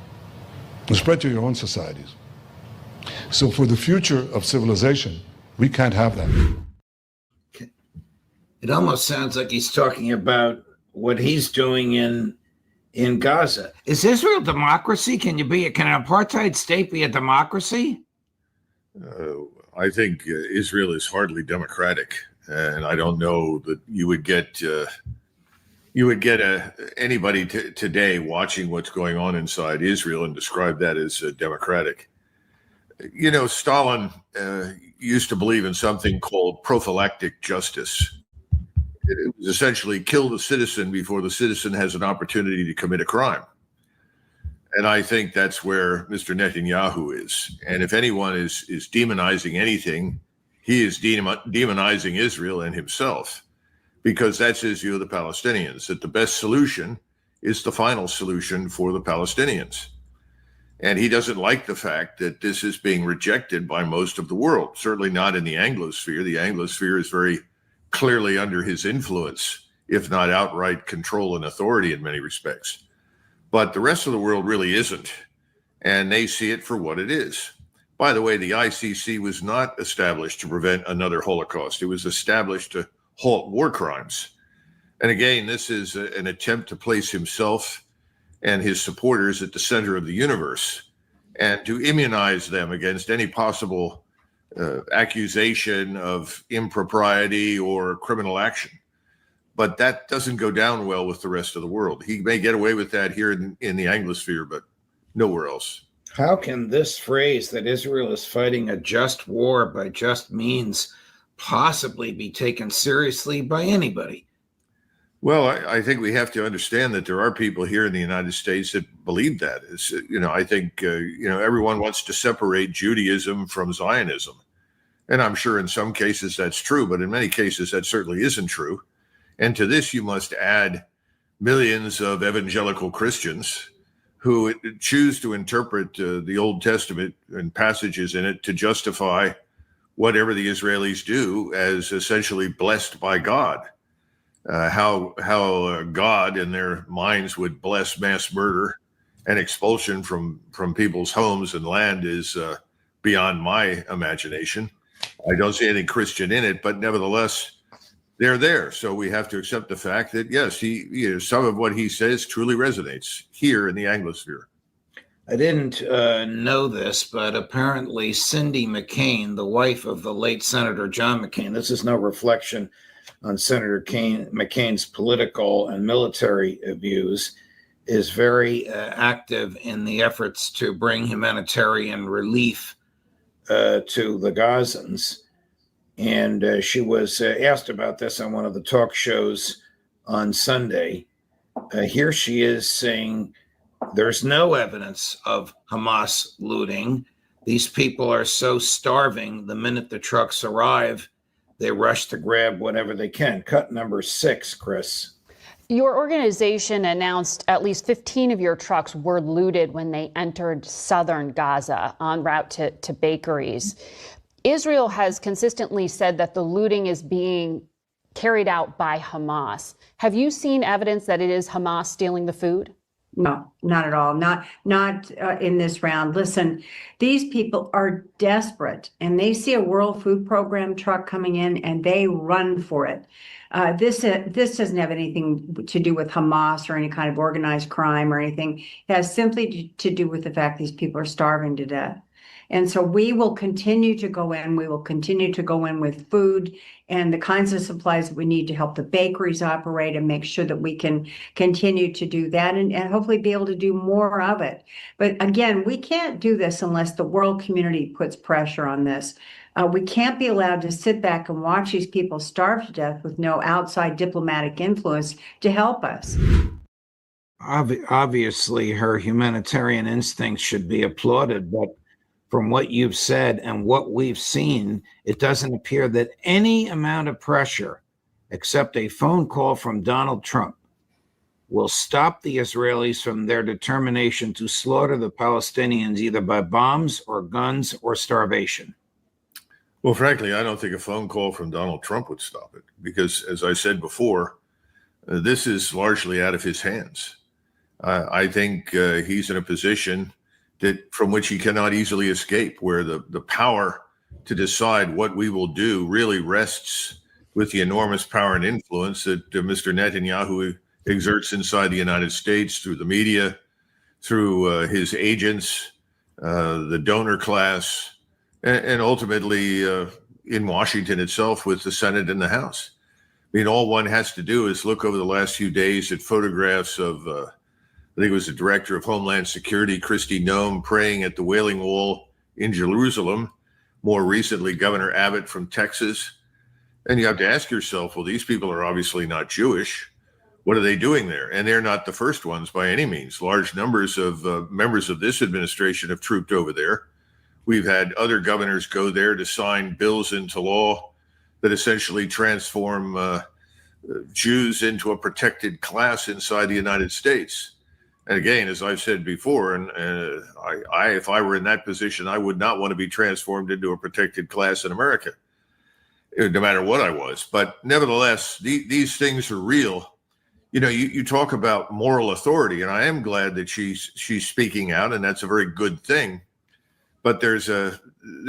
It'll spread to your own societies. So for the future of civilization, we can't have that. It almost sounds like he's talking about what he's doing in Gaza. Is Israel a democracy? Can an apartheid state be a democracy? I think Israel is hardly democratic, and I don't know that you would get anybody today watching what's going on inside Israel and describe that as democratic. You know, Stalin used to believe in something called prophylactic justice. It was essentially kill the citizen before the citizen has an opportunity to commit a crime. And I think that's where Mr. Netanyahu is. And if anyone is demonizing anything, he is demonizing Israel and himself, because that's his view of the Palestinians, that the best solution is the final solution for the Palestinians. And he doesn't like the fact that this is being rejected by most of the world, certainly not in the Anglosphere. The Anglosphere is very clearly under his influence, if not outright control and authority in many respects. But the rest of the world really isn't, and they see it for what it is. By the way, the ICC was not established to prevent another Holocaust. It was established to halt war crimes. And again, this is an attempt to place himself and his supporters at the center of the universe and to immunize them against any possible accusation of impropriety or criminal action. But that doesn't go down well with the rest of the world. He may get away with that here in the Anglosphere, but nowhere else. How can this phrase that Israel is fighting a just war by just means possibly be taken seriously by anybody? Well, I think we have to understand that there are people here in the United States that believe that. I think everyone wants to separate Judaism from Zionism. And I'm sure in some cases that's true, but in many cases that certainly isn't true. And to this, you must add millions of evangelical Christians who choose to interpret the Old Testament and passages in it to justify whatever the Israelis do as essentially blessed by God. How God in their minds would bless mass murder and expulsion from people's homes and land is beyond my imagination. I don't see anything Christian in it, but nevertheless, they're there. So we have to accept the fact that, yes, some of what he says truly resonates here in the Anglosphere. I didn't know this, but apparently Cindy McCain, the wife of the late Senator John McCain, this is no reflection on Senator McCain's political and military views, is very active in the efforts to bring humanitarian relief to the Gazans. And she was asked about this on one of the talk shows on Sunday. Here she is saying there's no evidence of Hamas looting. These people are so starving, the minute the trucks arrive, they rush to grab whatever they can. Cut number 6, Chris. Your organization announced at least 15 of your trucks were looted when they entered southern Gaza en route to bakeries. Israel has consistently said that the looting is being carried out by Hamas. Have you seen evidence that it is Hamas stealing the food? No, not at all. Not in this round. Listen, these people are desperate, and they see a World Food Program truck coming in, and they run for it. This doesn't have anything to do with Hamas or any kind of organized crime or anything. It has simply to do with the fact these people are starving to death. And so we will continue to go in. We will continue to go in with food and the kinds of supplies that we need to help the bakeries operate and make sure that we can continue to do that and hopefully be able to do more of it. But again, we can't do this unless the world community puts pressure on this. We can't be allowed to sit back and watch these people starve to death with no outside diplomatic influence to help us. Obviously, her humanitarian instincts should be applauded, but from what you've said and what we've seen, it doesn't appear that any amount of pressure, except a phone call from Donald Trump, will stop the Israelis from their determination to slaughter the Palestinians either by bombs or guns or starvation. Well, frankly, I don't think a phone call from Donald Trump would stop it because, as I said before, this is largely out of his hands. I think he's in a position from which he cannot easily escape, where the power to decide what we will do really rests with the enormous power and influence that Mr. Netanyahu exerts inside the United States through the media, through his agents, the donor class, and ultimately in Washington itself with the Senate and the House. I mean, all one has to do is look over the last few days at photographs of I think it was the director of Homeland Security, Kristi Noem, praying at the Wailing Wall in Jerusalem. More recently, Governor Abbott from Texas. And you have to ask yourself, well, these people are obviously not Jewish. What are they doing there? And they're not the first ones by any means. Large numbers of members of this administration have trooped over there. We've had other governors go there to sign bills into law that essentially transform Jews into a protected class inside the United States. And again, as I've said before, and if I were in that position, I would not want to be transformed into a protected class in America, no matter what I was. But nevertheless, these things are real. You know, you talk about moral authority, and I am glad that she's speaking out, and that's a very good thing. But there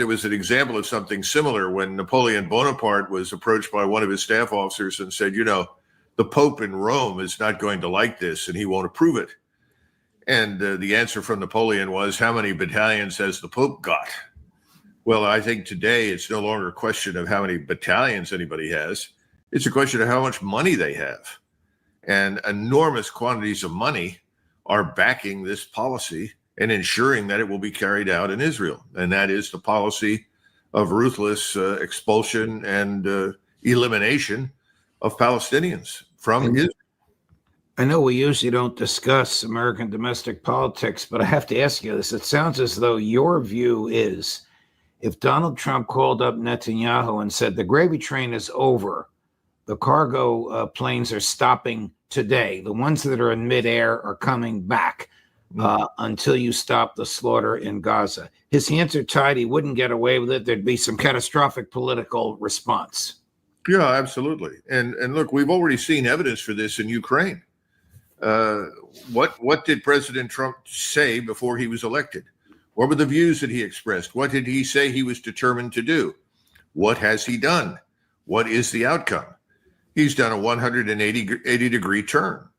was an example of something similar when Napoleon Bonaparte was approached by one of his staff officers and said, you know, the Pope in Rome is not going to like this, and he won't approve it. And the answer from Napoleon was, how many battalions has the Pope got? Well, I think today it's no longer a question of how many battalions anybody has. It's a question of how much money they have. And enormous quantities of money are backing this policy and ensuring that it will be carried out in Israel. And that is the policy of ruthless expulsion and elimination of Palestinians from Israel. I know we usually don't discuss American domestic politics, but I have to ask you this. It sounds as though your view is if Donald Trump called up Netanyahu and said the gravy train is over, the cargo planes are stopping today, the ones that are in midair are coming back until you stop the slaughter in Gaza. His hands are tied. He wouldn't get away with it. There'd be some catastrophic political response. Yeah, absolutely. And look, we've already seen evidence for this in Ukraine. What did President Trump say before he was elected? What were the views that he expressed? What did he say he was determined to do? What has he done? What is the outcome? He's done a 180-degree turn.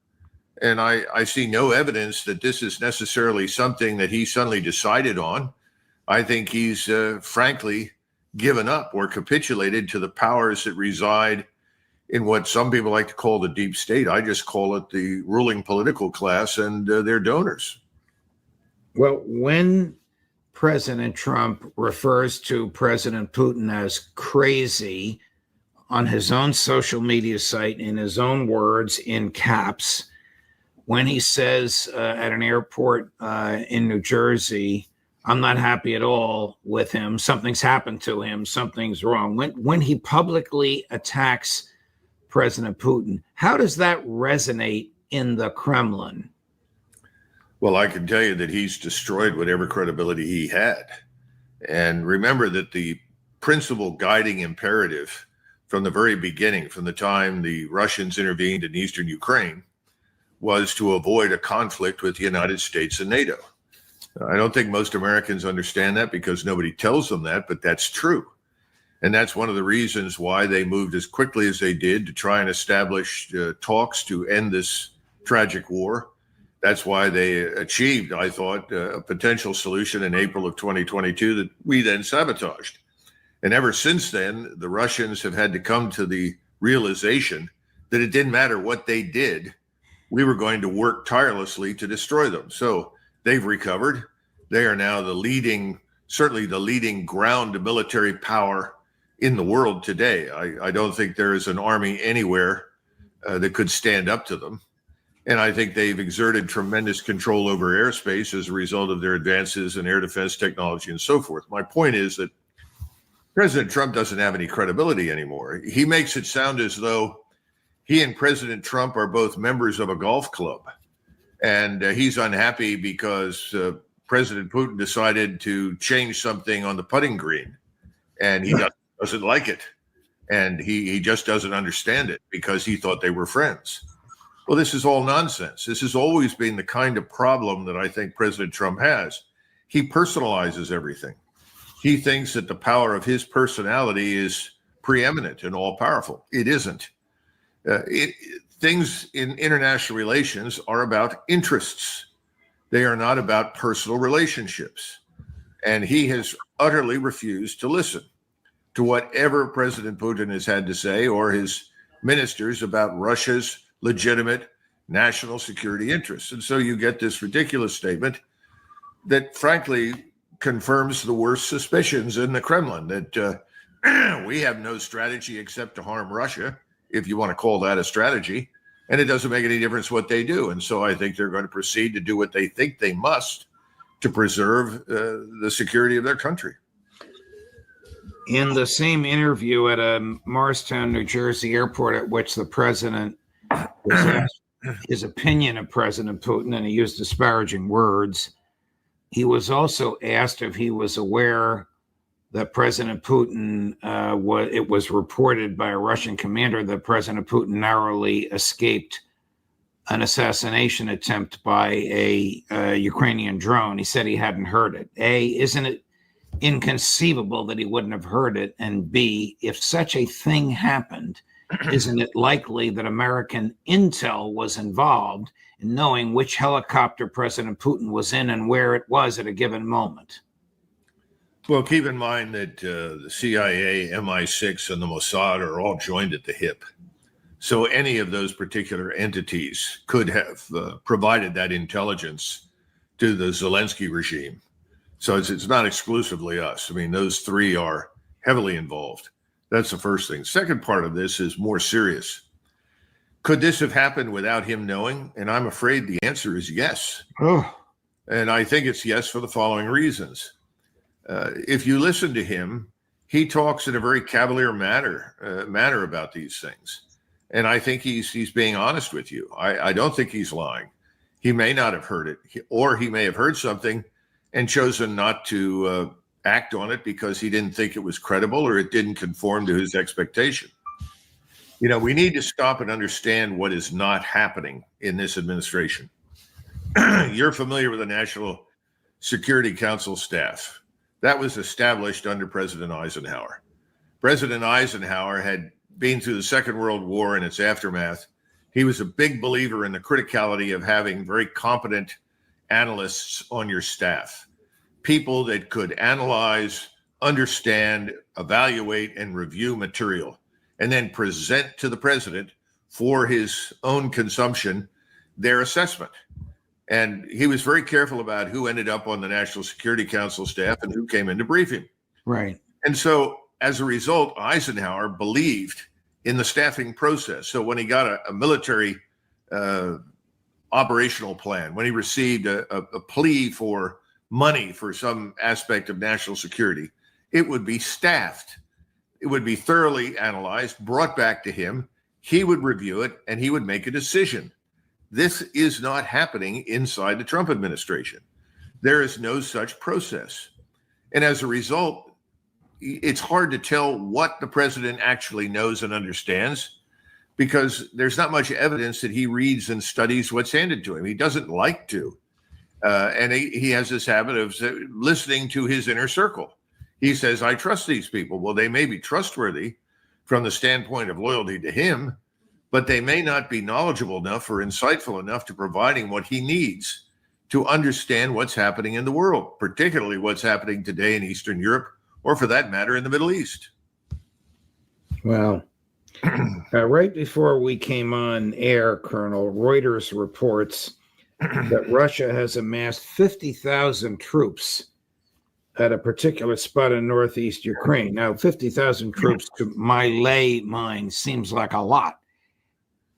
And I see no evidence that this is necessarily something that he suddenly decided on. I think he's frankly given up or capitulated to the powers that reside in what some people like to call the deep state. I just call it the ruling political class and their donors. Well, when President Trump refers to President Putin as crazy on his own social media site, in his own words, in caps, when he says at an airport in New Jersey, I'm not happy at all with him, something's happened to him, something's wrong. When he publicly attacks President Putin, how does that resonate in the Kremlin? Well, I can tell you that he's destroyed whatever credibility he had. And remember that the principal guiding imperative from the very beginning, from the time the Russians intervened in eastern Ukraine, was to avoid a conflict with the United States and NATO. I don't think most Americans understand that because nobody tells them that, but that's true. And that's one of the reasons why they moved as quickly as they did to try and establish talks to end this tragic war. That's why they achieved, I thought, a potential solution in April of 2022 that we then sabotaged. And ever since then, the Russians have had to come to the realization that it didn't matter what they did, we were going to work tirelessly to destroy them. So they've recovered. They are now the leading, certainly the leading ground military power in the world today. I don't think there is an army anywhere that could stand up to them. And I think they've exerted tremendous control over airspace as a result of their advances in air defense technology and so forth. My point is that President Trump doesn't have any credibility anymore. He makes it sound as though he and President Trump are both members of a golf club. And he's unhappy because President Putin decided to change something on the putting green. And he doesn't like it. And he just doesn't understand it because he thought they were friends. Well, this is all nonsense. This has always been the kind of problem that I think President Trump has. He personalizes everything. He thinks that the power of his personality is preeminent and all powerful. It isn't. Things in international relations are about interests. They are not about personal relationships. And he has utterly refused to listen to whatever President Putin has had to say or his ministers about Russia's legitimate national security interests. And so you get this ridiculous statement that frankly confirms the worst suspicions in the Kremlin that we have no strategy except to harm Russia, if you want to call that a strategy, and it doesn't make any difference what they do. And so I think they're going to proceed to do what they think they must to preserve the security of their country. In the same interview at a Morristown, New Jersey airport at which the president was asked his opinion of President Putin, and he used disparaging words, he was also asked if he was aware that President Putin, it was reported by a Russian commander that President Putin narrowly escaped an assassination attempt by a Ukrainian drone. He said he hadn't heard it. A, isn't it inconceivable that he wouldn't have heard it? And B, if such a thing happened, isn't it likely that American intel was involved in knowing which helicopter President Putin was in and where it was at a given moment? Well, keep in mind that the CIA, MI6, and the Mossad are all joined at the hip. So any of those particular entities could have provided that intelligence to the Zelensky regime. So it's not exclusively us. I mean, those three are heavily involved. That's the first thing. Second part of this is more serious. Could this have happened without him knowing? And I'm afraid the answer is yes. Oh. And I think it's yes for the following reasons. If you listen to him, he talks in a very cavalier manner about these things. And I think he's being honest with you. I don't think he's lying. He may not have heard it, or he may have heard something and chosen not to act on it because he didn't think it was credible or it didn't conform to his expectation. You know, we need to stop and understand what is not happening in this administration. You're familiar with the National Security Council staff. That was established under President Eisenhower. President Eisenhower had been through the Second World War and its aftermath. He was a big believer in the criticality of having very competent analysts on your staff, people that could analyze, understand, evaluate, and review material, and then present to the president for his own consumption their assessment. And he was very careful about who ended up on the National Security Council staff and who came in to brief him. Right. And so as a result, Eisenhower believed in the staffing process. So when he got a military operational plan, when he received a plea for money for some aspect of national security, it would be staffed. It would be thoroughly analyzed, brought back to him. He would review it, and he would make a decision. This is not happening inside the Trump administration. There is no such process. And as a result, it's hard to tell what the president actually knows and understands because there's not much evidence that he reads and studies what's handed to him. He doesn't like to. And he has this habit of listening to his inner circle. He says, I trust these people. Well, they may be trustworthy from the standpoint of loyalty to him, but they may not be knowledgeable enough or insightful enough to providing what he needs to understand what's happening in the world, particularly what's happening today in Eastern Europe, or for that matter, in the Middle East. Well, right before we came on air, Colonel, Reuters reports that Russia has amassed 50,000 troops at a particular spot in northeast Ukraine. Now, 50,000 troops to my lay mind seems like a lot.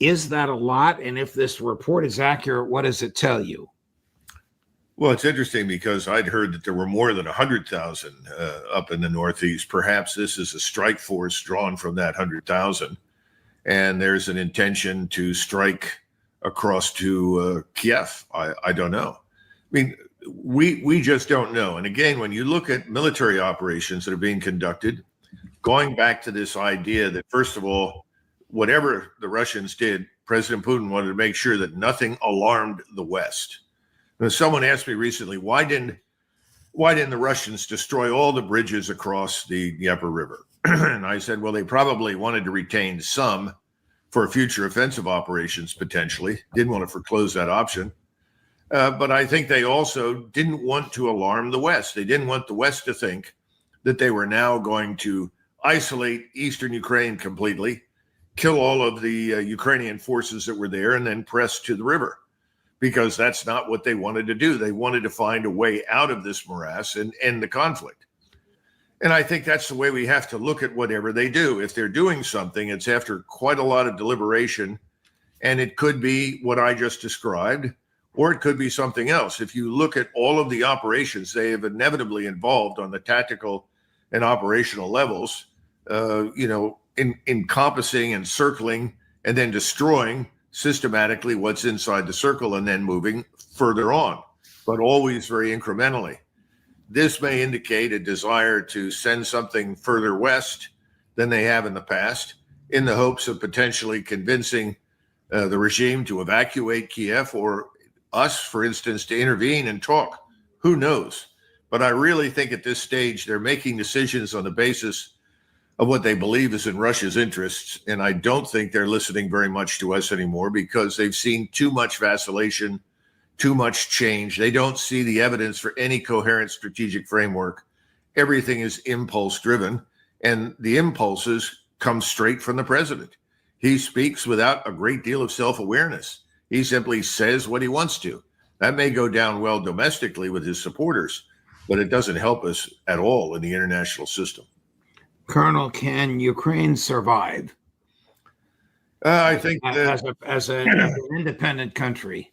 Is that a lot? And if this report is accurate, what does it tell you? Well, it's interesting because I'd heard that there were more than 100,000 up in the Northeast. Perhaps this is a strike force drawn from that 100,000. And there's an intention to strike across to Kiev. I don't know. I mean, we just don't know. And again, when you look at military operations that are being conducted, going back to this idea that, first of all, whatever the Russians did, President Putin wanted to make sure that nothing alarmed the West. Now, someone asked me recently, why didn't the Russians destroy all the bridges across the Dnieper River? And I said, well, they probably wanted to retain some for future offensive operations, potentially. Didn't want to foreclose that option. But I think they also didn't want to alarm the West. They didn't want the West to think that they were now going to isolate eastern Ukraine completely, kill all of the Ukrainian forces that were there, and then press to the river, because that's not what they wanted to do. They wanted to find a way out of this morass and end the conflict. And I think that's the way we have to look at whatever they do. If they're doing something, it's after quite a lot of deliberation, and it could be what I just described, or it could be something else. If you look at all of the operations they have inevitably involved on the tactical and operational levels, encompassing and circling and then destroying systematically what's inside the circle and then moving further on, but always very incrementally. This may indicate a desire to send something further west than they have in the past, in the hopes of potentially convincing the regime to evacuate Kiev, or us, for instance, to intervene and talk. Who knows? But I really think at this stage, they're making decisions on the basis of what they believe is in Russia's interests. And I don't think they're listening very much to us anymore, because they've seen too much vacillation, too much change. They don't see the evidence for any coherent strategic framework. Everything is impulse driven, and the impulses come straight from the president. He speaks without a great deal of self-awareness. He simply says what he wants to. That may go down well domestically with his supporters, but it doesn't help us at all in the international system. Colonel, can Ukraine survive? I think as an independent country.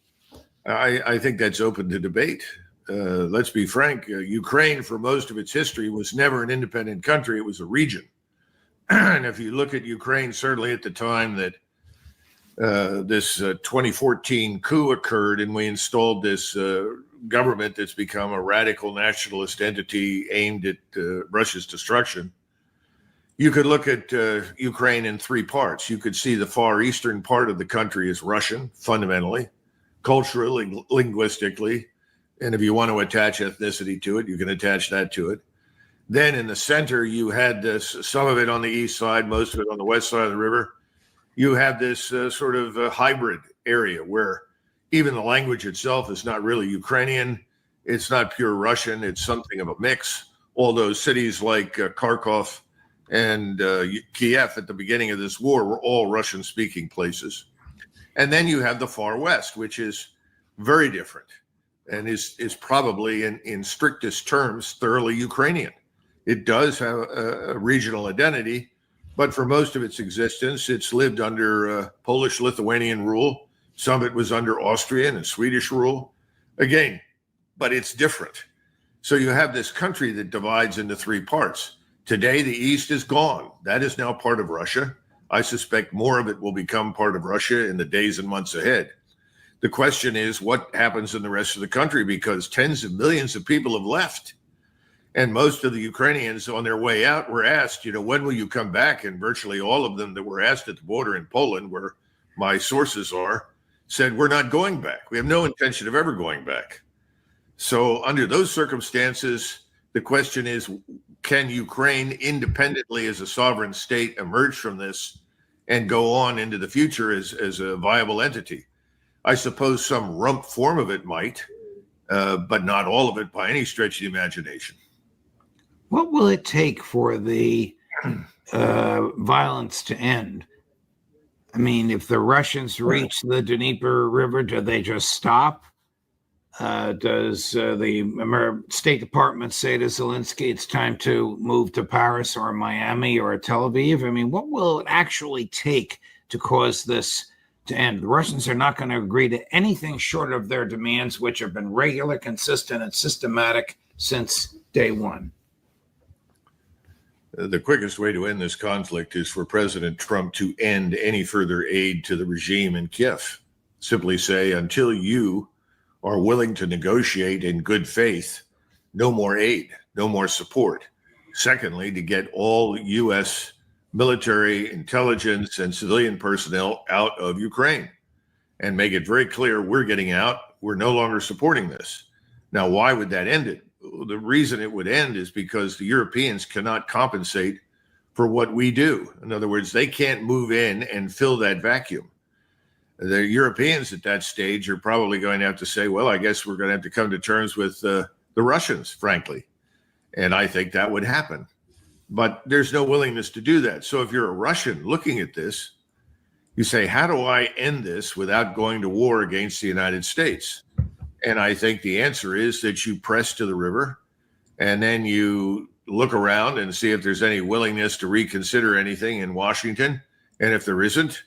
I think that's open to debate. Let's be frank. Ukraine, for most of its history, was never an independent country. It was a region. And if you look at Ukraine, certainly at the time that this 2014 coup occurred and we installed this government that's become a radical nationalist entity aimed at Russia's destruction, you could look at Ukraine in three parts. You could see the far eastern part of the country as Russian, fundamentally, culturally, linguistically, and if you want to attach ethnicity to it, you can attach that to it. Then in the center, you had this, some of it on the east side, most of it on the west side of the river. You have this sort of hybrid area where even the language itself is not really Ukrainian. It's not pure Russian. It's something of a mix. All those cities like Kharkov and Kiev at the beginning of this war were all Russian-speaking places. And then you have the far west, which is very different and is probably in strictest terms thoroughly Ukrainian. It does have a regional identity, but for most of its existence, it's lived under Polish-Lithuanian rule. Some of it was under Austrian and Swedish rule. Again, but it's different. So you have this country that divides into three parts. Today, the East is gone. That is now part of Russia. I suspect more of it will become part of Russia in the days and months ahead. The question is what happens in the rest of the country, because tens of millions of people have left. And most of the Ukrainians on their way out were asked, when will you come back? And virtually all of them that were asked at the border in Poland, where my sources are, said, we're not going back. We have no intention of ever going back. So under those circumstances, the question is, can Ukraine independently as a sovereign state emerge from this and go on into the future as a viable entity? I suppose some rump form of it might, but not all of it by any stretch of the imagination. What will it take for the violence to end? I mean, if the Russians reach the Dnieper River, do they just stop? Does the State Department say to Zelensky it's time to move to Paris or Miami or Tel Aviv? I mean, what will it actually take to cause this to end? The Russians are not going to agree to anything short of their demands, which have been regular, consistent, and systematic since day one. The quickest way to end this conflict is for President Trump to end any further aid to the regime in Kiev. Simply say, until you are willing to negotiate in good faith, no more aid, no more support. Secondly, to get all U.S. military, intelligence, and civilian personnel out of Ukraine and make it very clear we're getting out. We're no longer supporting this. Now, why would that end it? The reason it would end is because the Europeans cannot compensate for what we do. In other words, they can't move in and fill that vacuum. The Europeans at that stage are probably going to have to say, well, I guess we're going to have to come to terms with the Russians, frankly. And I think that would happen. But there's no willingness to do that. So if you're a Russian looking at this, you say, how do I end this without going to war against the United States? And I think the answer is that you press to the river and then you look around and see if there's any willingness to reconsider anything in Washington. And if there isn't,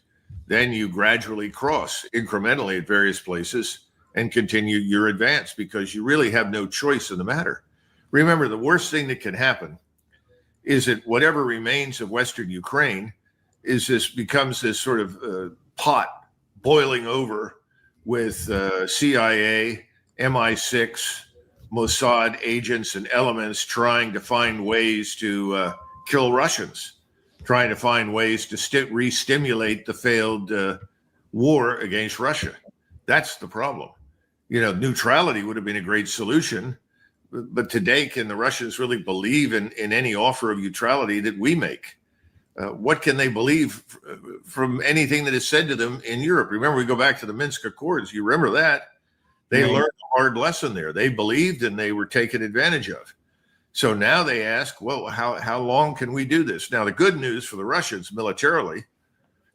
then you gradually cross incrementally at various places and continue your advance, because you really have no choice in the matter. Remember, the worst thing that can happen is that whatever remains of Western Ukraine becomes this sort of pot boiling over with CIA, MI6, Mossad agents and elements trying to find ways to kill Russians, trying to find ways to re-stimulate the failed war against Russia. That's the problem. Neutrality would have been a great solution, but today, can the Russians really believe in any offer of neutrality that we make? What can they believe from anything that is said to them in Europe? Remember, we go back to the Minsk Accords. You remember that? They learned a hard lesson there. They believed and they were taken advantage of. So now they ask, well, how long can we do this? Now, the good news for the Russians militarily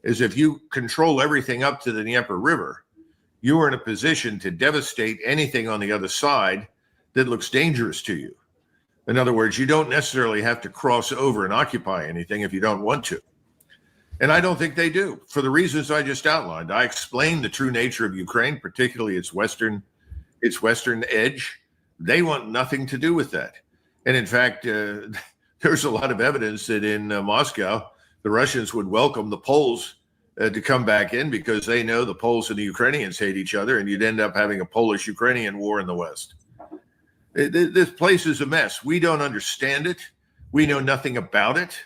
is if you control everything up to the Dnieper River, you are in a position to devastate anything on the other side that looks dangerous to you. In other words, you don't necessarily have to cross over and occupy anything if you don't want to. And I don't think they do, for the reasons I just outlined. I explained the true nature of Ukraine, particularly its western edge. They want nothing to do with that. And in fact, there's a lot of evidence that in Moscow, the Russians would welcome the Poles to come back in, because they know the Poles and the Ukrainians hate each other, and you'd end up having a Polish-Ukrainian war in the West. This place is a mess. We don't understand it. We know nothing about it.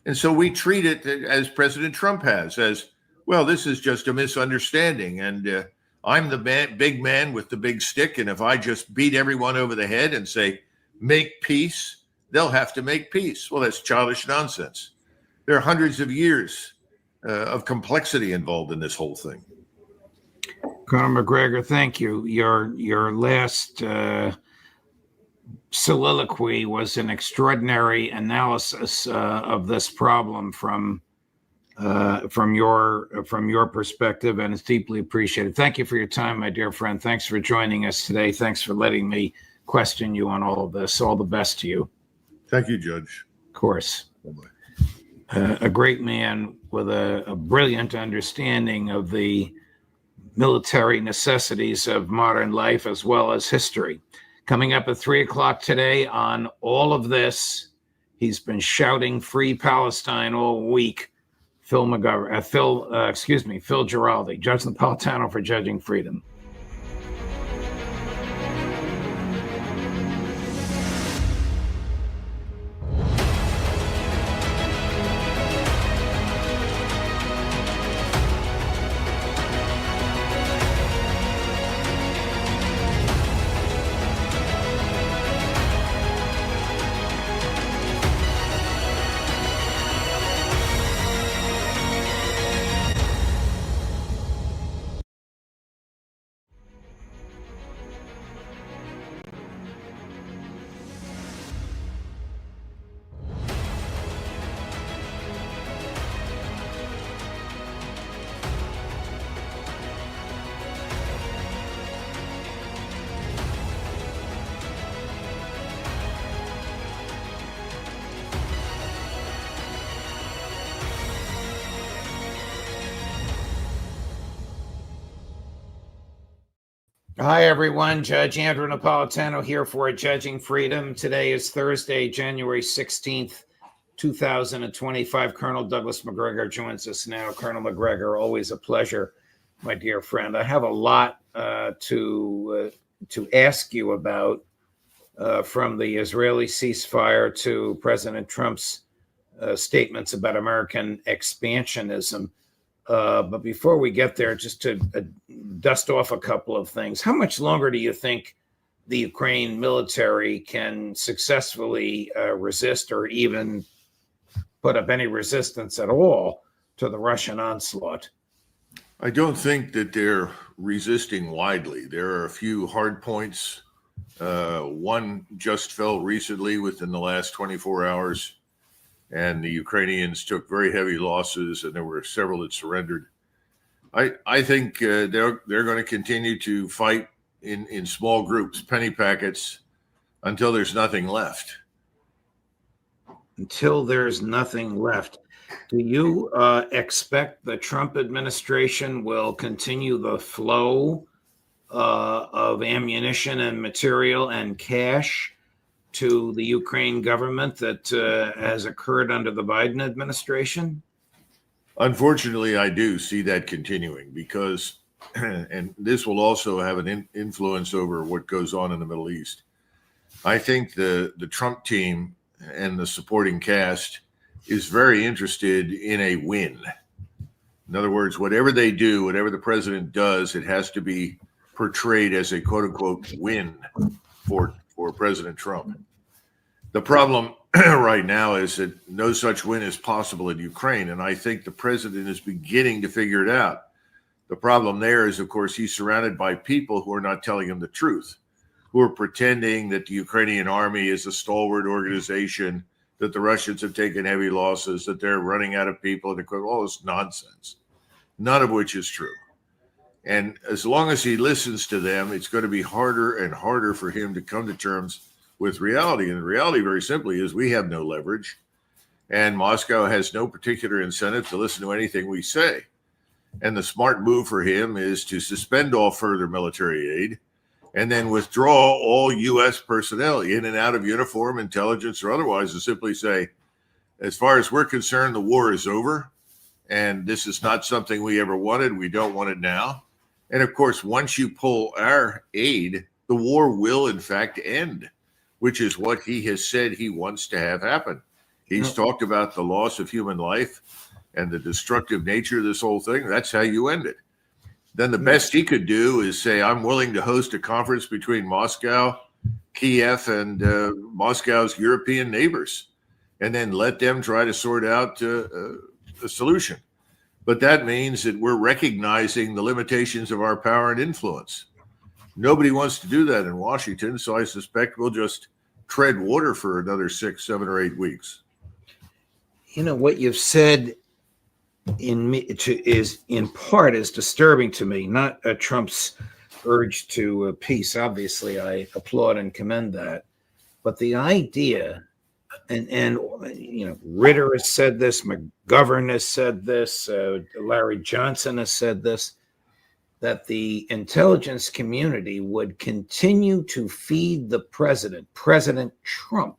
And so we treat it, as President Trump has, as, well, this is just a misunderstanding. And I'm the big man with the big stick. And if I just beat everyone over the head and say, make peace, they'll have to make peace. Well, that's childish nonsense. There are hundreds of years of complexity involved in this whole thing. Conor MacGregor, thank you. Your last soliloquy was an extraordinary analysis of this problem from your perspective, and it's deeply appreciated. Thank you for your time, my dear friend. Thanks for joining us today. Thanks for letting me question you on all of this. All the best to you. Thank you, Judge. Of course. A great man with a brilliant understanding of the military necessities of modern life as well as history. Coming up at 3:00 today on All of This, he's been shouting Free Palestine all week. Phil Giraldi, Judge Napolitano for Judging Freedom. Hi, everyone. Judge Andrew Napolitano here for Judging Freedom. Today is Thursday, January 16th, 2025. Colonel Douglas MacGregor joins us now. Colonel MacGregor, always a pleasure, my dear friend. I have a lot to ask you about, from the Israeli ceasefire to President Trump's statements about American expansionism. But before we get there, just to dust off a couple of things, how much longer do you think the Ukraine military can successfully resist or even put up any resistance at all to the Russian onslaught? I don't think that they're resisting widely. There are a few hard points. One just fell recently within the last 24 hours, and the Ukrainians took very heavy losses, and there were several that surrendered. I think they're going to continue to fight in small groups, penny packets, until there's nothing left. Until there's nothing left. Do you expect the Trump administration will continue the flow of ammunition and material and cash to the Ukraine government that has occurred under the Biden administration? Unfortunately, I do see that continuing because, and this will also have an influence over what goes on in the Middle East. I think the Trump team and the supporting cast is very interested in a win. In other words, whatever they do, whatever the president does, it has to be portrayed as a quote unquote win for President Trump. The problem right now is that no such win is possible in Ukraine, and I think the president is beginning to figure it out. The problem there is, of course, he's surrounded by people who are not telling him the truth, who are pretending that the Ukrainian army is a stalwart organization, that the Russians have taken heavy losses, that they're running out of people, and all this nonsense, none of which is true. And as long as he listens to them, it's going to be harder and harder for him to come to terms with reality. And the reality, very simply, is we have no leverage, and Moscow has no particular incentive to listen to anything we say. And the smart move for him is to suspend all further military aid and then withdraw all U.S. personnel in and out of uniform, intelligence, or otherwise, to simply say, as far as we're concerned, the war is over, and this is not something we ever wanted. We don't want it now. And of course, once you pull our aid, the war will, in fact, end, which is what he has said he wants to have happen. He's talked about the loss of human life and the destructive nature of this whole thing. That's how you end it. Then the best he could do is say, I'm willing to host a conference between Moscow, Kiev, and Moscow's European neighbors, and then let them try to sort out a solution. But that means that we're recognizing the limitations of our power and influence. Nobody wants to do that in Washington, so I suspect we'll just tread water for another 6, 7, or 8 weeks. You know, what you've said is in part is disturbing to me, not Trump's urge to peace. Obviously, I applaud and commend that. But the idea, and you know, Ritter has said this, McGovern has said this, Larry Johnson has said this, that the intelligence community would continue to feed the president, President Trump,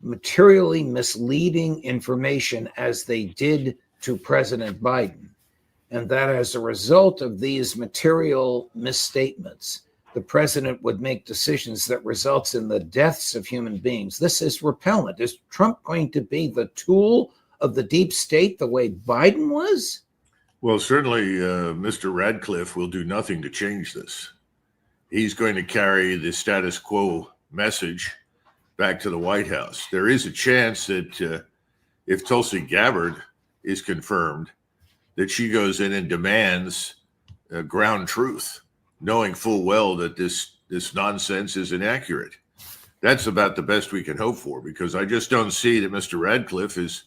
materially misleading information as they did to President Biden. And that as a result of these material misstatements, the president would make decisions that results in the deaths of human beings. This is repellent. Is Trump going to be the tool of the deep state the way Biden was? Well, certainly Mr. Radcliffe will do nothing to change this. He's going to carry the status quo message back to the White House. There is a chance that if Tulsi Gabbard is confirmed, that she goes in and demands ground truth, knowing full well that this nonsense is inaccurate. That's about the best we can hope for, because I just don't see that Mr. Radcliffe is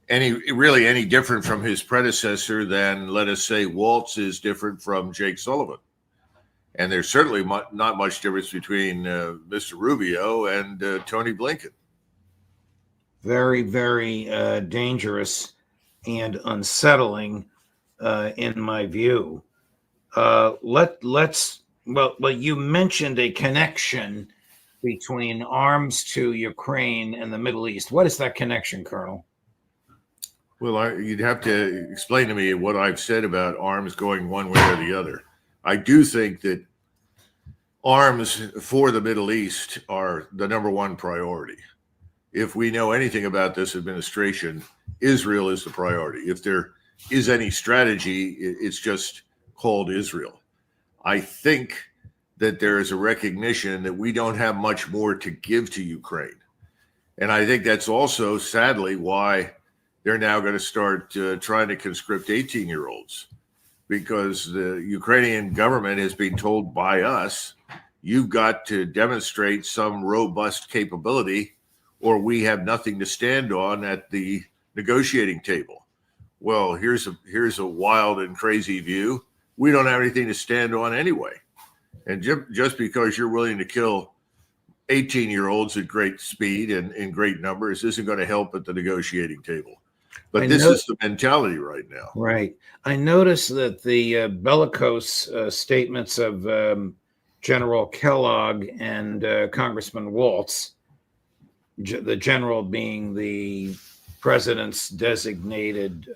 any different from his predecessor than, let us say, Waltz is different from Jake Sullivan. And there's certainly not much difference between Mr. Rubio and Tony Blinken. Very, very dangerous and unsettling in my view. Let's Well, you mentioned a connection between arms to Ukraine and the Middle East. What is that connection, Colonel? Well, you'd have to explain to me what I've said about arms going one way or the other. I do think that arms for the Middle East are the number one priority. If we know anything about this administration, Israel is the priority. If there is any strategy, it's just called Israel. I think that there is a recognition that we don't have much more to give to Ukraine. And I think that's also, sadly, why they're now going to start trying to conscript 18-year-olds, because the Ukrainian government has been told by us, you've got to demonstrate some robust capability or we have nothing to stand on at the negotiating table. Well, here's a wild and crazy view. We don't have anything to stand on anyway. And just because you're willing to kill 18-year-olds at great speed and in great numbers isn't going to help at the negotiating table. But this is the mentality right now. Right. I noticed that the bellicose statements of General Kellogg and Congressman Waltz, the general being the president's designated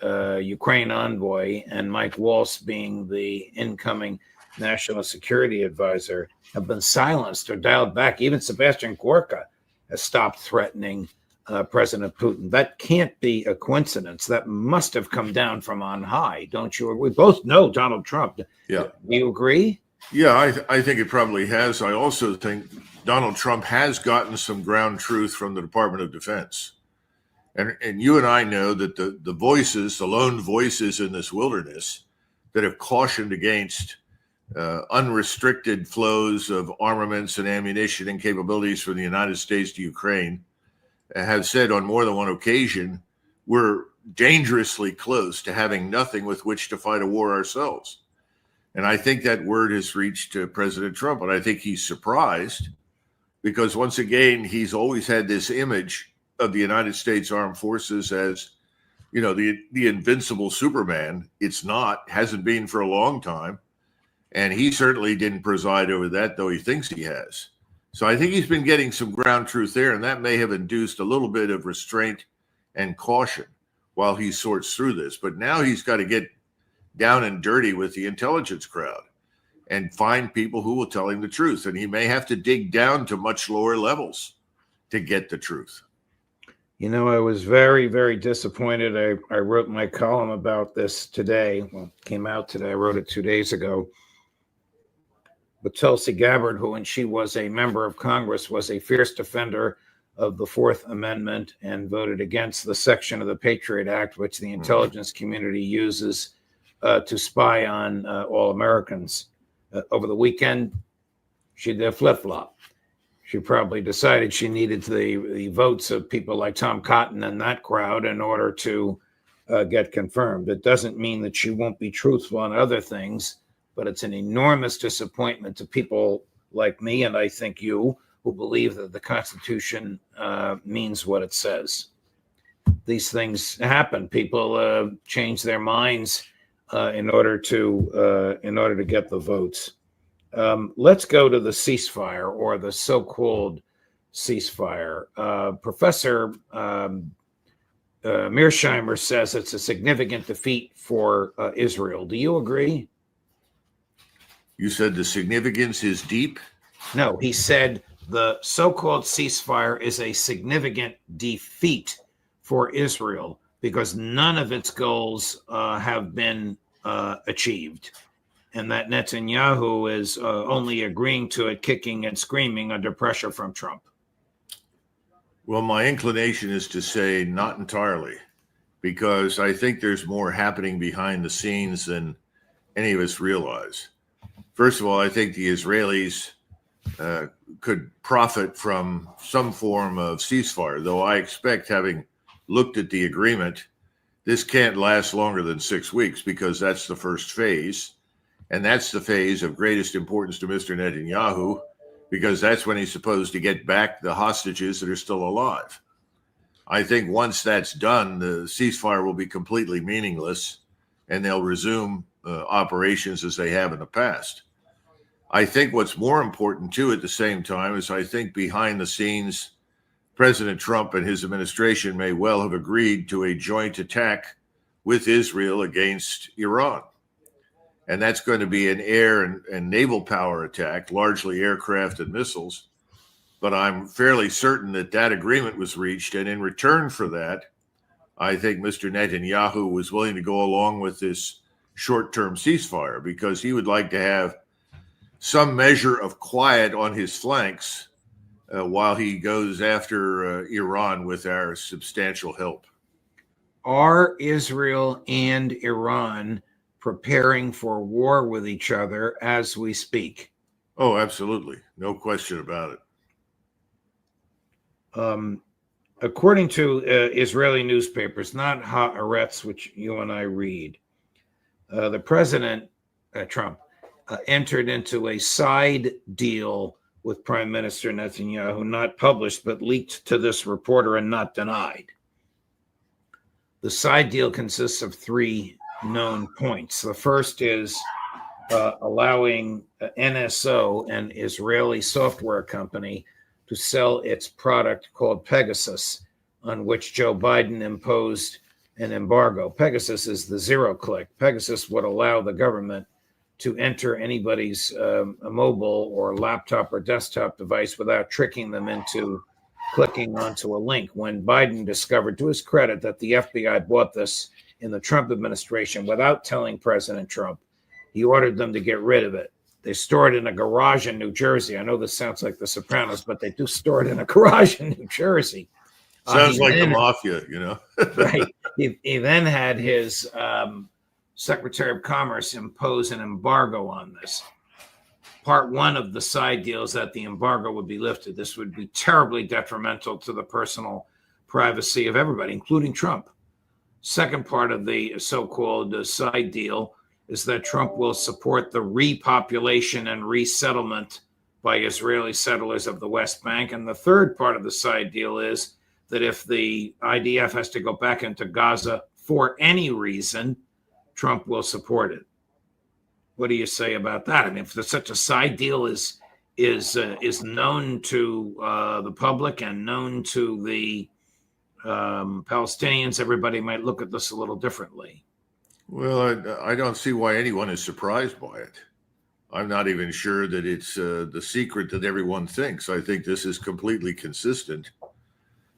Ukraine envoy, and Mike Waltz being the incoming national security advisor, have been silenced or dialed back. Even Sebastian Gorka has stopped threatening President Putin. That can't be a coincidence. That must have come down from on high, don't you? We both know Donald Trump. Yeah. Do you agree? Yeah, I think it probably has. I also think Donald Trump has gotten some ground truth from the Department of Defense. And you and I know that the voices, the lone voices in this wilderness that have cautioned against unrestricted flows of armaments and ammunition and capabilities from the United States to Ukraine have said on more than one occasion, we're dangerously close to having nothing with which to fight a war ourselves. And I think that word has reached President Trump, and I think he's surprised because, once again, he's always had this image of the United States Armed Forces as, you know, the invincible Superman. It's not, hasn't been for a long time. And he certainly didn't preside over that, though he thinks he has. So I think he's been getting some ground truth there, and that may have induced a little bit of restraint and caution while he sorts through this. But now he's got to get down and dirty with the intelligence crowd and find people who will tell him the truth. And he may have to dig down to much lower levels to get the truth. You know, I was very, very disappointed. I wrote my column about this today. Well, it came out today. I wrote it 2 days ago. But Tulsi Gabbard, who, when she was a member of Congress, was a fierce defender of the Fourth Amendment and voted against the section of the Patriot Act, which the intelligence community uses to spy on all Americans. Over the weekend, she did a flip-flop. She probably decided she needed the votes of people like Tom Cotton and that crowd in order to get confirmed. It doesn't mean that she won't be truthful on other things, but it's an enormous disappointment to people like me, and I think you, who believe that the Constitution means what it says. These things happen. People change their minds in order to get the votes. Let's go to the ceasefire, or the so-called ceasefire. Professor Mearsheimer says it's a significant defeat for Israel. Do you agree? You said the significance is deep? No, he said the so-called ceasefire is a significant defeat for Israel because none of its goals have been achieved, and that Netanyahu is only agreeing to it, kicking and screaming under pressure from Trump. Well, my inclination is to say not entirely, because I think there's more happening behind the scenes than any of us realize. First of all, I think the Israelis could profit from some form of ceasefire, though I expect, having looked at the agreement, this can't last longer than 6 weeks, because that's the first phase. And that's the phase of greatest importance to Mr. Netanyahu, because that's when he's supposed to get back the hostages that are still alive. I think once that's done, the ceasefire will be completely meaningless, and they'll resume operations as they have in the past. I think what's more important too at the same time is I think behind the scenes, President Trump and his administration may well have agreed to a joint attack with Israel against Iran. And that's going to be an air and naval power attack, largely aircraft and missiles. But I'm fairly certain that that agreement was reached. And in return for that, I think Mr. Netanyahu was willing to go along with this short-term ceasefire because he would like to have some measure of quiet on his flanks while he goes after Iran with our substantial help. Are Israel and Iran preparing for war with each other as we speak? Oh, absolutely. No question about it. According to Israeli newspapers, not Haaretz, which you and I read, the president, Trump, entered into a side deal with Prime Minister Netanyahu, not published, but leaked to this reporter and not denied. The side deal consists of three known points. The first is allowing NSO, an Israeli software company, to sell its product called Pegasus, on which Joe Biden imposed an embargo. Pegasus is the zero click. Pegasus would allow the government to enter anybody's mobile or laptop or desktop device without tricking them into clicking onto a link. When Biden discovered, to his credit, that the FBI bought this in the Trump administration without telling President Trump, he ordered them to get rid of it. They store it in a garage in New Jersey. I know this sounds like The Sopranos, but they do store it in a garage in New Jersey. Sounds like the mafia, you know. Right. He then had his Secretary of Commerce impose an embargo on this. Part one of the side deal is that the embargo would be lifted. This would be terribly detrimental to the personal privacy of everybody, including Trump. Second part of the so-called side deal is that Trump will support the repopulation and resettlement by Israeli settlers of the West Bank. And the third part of the side deal is that if the IDF has to go back into Gaza for any reason, Trump will support it. What do you say about that? I mean, if there's such a side deal is known to the public and known to the Palestinians, everybody might look at this a little differently. Well, I don't see why anyone is surprised by it. I'm not even sure that it's the secret that everyone thinks. I think this is completely consistent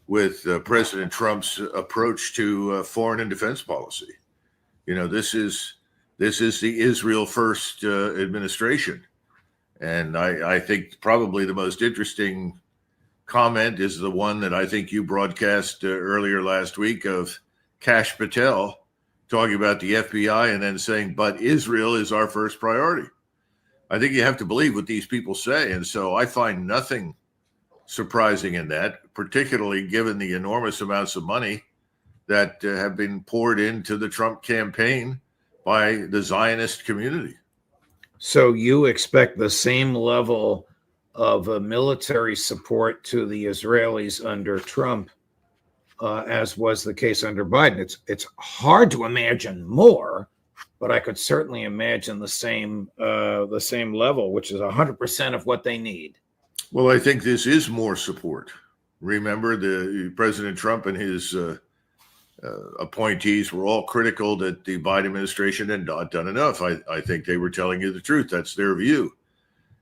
with President Trump's approach to foreign and defense policy. You know, this is the Israel First administration. And I think probably the most interesting comment is the one that I think you broadcast earlier last week of Kash Patel talking about the FBI and then saying, but Israel is our first priority. I think you have to believe what these people say. And so I find nothing surprising in that, particularly given the enormous amounts of money that have been poured into the Trump campaign by the Zionist community. So you expect the same level of military support to the Israelis under Trump as was the case under Biden. It's hard to imagine more, but I could certainly imagine the same level, which is 100% of what they need. Well, I think this is more support. Remember, the President Trump and his appointees were all critical that the Biden administration had not done enough. I think they were telling you the truth. That's their view.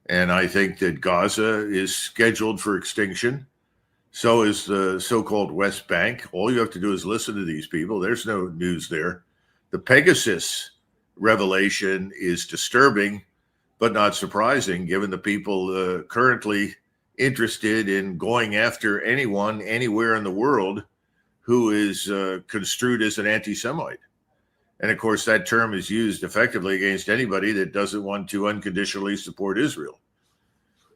And I think that Gaza is scheduled for extinction. So is the so-called West Bank. All you have to do is listen to these people. There's no news there. The Pegasus revelation is disturbing, but not surprising, given the people currently interested in going after anyone, anywhere in the world who is construed as an anti-Semite. And of course, that term is used effectively against anybody that doesn't want to unconditionally support Israel.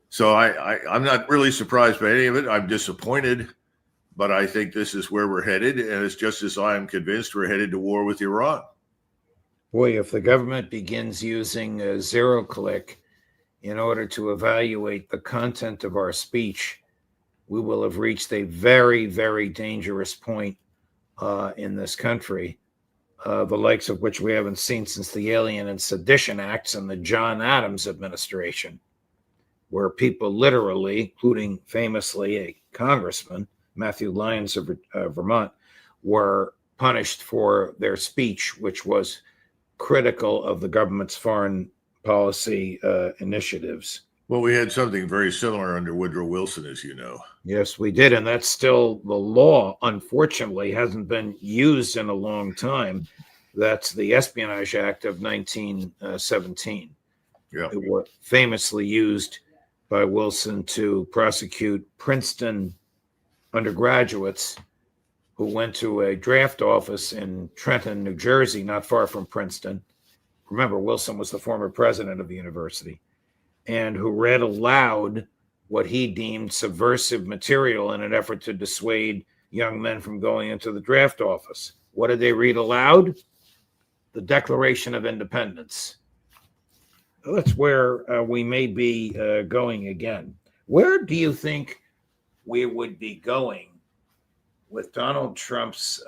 So I'm not really surprised by any of it. I'm disappointed, but I think this is where we're headed. And it's just as I am convinced we're headed to war with Iran. Boy, if the government begins using zero click in order to evaluate the content of our speech, we will have reached a very, very dangerous point in this country, the likes of which we haven't seen since the Alien and Sedition Acts and the John Adams administration. where people literally, including famously a congressman, Matthew Lyons of Vermont, were punished for their speech, which was critical of the government's foreign policy initiatives. Well, we had something very similar under Woodrow Wilson, as you know. Yes, we did. And that's still the law, unfortunately, hasn't been used in a long time. That's the Espionage Act of 1917. Yeah. It was famously used by Wilson to prosecute Princeton undergraduates who went to a draft office in Trenton, New Jersey, not far from Princeton. Remember, Wilson was the former president of the university, and who read aloud what he deemed subversive material in an effort to dissuade young men from going into the draft office. What did they read aloud? The Declaration of Independence. That's where we may be going again. Where do you think we would be going with Donald Trump's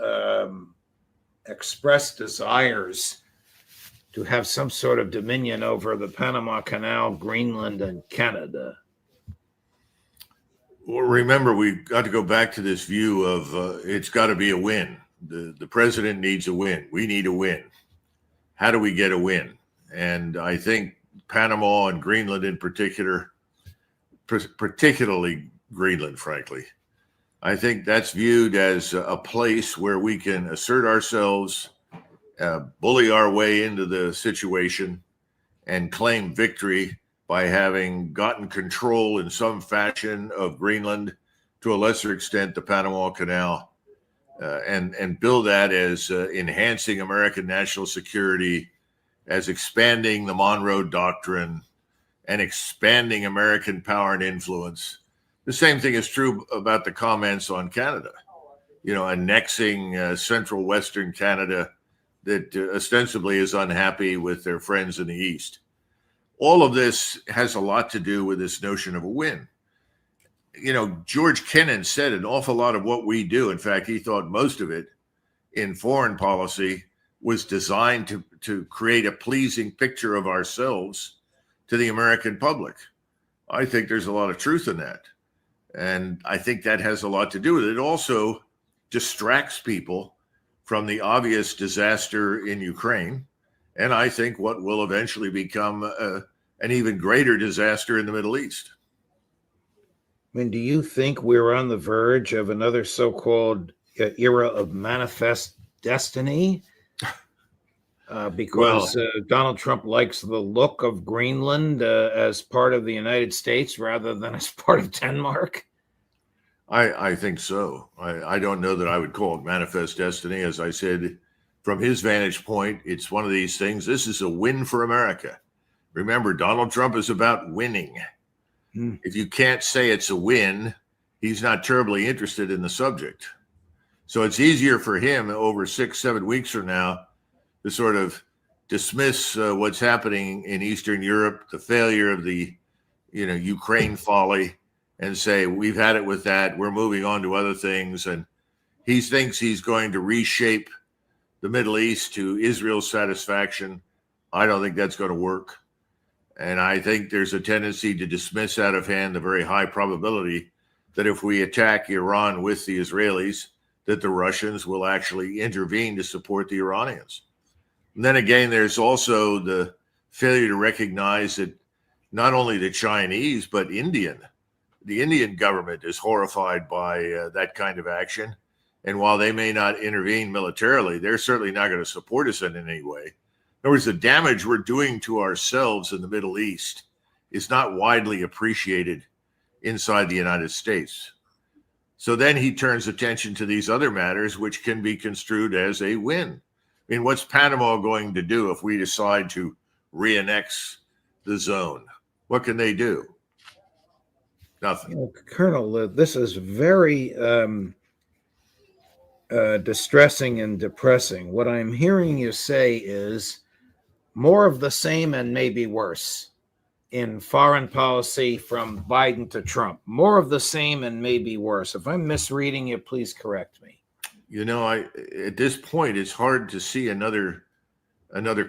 expressed desires to have some sort of dominion over the Panama Canal, Greenland, and Canada? Well, remember, we've got to go back to this view of it's got to be a win. The president needs a win. We need a win. How do we get a win? And I think Panama and Greenland in particular, particularly Greenland, frankly, I think that's viewed as a place where we can assert ourselves, bully our way into the situation, and claim victory by having gotten control in some fashion of Greenland, to a lesser extent the Panama Canal, and build that as enhancing American national security, as expanding the Monroe Doctrine, and expanding American power and influence. The same thing is true about the comments on Canada, annexing central Western Canada that ostensibly is unhappy with their friends in the East. All of this has a lot to do with this notion of a win. George Kennan said an awful lot of what we do. In fact, he thought most of it in foreign policy was designed to create a pleasing picture of ourselves to the American public. I think there's a lot of truth in that. And I think that has a lot to do with it. It also distracts people from the obvious disaster in Ukraine, and I think what will eventually become an even greater disaster in the Middle East. I mean, do you think we're on the verge of another so-called era of manifest destiny? Because Donald Trump likes the look of Greenland as part of the United States rather than as part of Denmark? I think so. I don't know that I would call it manifest destiny. As I said, from his vantage point, it's one of these things. This is a win for America. Remember, Donald Trump is about winning. If you can't say it's a win, he's not terribly interested in the subject. So it's easier for him over 6-7 weeks from now to sort of dismiss what's happening in Eastern Europe, the failure of the, Ukraine folly, and say, we've had it with that. We're moving on to other things. And he thinks he's going to reshape the Middle East to Israel's satisfaction. I don't think that's going to work. And I think there's a tendency to dismiss out of hand the very high probability that if we attack Iran with the Israelis, that the Russians will actually intervene to support the Iranians. And then again, there's also the failure to recognize that not only the Chinese, but the Indian government is horrified by that kind of action. And while they may not intervene militarily, they're certainly not going to support us in any way. In other words, the damage we're doing to ourselves in the Middle East is not widely appreciated inside the United States. So then he turns attention to these other matters, which can be construed as a win. I mean, what's Panama going to do if we decide to re-annex the zone? What can they do? Nothing. Colonel, this is very distressing and depressing. What I'm hearing you say is more of the same and maybe worse in foreign policy from Biden to Trump. More of the same and maybe worse. If I'm misreading you, please correct me. At this point, it's hard to see another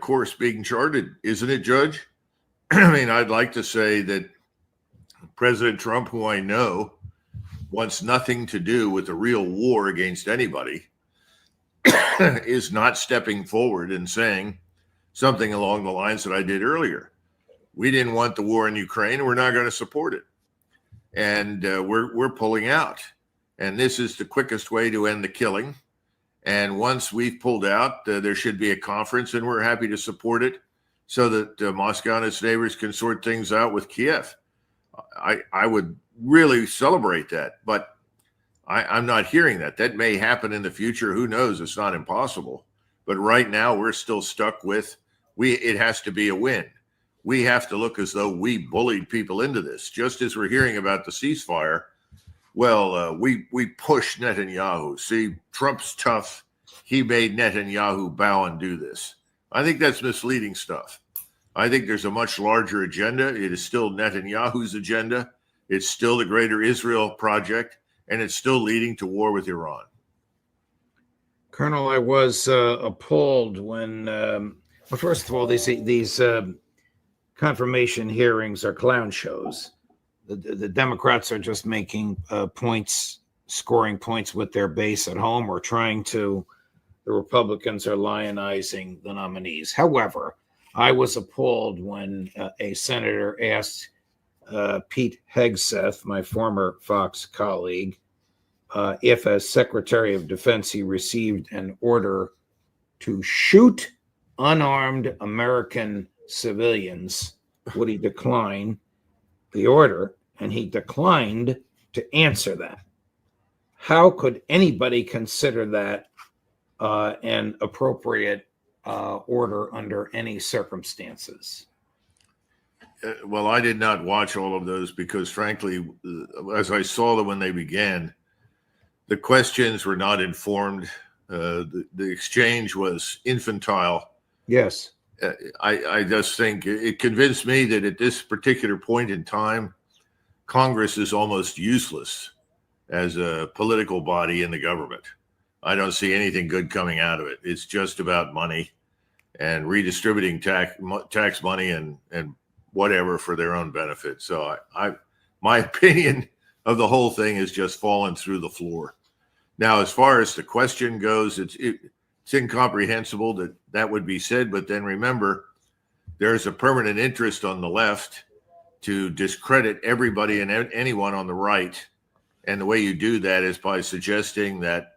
course being charted, isn't it, Judge? I mean, I'd like to say that President Trump, who I know wants nothing to do with a real war against anybody, is not stepping forward and saying something along the lines that I did earlier. We didn't want the war in Ukraine. We're not going to support it. And we're pulling out. And this is the quickest way to end the killing. And once we've pulled out, there should be a conference, and we're happy to support it so that Moscow and its neighbors can sort things out with Kiev. I would really celebrate that, but I'm not hearing that. That may happen in the future. Who knows? It's not impossible. But right now, we're still stuck with it has to be a win. We have to look as though we bullied people into this. Just as we're hearing about the ceasefire, well, we pushed Netanyahu. See, Trump's tough. He made Netanyahu bow and do this. I think that's misleading stuff. I think there's a much larger agenda. It is still Netanyahu's agenda. It's still the greater Israel project, and it's still leading to war with Iran. Colonel, I was appalled when, well, first of all, these confirmation hearings are clown shows. The Democrats are just making points, scoring points with their base at home, or the Republicans are lionizing the nominees. However, I was appalled when a senator asked Pete Hegseth, my former Fox colleague, if as Secretary of Defense he received an order to shoot unarmed American civilians, would he decline the order? And he declined to answer that. How could anybody consider that an appropriate order under any circumstances? Well, I did not watch all of those because, frankly, as I saw them when they began, the questions were not informed. The exchange was infantile. Yes. I just think it convinced me that at this particular point in time, Congress is almost useless as a political body in the government. I don't see anything good coming out of it. It's just about money and redistributing tax money and whatever for their own benefit. So my opinion of the whole thing has just fallen through the floor. Now, as far as the question goes, it's incomprehensible that would be said. But then remember, there's a permanent interest on the left to discredit everybody and anyone on the right. And the way you do that is by suggesting that,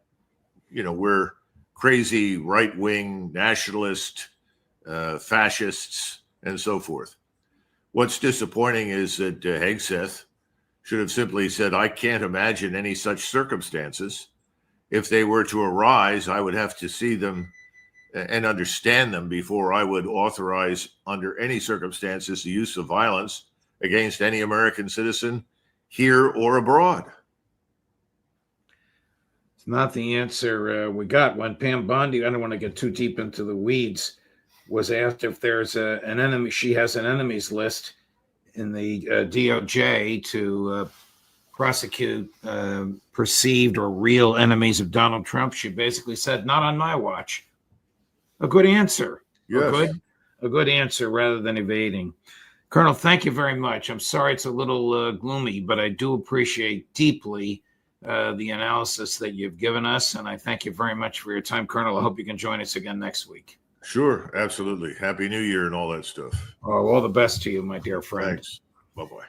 we're crazy right-wing nationalist, fascists, and so forth. What's disappointing is that Hegseth should have simply said, I can't imagine any such circumstances. If they were to arise, I would have to see them and understand them before I would authorize, under any circumstances, the use of violence against any American citizen here or abroad. It's not the answer we got when Pam Bondi, I don't want to get too deep into the weeds, was asked if there's an enemy. She has an enemies list in the DOJ to prosecute perceived or real enemies of Donald Trump. She basically said, not on my watch. A good answer. Yes. A good answer rather than evading. Colonel, thank you very much. I'm sorry it's a little gloomy, but I do appreciate deeply the analysis that you've given us, and I thank you very much for your time, Colonel. I hope you can join us again next week. Sure, absolutely. Happy New Year and all that stuff. Oh, all the best to you, my dear friend. Thanks. Bye-bye.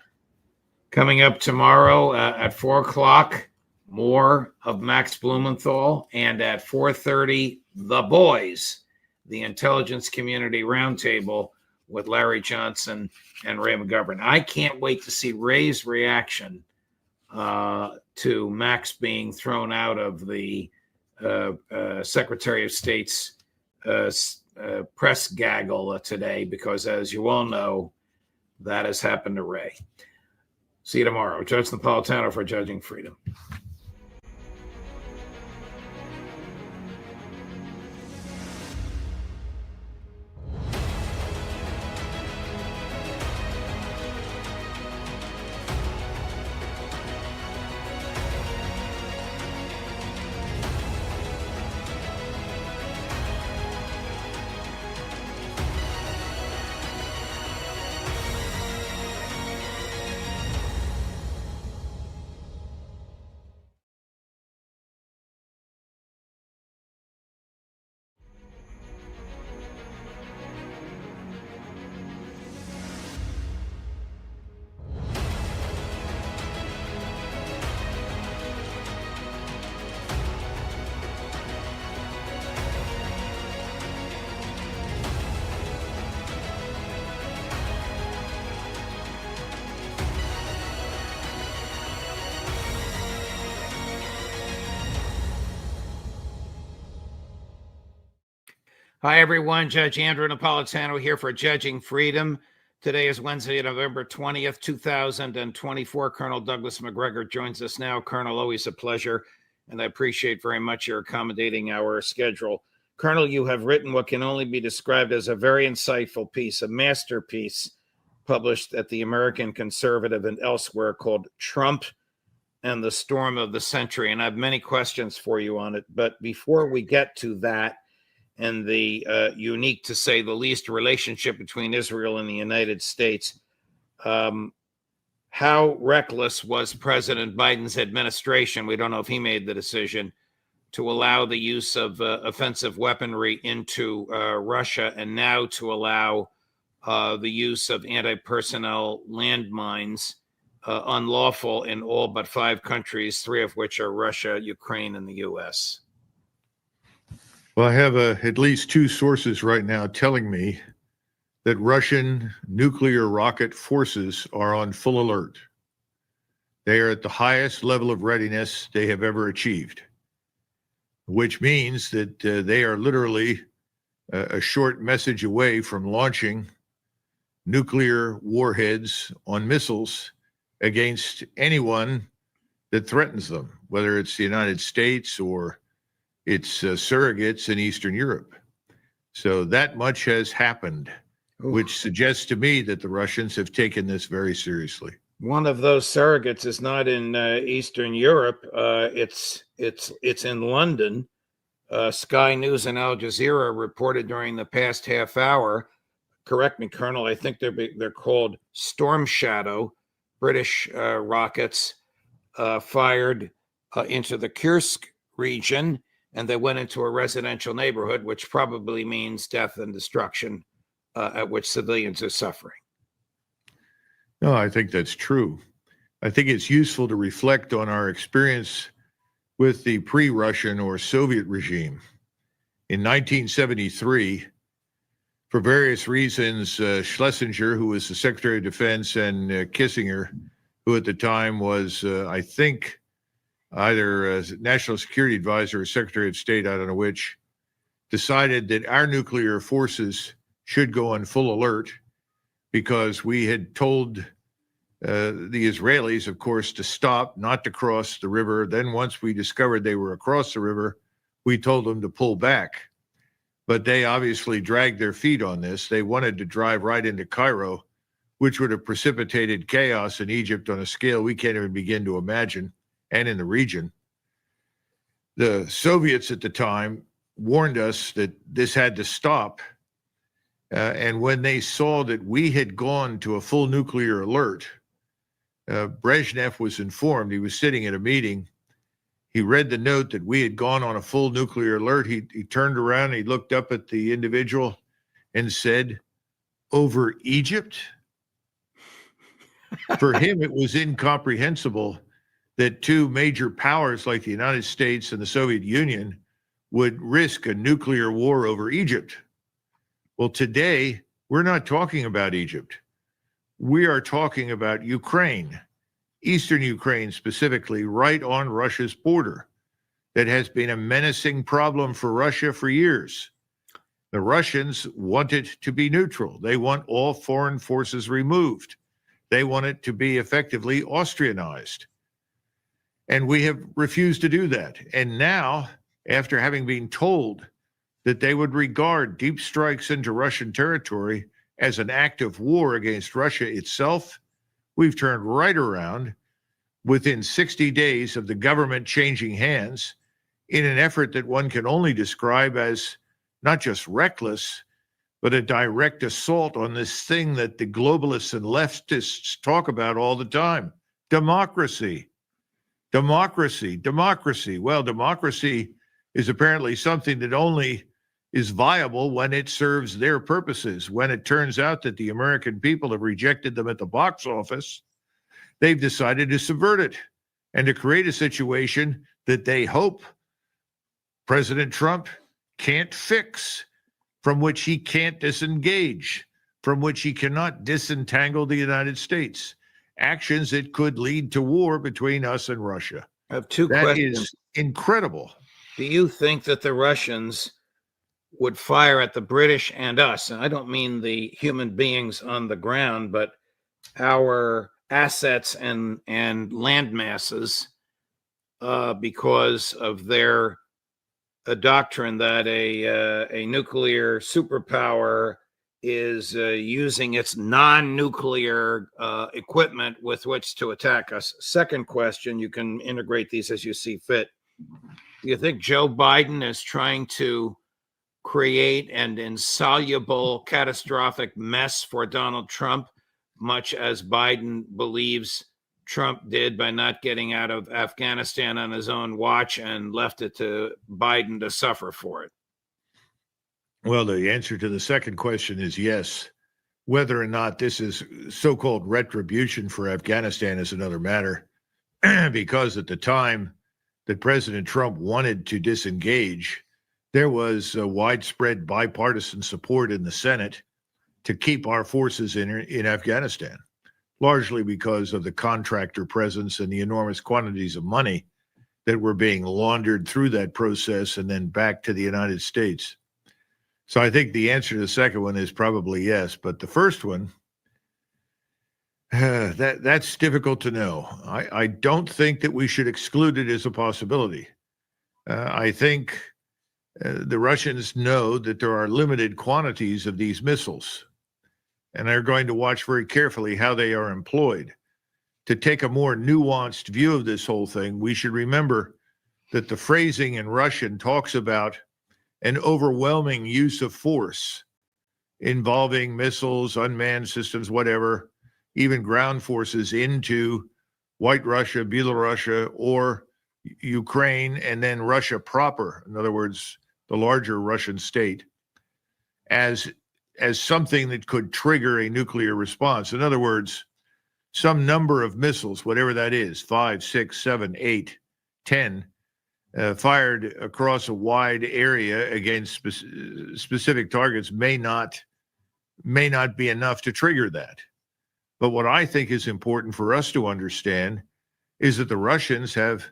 Coming up tomorrow at 4 o'clock, more of Max Blumenthal, and at 4:30, The Boys, the Intelligence Community Roundtable with Larry Johnson and Ray McGovern. I can't wait to see Ray's reaction to Max being thrown out of the Secretary of State's press gaggle today, because as you all know, that has happened to Ray. See you tomorrow. Judge Napolitano for Judging Freedom. Hi, everyone. Judge Andrew Napolitano here for Judging Freedom. Today is Wednesday, November 20th, 2024. Colonel Douglas MacGregor joins us now. Colonel, always a pleasure, and I appreciate very much your accommodating our schedule. Colonel, you have written what can only be described as a very insightful piece, a masterpiece, published at the American Conservative and elsewhere, called Trump and the Storm of the Century. And I have many questions for you on it. But before we get to that, and the unique, to say the least, relationship between Israel and the United States, how reckless was President Biden's administration? We don't know if he made the decision to allow the use of offensive weaponry into Russia, and now to allow the use of anti-personnel landmines unlawful in all but 5 countries, 3 of which are Russia, Ukraine, and the U.S. Well, I have at least 2 sources right now telling me that Russian nuclear rocket forces are on full alert. They are at the highest level of readiness they have ever achieved, which means that they are literally a short message away from launching nuclear warheads on missiles against anyone that threatens them, whether it's the United States or its surrogates in Eastern Europe. So that much has happened, which suggests to me that the Russians have taken this very seriously. One of those surrogates is not in Eastern Europe. It's in London. Sky News and Al Jazeera reported during the past half hour. Correct me, Colonel. I think they're called Storm Shadow, British rockets fired into the Kursk region, and they went into a residential neighborhood, which probably means death and destruction, at which civilians are suffering. No, I think that's true. I think it's useful to reflect on our experience with the pre-Russian or Soviet regime. In 1973, for various reasons, Schlesinger, who was the Secretary of Defense, and Kissinger, who at the time was, I think, either National Security Advisor or Secretary of State, I don't know which, decided that our nuclear forces should go on full alert because we had told the Israelis, of course, to stop, not to cross the river. Then once we discovered they were across the river, we told them to pull back. But they obviously dragged their feet on this. They wanted to drive right into Cairo, which would have precipitated chaos in Egypt on a scale we can't even begin to imagine, and in the region. The Soviets at the time warned us that this had to stop. And when they saw that we had gone to a full nuclear alert, Brezhnev was informed. He was sitting at a meeting. He read the note that we had gone on a full nuclear alert. He turned around, he looked up at the individual and said, "Over Egypt?" For him, it was incomprehensible that 2 major powers like the United States and the Soviet Union would risk a nuclear war over Egypt. Well, today, we're not talking about Egypt. We are talking about Ukraine, Eastern Ukraine specifically, right on Russia's border. That has been a menacing problem for Russia for years. The Russians want it to be neutral. They want all foreign forces removed. They want it to be effectively Austrianized. And we have refused to do that. And now, after having been told that they would regard deep strikes into Russian territory as an act of war against Russia itself, we've turned right around within 60 days of the government changing hands in an effort that one can only describe as not just reckless, but a direct assault on this thing that the globalists and leftists talk about all the time: democracy. Democracy, democracy. Well, democracy is apparently something that only is viable when it serves their purposes. When it turns out that the American people have rejected them at the box office, they've decided to subvert it and to create a situation that they hope President Trump can't fix, from which he can't disengage, from which he cannot disentangle the United States. Actions that could lead to war between us and Russia. I have 2 That questions. is incredible. Do you think that the Russians would fire at the British and us, and I don't mean the human beings on the ground, but our assets and land masses, because of their doctrine that a nuclear superpower is using its non-nuclear equipment with which to attack us. Second question, you can integrate these as you see fit. Do you think Joe Biden is trying to create an insoluble, catastrophic mess for Donald Trump, much as Biden believes Trump did by not getting out of Afghanistan on his own watch and left it to Biden to suffer for it? Well, the answer to the second question is yes. Whether or not this is so-called retribution for Afghanistan is another matter, because at the time that President Trump wanted to disengage, there was widespread bipartisan support in the Senate to keep our forces in Afghanistan, largely because of the contractor presence and the enormous quantities of money that were being laundered through that process and then back to the United States. So I think the answer to the second one is probably yes, but the first one, that's difficult to know. I don't think that we should exclude it as a possibility. I think the Russians know that there are limited quantities of these missiles, and they're going to watch very carefully how they are employed. To take a more nuanced view of this whole thing, we should remember that the phrasing in Russian talks about an overwhelming use of force involving missiles, unmanned systems, whatever, even ground forces into White Russia, Belarus, or Ukraine, and then Russia proper, in other words, the larger Russian state, as something that could trigger a nuclear response. In other words, some number of missiles, whatever that is, 5, 6, 7, 8, 10, fired across a wide area against specific targets may not be enough to trigger that. But what I think is important for us to understand is that the Russians have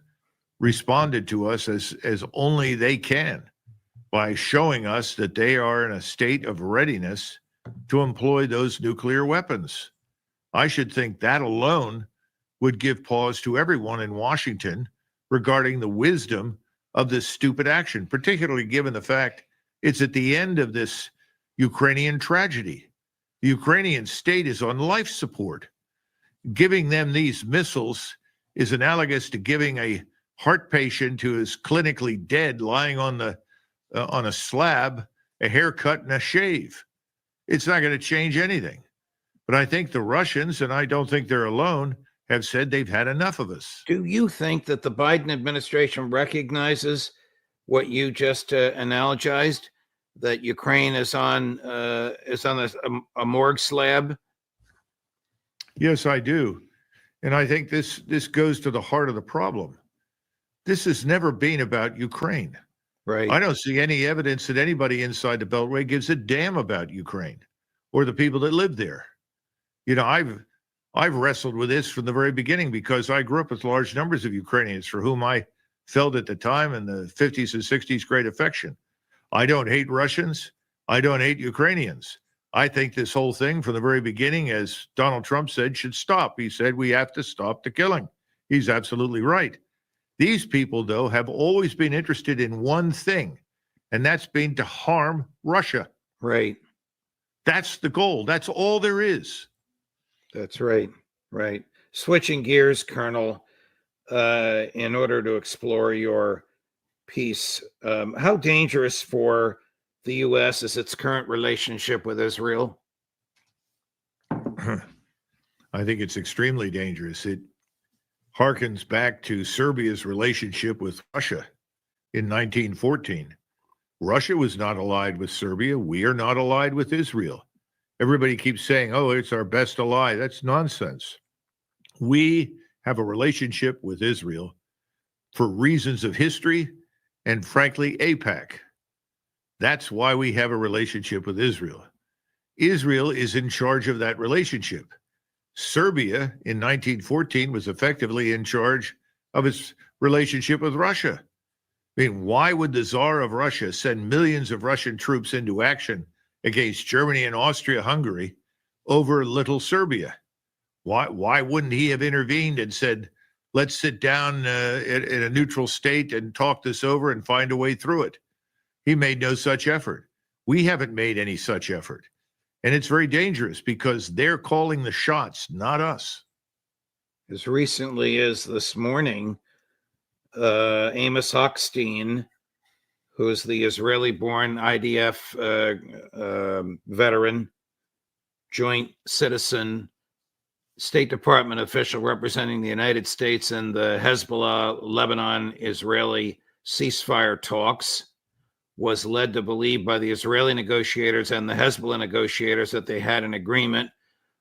responded to us as only they can, by showing us that they are in a state of readiness to employ those nuclear weapons. I should think that alone would give pause to everyone in Washington regarding the wisdom of this stupid action, particularly given the fact it's at the end of this Ukrainian tragedy. The Ukrainian state is on life support. Giving them these missiles is analogous to giving a heart patient who is clinically dead lying on a slab a haircut and a shave. It's not going to change anything. But I think the Russians, and I don't think they're alone, have said they've had enough of us. Do you think that the Biden administration recognizes what you just analogized, that Ukraine is on a morgue slab? Yes, I do. And I think this goes to the heart of the problem. This has never been about Ukraine. Right. I don't see any evidence that anybody inside the Beltway gives a damn about Ukraine or the people that live there. You know, I've wrestled with this from the very beginning because I grew up with large numbers of Ukrainians for whom I felt at the time in the 50s and 60s great affection. I don't hate Russians. I don't hate Ukrainians. I think this whole thing from the very beginning, as Donald Trump said, should stop. He said we have to stop the killing. He's absolutely right. These people, though, have always been interested in one thing, and that's been to harm Russia. Right. That's the goal. That's all there is. That's right. Right. Switching gears, Colonel, in order to explore your piece, how dangerous for the U.S. is its current relationship with Israel? I think it's extremely dangerous. It harkens back to Serbia's relationship with Russia in 1914. Russia was not allied with Serbia. We are not allied with Israel. Everybody keeps saying, oh, it's our best ally. That's nonsense. We have a relationship with Israel for reasons of history and, frankly, AIPAC. That's why we have a relationship with Israel. Israel is in charge of that relationship. Serbia in 1914 was effectively in charge of its relationship with Russia. I mean, why would the Tsar of Russia send millions of Russian troops into action against Germany and Austria-Hungary over little Serbia? Why wouldn't he have intervened and said, let's sit down in a neutral state and talk this over and find a way through it? He made no such effort. We haven't made any such effort. And it's very dangerous because they're calling the shots, not us. As recently as this morning, Amos Hochstein, who is the Israeli-born IDF veteran, joint citizen, State Department official representing the United States in the Hezbollah Lebanon-Israeli ceasefire talks, was led to believe by the Israeli negotiators and the Hezbollah negotiators that they had an agreement,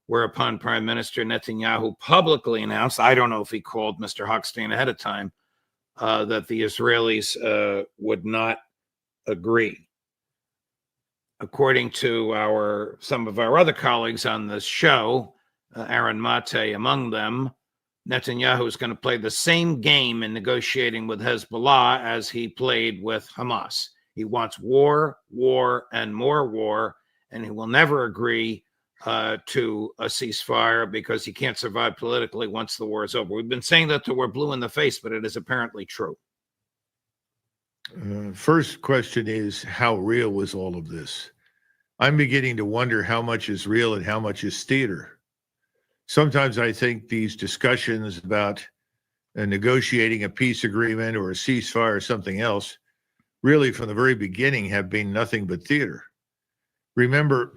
whereupon Prime Minister Netanyahu publicly announced, I don't know if he called Mr. Hochstein ahead of time, that the Israelis would not agree. According to some of our other colleagues on this show, Aaron Mate among them, Netanyahu is going to play the same game in negotiating with Hezbollah as he played with Hamas. He wants war, war, and more war, and he will never agree to a ceasefire because he can't survive politically once the war is over. We've been saying that till we're blue in the face, but it is apparently true. First question is, how real was all of this? I'm beginning to wonder how much is real and how much is theater. Sometimes I think these discussions about negotiating a peace agreement or a ceasefire or something else really from the very beginning have been nothing but theater. Remember,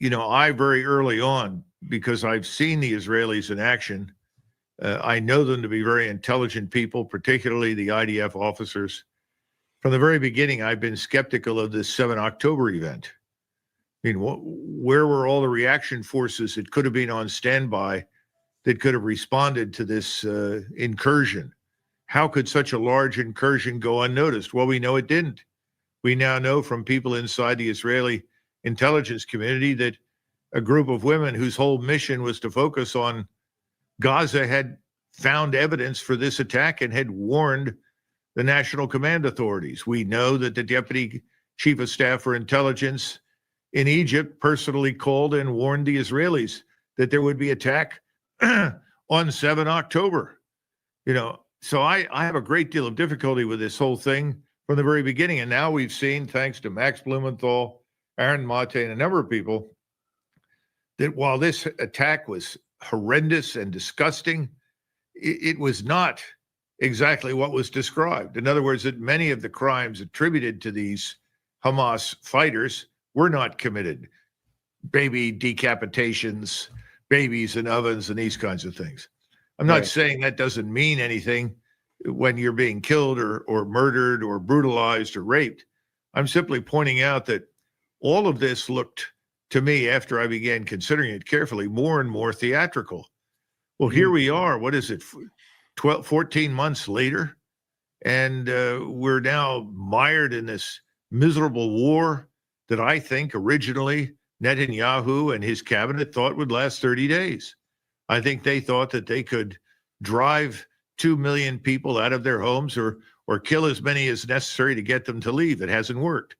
I very early on, because I've seen the Israelis in action, I know them to be very intelligent people, particularly the IDF officers. From the very beginning, I've been skeptical of this 7 October event. I mean, where were all the reaction forces that could have been on standby that could have responded to this incursion? How could such a large incursion go unnoticed? Well, we know it didn't. We now know from people inside the Israeli intelligence community that a group of women whose whole mission was to focus on Gaza had found evidence for this attack and had warned the National Command Authorities. We know that the Deputy Chief of Staff for Intelligence in Egypt personally called and warned the Israelis that there would be attack on 7 October. So I have a great deal of difficulty with this whole thing from the very beginning. And now we've seen, thanks to Max Blumenthal, Aaron Mate, and a number of people, that while this attack was horrendous and disgusting, it was not exactly what was described. In other words, that many of the crimes attributed to these Hamas fighters were not committed. Baby decapitations, babies in ovens, and these kinds of things. I'm not saying that doesn't mean anything when you're being killed or murdered or brutalized or raped. I'm simply pointing out that all of this looked, to me, after I began considering it carefully, more and more theatrical. Well, here we are, what is it, 14 months later, and we're now mired in this miserable war that I think originally Netanyahu and his cabinet thought would last 30 days. I think they thought that they could drive 2 million people out of their homes or kill as many as necessary to get them to leave. It hasn't worked.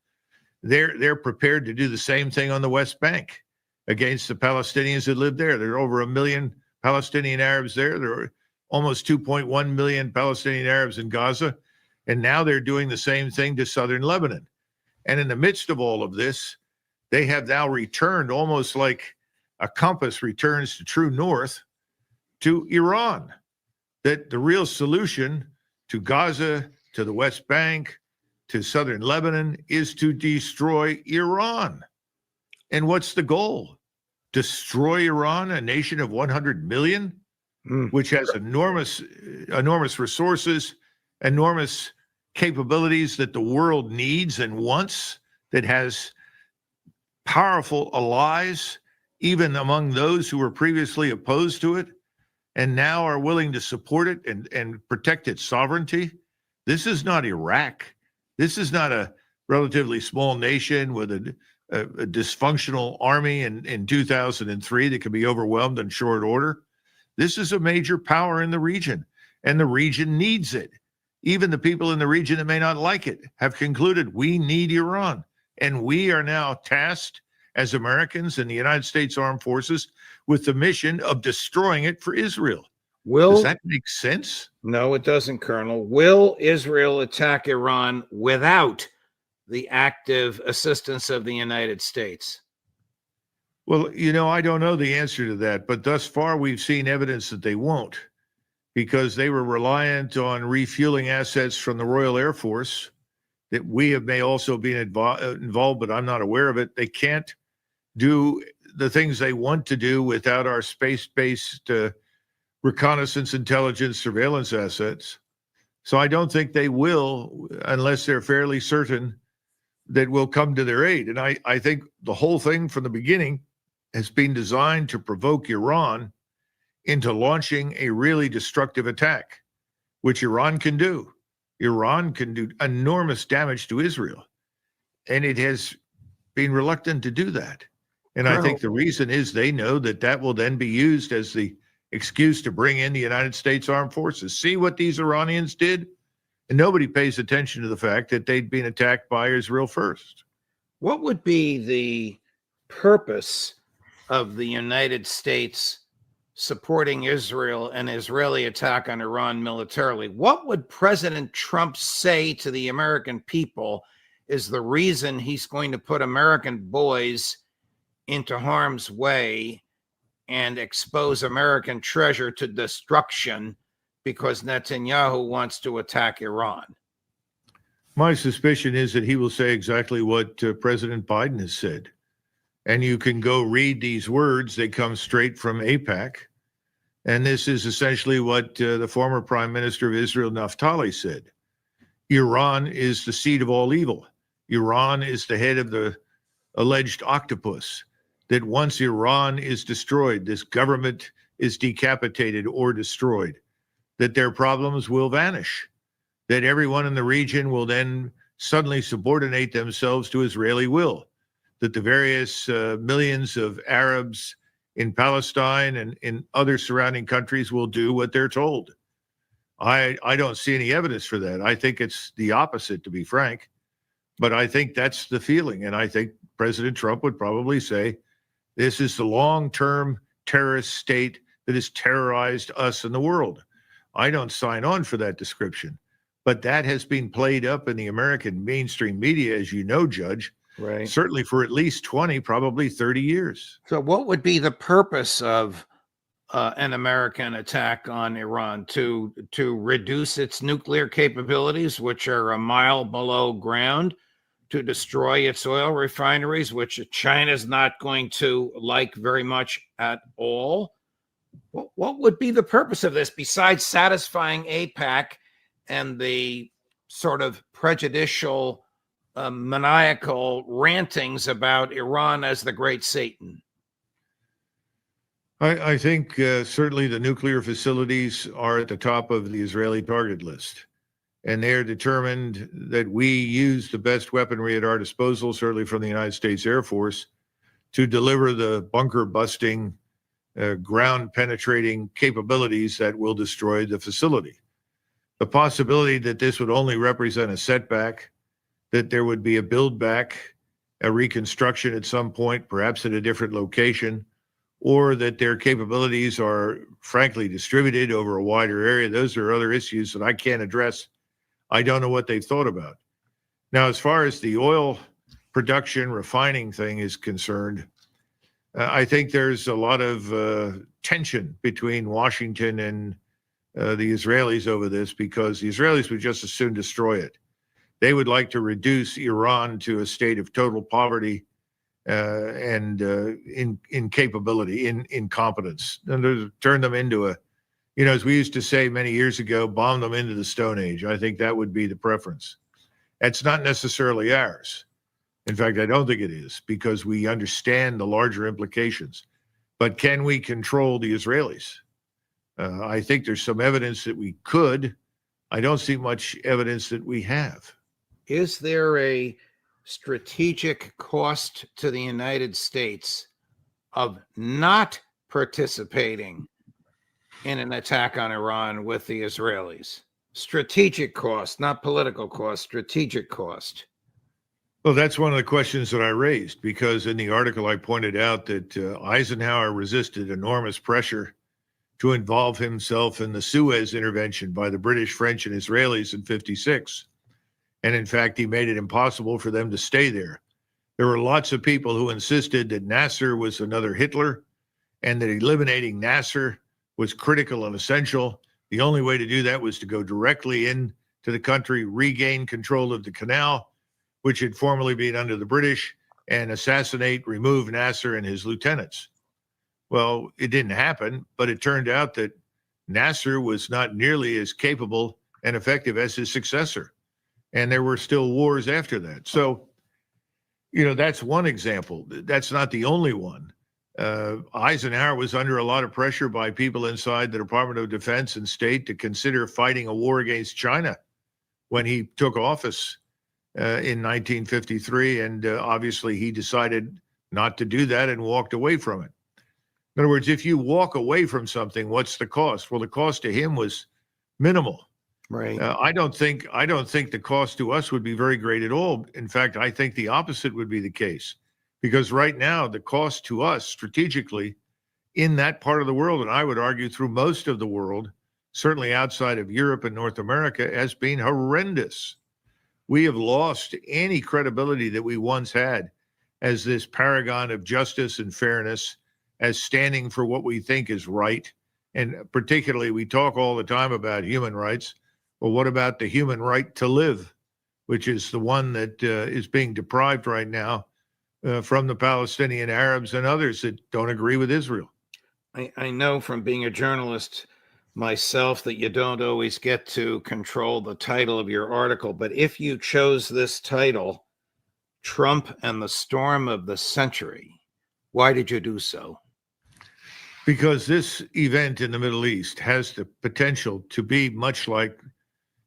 They're prepared to do the same thing on the West Bank against the Palestinians that live there. There are over 1 million Palestinian Arabs there. There are almost 2.1 million Palestinian Arabs in Gaza. And now they're doing the same thing to southern Lebanon. And in the midst of all of this, they have now returned, almost like a compass returns to true north, to Iran. That the real solution to Gaza, to the West Bank, to southern Lebanon is to destroy Iran. And what's the goal? Destroy Iran, a nation of 100 million, which has enormous resources, enormous capabilities that the world needs and wants, that has powerful allies, even among those who were previously opposed to it, and now are willing to support it and protect its sovereignty. This is not Iraq. This is not a relatively small nation with a dysfunctional army in 2003 that can be overwhelmed in short order. This is a major power in the region, and the region needs it. Even the people in the region that may not like it have concluded we need Iran. And we are now tasked as Americans in the United States Armed Forces with the mission of destroying it for Israel. Does that make sense? No, it doesn't, Colonel. Will Israel attack Iran without the active assistance of the United States? Well, I don't know the answer to that, but thus far we've seen evidence that they won't, because they were reliant on refueling assets from the Royal Air Force that we may also be involved, but I'm not aware of it. They can't do the things they want to do without our space-based reconnaissance, intelligence, surveillance assets. So I don't think they will, unless they're fairly certain that we'll come to their aid. And I think the whole thing from the beginning has been designed to provoke Iran into launching a really destructive attack, which Iran can do. Iran can do enormous damage to Israel, and it has been reluctant to do that. And I think the reason is they know that will then be used as the excuse to bring in the United States Armed Forces. See what these Iranians did? And nobody pays attention to the fact that they'd been attacked by Israel first. What would be the purpose of the United States supporting Israel and Israeli attack on Iran militarily? What would President Trump say to the American people is the reason he's going to put American boys into harm's way and expose American treasure to destruction because Netanyahu wants to attack Iran? My suspicion is that he will say exactly what President Biden has said. And you can go read these words. They come straight from AIPAC. And this is essentially what the former Prime Minister of Israel, Naftali, said. Iran is the seed of all evil. Iran is the head of the alleged octopus. That once Iran is destroyed, this government is decapitated or destroyed, that their problems will vanish, that everyone in the region will then suddenly subordinate themselves to Israeli will, that the various millions of Arabs in Palestine and in other surrounding countries will do what they're told. I don't see any evidence for that. I think it's the opposite, to be frank. But I think that's the feeling. And I think President Trump would probably say, this is the long-term terrorist state that has terrorized us and the world. I don't sign on for that description. But that has been played up in the American mainstream media, as you know, Judge, right? Certainly for at least 20, probably 30 years. So what would be the purpose of an American attack on Iran? To reduce its nuclear capabilities, which are a mile below ground, to destroy its oil refineries, which China's not going to like very much at all? What would be the purpose of this besides satisfying AIPAC and the sort of prejudicial, maniacal rantings about Iran as the great Satan? I think certainly the nuclear facilities are at the top of the Israeli target list. And they're determined that we use the best weaponry at our disposal, certainly from the United States Air Force, to deliver the bunker-busting, ground-penetrating capabilities that will destroy the facility. The possibility that this would only represent a setback, that there would be a build-back, a reconstruction at some point, perhaps at a different location, or that their capabilities are frankly distributed over a wider area, those are other issues that I can't address. I don't know what they've thought about. Now, as far as the oil production refining thing is concerned, I think there's a lot of tension between Washington and the Israelis over this, because the Israelis would just as soon destroy it. They would like to reduce Iran to a state of total poverty and incapability, incompetence, and to turn them into a, as we used to say many years ago, bomb them into the Stone Age. I think that would be the preference. That's not necessarily ours. In fact, I don't think it is, because we understand the larger implications. But can we control the Israelis? I think there's some evidence that we could. I don't see much evidence that we have. Is there a strategic cost to the United States of not participating in an attack on Iran with the Israelis? Strategic cost, not political cost, strategic cost. Well, that's one of the questions that I raised, because in the article I pointed out that Eisenhower resisted enormous pressure to involve himself in the Suez intervention by the British, French, and Israelis in '56. And in fact, he made it impossible for them to stay there. There were lots of people who insisted that Nasser was another Hitler and that eliminating Nasser was critical and essential. The only way to do that was to go directly into the country, regain control of the canal, which had formerly been under the British, and assassinate, remove Nasser and his lieutenants. Well, it didn't happen, but it turned out that Nasser was not nearly as capable and effective as his successor. And there were still wars after that. So, that's one example. That's not the only one. Eisenhower was under a lot of pressure by people inside the Department of Defense and State to consider fighting a war against China when he took office in 1953. And obviously he decided not to do that and walked away from it. In other words, if you walk away from something, what's the cost? Well, the cost to him was minimal. Right. I don't think the cost to us would be very great at all. In fact, I think the opposite would be the case, because right now the cost to us strategically in that part of the world, and I would argue through most of the world, certainly outside of Europe and North America, has been horrendous. We have lost any credibility that we once had as this paragon of justice and fairness, as standing for what we think is right. And particularly, we talk all the time about human rights. Well, what about the human right to live, which is the one that is being deprived right now from the Palestinian Arabs and others that don't agree with Israel? I know from being a journalist myself that you don't always get to control the title of your article, but if you chose this title, Trump and the Storm of the Century, why did you do so? Because this event in the Middle East has the potential to be much like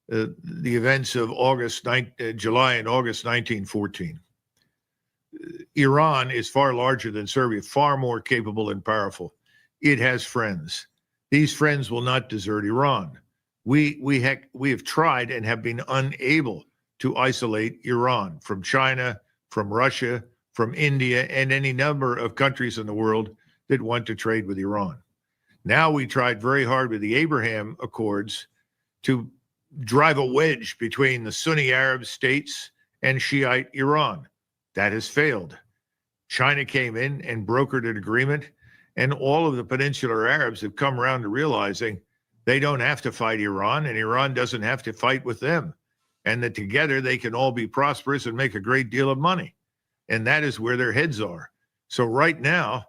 the events of July and August 1914. Iran is far larger than Serbia, far more capable and powerful. It has friends. These friends will not desert Iran. We have tried and have been unable to isolate Iran from China, from Russia, from India, and any number of countries in the world that want to trade with Iran. Now we tried very hard with the Abraham Accords to drive a wedge between the Sunni Arab states and Shiite Iran. That has failed. China came in and brokered an agreement, and all of the peninsular Arabs have come around to realizing they don't have to fight Iran, and Iran doesn't have to fight with them, and that together they can all be prosperous and make a great deal of money. And that is where their heads are. So right now,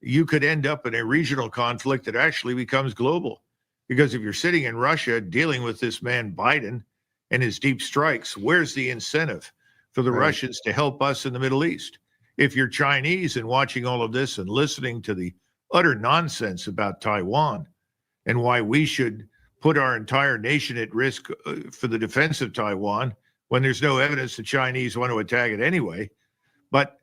you could end up in a regional conflict that actually becomes global. Because if you're sitting in Russia dealing with this man Biden and his deep strikes, where's the incentive for the Russians to help us in the Middle East? If you're Chinese and watching all of this and listening to the utter nonsense about Taiwan and why we should put our entire nation at risk for the defense of Taiwan when there's no evidence the Chinese want to attack it anyway. But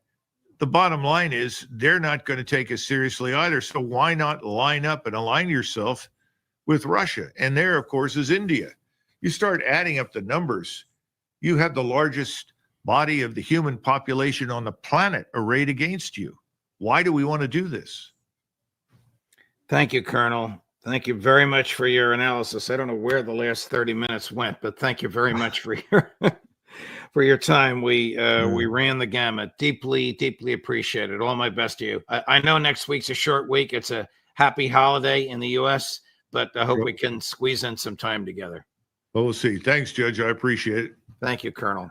the bottom line is they're not going to take us seriously either. So why not line up and align yourself with Russia? And there, of course, is India. You start adding up the numbers, you have the largest body of the human population on the planet arrayed against you. Why do we want to do this? Thank you, Colonel. Thank you very much for your analysis. I don't know where the last 30 minutes went, but thank you very much for your for your time. We ran the gamut. Deeply, deeply appreciated. All my best to you. I know next week's a short week. It's a happy holiday in the U.S., but I hope we can squeeze in some time together. Well, we'll see. Thanks, Judge. I appreciate it. Thank you, Colonel.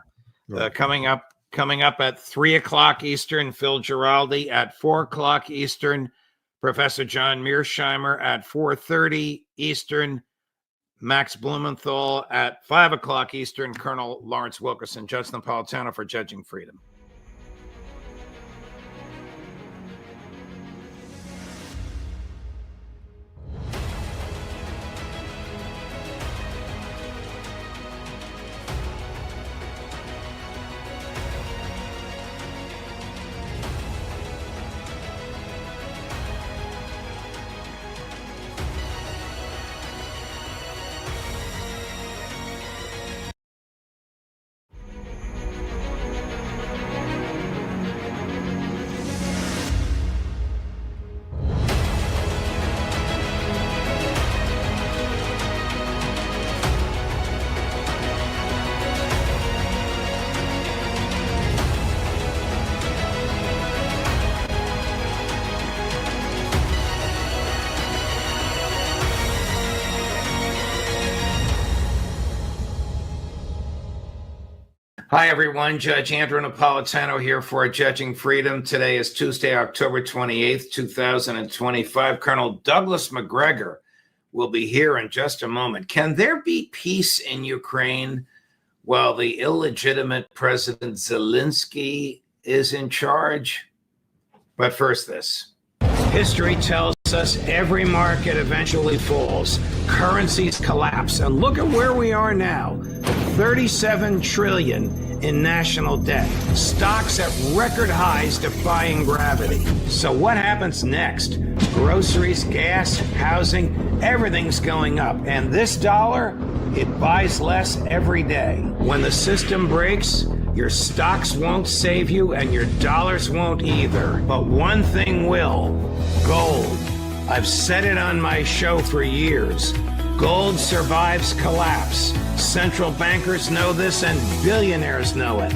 Coming up at 3 o'clock Eastern, Phil Giraldi. At 4 o'clock Eastern, Professor John Mearsheimer. At 4:30 Eastern, Max Blumenthal. At 5 o'clock Eastern, Colonel Lawrence Wilkerson. Judge Napolitano for Judging Freedom. Hi, everyone. Judge Andrew Napolitano here for Judging Freedom. Today is Tuesday, October 28th, 2025. Colonel Douglas MACGREGOR will be here in just a moment. Can there be peace in Ukraine while the illegitimate President Zelensky is in charge? But first, this. History tells us every market eventually falls. Currencies collapse. And look at where we are now. 37 trillion in national debt. Stocks at record highs defying gravity. So what happens next? Groceries, gas, housing, everything's going up. And this dollar, it buys less every day. When the system breaks, your stocks won't save you and your dollars won't either. But one thing will: gold. I've said it on my show for years. Gold survives collapse. Central bankers know this and billionaires know it.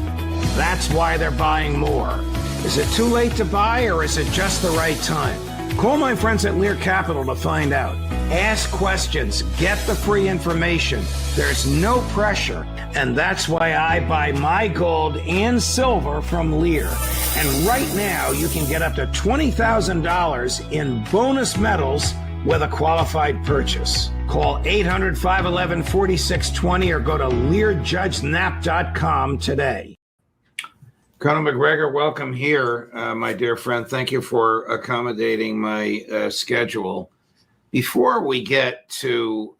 That's why they're buying more. Is it too late to buy or is it just the right time? Call my friends at Lear Capital to find out. Ask questions. Get the free information. There's no pressure. And that's why I buy my gold and silver from Lear. And right now, you can get up to $20,000 in bonus metals with a qualified purchase. Call 800-511-4620 or go to LearJudgeNap.com today. Colonel MACGREGOR, welcome here, my dear friend. Thank you for accommodating my schedule. Before we get to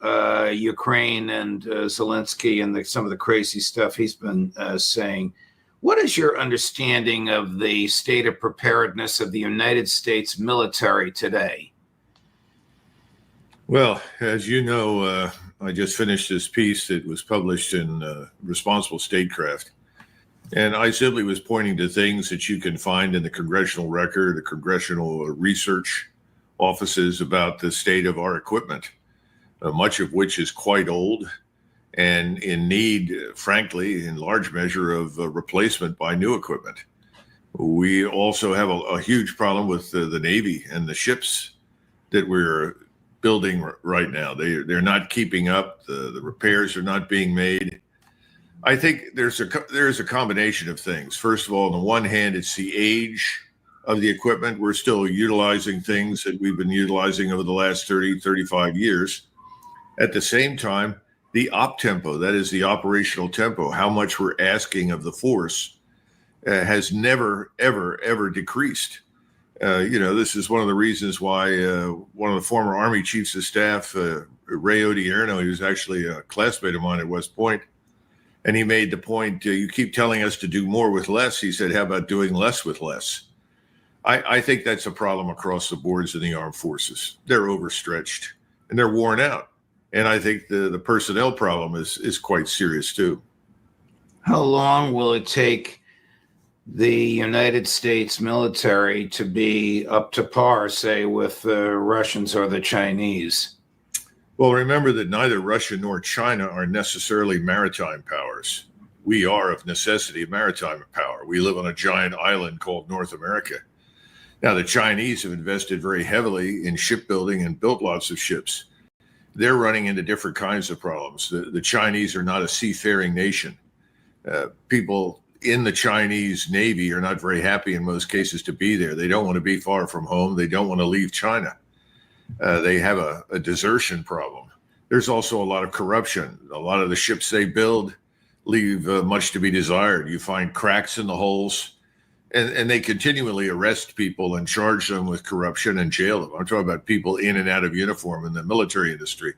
Ukraine and Zelensky and some of the crazy stuff he's been saying, what is your understanding of the state of preparedness of the United States military today? Well, as you know, I just finished this piece that was published in Responsible Statecraft. And I simply was pointing to things that you can find in the congressional record, the congressional research offices about the state of our equipment, much of which is quite old and in need, frankly, in large measure of replacement by new equipment. We also have a huge problem with the Navy and the ships that we're building right now. They're not keeping up. The repairs are not being made. I think there's a combination of things. First of all, on the one hand, it's the age of the equipment. We're still utilizing things that we've been utilizing over the last 30, 35 years. At the same time, the op tempo, that is the operational tempo, how much we're asking of the force, has never, ever, ever decreased. This is one of the reasons why one of the former Army chiefs of staff, Ray Odierno, he was actually a classmate of mine at West Point, and he made the point, you keep telling us to do more with less. He said, how about doing less with less? I think that's a problem across the boards in the armed forces. They're overstretched and they're worn out. And I think the personnel problem is quite serious too. How long will it take the United States military to be up to par, say, with the Russians or the Chinese? Well, remember that neither Russia nor China are necessarily maritime powers. We are, of necessity, a maritime power. We live on a giant island called North America. Now, the Chinese have invested very heavily in shipbuilding and built lots of ships. They're running into different kinds of problems. The Chinese are not a seafaring nation. People in the Chinese Navy are not very happy in most cases to be there. They don't want to be far from home. They don't want to leave China. They have a desertion problem. There's also a lot of corruption. A lot of the ships they build leave much to be desired. You find cracks in the hulls, and they continually arrest people and charge them with corruption and jail them. I'm talking about people in and out of uniform in the military industry.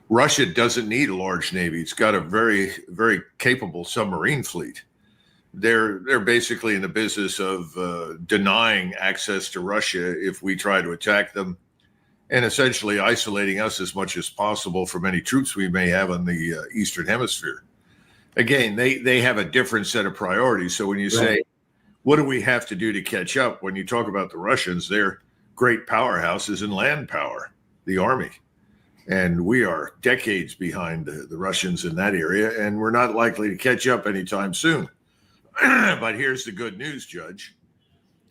Russia doesn't need a large navy. It's got a very, very capable submarine fleet. They're basically in the business of denying access to Russia if we try to attack them, and essentially isolating us as much as possible from any troops we may have on the Eastern Hemisphere. Again, they have a different set of priorities. So when you say, what do we have to do to catch up? When you talk about the Russians, their great powerhouse is in land power, the army. And we are decades behind the Russians in that area, and we're not likely to catch up anytime soon. But here's the good news, Judge.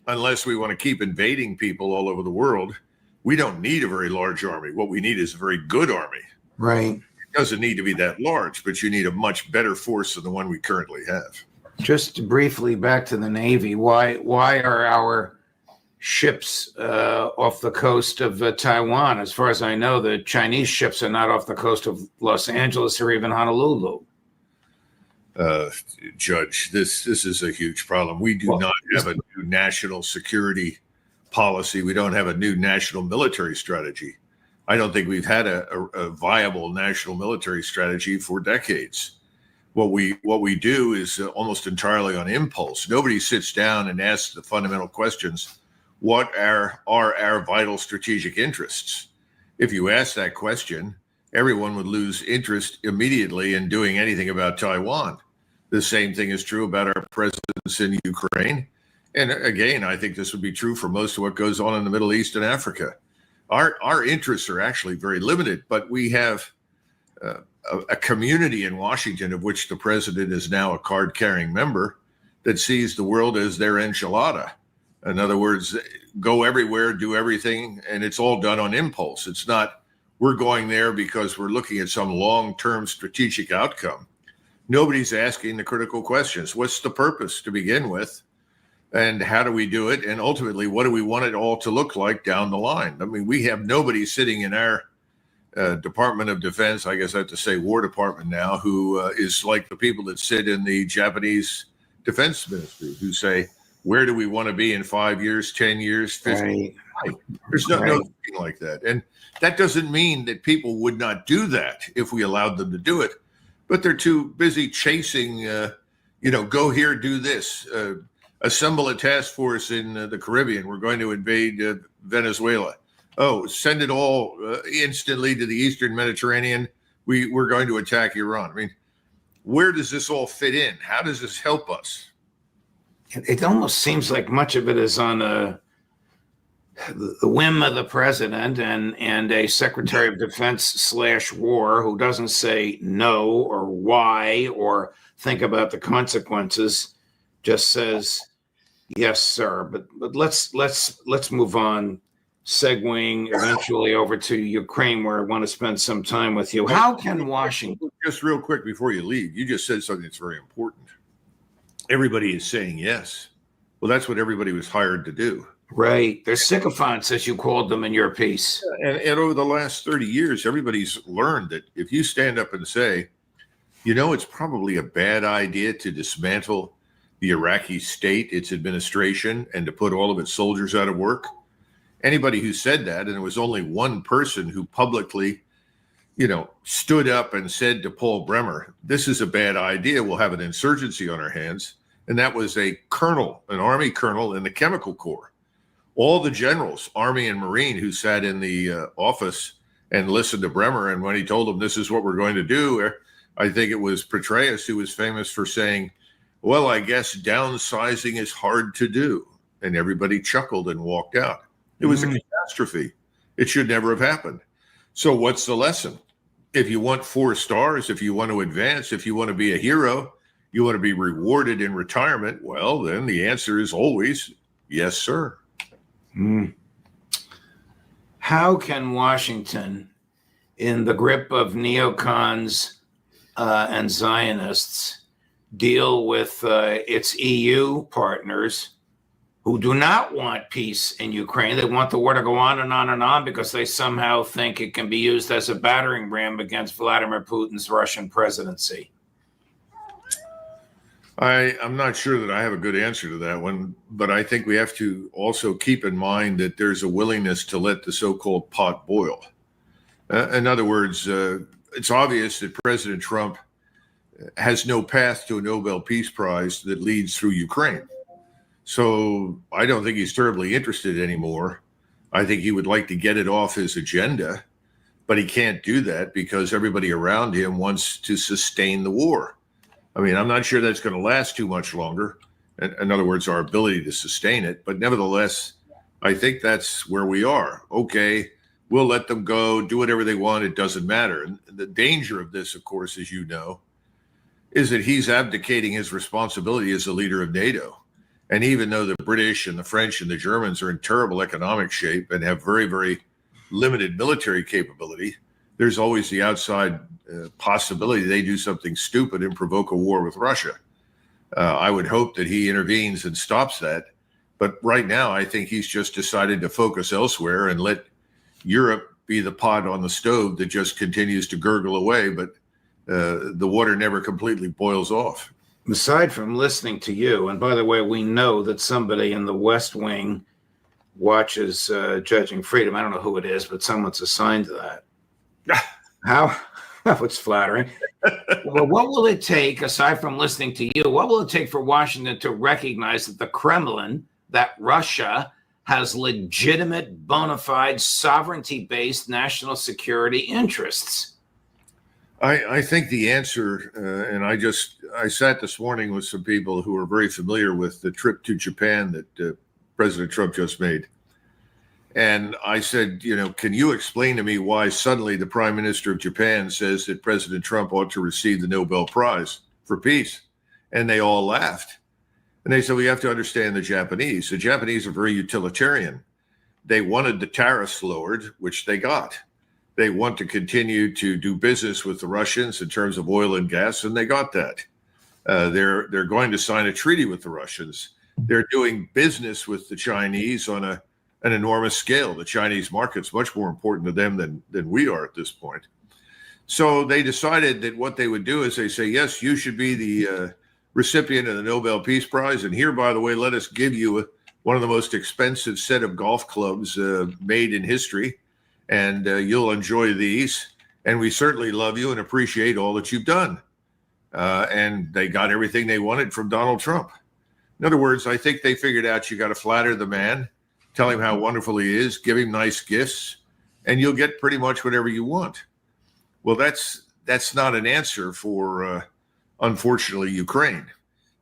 Unless we want to keep invading people all over the world, we don't need a very large army. What we need is a very good army. Right. doesn't need to be that large, but you need a much better force than the one we currently have. Just briefly back to the Navy. Why are our ships off the coast of Taiwan? As far as I know, the Chinese ships are not off the coast of Los Angeles or even Honolulu. Judge, this is a huge problem. We do not have a new national security policy. We don't have a new national military strategy. I don't think we've had a viable national military strategy for decades. What we do is almost entirely on impulse. Nobody sits down and asks the fundamental questions. What are our vital strategic interests? If you ask that question, everyone would lose interest immediately in doing anything about Taiwan. The same thing is true about our presence in Ukraine. And again, I think this would be true for most of what goes on in the Middle East and Africa. Our interests are actually very limited, but we have a community in Washington of which the president is now a card-carrying member that sees the world as their enchilada. In other words, go everywhere, do everything, and it's all done on impulse. It's not we're going there because we're looking at some long-term strategic outcome. Nobody's asking the critical questions. What's the purpose to begin with? And how do we do it? And ultimately, what do we want it all to look like down the line? I mean, we have nobody sitting in our Department of Defense, I guess I have to say War Department now, who is like the people that sit in the Japanese Defense Ministry who say, where do we want to be in 5 years, 10 years, 15? Right. There's no thing like that. And that doesn't mean that people would not do that if we allowed them to do it. But they're too busy chasing, go here, do this, assemble a task force in the Caribbean. We're going to invade Venezuela. Oh, send it all instantly to the Eastern Mediterranean. We're going to attack Iran. I mean, where does this all fit in? How does this help us? It almost seems like much of it is on the whim of the president and a Secretary of Defense /War who doesn't say no or why or think about the consequences, just says yes, sir. But let's move on, segueing eventually over to Ukraine, where I want to spend some time with you. How can Washington? Just real quick before you leave, you just said something that's very important. Everybody is saying yes. Well, that's what everybody was hired to do. Right. They're sycophants, as you called them in your piece. And over the last 30 years, everybody's learned that if you stand up and say, it's probably a bad idea to dismantle the Iraqi state, its administration, and to put all of its soldiers out of work. Anybody who said that, and it was only one person who publicly, stood up and said to Paul Bremer, this is a bad idea, we'll have an insurgency on our hands. And that was a colonel, an Army colonel in the Chemical Corps. All the generals, Army and Marine, who sat in the office and listened to Bremer, and when he told them this is what we're going to do, I think it was Petraeus who was famous for saying, well, I guess downsizing is hard to do. And everybody chuckled and walked out. It was a catastrophe. It should never have happened. So what's the lesson? If you want 4 stars, if you want to advance, if you want to be a hero, you want to be rewarded in retirement, well, then the answer is always yes, sir. How can Washington, in the grip of neocons and Zionists, deal with its EU partners who do not want peace in Ukraine? They want the war to go on and on and on because they somehow think it can be used as a battering ram against Vladimir Putin's Russian presidency. I'm not sure that I have a good answer to that one, but I think we have to also keep in mind that there's a willingness to let the so-called pot boil. In other words, it's obvious that President Trump has no path to a Nobel Peace Prize that leads through Ukraine. So I don't think he's terribly interested anymore. I think he would like to get it off his agenda, but he can't do that because everybody around him wants to sustain the war. I mean, I'm not sure that's going to last too much longer. In other words, our ability to sustain it. But nevertheless, I think that's where we are. Okay, we'll let them go, do whatever they want. It doesn't matter. And the danger of this, of course, as you know, is that he's abdicating his responsibility as the leader of NATO. And even though the British and the French and the Germans are in terrible economic shape and have very, very limited military capability, there's always the outside possibility they do something stupid and provoke a war with Russia. I would hope that he intervenes and stops that. But right now, I think he's just decided to focus elsewhere and let Europe be the pot on the stove that just continues to gurgle away, but the water never completely boils off. Aside from listening to you, and by the way, we know that somebody in the West Wing watches Judging Freedom. I don't know who it is, but someone's assigned to that. How? It's flattering. Well, what will it take, aside from listening to you, what will it take for Washington to recognize that the Kremlin, that Russia, has legitimate, bona fide, sovereignty-based national security interests? I think the answer, and I sat this morning with some people who are very familiar with the trip to Japan that President Trump just made. And I said, can you explain to me why suddenly the Prime Minister of Japan says that President Trump ought to receive the Nobel Prize for peace? And they all laughed. And they said, we have to understand the Japanese. The Japanese are very utilitarian. They wanted the tariffs lowered, which they got. They want to continue to do business with the Russians in terms of oil and gas, and they got that. They're going to sign a treaty with the Russians. They're doing business with the Chinese on an enormous scale. The Chinese market's much more important to them than we are at this point. So they decided that what they would do is they say, yes, you should be the recipient of the Nobel Peace Prize. And here, by the way, let us give you one of the most expensive set of golf clubs made in history. And you'll enjoy these. And we certainly love you and appreciate all that you've done. And they got everything they wanted from Donald Trump. In other words, I think they figured out you got to flatter the man, tell him how wonderful he is, give him nice gifts, and you'll get pretty much whatever you want. Well, that's not an answer for, unfortunately, Ukraine.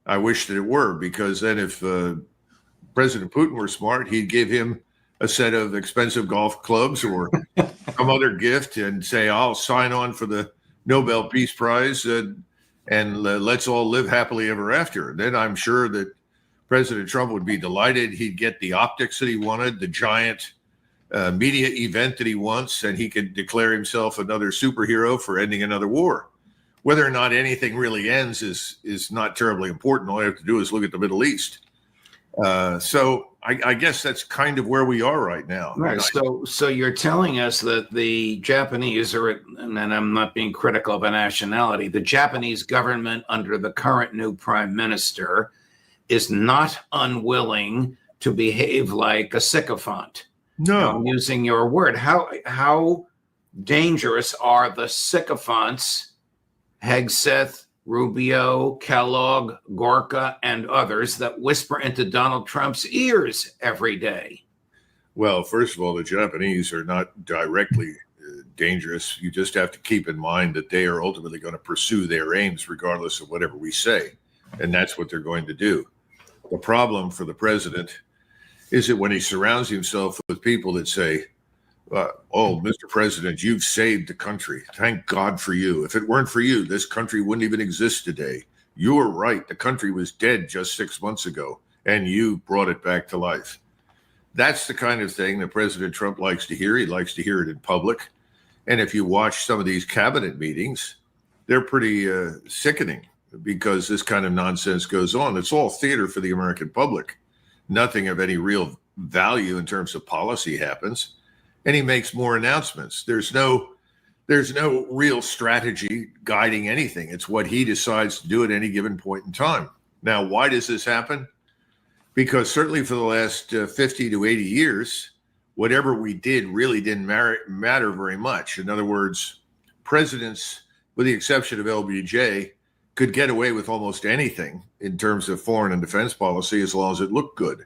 I wish that it were, because then if President Putin were smart, he'd give him a set of expensive golf clubs or some other gift and say, I'll sign on for the Nobel Peace Prize and let's all live happily ever after. Then I'm sure that President Trump would be delighted. He'd get the optics that he wanted, the giant media event that he wants, and he could declare himself another superhero for ending another war. Whether or not anything really ends is not terribly important. All you have to do is look at the Middle East. So I guess that's kind of where we are right now. Right. So you're telling us that the Japanese and I'm not being critical of a nationality, the Japanese government under the current new prime minister is not unwilling to behave like a sycophant. No. I'm using your word. How dangerous are the sycophants, Hegseth, Rubio, Kellogg, Gorka, and others that whisper into Donald Trump's ears every day? Well, first of all, the Japanese are not directly dangerous. You just have to keep in mind that they are ultimately going to pursue their aims regardless of whatever we say. And that's what they're going to do. The problem for the president is that when he surrounds himself with people that say, oh, Mr. President, you've saved the country. Thank God for you. If it weren't for you, this country wouldn't even exist today. You were right. The country was dead just 6 months ago, and you brought it back to life. That's the kind of thing that President Trump likes to hear. He likes to hear it in public. And if you watch some of these cabinet meetings, they're pretty sickening because this kind of nonsense goes on. It's all theater for the American public. Nothing of any real value in terms of policy happens. And he makes more announcements. There's no real strategy guiding anything. It's what he decides to do at any given point in time. Now, why does this happen? Because certainly for the last 50 to 80 years, whatever we did really didn't matter very much. In other words, presidents, with the exception of LBJ, could get away with almost anything in terms of foreign and defense policy as long as it looked good.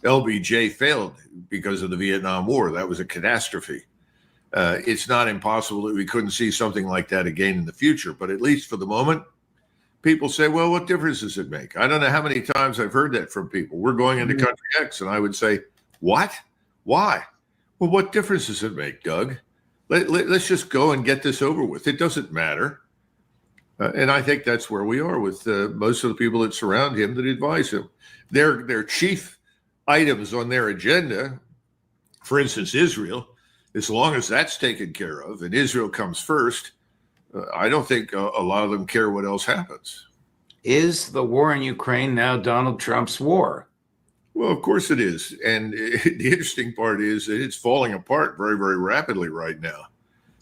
LBJ failed because of the Vietnam War. That was a catastrophe. It's not impossible that we couldn't see something like that again in the future, but at least for the moment, people say, well, what difference does it make? I don't know how many times I've heard that from people. We're going into country X, and I would say, what? Why? Well, what difference does it make, Doug? Let's just go and get this over with. It doesn't matter. And I think that's where we are with most of the people that surround him that advise him. Their chief items on their agenda, for instance, Israel, as long as that's taken care of and Israel comes first, I don't think a lot of them care what else happens. Is the war in Ukraine now Donald Trump's war? Well, of course it is. And the interesting part is that it's falling apart very, very rapidly right now.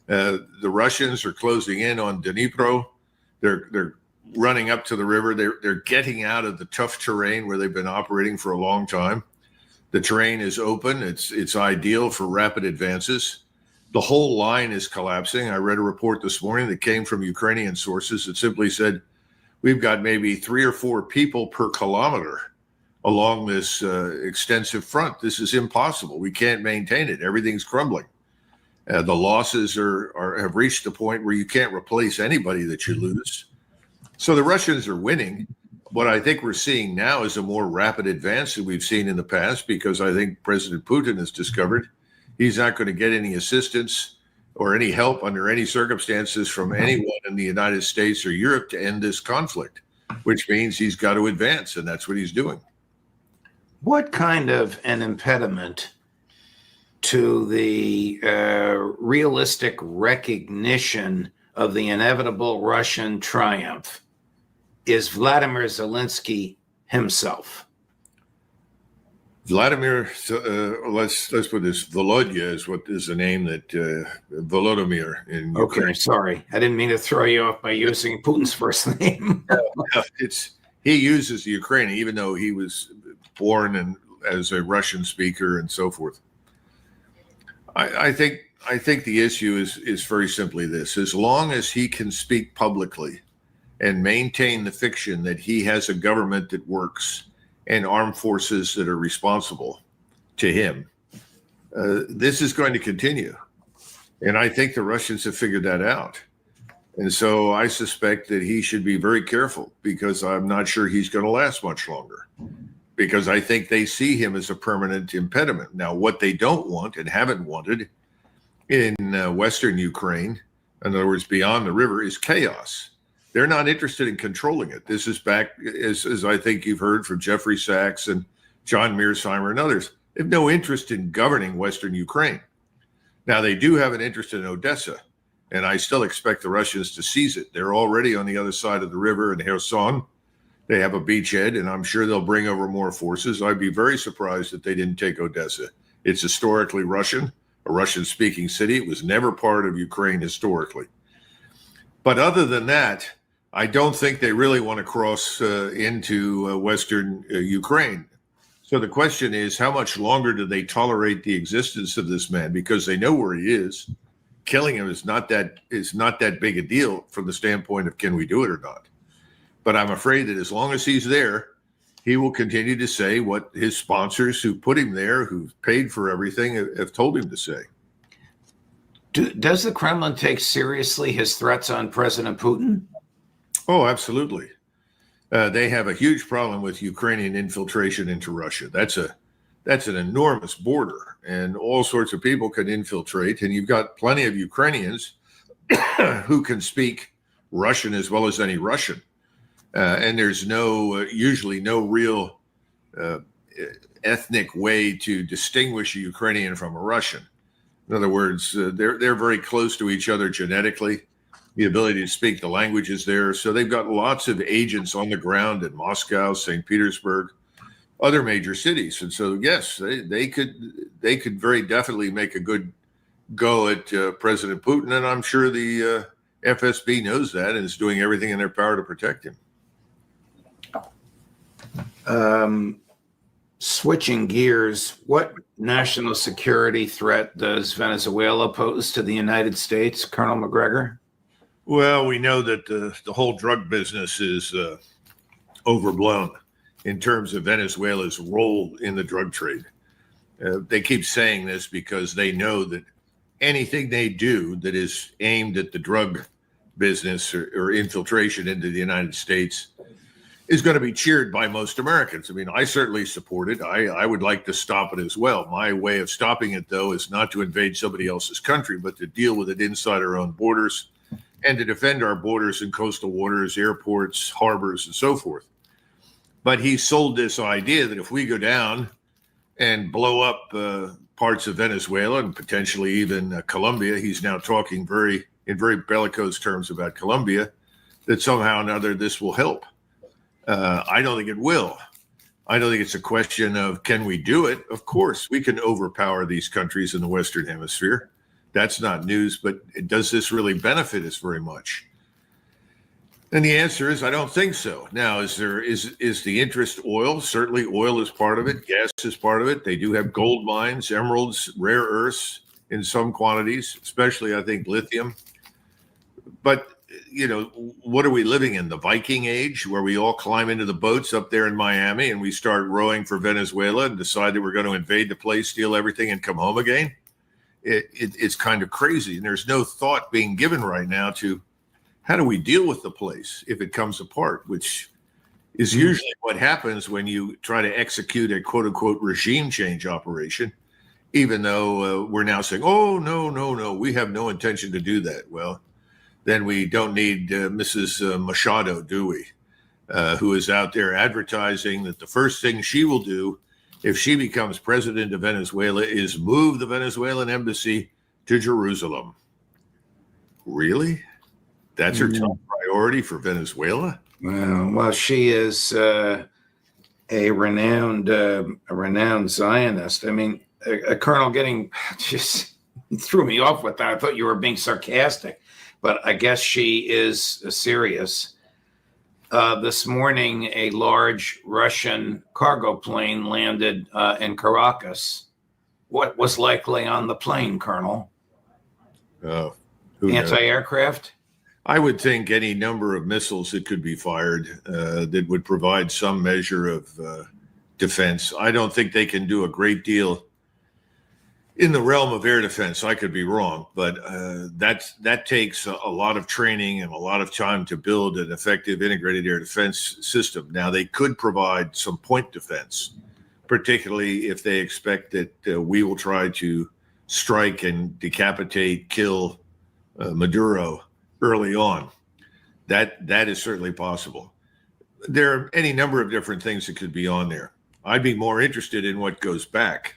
The Russians are closing in on Dnipro. They're running up to the river. They're getting out of the tough terrain where they've been operating for a long time. The terrain is open. It's ideal for rapid advances. The whole line is collapsing. I read a report this morning that came from Ukrainian sources that simply said, we've got maybe 3 or 4 people per kilometer along this extensive front. This is impossible. We can't maintain it. Everything's crumbling. The losses have reached the point where you can't replace anybody that you lose. So the Russians are winning. What I think we're seeing now is a more rapid advance than we've seen in the past, because I think President Putin has discovered he's not going to get any assistance or any help under any circumstances from anyone in the United States or Europe to end this conflict, which means he's got to advance, and that's what he's doing. What kind of an impediment to the realistic recognition of the inevitable Russian triumph is Vladimir Zelensky himself? Vladimir, let's put this, Volodya is what is the name that Volodymyr in Ukraine. Okay, sorry. I didn't mean to throw you off by using Putin's first name. He uses the Ukrainian, even though he was born as a Russian speaker and so forth. I think the issue is very simply this: as long as he can speak publicly and maintain the fiction that he has a government that works and armed forces that are responsible to him, this is going to continue. And I think the Russians have figured that out. And so I suspect that he should be very careful, because I'm not sure he's going to last much longer, because I think they see him as a permanent impediment. Now, what they don't want and haven't wanted in Western Ukraine, in other words, beyond the river, is chaos. They're not interested in controlling it. This is back, as I think you've heard from Jeffrey Sachs and John Mearsheimer and others. They have no interest in governing Western Ukraine. Now, they do have an interest in Odessa, and I still expect the Russians to seize it. They're already on the other side of the river in Kherson. They have a beachhead, and I'm sure they'll bring over more forces. I'd be very surprised if they didn't take Odessa. It's historically Russian, a Russian-speaking city. It was never part of Ukraine historically. But other than that, I don't think they really want to cross into Western Ukraine. So the question is, how much longer do they tolerate the existence of this man? Because they know where he is. Killing him is not that big a deal from the standpoint of can we do it or not. But I'm afraid that as long as he's there, he will continue to say what his sponsors who put him there, who paid for everything, have told him to say. Does the Kremlin take seriously his threats on President Putin? Oh, absolutely. They have a huge problem with Ukrainian infiltration into Russia. That's an enormous border, and all sorts of people can infiltrate. And you've got plenty of Ukrainians who can speak Russian as well as any Russian. And there's usually no real ethnic way to distinguish a Ukrainian from a Russian. In other words, they're very close to each other genetically. The ability to speak the language is there. So they've got lots of agents on the ground in Moscow, St. Petersburg, other major cities. And so, yes, they could very definitely make a good go at President Putin. And I'm sure the FSB knows that and is doing everything in their power to protect him. Switching gears, what national security threat does Venezuela pose to the United States, Colonel MacGregor? Well, we know that the whole drug business is overblown in terms of Venezuela's role in the drug trade. They keep saying this because they know that anything they do that is aimed at the drug business or infiltration into the United States is going to be cheered by most Americans. I mean, I certainly support it. I would like to stop it as well. My way of stopping it, though, is not to invade somebody else's country, but to deal with it inside our own borders and to defend our borders and coastal waters, airports, harbors, and so forth. But he sold this idea that if we go down and blow up parts of Venezuela and potentially even Colombia. He's now talking in very bellicose terms about Colombia, that somehow or another this will help. I don't think it will. I don't think it's a question of can we do it? Of course, we can overpower these countries in the Western Hemisphere. That's not news, but does this really benefit us very much? And the answer is, I don't think so. Now, is the interest oil? Certainly oil is part of it. Gas is part of it. They do have gold mines, emeralds, rare earths in some quantities, especially, I think, lithium. But, you know, what are we living in? The Viking age, where we all climb into the boats up there in Miami and we start rowing for Venezuela and decide that we're going to invade the place, steal everything, and come home again? It's kind of crazy. And there's no thought being given right now to how do we deal with the place if it comes apart, which is usually what happens when you try to execute a quote unquote regime change operation, even though we're now saying, oh, no, we have no intention to do that. Well, then we don't need Mrs. Machado, do we? Who is out there advertising that the first thing she will do if she becomes president of Venezuela is move the Venezuelan embassy to Jerusalem. Really? That's her top priority for Venezuela? Well, she is a renowned Zionist. I mean, a colonel getting just threw me off with that. I thought you were being sarcastic, but I guess she is serious. This morning, a large Russian cargo plane landed in Caracas. What was likely on the plane, Colonel? Anti-aircraft? I would think any number of missiles that could be fired that would provide some measure of defense. I don't think they can do a great deal in the realm of air defense. I could be wrong, but that takes a lot of training and a lot of time to build an effective integrated air defense system. Now, they could provide some point defense, particularly if they expect that we will try to strike and decapitate, kill Maduro early on. That is certainly possible. There are any number of different things that could be on there. I'd be more interested in what goes back.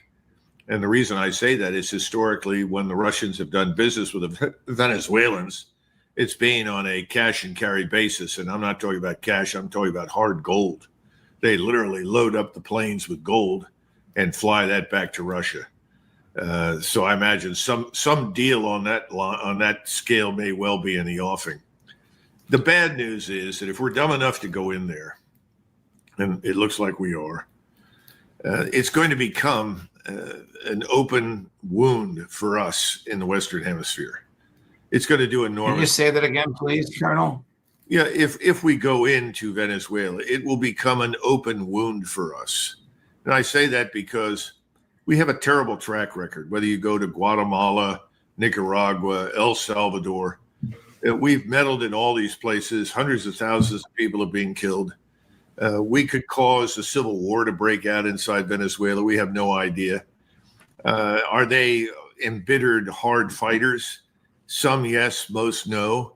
And the reason I say that is historically, when the Russians have done business with the Venezuelans, it's been on a cash and carry basis. And I'm not talking about cash, I'm talking about hard gold. They literally load up the planes with gold and fly that back to Russia. So I imagine some deal on that scale may well be in the offing. The bad news is that if we're dumb enough to go in there, and it looks like we are, it's going to become an open wound for us in the Western Hemisphere. It's going to do enormous. Can you say that again, please, Colonel? Yeah, if we go into Venezuela, it will become an open wound for us. And I say that because we have a terrible track record, whether you go to Guatemala, Nicaragua, El Salvador. We've meddled in all these places. Hundreds of thousands of people are being killed. We could cause a civil war to break out inside Venezuela. We have no idea. Are they embittered hard fighters? Some yes, most no.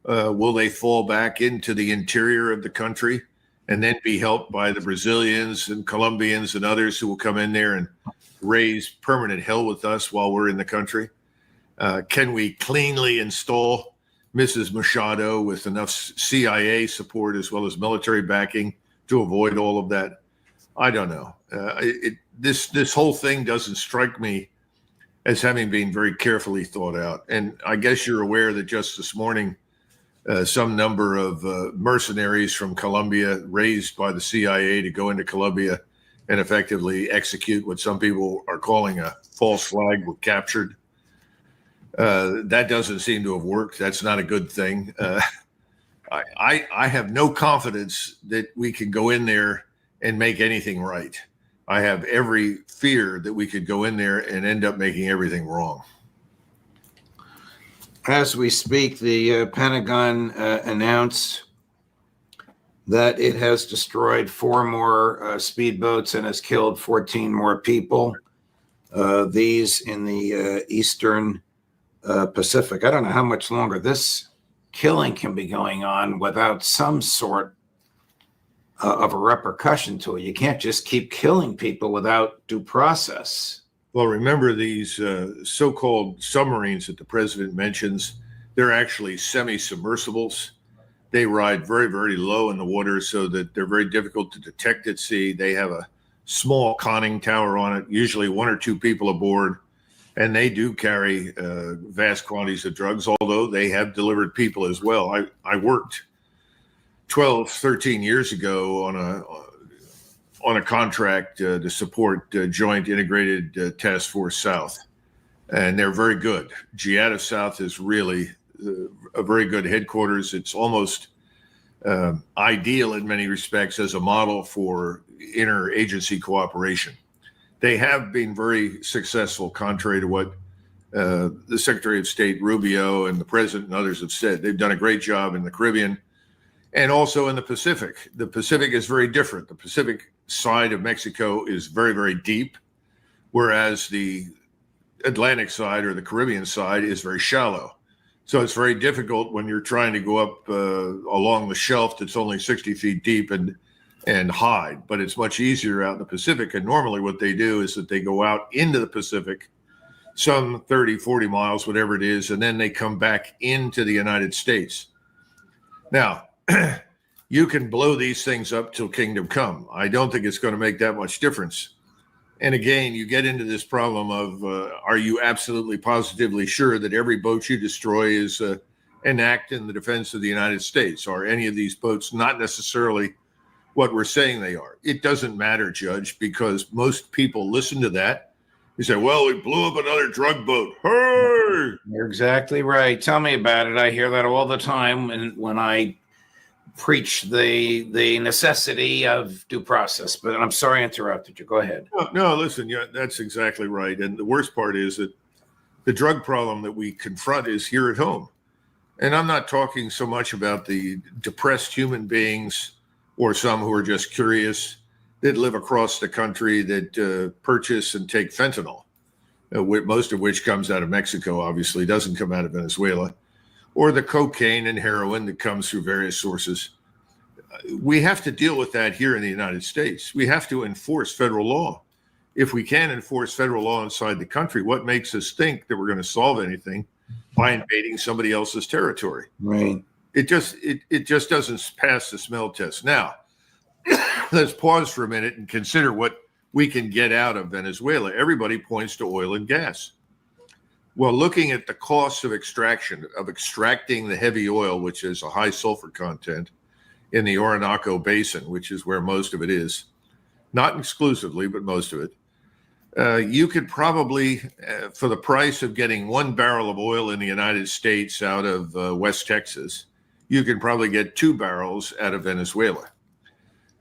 Will they fall back into the interior of the country and then be helped by the Brazilians and Colombians and others who will come in there and raise permanent hell with us while we're in the country? Can we cleanly install Mrs. Machado with enough CIA support as well as military backing to avoid all of that? I don't know. This whole thing doesn't strike me as having been very carefully thought out. And I guess you're aware that just this morning, some number of mercenaries from Colombia raised by the CIA to go into Colombia and effectively execute what some people are calling a false flag were captured. That doesn't seem to have worked. That's not a good thing. I have no confidence that we can go in there and make anything right. I have every fear that we could go in there and end up making everything wrong. As we speak, the Pentagon announced that it has destroyed 4 more speedboats and has killed 14 more people. These in the Eastern Pacific. I don't know how much longer this killing can be going on without some sort of a repercussion to it. You can't just keep killing people without due process. Well, remember these so-called submarines that the president mentions, they're actually semi-submersibles. They ride very, very low in the water so that they're very difficult to detect at sea. They have a small conning tower on it, usually 1 or 2 people aboard, and they do carry vast quantities of drugs, although they have delivered people as well. I worked 12, 13 years ago on a contract to support Joint Integrated Task Force South, and they're very good. GIATA South is really a very good headquarters. It's almost ideal in many respects as a model for interagency cooperation. They have been very successful, contrary to what the Secretary of State Rubio and the President and others have said. They've done a great job in the Caribbean and also in the Pacific. The Pacific is very different. The Pacific side of Mexico is very, very deep, whereas the Atlantic side or the Caribbean side is very shallow. So it's very difficult when you're trying to go up along the shelf that's only 60 feet deep and hide, but it's much easier out in the Pacific. And normally what they do is that they go out into the Pacific, some 30, 40 miles, whatever it is, and then they come back into the United States. Now, you can blow these things up till kingdom come. I don't think it's going to make that much difference. And again, you get into this problem of, are you absolutely positively sure that every boat you destroy is an act in the defense of the United States? Are any of these boats not necessarily what we're saying they are? It doesn't matter, Judge, because most people listen to that. You say, well, we blew up another drug boat. Hey! You're exactly right. Tell me about it. I hear that all the time when I preach the necessity of due process. But I'm sorry I interrupted you. Go ahead. No, listen, yeah, that's exactly right. And the worst part is that the drug problem that we confront is here at home. And I'm not talking so much about the depressed human beings or some who are just curious that live across the country that purchase and take fentanyl, most of which comes out of Mexico, obviously, doesn't come out of Venezuela, or the cocaine and heroin that comes through various sources. We have to deal with that here in the United States. We have to enforce federal law. If we can't enforce federal law inside the country, what makes us think that we're going to solve anything by invading somebody else's territory? Right. It just doesn't pass the smell test. Now, let's pause for a minute and consider what we can get out of Venezuela. Everybody points to oil and gas. Well, looking at the costs of extracting the heavy oil, which is a high sulfur content in the Orinoco Basin, which is where most of it is, not exclusively, but most of it, you could probably, for the price of getting 1 barrel of oil in the United States out of West Texas, you can probably get 2 barrels out of Venezuela.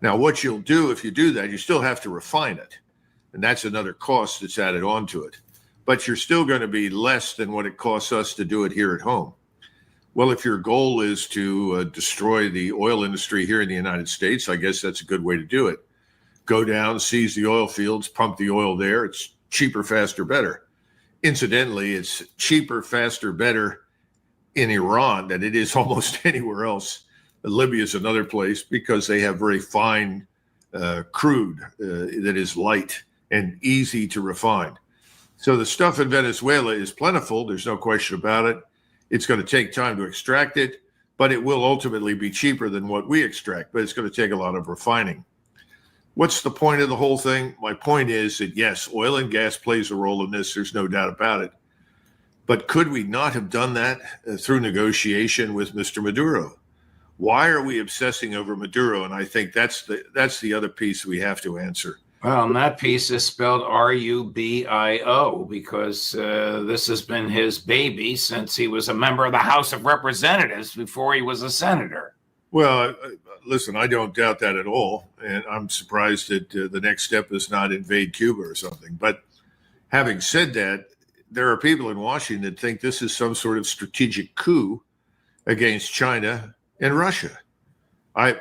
Now, what you'll do if you do that, you still have to refine it. And that's another cost that's added onto it. But you're still going to be less than what it costs us to do it here at home. Well, if your goal is to destroy the oil industry here in the United States, I guess that's a good way to do it. Go down, seize the oil fields, pump the oil there. It's cheaper, faster, better. Incidentally, it's cheaper, faster, better in Iran than it is almost anywhere else. Libya is another place because they have very fine crude that is light and easy to refine. So the stuff in Venezuela is plentiful. There's no question about it. It's going to take time to extract it, but it will ultimately be cheaper than what we extract, but it's going to take a lot of refining. What's the point of the whole thing? My point is that, yes, oil and gas plays a role in this. There's no doubt about it. But could we not have done that through negotiation with Mr. Maduro? Why are we obsessing over Maduro? And I think that's the other piece we have to answer. Well, and that piece is spelled Rubio because this has been his baby since he was a member of the House of Representatives before he was a senator. Well, listen, I don't doubt that at all. And I'm surprised that the next step is not invade Cuba or something. But having said that, there are people in Washington that think this is some sort of strategic coup against China and Russia.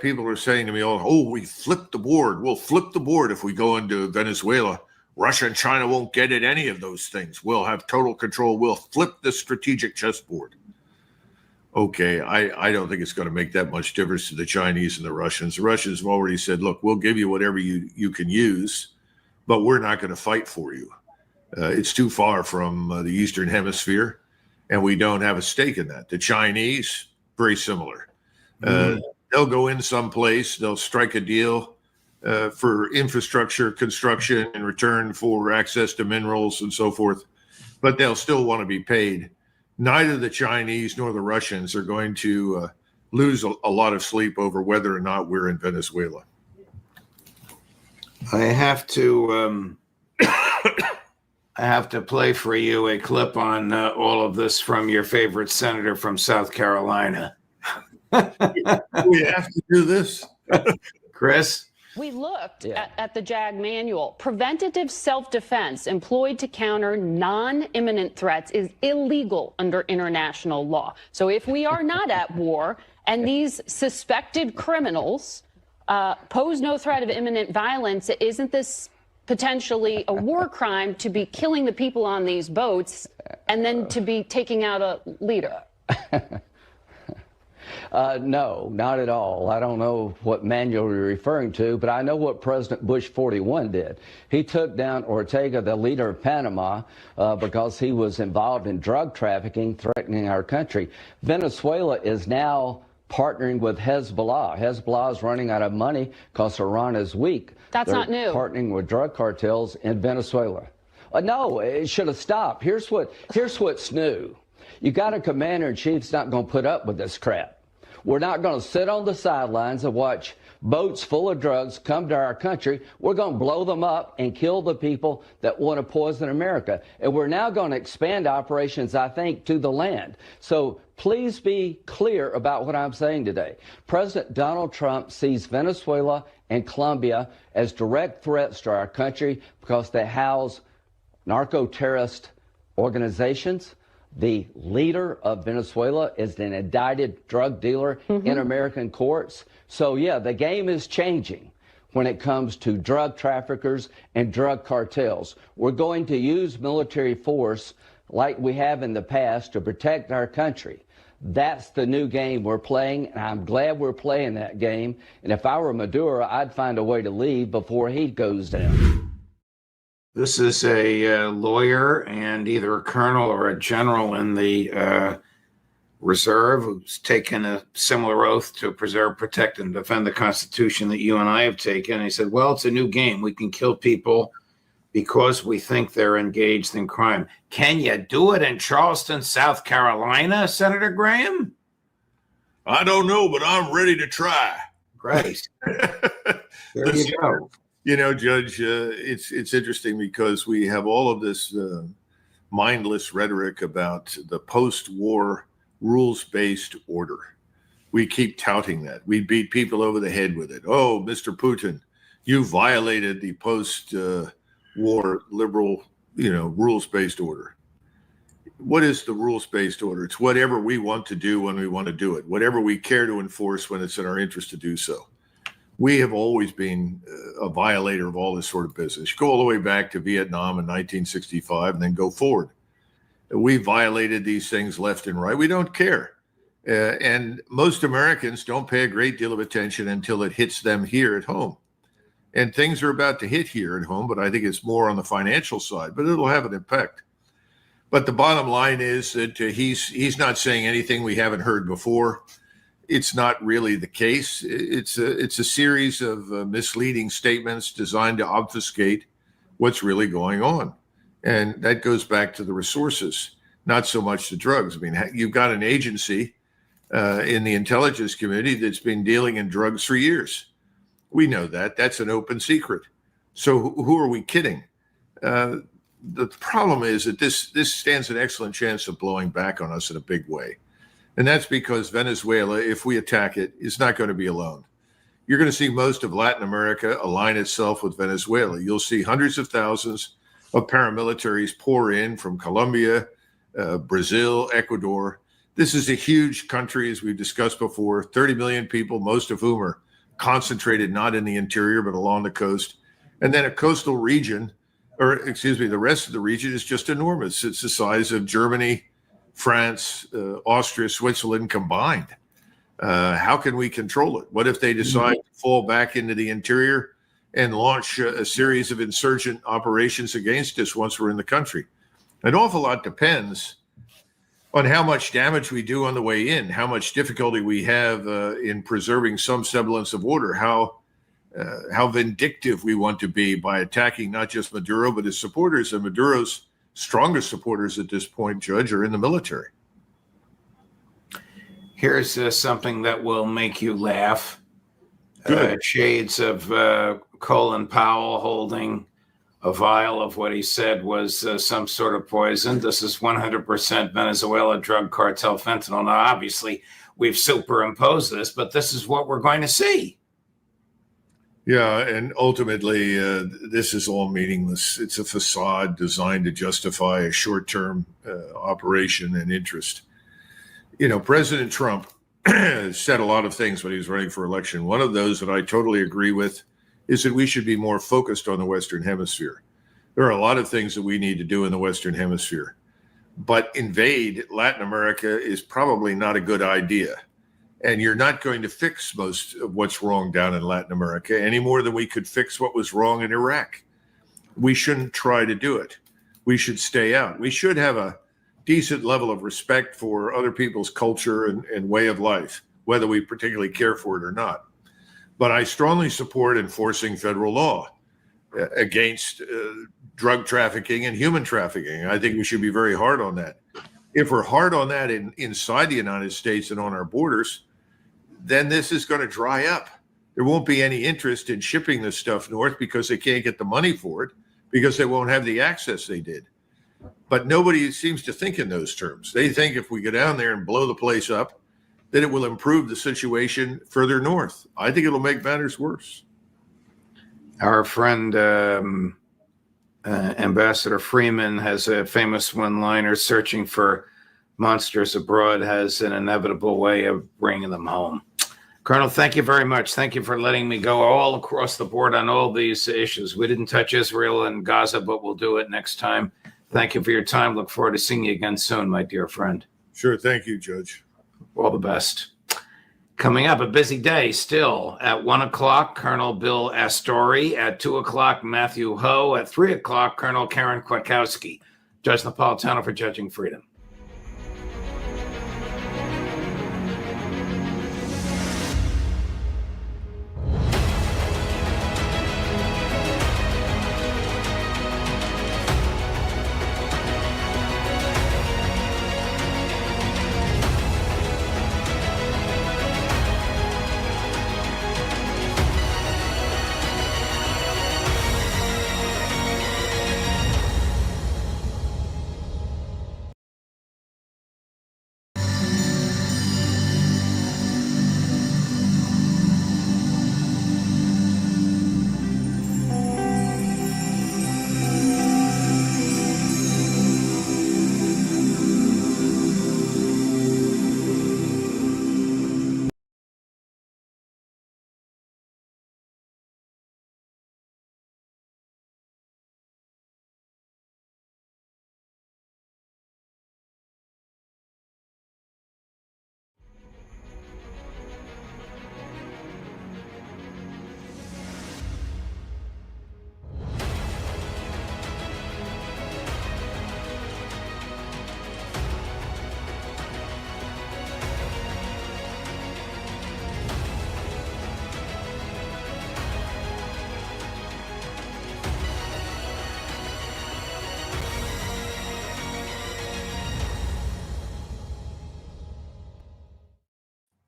People are saying to me, oh, we flipped the board. We'll flip the board if we go into Venezuela. Russia and China won't get at any of those things. We'll have total control. We'll flip the strategic chessboard. okay, I don't think it's going to make that much difference to the Chinese and the Russians. The Russians have already said, look, we'll give you whatever you can use, but we're not going to fight for you. It's too far from the Eastern Hemisphere, and we don't have a stake in that. The Chinese, very similar. They'll go in someplace, they'll strike a deal for infrastructure construction in return for access to minerals and so forth, but they'll still want to be paid. Neither the Chinese nor the Russians are going to lose a lot of sleep over whether or not we're in Venezuela. I have to play for you a clip on all of this from your favorite senator from South Carolina. We have to do this. Chris? We looked at the JAG manual. Preventative self-defense employed to counter non-imminent threats is illegal under international law. So if we are not at war and these suspected criminals pose no threat of imminent violence, isn't this potentially a war crime to be killing the people on these boats and then to be taking out a leader? No, not at all. I don't know what manual you're referring to, but I know what President Bush 41 did. He took down Ortega, the leader of Panama, because he was involved in drug trafficking, threatening our country. Venezuela is now partnering with Hezbollah. Hezbollah is running out of money because Iran is weak. That's not new. Partnering with drug cartels in Venezuela. No, it should have stopped. Here's what's new. You got a commander-in-chief that's not going to put up with this crap. We're not going to sit on the sidelines and watch boats full of drugs come to our country. We're going to blow them up and kill the people that want to poison America. And we're now going to expand operations, I think, to the land. So please be clear about what I'm saying today. President Donald Trump sees Venezuela and Colombia as direct threats to our country because they house narco-terrorist organizations. The leader of Venezuela is an indicted drug dealer in American courts. So, yeah, the game is changing when it comes to drug traffickers and drug cartels. We're going to use military force like we have in the past to protect our country. That's the new game we're playing, and I'm glad we're playing that game. And if I were Maduro, I'd find a way to leave before he goes down. This is a lawyer and either a colonel or a general in the reserve who's taken a similar oath to preserve, protect, and defend the Constitution that you and I have taken. He said, well, it's a new game. We can kill people because we think they're engaged in crime. Can you do it in Charleston, South Carolina, Senator Graham? I don't know, but I'm ready to try. Great. There you go. You know, Judge, it's interesting because we have all of this mindless rhetoric about the post-war rules-based order. We keep touting that. We beat people over the head with it. Oh, Mr. Putin, you violated the post-war liberal, rules-based order. What is the rules-based order? It's whatever we want to do when we want to do it, whatever we care to enforce when it's in our interest to do so. We have always been a violator of all this sort of business. You go all the way back to Vietnam in 1965 and then go forward. We violated these things left and right. We don't care. And most Americans don't pay a great deal of attention until it hits them here at home. And things are about to hit here at home, but I think it's more on the financial side, but it'll have an impact. But the bottom line is that he's not saying anything we haven't heard before. It's not really the case. It's a series of misleading statements designed to obfuscate what's really going on. And that goes back to the resources, not so much the drugs. I mean, you've got an agency in the intelligence community that's been dealing in drugs for years. We know that. That's an open secret. So who are we kidding? The problem is that this stands an excellent chance of blowing back on us in a big way. And that's because Venezuela, if we attack it, is not going to be alone. You're going to see most of Latin America align itself with Venezuela. You'll see hundreds of thousands of paramilitaries pour in from Colombia, Brazil, Ecuador. This is a huge country, as we've discussed before, 30 million people, most of whom are concentrated not in the interior, but along the coast. And then a coastal region, the rest of the region is just enormous. It's the size of Germany, France, Austria, Switzerland combined. How can we control it? What if they decide to fall back into the interior and launch a series of insurgent operations against us once we're in the country? An awful lot depends on how much damage we do on the way in, how much difficulty we have in preserving some semblance of order, how vindictive we want to be by attacking not just Maduro, but his supporters. And Maduro's strongest supporters at this point, Judge, are in the military. Here's something that will make you laugh. Shades of Colin Powell holding a vial of what he said was some sort of poison. This is 100% Venezuela drug cartel fentanyl. Now, obviously, we've superimposed this, but this is what we're going to see. Yeah, and ultimately, this is all meaningless. It's a facade designed to justify a short-term operation and interest. You know, President Trump said a lot of things when he was running for election. One of those that I totally agree with is that we should be more focused on the Western Hemisphere. There are a lot of things that we need to do in the Western Hemisphere, but invade Latin America is probably not a good idea. And you're not going to fix most of what's wrong down in Latin America any more than we could fix what was wrong in Iraq. We shouldn't try to do it. We should stay out. We should have a decent level of respect for other people's culture and way of life, whether we particularly care for it or not. But I strongly support enforcing federal law against drug trafficking and human trafficking. I think we should be very hard on that. If we're hard on that inside the United States and on our borders, then this is going to dry up. There won't be any interest in shipping this stuff north because they can't get the money for it, because they won't have the access they did. But nobody seems to think in those terms. They think if we go down there and blow the place up, that it will improve the situation further north. I think it'll make matters worse. Our friend Ambassador Freeman has a famous one-liner: searching for monsters abroad has an inevitable way of bringing them home. Colonel, thank you very much. Thank you for letting me go all across the board on all these issues. We didn't touch Israel and Gaza, but we'll do it next time. Thank you for your time. Look forward to seeing you again soon, my dear friend. Sure. Thank you, Judge. All the best. Coming up, a busy day still. At 1 o'clock, Colonel Bill Astori. At 2 o'clock, Matthew Ho. At 3 o'clock, Colonel Karen Kwiatkowski. Judge Napolitano for Judging Freedom.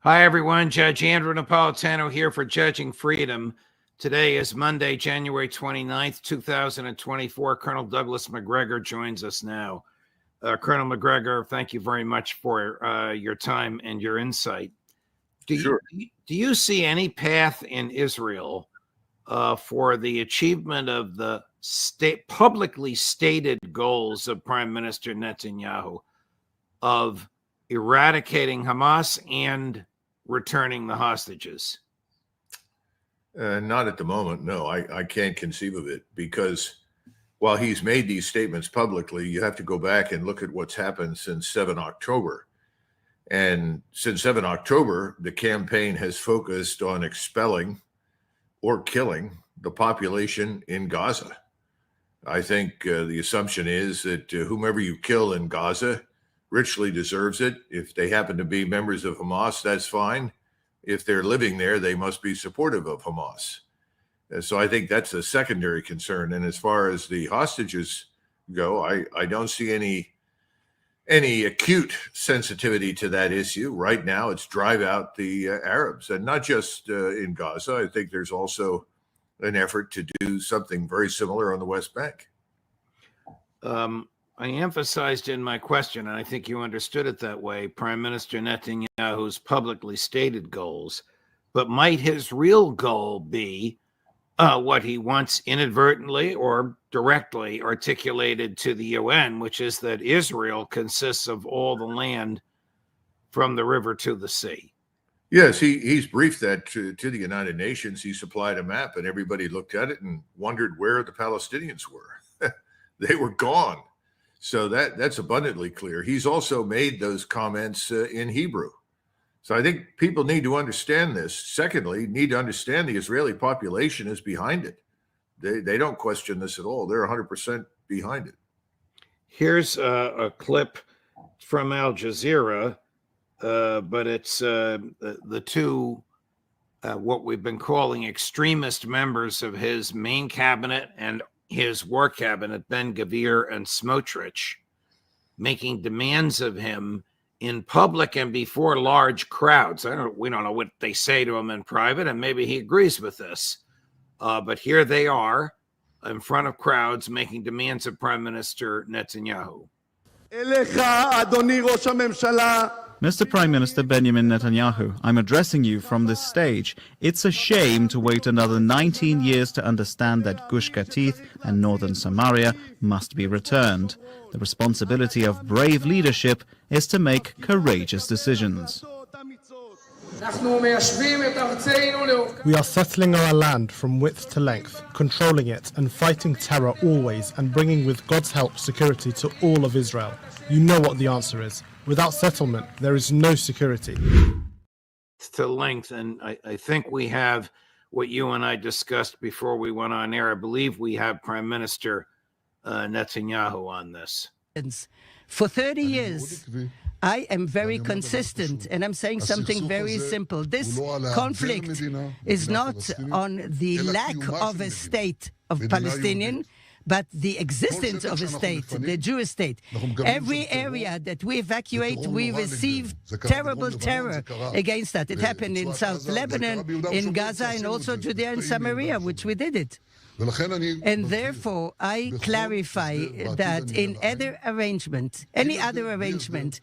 Hi, everyone. Judge Andrew Napolitano here for Judging Freedom. Today is Monday, January 29th, 2024. Colonel Douglas MacGregor joins us now. Colonel MacGregor, thank you very much for your time and your insight. Do you see any path in Israel for the achievement of the publicly stated goals of Prime Minister Netanyahu of eradicating Hamas and returning the hostages? Not at the moment, no. I can't conceive of it because while he's made these statements publicly, you have to go back and look at what's happened since 7 October. And since 7 October, the campaign has focused on expelling or killing the population in Gaza. I think the assumption is that whomever you kill in Gaza richly deserves it. If they happen to be members of Hamas, that's fine. If they're living there, they must be supportive of Hamas. So I think that's a secondary concern. And as far as the hostages go, I don't see any acute sensitivity to that issue. Right now, it's drive out the Arabs, and not just in Gaza. I think there's also an effort to do something very similar on the West Bank. I emphasized in my question, and I think you understood it that way, Prime Minister Netanyahu's publicly stated goals. But might his real goal be what he once inadvertently or directly articulated to the UN, which is that Israel consists of all the land from the river to the sea? Yes, he's briefed that to the United Nations. He supplied a map, and everybody looked at it and wondered where the Palestinians were. They were gone. So that's abundantly clear. He's also made those comments in Hebrew. So I think people need to understand this. Secondly, need to understand the Israeli population is behind it. They don't question this at all. They're 100% behind it. Here's a clip from Al Jazeera, but it's the two, what we've been calling extremist members of his main cabinet and his war cabinet, Ben-Gvir and Smotrich, making demands of him in public and before large crowds. We don't know what they say to him in private, and maybe he agrees with this. But here they are in front of crowds making demands of Prime Minister Netanyahu. Mr. Prime Minister Benjamin Netanyahu, I'm addressing you from this stage. It's a shame to wait another 19 years to understand that Gush Katif and northern Samaria must be returned. The responsibility of brave leadership is to make courageous decisions. We are settling our land from width to length, controlling it and fighting terror always, and bringing with God's help security to all of Israel. You know what the answer is. Without settlement, there is no security. To length, and I think we have what you and I discussed before we went on air. I believe we have Prime Minister Netanyahu on this. For 30 years, I am very consistent, and I'm saying something very simple. This conflict is not on the lack of a state of Palestinian, but the existence of a state, the Jewish state. Every area that we evacuate, we receive terrible terror against that. It happened in South Lebanon, in Gaza, and also Judea and Samaria, which we did it. And therefore, I clarify that in any other arrangement,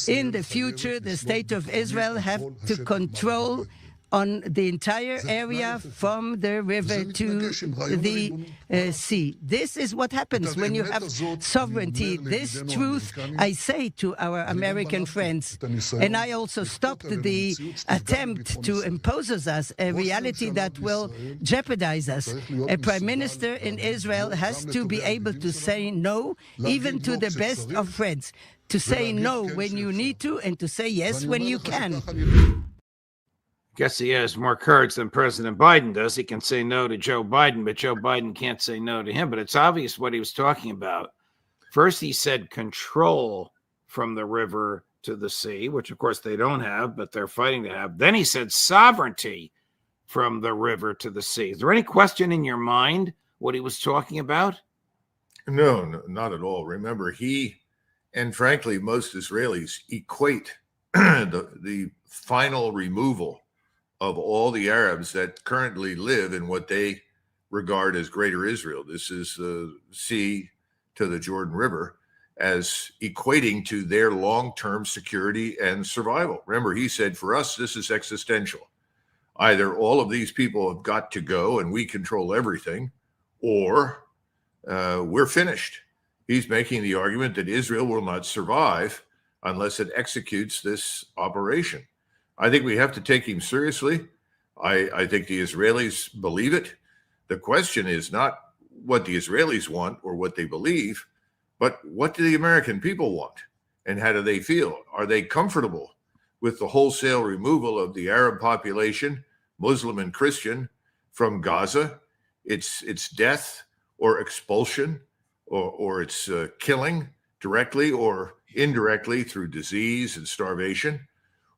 in the future, the state of Israel have to control on the entire area from the river to the sea. This is what happens when you have sovereignty. This truth I say to our American friends. And I also stopped the attempt to impose on us a reality that will jeopardize us. A prime minister in Israel has to be able to say no, even to the best of friends. To say no when you need to, and to say yes when you can. Guess he has more courage than President Biden does. He can say no to Joe Biden, but Joe Biden can't say no to him. But it's obvious what he was talking about. First, he said control from the river to the sea, which of course they don't have, but they're fighting to have. Then he said sovereignty from the river to the sea. Is there any question in your mind what he was talking about? No, not at all. Remember, he and frankly, most Israelis equate the final removal of all the Arabs that currently live in what they regard as Greater Israel. This is the sea to the Jordan River, as equating to their long-term security and survival. Remember, he said, for us, this is existential. Either all of these people have got to go and we control everything, or we're finished. He's making the argument that Israel will not survive unless it executes this operation. I think we have to take him seriously. I think the Israelis believe it. The question is not what the Israelis want or what they believe, but what do the American people want? And how do they feel? Are they comfortable with the wholesale removal of the Arab population, Muslim and Christian, from Gaza, its death or expulsion or its killing directly or indirectly through disease and starvation,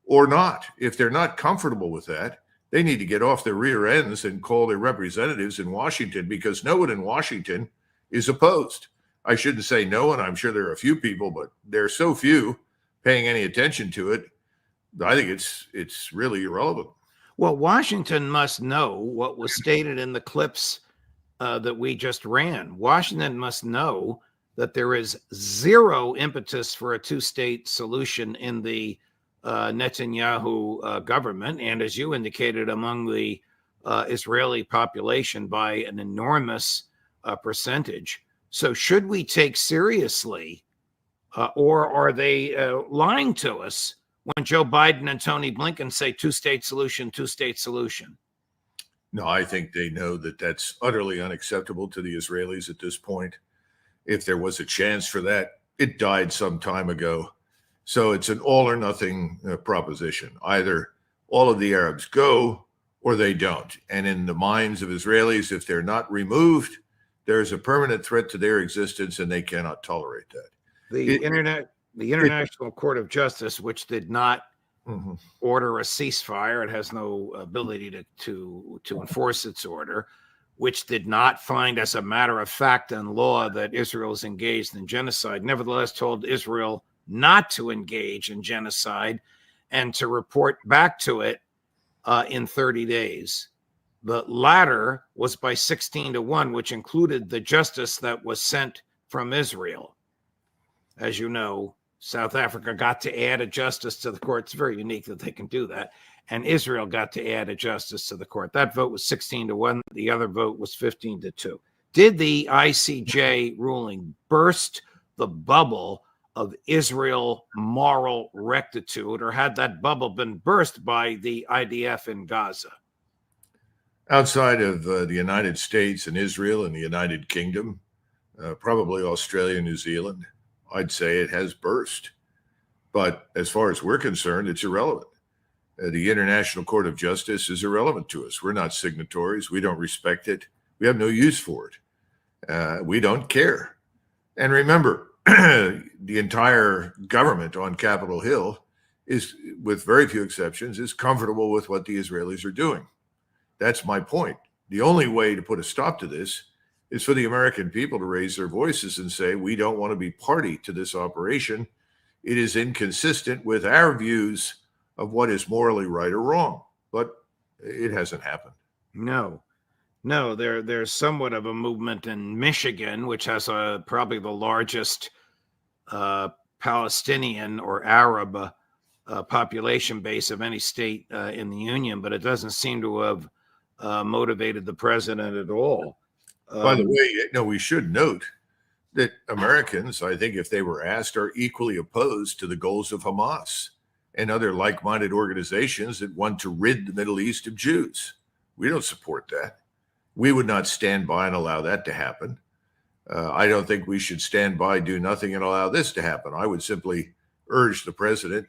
or not? If they're not comfortable with that, they need to get off their rear ends and call their representatives in Washington, because no one in Washington is opposed. I shouldn't say no one. I'm sure there are a few people, but there are so few paying any attention to it. I think it's really irrelevant. Well, Washington must know what was stated in the clips that we just ran. Washington must know that there is zero impetus for a two-state solution in the Netanyahu government, and as you indicated, among the Israeli population by an enormous percentage. So should we take seriously, or are they lying to us when Joe Biden and Tony Blinken say two-state solution, two-state solution? No, I think they know that that's utterly unacceptable to the Israelis at this point. If there was a chance for that, it died some time ago. So it's an all or nothing proposition. Either all of the Arabs go or they don't. And in the minds of Israelis, if they're not removed, there's a permanent threat to their existence, and they cannot tolerate that. The International Court of Justice, which did not order a ceasefire, it has no ability to enforce its order, which did not find as a matter of fact and law that Israel is engaged in genocide, nevertheless told Israel not to engage in genocide and to report back to it in 30 days. The latter was by 16-1, which included the justice that was sent from Israel. As you know, South Africa got to add a justice to the court. It's very unique that they can do that. And Israel got to add a justice to the court. That vote was 16-1. The other vote was 15-2. Did the ICJ ruling burst the bubble of Israel moral rectitude, or had that bubble been burst by the IDF in Gaza? Outside of the United States and Israel and the United Kingdom, probably Australia, New Zealand, I'd say it has burst. But as far as we're concerned, it's irrelevant. The International Court of Justice is irrelevant to us. We're not signatories. We don't respect it. We have no use for it. We don't care. And remember, the entire government on Capitol Hill is, with very few exceptions, is comfortable with what the Israelis are doing. That's my point. The only way to put a stop to this is for the American people to raise their voices and say, we don't want to be party to this operation. It is inconsistent with our views of what is morally right or wrong. But it hasn't happened. No, there's somewhat of a movement in Michigan, which has probably the largest Palestinian or Arab population base of any state in the union, but it doesn't seem to have motivated the president at all. By the way, we should note that Americans, I think if they were asked, are equally opposed to the goals of Hamas and other like-minded organizations that want to rid the Middle East of Jews. We don't support that. We would not stand by and allow that to happen. I don't think we should stand by, do nothing, and allow this to happen. I would simply urge the president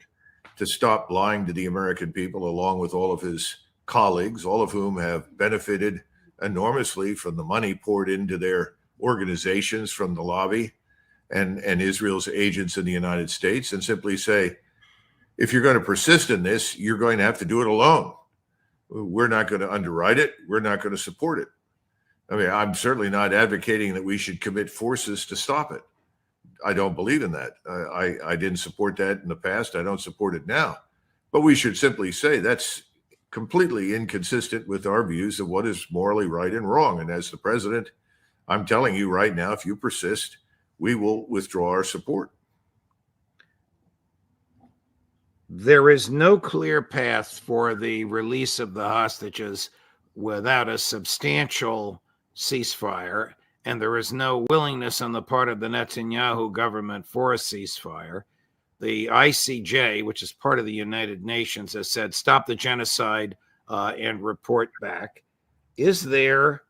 to stop lying to the American people, along with all of his colleagues, all of whom have benefited enormously from the money poured into their organizations from the lobby and Israel's agents in the United States, and simply say, if you're going to persist in this, you're going to have to do it alone. We're not going to underwrite it. We're not going to support it. I mean, I'm certainly not advocating that we should commit forces to stop it. I don't believe in that. I didn't support that in the past. I don't support it now. But we should simply say that's completely inconsistent with our views of what is morally right and wrong. And as the president, I'm telling you right now, if you persist, we will withdraw our support. There is no clear path for the release of the hostages without a substantial ceasefire, and there is no willingness on the part of the Netanyahu government for a ceasefire. The ICJ, which is part of the United Nations, has said, stop the genocide and report back. Is there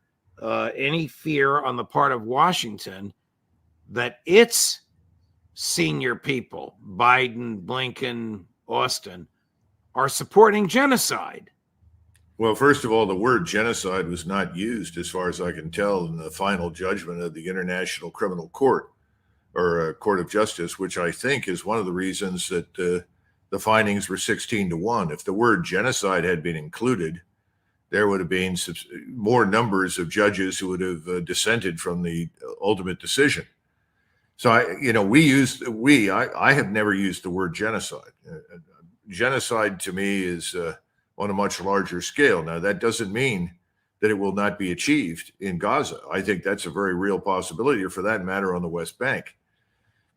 any fear on the part of Washington that its senior people, Biden, Blinken, Austin, are supporting genocide? Well, first of all, the word genocide was not used, as far as I can tell, in the final judgment of the International Criminal Court, or Court of Justice, which I think is one of the reasons that the findings were 16-1. If the word genocide had been included, there would have been more numbers of judges who would have dissented from the ultimate decision. So I have never used the word genocide. Genocide to me is on a much larger scale. Now, that doesn't mean that it will not be achieved in Gaza. I think that's a very real possibility, or for that matter, on the West Bank.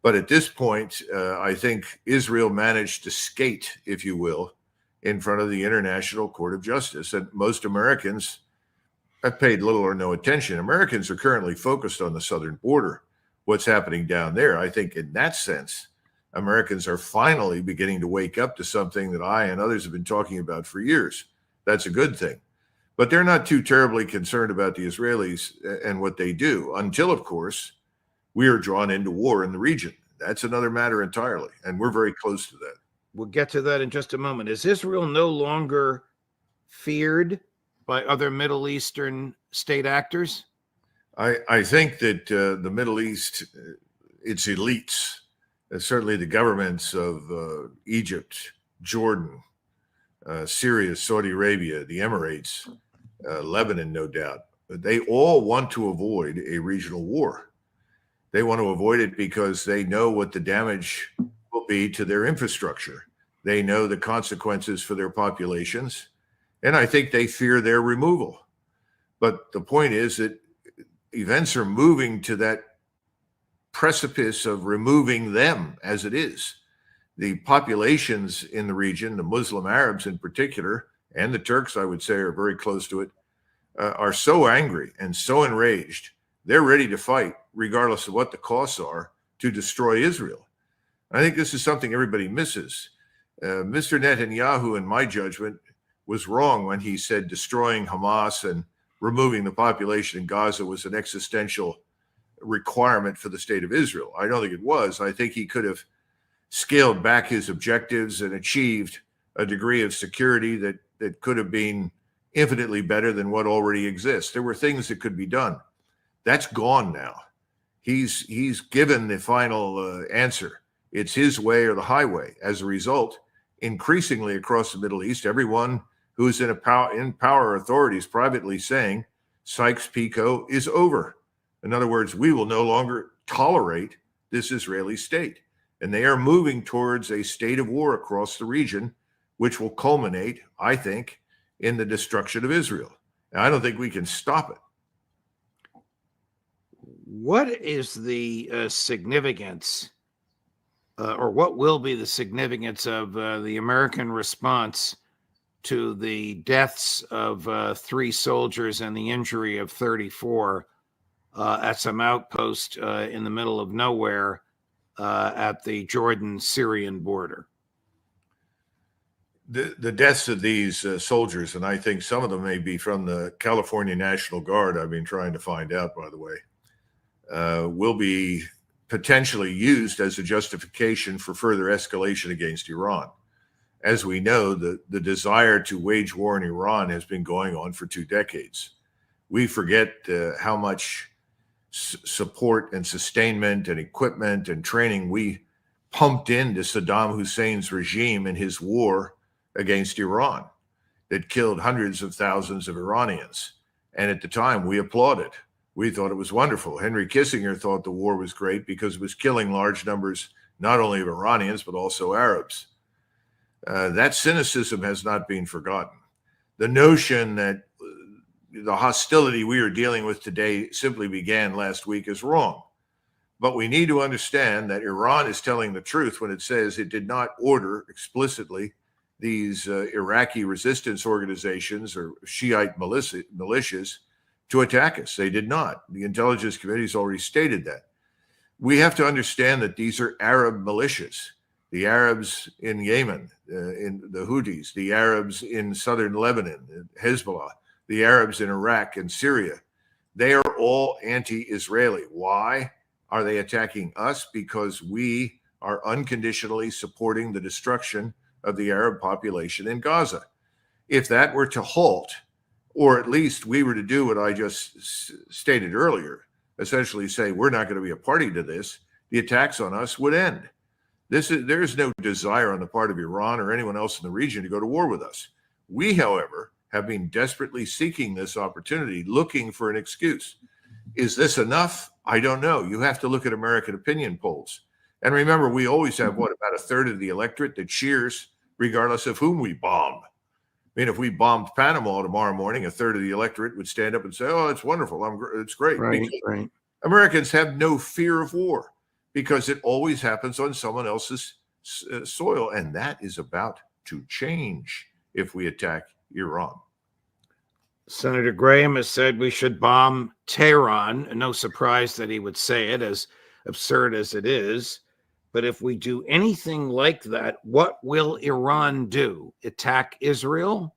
But at this point, I think Israel managed to skate, if you will, in front of the International Court of Justice. And most Americans have paid little or no attention. Americans are currently focused on the southern border, what's happening down there. I think in that sense, Americans are finally beginning to wake up to something that I and others have been talking about for years. That's a good thing. But they're not too terribly concerned about the Israelis and what they do until, of course, we are drawn into war in the region. That's another matter entirely. And we're very close to that. We'll get to that in just a moment. Is Israel no longer feared by other Middle Eastern state actors? I think that the Middle East, its elites, certainly the governments of Egypt, Jordan, Syria, Saudi Arabia, the Emirates, Lebanon, no doubt, they all want to avoid a regional war. They want to avoid it because they know what the damage will be to their infrastructure. They know the consequences for their populations, and I think they fear their removal. But the point is that events are moving to that precipice of removing them as it is. The populations in the region, the Muslim Arabs in particular, and the Turks, I would say, are very close to it, are so angry and so enraged, they're ready to fight, regardless of what the costs are, to destroy Israel. I think this is something everybody misses. Mr. Netanyahu, in my judgment, was wrong when he said destroying Hamas and removing the population in Gaza was an existential requirement for the state of Israel. I don't think it was. I think he could have scaled back his objectives and achieved a degree of security that could have been infinitely better than what already exists. There were things that could be done. That's gone now. He's given the final answer. It's his way or the highway. As a result, increasingly across the Middle East, everyone who is in power authorities privately saying Sykes-Picot is over. In other words, we will no longer tolerate this Israeli state. And they are moving towards a state of war across the region, which will culminate, I think, in the destruction of Israel. And I don't think we can stop it. What is the significance, or what will be the significance of the American response to the deaths of 3 soldiers and the injury of 34 at some outpost in the middle of nowhere at the Jordan-Syrian border? The deaths of these soldiers, and I think some of them may be from the California National Guard, I've been trying to find out, by the way, will be potentially used as a justification for further escalation against Iran. As we know, the desire to wage war in Iran has been going on for 2 decades. We forget how much support and sustainment and equipment and training we pumped into Saddam Hussein's regime in his war against Iran that killed hundreds of thousands of Iranians. And at the time, we applauded. We thought it was wonderful. Henry Kissinger thought the war was great because it was killing large numbers, not only of Iranians, but also Arabs. That cynicism has not been forgotten. The notion that the hostility we are dealing with today simply began last week is wrong. But we need to understand that Iran is telling the truth when it says it did not order explicitly these Iraqi resistance organizations or Shiite militias to attack us. They did not. The intelligence committee has already stated that. We have to understand that these are Arab militias. The Arabs in Yemen, in the Houthis, the Arabs in southern Lebanon, Hezbollah, the Arabs in Iraq and Syria. They are all anti-Israeli. Why are they attacking us? Because we are unconditionally supporting the destruction of the Arab population in Gaza. If that were to halt, or at least we were to do what I just stated earlier, essentially say we're not going to be a party to this, the attacks on us would end. There's no desire on the part of Iran or anyone else in the region to go to war with us. We, however, have been desperately seeking this opportunity, looking for an excuse. Is this enough? I don't know. You have to look at American opinion polls. And remember, we always have, about a third of the electorate that cheers regardless of whom we bomb. I mean, if we bombed Panama tomorrow morning, a third of the electorate would stand up and say, oh, it's wonderful. It's great. Right, Because right. Americans have no fear of war because it always happens on someone else's soil. And that is about to change if we attack Iran. Senator Graham has said we should bomb Tehran. No surprise that he would say it, as absurd as it is. But if we do anything like that, what will Iran do? Attack Israel?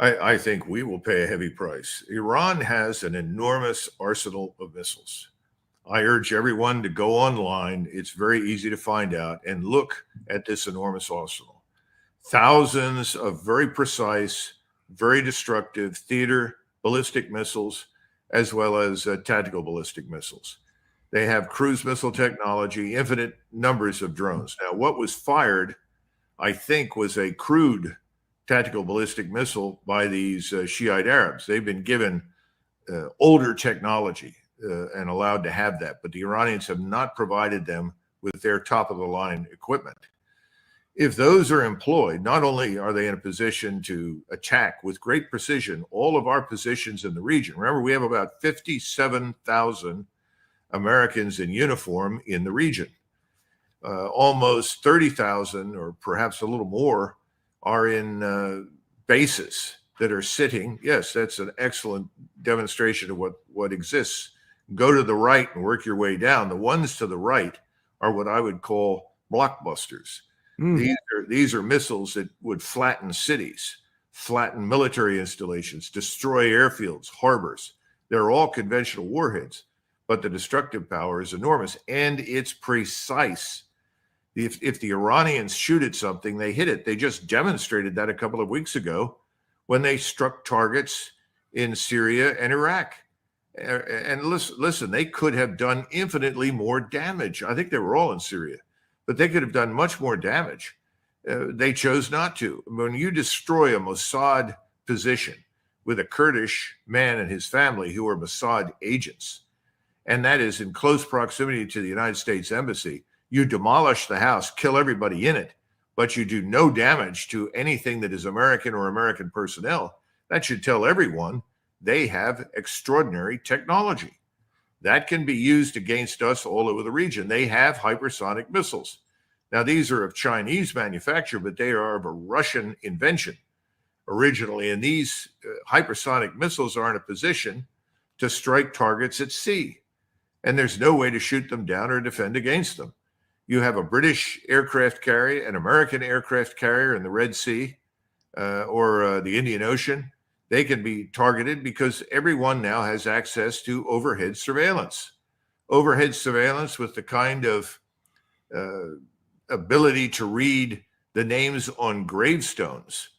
I think we will pay a heavy price. Iran has an enormous arsenal of missiles. I urge everyone to go online. It's very easy to find out and look at this enormous arsenal. Thousands of very precise, very destructive theater ballistic missiles, as well as tactical ballistic missiles. They have cruise missile technology, infinite numbers of drones. Now, what was fired, I think, was a crude tactical ballistic missile by these Shiite Arabs. They've been given older technology and allowed to have that, but the Iranians have not provided them with their top-of-the-line equipment. If those are employed, not only are they in a position to attack with great precision all of our positions in the region. Remember, we have about 57,000 Americans in uniform in the region. Almost 30,000, or perhaps a little more, are in bases that are sitting. Yes, that's an excellent demonstration of what exists. Go to the right and work your way down. The ones to the right are what I would call blockbusters. These are missiles that would flatten cities, flatten military installations, destroy airfields, harbors. They're all conventional warheads, but the destructive power is enormous and it's precise. If the Iranians shoot at something, they hit it. They just demonstrated that a couple of weeks ago when they struck targets in Syria and Iraq. And listen, they could have done infinitely more damage. I think they were all in Syria, but they could have done much more damage. They chose not to. When you destroy a Mossad position with a Kurdish man and his family who are Mossad agents, and that is in close proximity to the United States Embassy, you demolish the house, kill everybody in it, but you do no damage to anything that is American or American personnel. That should tell everyone they have extraordinary technology that can be used against us all over the region. They have hypersonic missiles. Now, these are of Chinese manufacture, but they are of a Russian invention originally. And these hypersonic missiles are in a position to strike targets at sea. And there's no way to shoot them down or defend against them. You have a British aircraft carrier, an American aircraft carrier in the Red Sea or the Indian Ocean. They can be targeted because everyone now has access to overhead surveillance. Overhead surveillance with the kind of ability to read the names on gravestones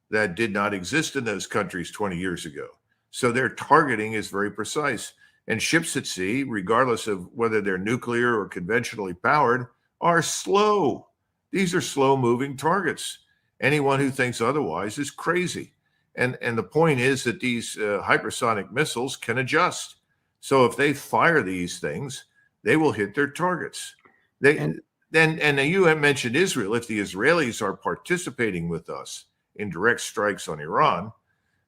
that did not exist in those countries 20 years ago. So their targeting is very precise. And ships at sea, regardless of whether they're nuclear or conventionally powered, are slow. These are slow-moving targets. Anyone who thinks otherwise is crazy. And the point is that these hypersonic missiles can adjust. So if they fire these things, they will hit their targets. And you have mentioned Israel. If the Israelis are participating with us in direct strikes on Iran,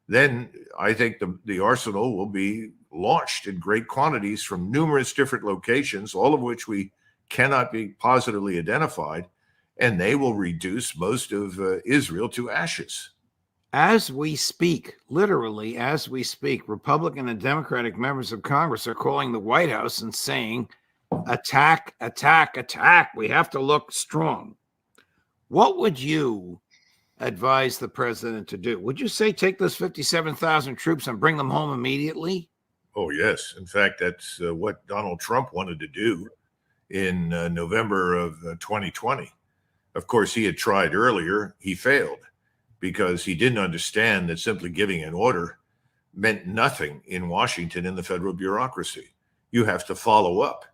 then I think the arsenal will be launched in great quantities from numerous different locations, all of which we cannot be positively identified, and they will reduce most of Israel to ashes. As we speak, literally as we speak, Republican and Democratic members of Congress are calling the White House and saying, attack, attack, attack. We have to look strong. What would you advise the president to do? Would you say take those 57,000 troops and bring them home immediately? Oh, yes. In fact, that's what Donald Trump wanted to do in November of 2020. Of course, he had tried earlier. He failed because he didn't understand that simply giving an order meant nothing in Washington in the federal bureaucracy. You have to follow up.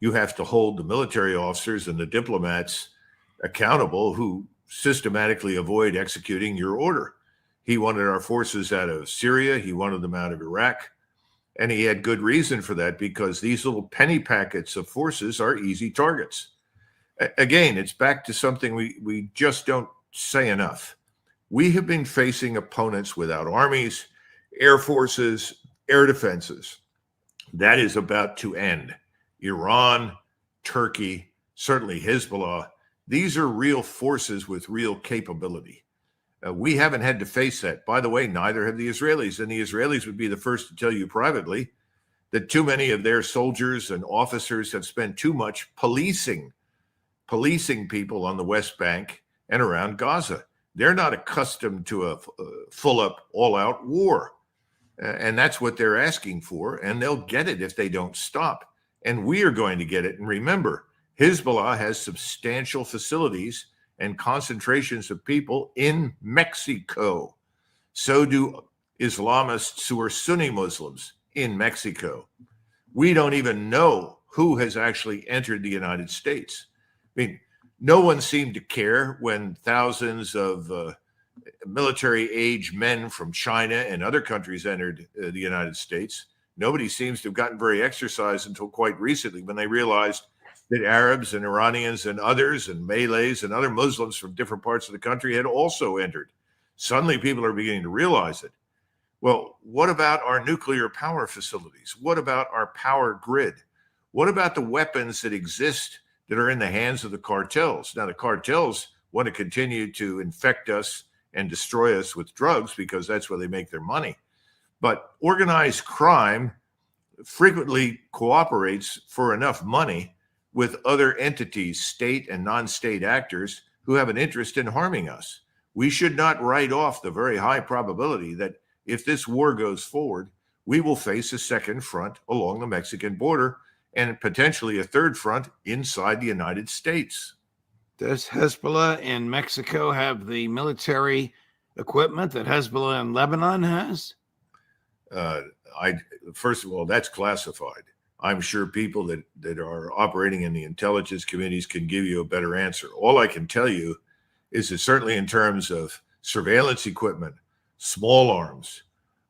You have to hold the military officers and the diplomats accountable who systematically avoid executing your order. He wanted our forces out of Syria. He wanted them out of Iraq. And he had good reason for that, because these little penny packets of forces are easy targets. Again, it's back to something we just don't say enough. We have been facing opponents without armies, air forces, air defenses. That is about to end. Iran, Turkey, certainly Hezbollah. These are real forces with real capability. We haven't had to face that. By the way, neither have the Israelis. And the Israelis would be the first to tell you privately that too many of their soldiers and officers have spent too much policing people on the West Bank and around Gaza. They're not accustomed to a full-up, all-out war. And that's what they're asking for, and they'll get it if they don't stop. And we are going to get it. And remember, Hezbollah has substantial facilities and concentrations of people in Mexico. So do Islamists who are Sunni Muslims in Mexico. We don't even know who has actually entered the United States. I mean, no one seemed to care when thousands of military-age men from China and other countries entered the United States. Nobody seems to have gotten very exercised until quite recently, when they realized that Arabs and Iranians and others and Malays and other Muslims from different parts of the country had also entered. Suddenly people are beginning to realize it. Well, what about our nuclear power facilities? What about our power grid? What about the weapons that exist that are in the hands of the cartels? Now, the cartels want to continue to infect us and destroy us with drugs because that's where they make their money. But organized crime frequently cooperates for enough money with other entities, state and non-state actors, who have an interest in harming us. We should not write off the very high probability that if this war goes forward, we will face a second front along the Mexican border and potentially a third front inside the United States. Does Hezbollah in Mexico have the military equipment that Hezbollah in Lebanon has? First of all, that's classified. I'm sure people that are operating in the intelligence committees can give you a better answer. All I can tell you is that certainly in terms of surveillance equipment, small arms,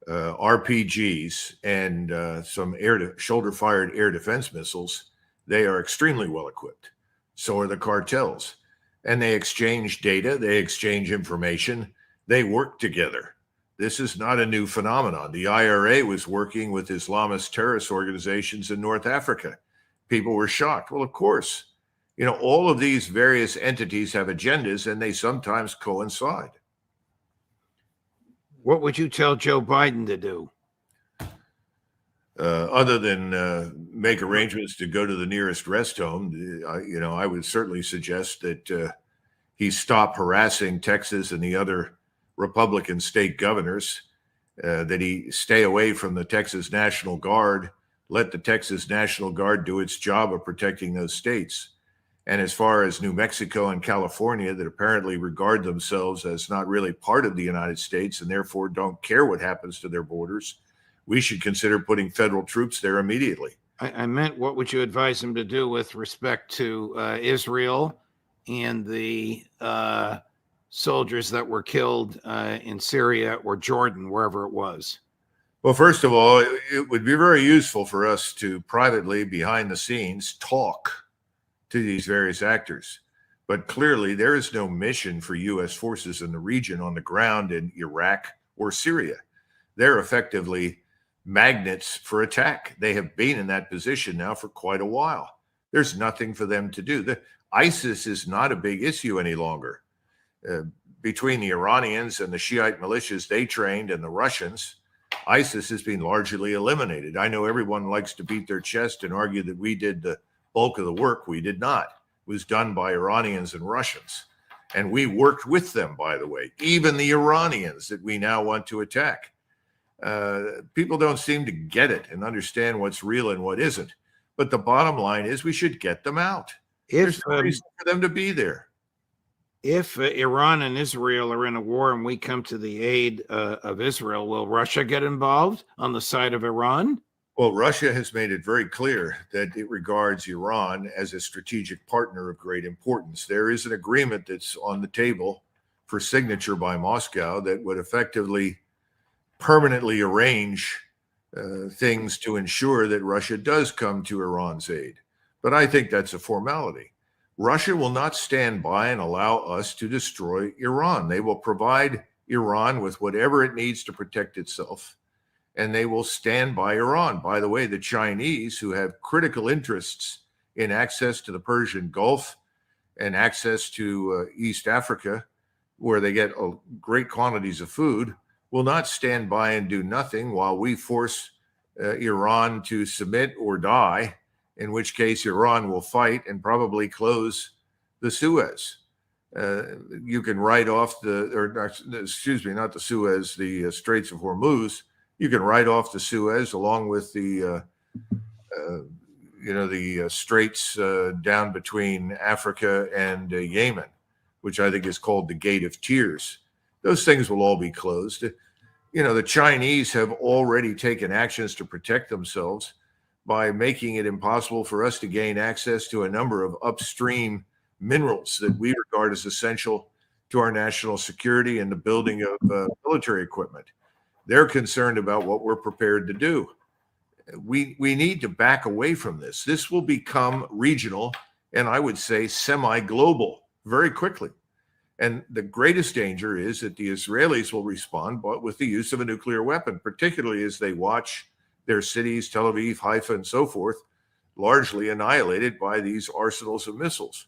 RPGs, and some shoulder-fired air defense missiles, they are extremely well equipped. So are the cartels. And they exchange data, they exchange information, they work together. This is not a new phenomenon. The IRA was working with Islamist terrorist organizations in North Africa. People were shocked. Well, of course, all of these various entities have agendas, and they sometimes coincide. What would you tell Joe Biden to do? Other than make arrangements to go to the nearest rest home, I would certainly suggest that he stop harassing Texas and the other Republican state governors, that he stay away from the Texas National Guard, let the Texas National Guard do its job of protecting those states. And as far as New Mexico and California, that apparently regard themselves as not really part of the United States and therefore don't care what happens to their borders, we should consider putting federal troops there immediately. I meant, what would you advise him to do with respect to Israel and the soldiers that were killed in Syria or Jordan, wherever it was? Well, first of all, it would be very useful for us to privately, behind the scenes, talk to these various actors. But clearly, there is no mission for U.S. forces in the region on the ground in Iraq or Syria. They're effectively magnets for attack. They have been in that position now for quite a while. There's nothing for them to do. ISIS is not a big issue any longer. Between the Iranians and the Shiite militias they trained and the Russians, ISIS has been largely eliminated. I know everyone likes to beat their chest and argue that we did the bulk of the work. We did not. It was done by Iranians and Russians. And we worked with them, by the way, even the Iranians that we now want to attack. People don't seem to get it and understand what's real and what isn't. But the bottom line is we should get them out. There's no reason for them to be there. If Iran and Israel are in a war and we come to the aid of Israel, will Russia get involved on the side of Iran? Well, Russia has made it very clear that it regards Iran as a strategic partner of great importance. There is an agreement that's on the table for signature by Moscow that would effectively permanently arrange things to ensure that Russia does come to Iran's aid. But I think that's a formality. Russia will not stand by and allow us to destroy Iran. They will provide Iran with whatever it needs to protect itself, and they will stand by Iran. By the way, the Chinese, who have critical interests in access to the Persian Gulf and access to East Africa, where they get great quantities of food, will not stand by and do nothing while we force Iran to submit or die, in which case Iran will fight and probably close the Suez. You can write off not the Suez, the Straits of Hormuz. You can write off the Suez along with the straits down between Africa and Yemen, which I think is called the Gate of Tears. Those things will all be closed. The Chinese have already taken actions to protect themselves by making it impossible for us to gain access to a number of upstream minerals that we regard as essential to our national security and the building of military equipment. They're concerned about what we're prepared to do. We need to back away from this. This will become regional and I would say semi-global very quickly. And the greatest danger is that the Israelis will respond with the use of a nuclear weapon, particularly as they watch their cities, Tel Aviv, Haifa, and so forth, largely annihilated by these arsenals of missiles.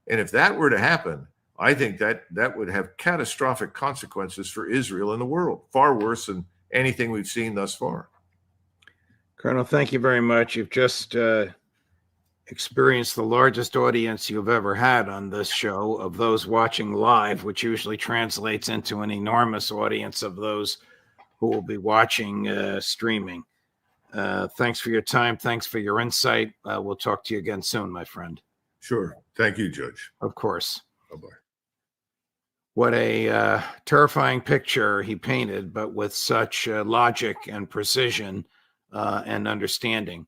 And if that were to happen, I think that would have catastrophic consequences for Israel and the world, far worse than anything we've seen thus far. Colonel, thank you very much. You've just experienced the largest audience you've ever had on this show of those watching live, which usually translates into an enormous audience of those who will be watching streaming. Thanks for your time. Thanks for your insight. We'll talk to you again soon, my friend. Sure. Thank you, Judge. Of course. Bye-bye. What a terrifying picture he painted, but with such logic and precision and understanding.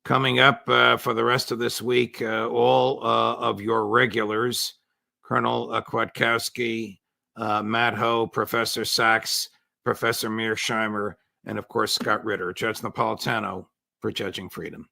Coming up for the rest of this week, all of your regulars, Colonel Kwiatkowski, Matt Ho, Professor Sachs, Professor Mearsheimer, and of course, Scott Ritter, Judge Napolitano for Judging Freedom.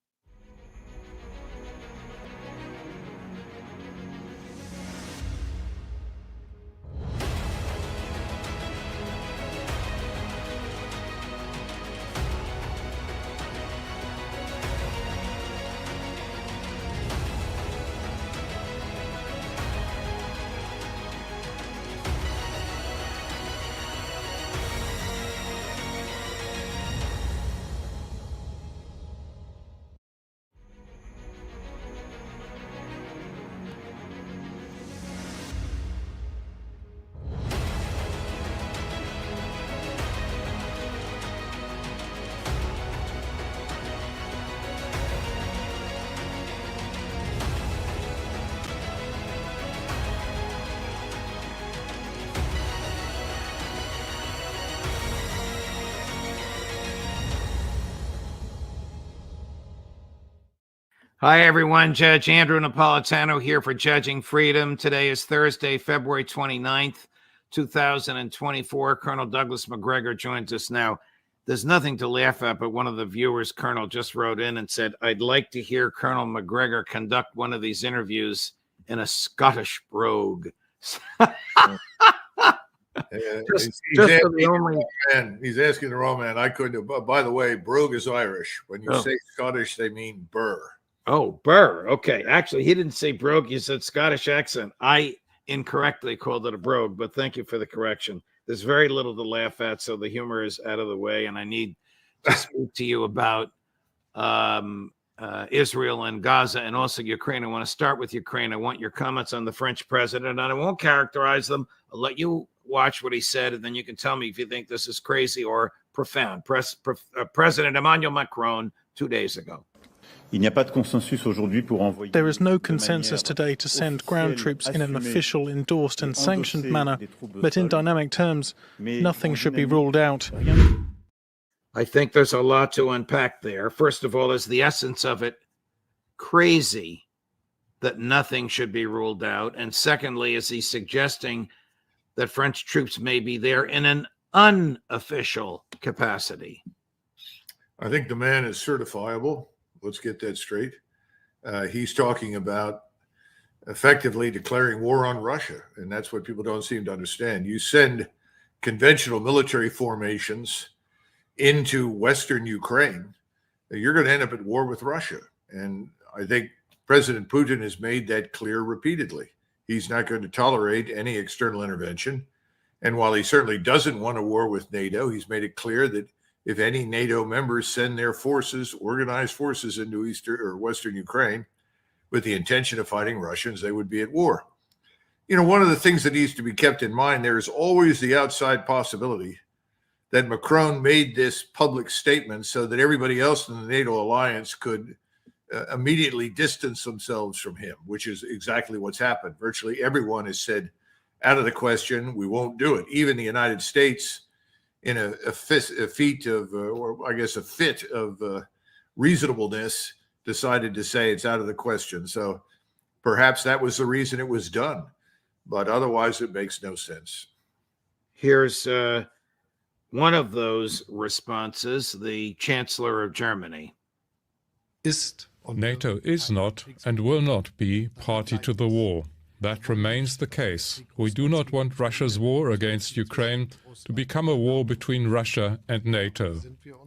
Hi, everyone. Judge Andrew Napolitano here for Judging Freedom. Today is Thursday, February 29th, 2024. Colonel Douglas MacGregor joins us now. There's nothing to laugh at, but one of the viewers, Colonel, just wrote in and said, I'd like to hear Colonel MacGregor conduct one of these interviews in a Scottish brogue. He's asking the wrong man. I couldn't. By the way, brogue is Irish. When you say Scottish, they mean burr. Oh, burr. Okay. Actually, he didn't say brogue. He said Scottish accent. I incorrectly called it a brogue, but thank you for the correction. There's very little to laugh at, so the humor is out of the way, and I need to speak to you about Israel and Gaza and also Ukraine. I want to start with Ukraine. I want your comments on the French president, and I won't characterize them. I'll let you watch what he said, and then you can tell me if you think this is crazy or profound. President Emmanuel Macron 2 days ago. There is no consensus today to send ground troops in an official, endorsed and sanctioned manner, but in dynamic terms, nothing should be ruled out. I think there's a lot to unpack there. First of all, is the essence of it crazy that nothing should be ruled out? And secondly, is he suggesting that French troops may be there in an unofficial capacity? I think the man is certifiable. Let's get that straight. He's talking about effectively declaring war on Russia, and that's what people don't seem to understand. You send conventional military formations into Western Ukraine, you're going to end up at war with Russia. And I think President Putin has made that clear repeatedly. He's not going to tolerate any external intervention. And while he certainly doesn't want a war with NATO, he's made it clear that if any NATO members send their forces, organized forces into Eastern or Western Ukraine with the intention of fighting Russians, they would be at war. You know, one of the things that needs to be kept in mind, there is always the outside possibility that Macron made this public statement so that everybody else in the NATO alliance could immediately distance themselves from him, which is exactly what's happened. Virtually everyone has said, out of the question, we won't do it. Even the United States, in a fit of reasonableness, decided to say it's out of the question. So perhaps that was the reason it was done, but otherwise it makes no sense. Here's one of those responses, the Chancellor of Germany. NATO is not and will not be party to the war. That remains the case. We do not want Russia's war against Ukraine to become a war between Russia and NATO.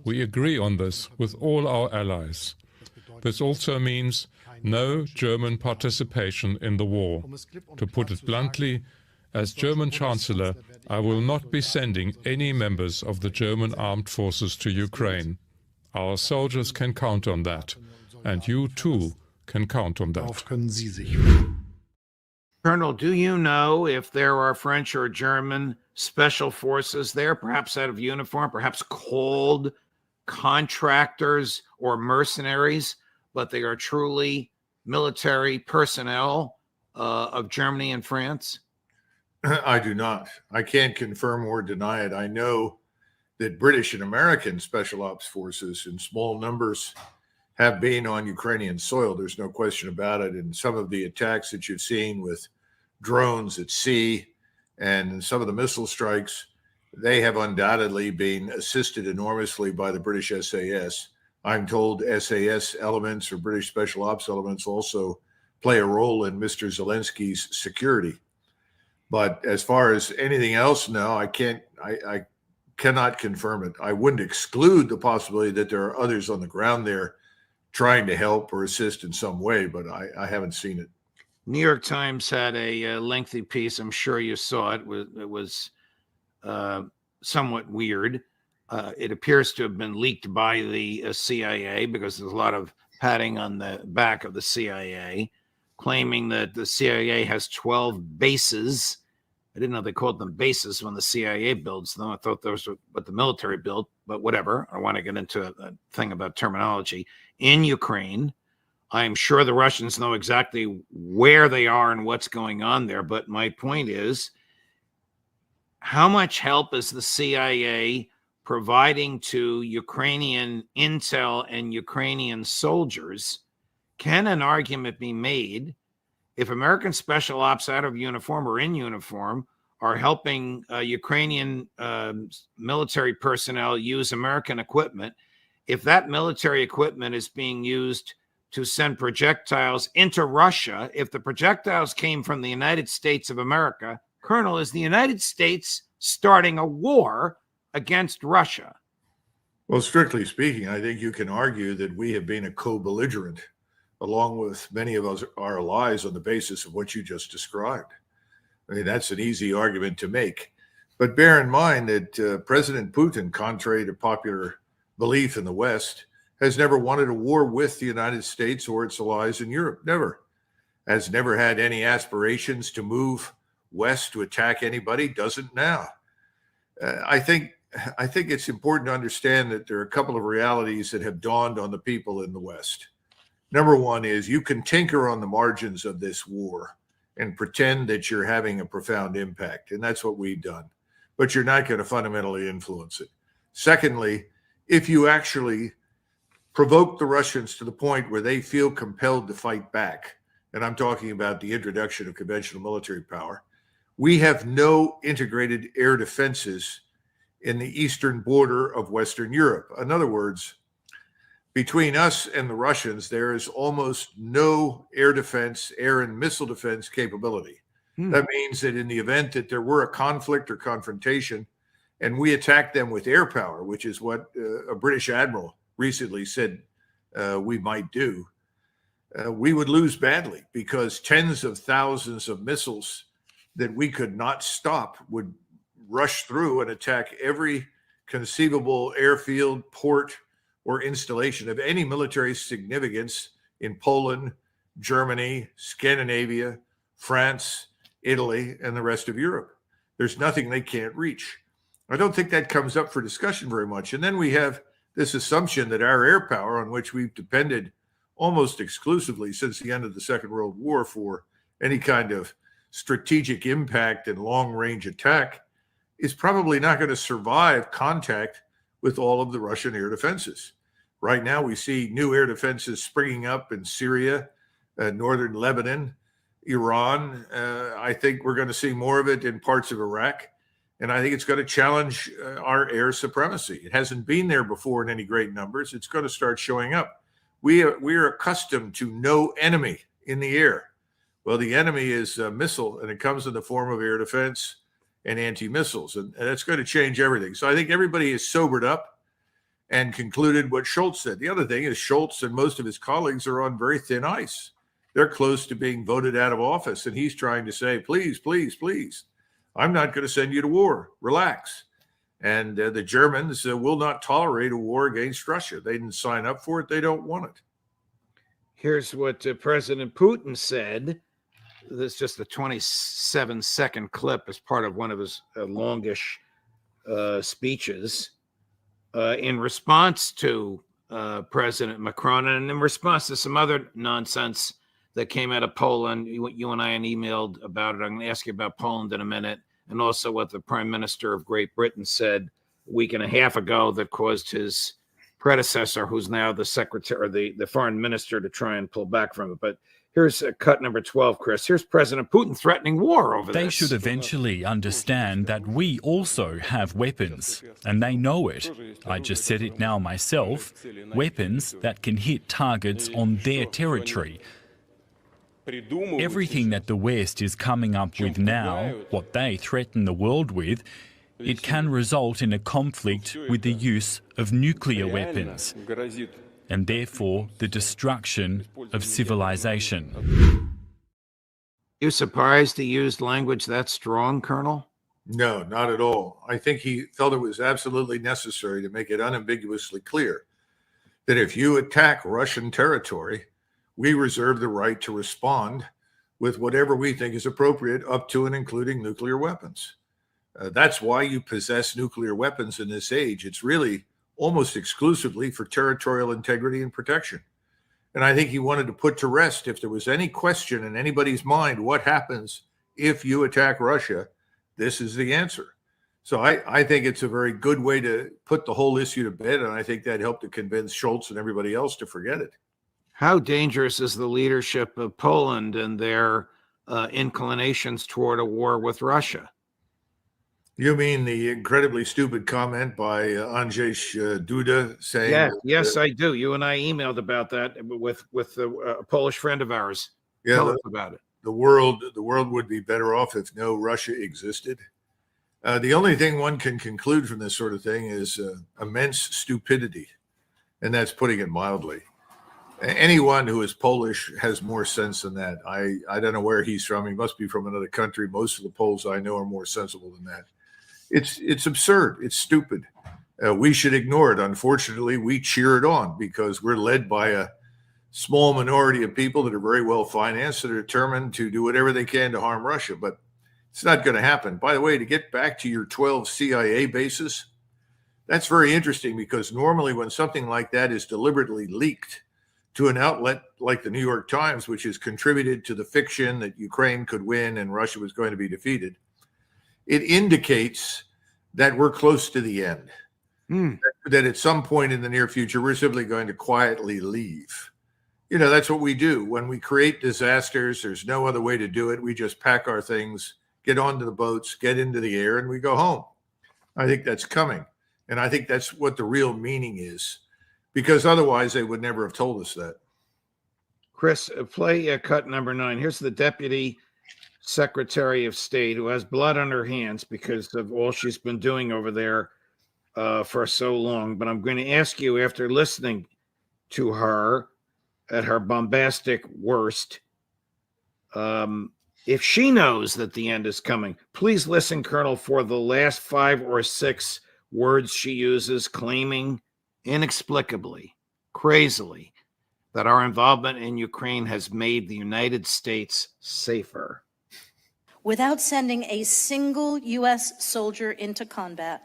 We agree on this with all our allies. This also means no German participation in the war. To put it bluntly, as German Chancellor, I will not be sending any members of the German armed forces to Ukraine. Our soldiers can count on that, and you too can count on that. Colonel, do you know if there are French or German special forces there, perhaps out of uniform, perhaps called contractors or mercenaries, but they are truly military personnel of Germany and France? I do not. I can't confirm or deny it. I know that British and American special ops forces in small numbers have been on Ukrainian soil. There's no question about it. And some of the attacks that you've seen with drones at sea and some of the missile strikes, they have undoubtedly been assisted enormously by the British SAS. I'm told SAS elements or British special ops elements also play a role in Mr. Zelensky's security. But as far as anything else, no, I cannot confirm it. I wouldn't exclude the possibility that there are others on the ground there trying to help or assist in some way, but I haven't seen it. New York Times had a lengthy piece. I'm sure you saw it. It was somewhat weird. It appears to have been leaked by the CIA because there's a lot of padding on the back of the CIA, claiming that the CIA has 12 bases. I didn't know they called them bases when the CIA builds them. I thought those were what the military built, but whatever. I want to get into a thing about terminology. In Ukraine, I'm sure the Russians know exactly where they are and what's going on there. But my point is, how much help is the CIA providing to Ukrainian intel and Ukrainian soldiers? Can an argument be made if American special ops out of uniform or in uniform are helping Ukrainian military personnel use American equipment, if that military equipment is being used to send projectiles into Russia, if the projectiles came from the United States of America, Colonel, is the United States starting a war against Russia? Well, strictly speaking, I think you can argue that we have been a co-belligerent along with many of our allies on the basis of what you just described. I mean, that's an easy argument to make. But bear in mind that President Putin, contrary to popular belief in the West, has never wanted a war with the United States or its allies in Europe. Never. Has never had any aspirations to move west to attack anybody. Doesn't now. I think I think it's important to understand that there are a couple of realities that have dawned on the people in the West. Number one is you can tinker on the margins of this war and pretend that you're having a profound impact. And that's what we've done. But you're not going to fundamentally influence it. Secondly, if you actually provoke the Russians to the point where they feel compelled to fight back, and I'm talking about the introduction of conventional military power, we have no integrated air defenses in the eastern border of Western Europe. In other words, between us and the Russians, there is almost no air defense, air and missile defense capability. That means that in the event that there were a conflict or confrontation, and we attacked them with air power, which is what a British admiral recently said we might do, we would lose badly because tens of thousands of missiles that we could not stop would rush through and attack every conceivable airfield, port, or installation of any military significance in Poland, Germany, Scandinavia, France, Italy, and the rest of Europe. There's nothing they can't reach. I don't think that comes up for discussion very much. And then we have this assumption that our air power, on which we've depended almost exclusively since the end of the Second World War for any kind of strategic impact and long-range attack, is probably not going to survive contact with all of the Russian air defenses. Right now, we see new air defenses springing up in Syria, northern Lebanon, Iran. I think we're going to see more of it in parts of Iraq. And I think it's going to challenge our air supremacy. It hasn't been there before in any great numbers. It's going to start showing up. We are accustomed to no enemy in the air. Well, the enemy is a missile, and it comes in the form of air defense and anti-missiles. And that's going to change everything. So I think everybody is sobered up and concluded what Schultz said. The other thing is Schultz and most of his colleagues are on very thin ice. They're close to being voted out of office. And he's trying to say, please, please, please, I'm not going to send you to war. Relax. And the Germans will not tolerate a war against Russia. They didn't sign up for it. They don't want it. Here's what President Putin said. This is just a 27-second clip as part of one of his longish speeches in response to President Macron and in response to some other nonsense that came out of Poland. You and I emailed about it. I'm going to ask you about Poland in a minute, and also what the Prime Minister of Great Britain said a week and a half ago that caused his predecessor, who's now the secretary or the foreign minister, to try and pull back from it. But here's cut number 12, Chris. Here's President Putin threatening war over this. They should eventually understand that we also have weapons, and they know it. I just said it now myself. Weapons that can hit targets on their territory. Everything that the West is coming up with now, what they threaten the world with, it can result in a conflict with the use of nuclear weapons, and therefore the destruction of civilization. You surprised he used language that strong, Colonel? No, not at all. I think he felt it was absolutely necessary to make it unambiguously clear that if you attack Russian territory, we reserve the right to respond with whatever we think is appropriate, up to and including nuclear weapons. That's why you possess nuclear weapons in this age. It's really almost exclusively for territorial integrity and protection. And I think he wanted to put to rest, if there was any question in anybody's mind, what happens if you attack Russia, this is the answer. So I think it's a very good way to put the whole issue to bed, and I think that helped to convince Schultz and everybody else to forget it. How dangerous is the leadership of Poland and their inclinations toward a war with Russia? You mean the incredibly stupid comment by Andrzej Duda saying... Yes, I do. You and I emailed about that with a Polish friend of ours. Yeah, Tell us about it. The world would be better off if no Russia existed. The only thing one can conclude from this sort of thing is immense stupidity, and that's putting it mildly. Anyone who is Polish has more sense than that. I don't know where he's from. He must be from another country. Most of the Poles I know are more sensible than that. It's absurd. It's stupid. We should ignore it. Unfortunately, we cheer it on because we're led by a small minority of people that are very well financed that are determined to do whatever they can to harm Russia. But it's not going to happen. By the way, to get back to your 12 CIA bases, That's very interesting because normally when something like that is deliberately leaked to an outlet like the New York Times, which has contributed to the fiction that Ukraine could win and Russia was going to be defeated, it indicates that we're close to the end. That at some point in the near future, we're simply going to quietly leave. You know, that's what we do. When we create disasters, there's no other way to do it. We just pack our things, get onto the boats, get into the air, and we go home. I think that's coming. And I think that's what the real meaning is, because otherwise they would never have told us that. Chris, play cut number 9. Here's the Deputy Secretary of State who has blood on her hands because of all she's been doing over there for so long. But I'm going to ask you, after listening to her at her bombastic worst, if she knows that the end is coming. Please listen, Colonel, for the last 5 or 6 words she uses, claiming inexplicably, crazily, that our involvement in Ukraine has made the United States safer. Without sending a single U.S. soldier into combat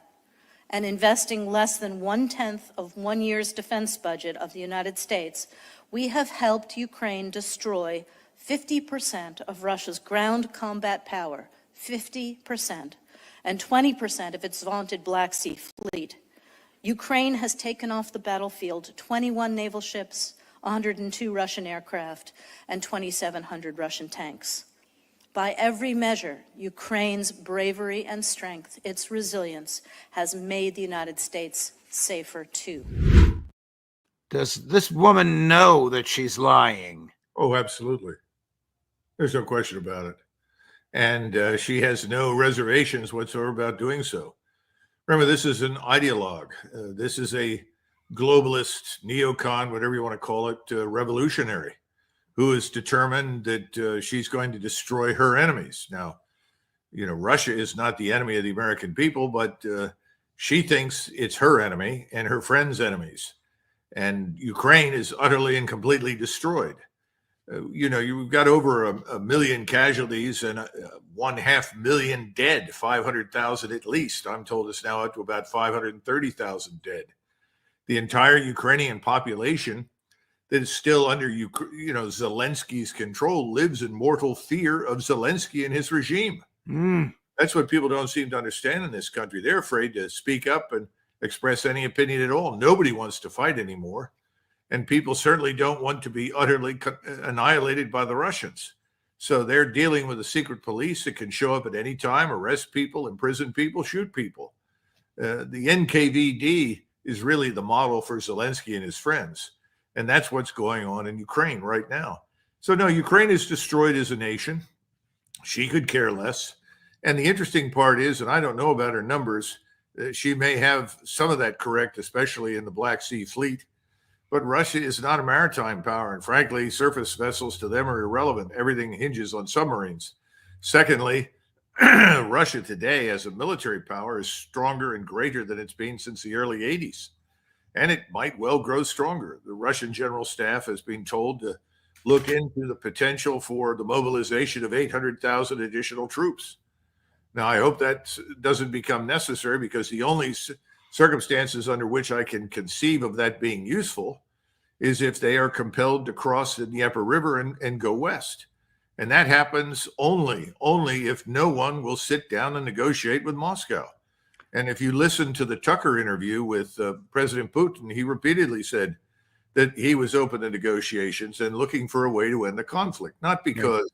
and investing less than 1/10 of 1 year's defense budget of the United States, we have helped Ukraine destroy 50% of Russia's ground combat power, 50%, and 20% of its vaunted Black Sea fleet. Ukraine has taken off the battlefield 21 naval ships, 102 Russian aircraft, and 2,700 Russian tanks. By every measure, Ukraine's bravery and strength, its resilience, has made the United States safer too. Does this woman know that she's lying? Oh, absolutely. There's no question about it. And she has no reservations whatsoever about doing so. Remember, this is an ideologue. This is a globalist, neocon, whatever you want to call it, revolutionary, who is determined that she's going to destroy her enemies. Now, you know, Russia is not the enemy of the American people, but she thinks it's her enemy and her friends' enemies. And Ukraine is utterly and completely destroyed. You know, you've got over a million casualties and 1/2 million dead, 500,000 at least. I'm told it's now up to about 530,000 dead. The entire Ukrainian population that is still under, Zelensky's control lives in mortal fear of Zelensky and his regime. That's what people don't seem to understand in this country. They're afraid to speak up and express any opinion at all. Nobody wants to fight anymore. And people certainly don't want to be utterly annihilated by the Russians. So they're dealing with a secret police that can show up at any time, arrest people, imprison people, shoot people. The NKVD is really the model for Zelensky and his friends. And that's what's going on in Ukraine right now. So no, Ukraine is destroyed as a nation. She could care less. And the interesting part is, and I don't know about her numbers, she may have some of that correct, especially in the Black Sea Fleet. But Russia is not a maritime power. And frankly, surface vessels to them are irrelevant. Everything hinges on submarines. Secondly, Russia today as a military power is stronger and greater than it's been since the early 80s. And it might well grow stronger. The Russian General Staff has been told to look into the potential for the mobilization of 800,000 additional troops. Now, I hope that doesn't become necessary, because the only circumstances under which I can conceive of that being useful is if they are compelled to cross the Dnieper River and go west. And that happens only if no one will sit down and negotiate with Moscow. And if you listen to the Tucker interview with President Putin, he repeatedly said that he was open to negotiations and looking for a way to end the conflict, not because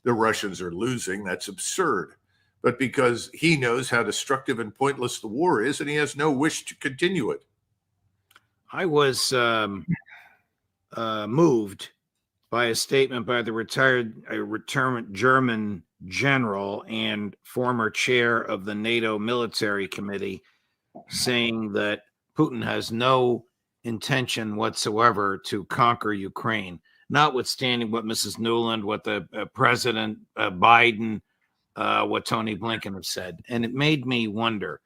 the Russians are losing, that's absurd, but because he knows how destructive and pointless the war is, and he has no wish to continue it. I was moved by a statement by the retired German general and former chair of the NATO Military Committee, saying that Putin has no intention whatsoever to conquer Ukraine, notwithstanding what Mrs. Nuland, what the President Biden, what Tony Blinken have said. And it made me wonder,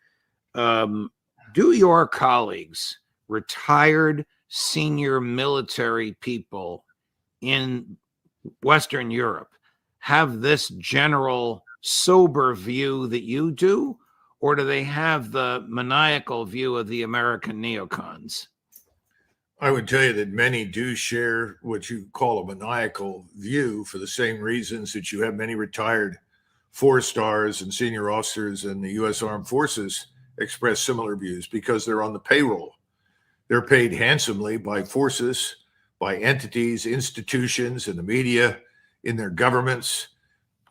do your colleagues, retired senior military people in Western Europe, have this general sober view that you do? or do they have the maniacal view of the American neocons? I would tell you that many do share what you call a maniacal view for the same reasons that you have many retired 4-stars and senior officers in the U.S. Armed Forces express similar views, because they're on the payroll. They're paid handsomely by forces, by entities, institutions, in the media, in their governments,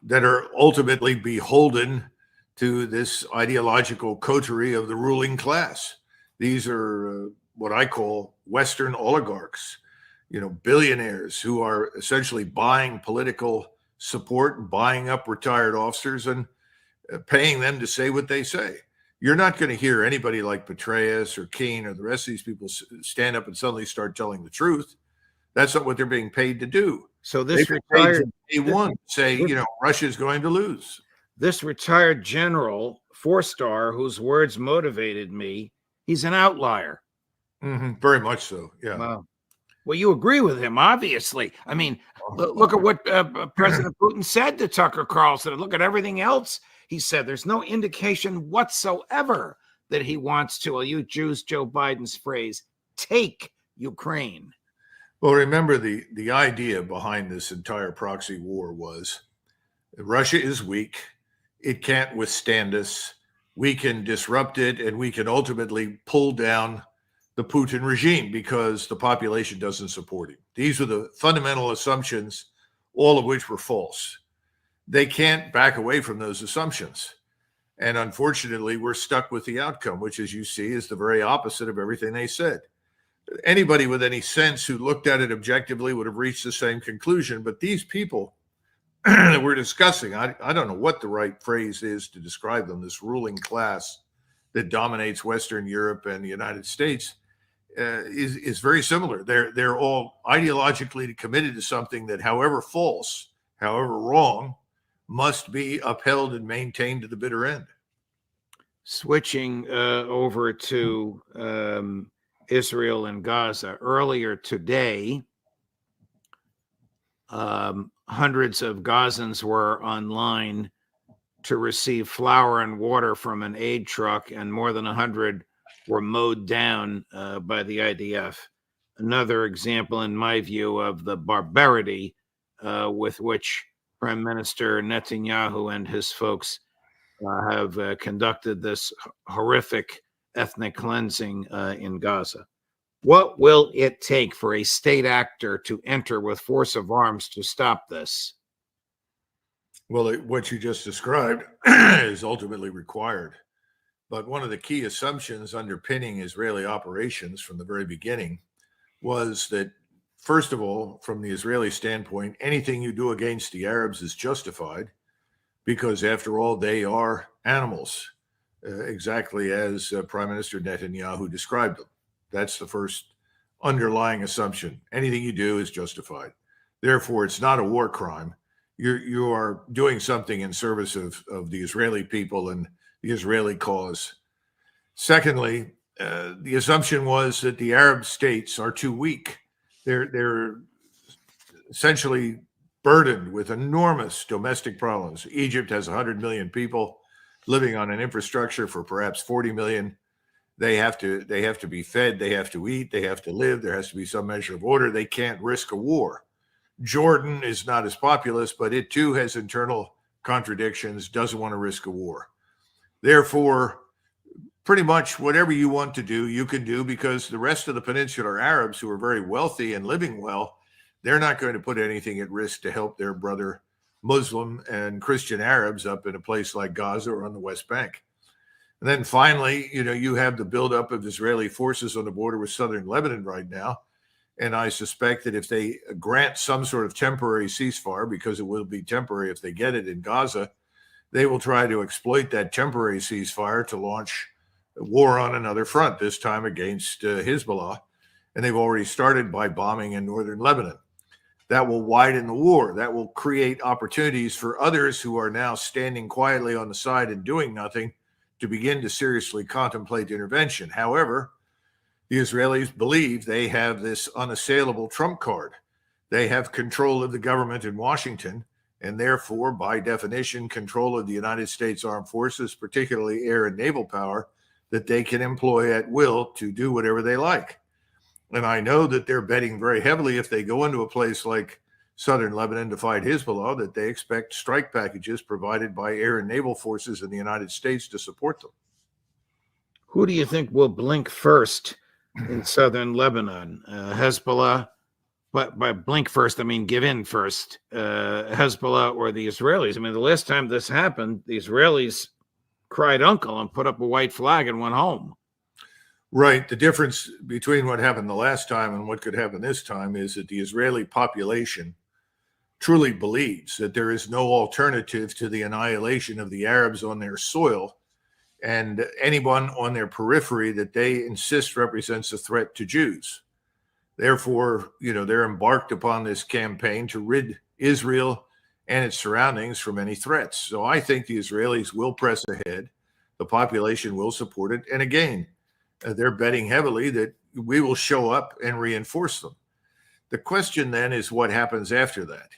that are ultimately beholden to this ideological coterie of the ruling class. These are what I call Western oligarchs, billionaires who are essentially buying political support, buying up retired officers and paying them to say what they say. You're not going to hear anybody like Petraeus or Keane or the rest of these people stand up and suddenly start telling the truth. That's not what they're being paid to do. So this retired A1 say, Russia's going to lose. This retired general, 4-star, whose words motivated me, he's an outlier. Mm-hmm. Very much so. Yeah. Wow. Well, you agree with him, obviously. I mean, look at what President Putin said to Tucker Carlson. Look at everything else he said. There's no indication whatsoever that he wants to, I'll use Joe Biden's phrase, take Ukraine. Well, remember the idea behind this entire proxy war was Russia is weak. It can't withstand us. We can disrupt it, and we can ultimately pull down the Putin regime because the population doesn't support him. These were the fundamental assumptions, all of which were false. They can't back away from those assumptions. And unfortunately, we're stuck with the outcome, which, as you see, is the very opposite of everything they said. Anybody with any sense who looked at it objectively would have reached the same conclusion. But these people that we're discussing, I don't know what the right phrase is to describe them, this ruling class that dominates Western Europe and the United States, is very similar. They're all ideologically committed to something that, however false, however wrong, must be upheld and maintained to the bitter end. Switching over to Israel and Gaza. Earlier today, hundreds of Gazans were online to receive flour and water from an aid truck, and more than 100 were mowed down by the IDF. Another example, in my view, of the barbarity with which Prime Minister Netanyahu and his folks have conducted this horrific ethnic cleansing in Gaza. What will it take for a state actor to enter with force of arms to stop this? Well, what you just described is ultimately required. But one of the key assumptions underpinning Israeli operations from the very beginning was that, first of all, from the Israeli standpoint, anything you do against the Arabs is justified because, after all, they are animals, exactly as Prime Minister Netanyahu described them. That's the first underlying assumption. Anything you do is justified. Therefore, it's not a war crime. You are doing something in service of the Israeli people and the Israeli cause. Secondly, the assumption was that the Arab states are too weak. They're essentially burdened with enormous domestic problems. Egypt has 100 million people living on an infrastructure for perhaps 40 million. They have to be fed, they have to eat, they have to live, there has to be some measure of order. They can't risk a war. Jordan is not as populous, but it too has internal contradictions, doesn't want to risk a war. Therefore, pretty much whatever you want to do, you can do, because the rest of the peninsular Arabs, who are very wealthy and living well, they're not going to put anything at risk to help their brother Muslim and Christian Arabs up in a place like Gaza or on the West Bank. And then finally, you have the buildup of Israeli forces on the border with southern Lebanon right now. And I suspect that if they grant some sort of temporary ceasefire, because it will be temporary if they get it in Gaza, they will try to exploit that temporary ceasefire to launch a war on another front, this time against Hezbollah. And they've already started by bombing in northern Lebanon. That will widen the war. That will create opportunities for others who are now standing quietly on the side and doing nothing to begin to seriously contemplate intervention. However, the Israelis believe they have this unassailable trump card. They have control of the government in Washington, and therefore, by definition, control of the United States Armed Forces, particularly air and naval power, that they can employ at will to do whatever they like. And I know that they're betting very heavily if they go into a place like southern Lebanon to fight Hezbollah, that they expect strike packages provided by air and naval forces in the United States to support them. Who do you think will blink first in southern Lebanon? Hezbollah, but by blink first, I mean give in first. Hezbollah or the Israelis? I mean, the last time this happened, the Israelis cried uncle and put up a white flag and went home. Right. The difference between what happened the last time and what could happen this time is that the Israeli population truly believes that there is no alternative to the annihilation of the Arabs on their soil and anyone on their periphery that they insist represents a threat to Jews. Therefore, they're embarked upon this campaign to rid Israel and its surroundings from any threats. So I think the Israelis will press ahead. The population will support it. And again, they're betting heavily that we will show up and reinforce them. The question then is what happens after that?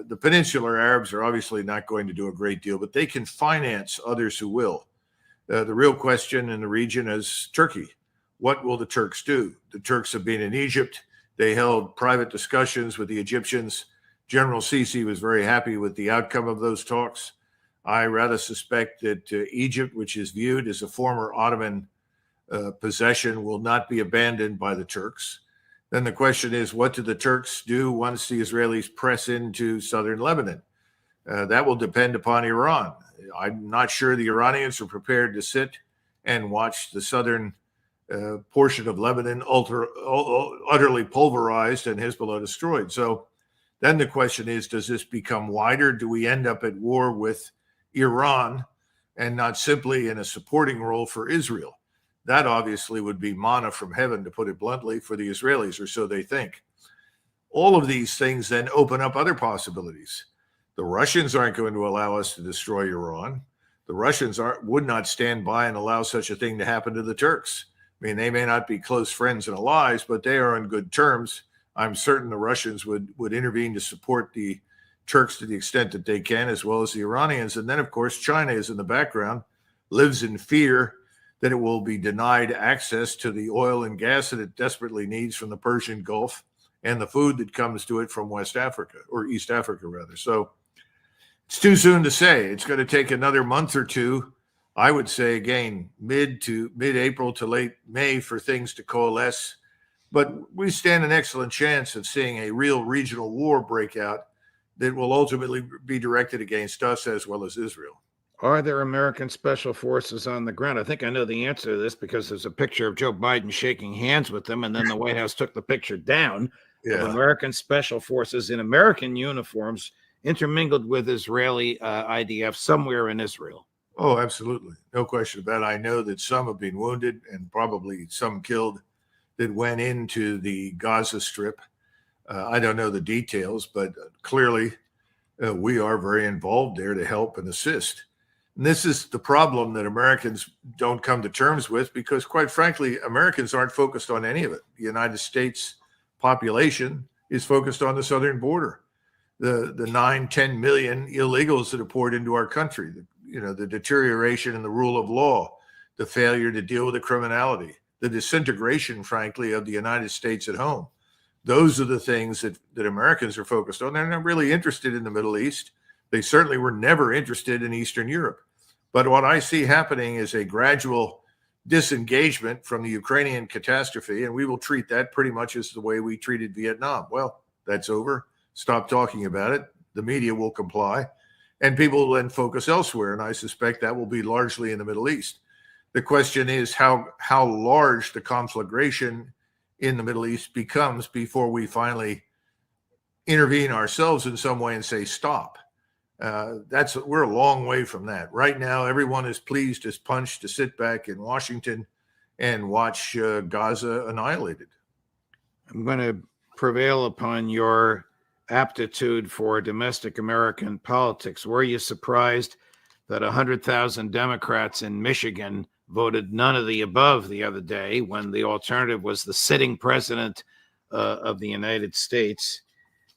The Peninsular Arabs are obviously not going to do a great deal, but they can finance others who will. The real question in the region is Turkey. What will the Turks do? The Turks have been in Egypt. They held private discussions with the Egyptians. General Sisi was very happy with the outcome of those talks. I rather suspect that Egypt, which is viewed as a former Ottoman possession, will not be abandoned by the Turks. Then the question is, what do the Turks do once the Israelis press into southern Lebanon? That will depend upon Iran. I'm not sure the Iranians are prepared to sit and watch the southern portion of Lebanon utterly pulverized and Hezbollah destroyed. So then the question is, does this become wider? Do we end up at war with Iran and not simply in a supporting role for Israel? That obviously would be manna from heaven, to put it bluntly, for the Israelis, or so they think. All of these things then open up other possibilities. The Russians aren't going to allow us to destroy Iran. The Russians would not stand by and allow such a thing to happen to the Turks. I mean, they may not be close friends and allies, but they are on good terms. I'm certain the Russians would intervene to support the Turks to the extent that they can, as well as the Iranians. And then, of course, China is in the background, lives in fear that it will be denied access to the oil and gas that it desperately needs from the Persian Gulf and the food that comes to it from West Africa, or East Africa, rather. So it's too soon to say. It's going to take another month or two. I would say, again, mid-April to late May for things to coalesce. But we stand an excellent chance of seeing a real regional war break out that will ultimately be directed against us as well as Israel. Are there American special forces on the ground? I think I know the answer to this because there's a picture of Joe Biden shaking hands with them, and then the White House took the picture down of American special forces in American uniforms intermingled with Israeli IDF somewhere in Israel. Oh, absolutely. No question about it. I know that some have been wounded and probably some killed that went into the Gaza Strip. I don't know the details, but clearly we are very involved there to help and assist. And this is the problem that Americans don't come to terms with because, quite frankly, Americans aren't focused on any of it. The United States population is focused on the southern border, the 9-10 million illegals that are poured into our country, the deterioration in the rule of law, the failure to deal with the criminality, the disintegration, frankly, of the United States at home. Those are the things that Americans are focused on. They're not really interested in the Middle East. They certainly were never interested in Eastern Europe. But what I see happening is a gradual disengagement from the Ukrainian catastrophe, and we will treat that pretty much as the way we treated Vietnam. Well, that's over. Stop talking about it. The media will comply, and people will then focus elsewhere, and I suspect that will be largely in the Middle East. The question is how large the conflagration in the Middle East becomes before we finally intervene ourselves in some way and say stop. We're a long way from that. Right now, everyone is pleased as punch to sit back in Washington and watch Gaza annihilated. I'm going to prevail upon your aptitude for domestic American politics. Were you surprised that 100,000 Democrats in Michigan voted none of the above the other day when the alternative was the sitting president of the United States?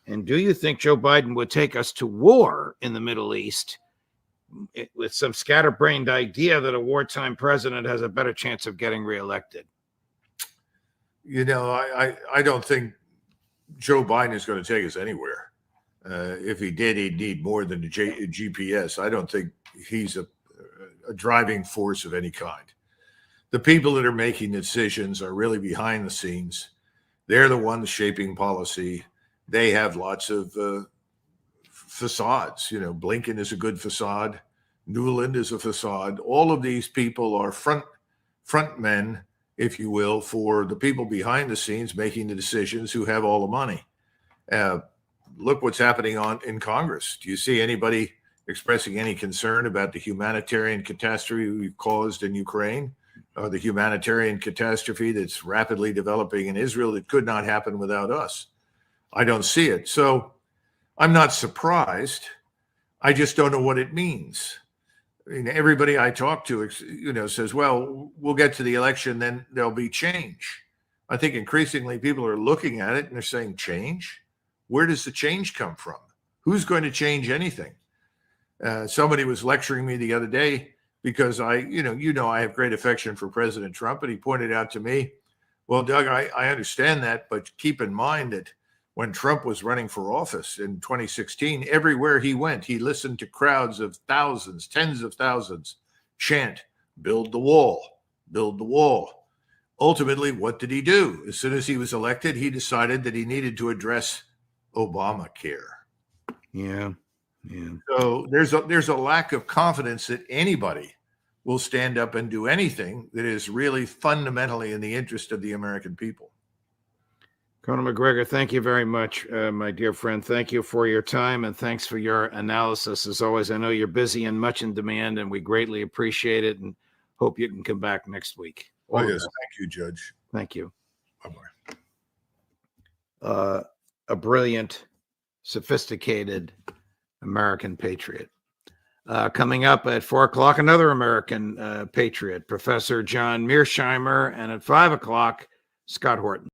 And do you think Joe Biden would take us to war in the Middle East with some scatterbrained idea that a wartime president has a better chance of getting reelected? You know, I don't think Joe Biden is going to take us anywhere. If he did, he'd need more than a GPS. I don't think he's a driving force of any kind. The people that are making decisions are really behind the scenes. They're the ones shaping policy. They have lots of facades. You know, Blinken is a good facade. Newland is a facade. All of these people are front men, if you will, for the people behind the scenes making the decisions who have all the money. Look what's happening in Congress. Do you see anybody expressing any concern about the humanitarian catastrophe we've caused in Ukraine, or the humanitarian catastrophe that's rapidly developing in Israel that could not happen without us? I don't see it. So I'm not surprised. I just don't know what it means. I mean, everybody I talk to, says, well, we'll get to the election, then there'll be change. I think increasingly people are looking at it and they're saying, change? Where does the change come from? Who's going to change anything? Somebody was lecturing me the other day because I have great affection for President Trump, and he pointed out to me, well, Doug, I understand that, but keep in mind that when Trump was running for office in 2016, everywhere he went, he listened to crowds of thousands, tens of thousands chant, build the wall, build the wall. Ultimately, what did he do? As soon as he was elected, he decided that he needed to address Obamacare. Yeah. So there's a lack of confidence that anybody will stand up and do anything that is really fundamentally in the interest of the American people. Colonel MacGregor, thank you very much, my dear friend. Thank you for your time, and thanks for your analysis. As always, I know you're busy and much in demand, and we greatly appreciate it and hope you can come back next week. Oh, yes. Thank you, Judge. Thank you. Bye-bye. A brilliant, sophisticated American patriot. Coming up at 4 o'clock, another American patriot, Professor John Mearsheimer, and at 5 o'clock, Scott Horton.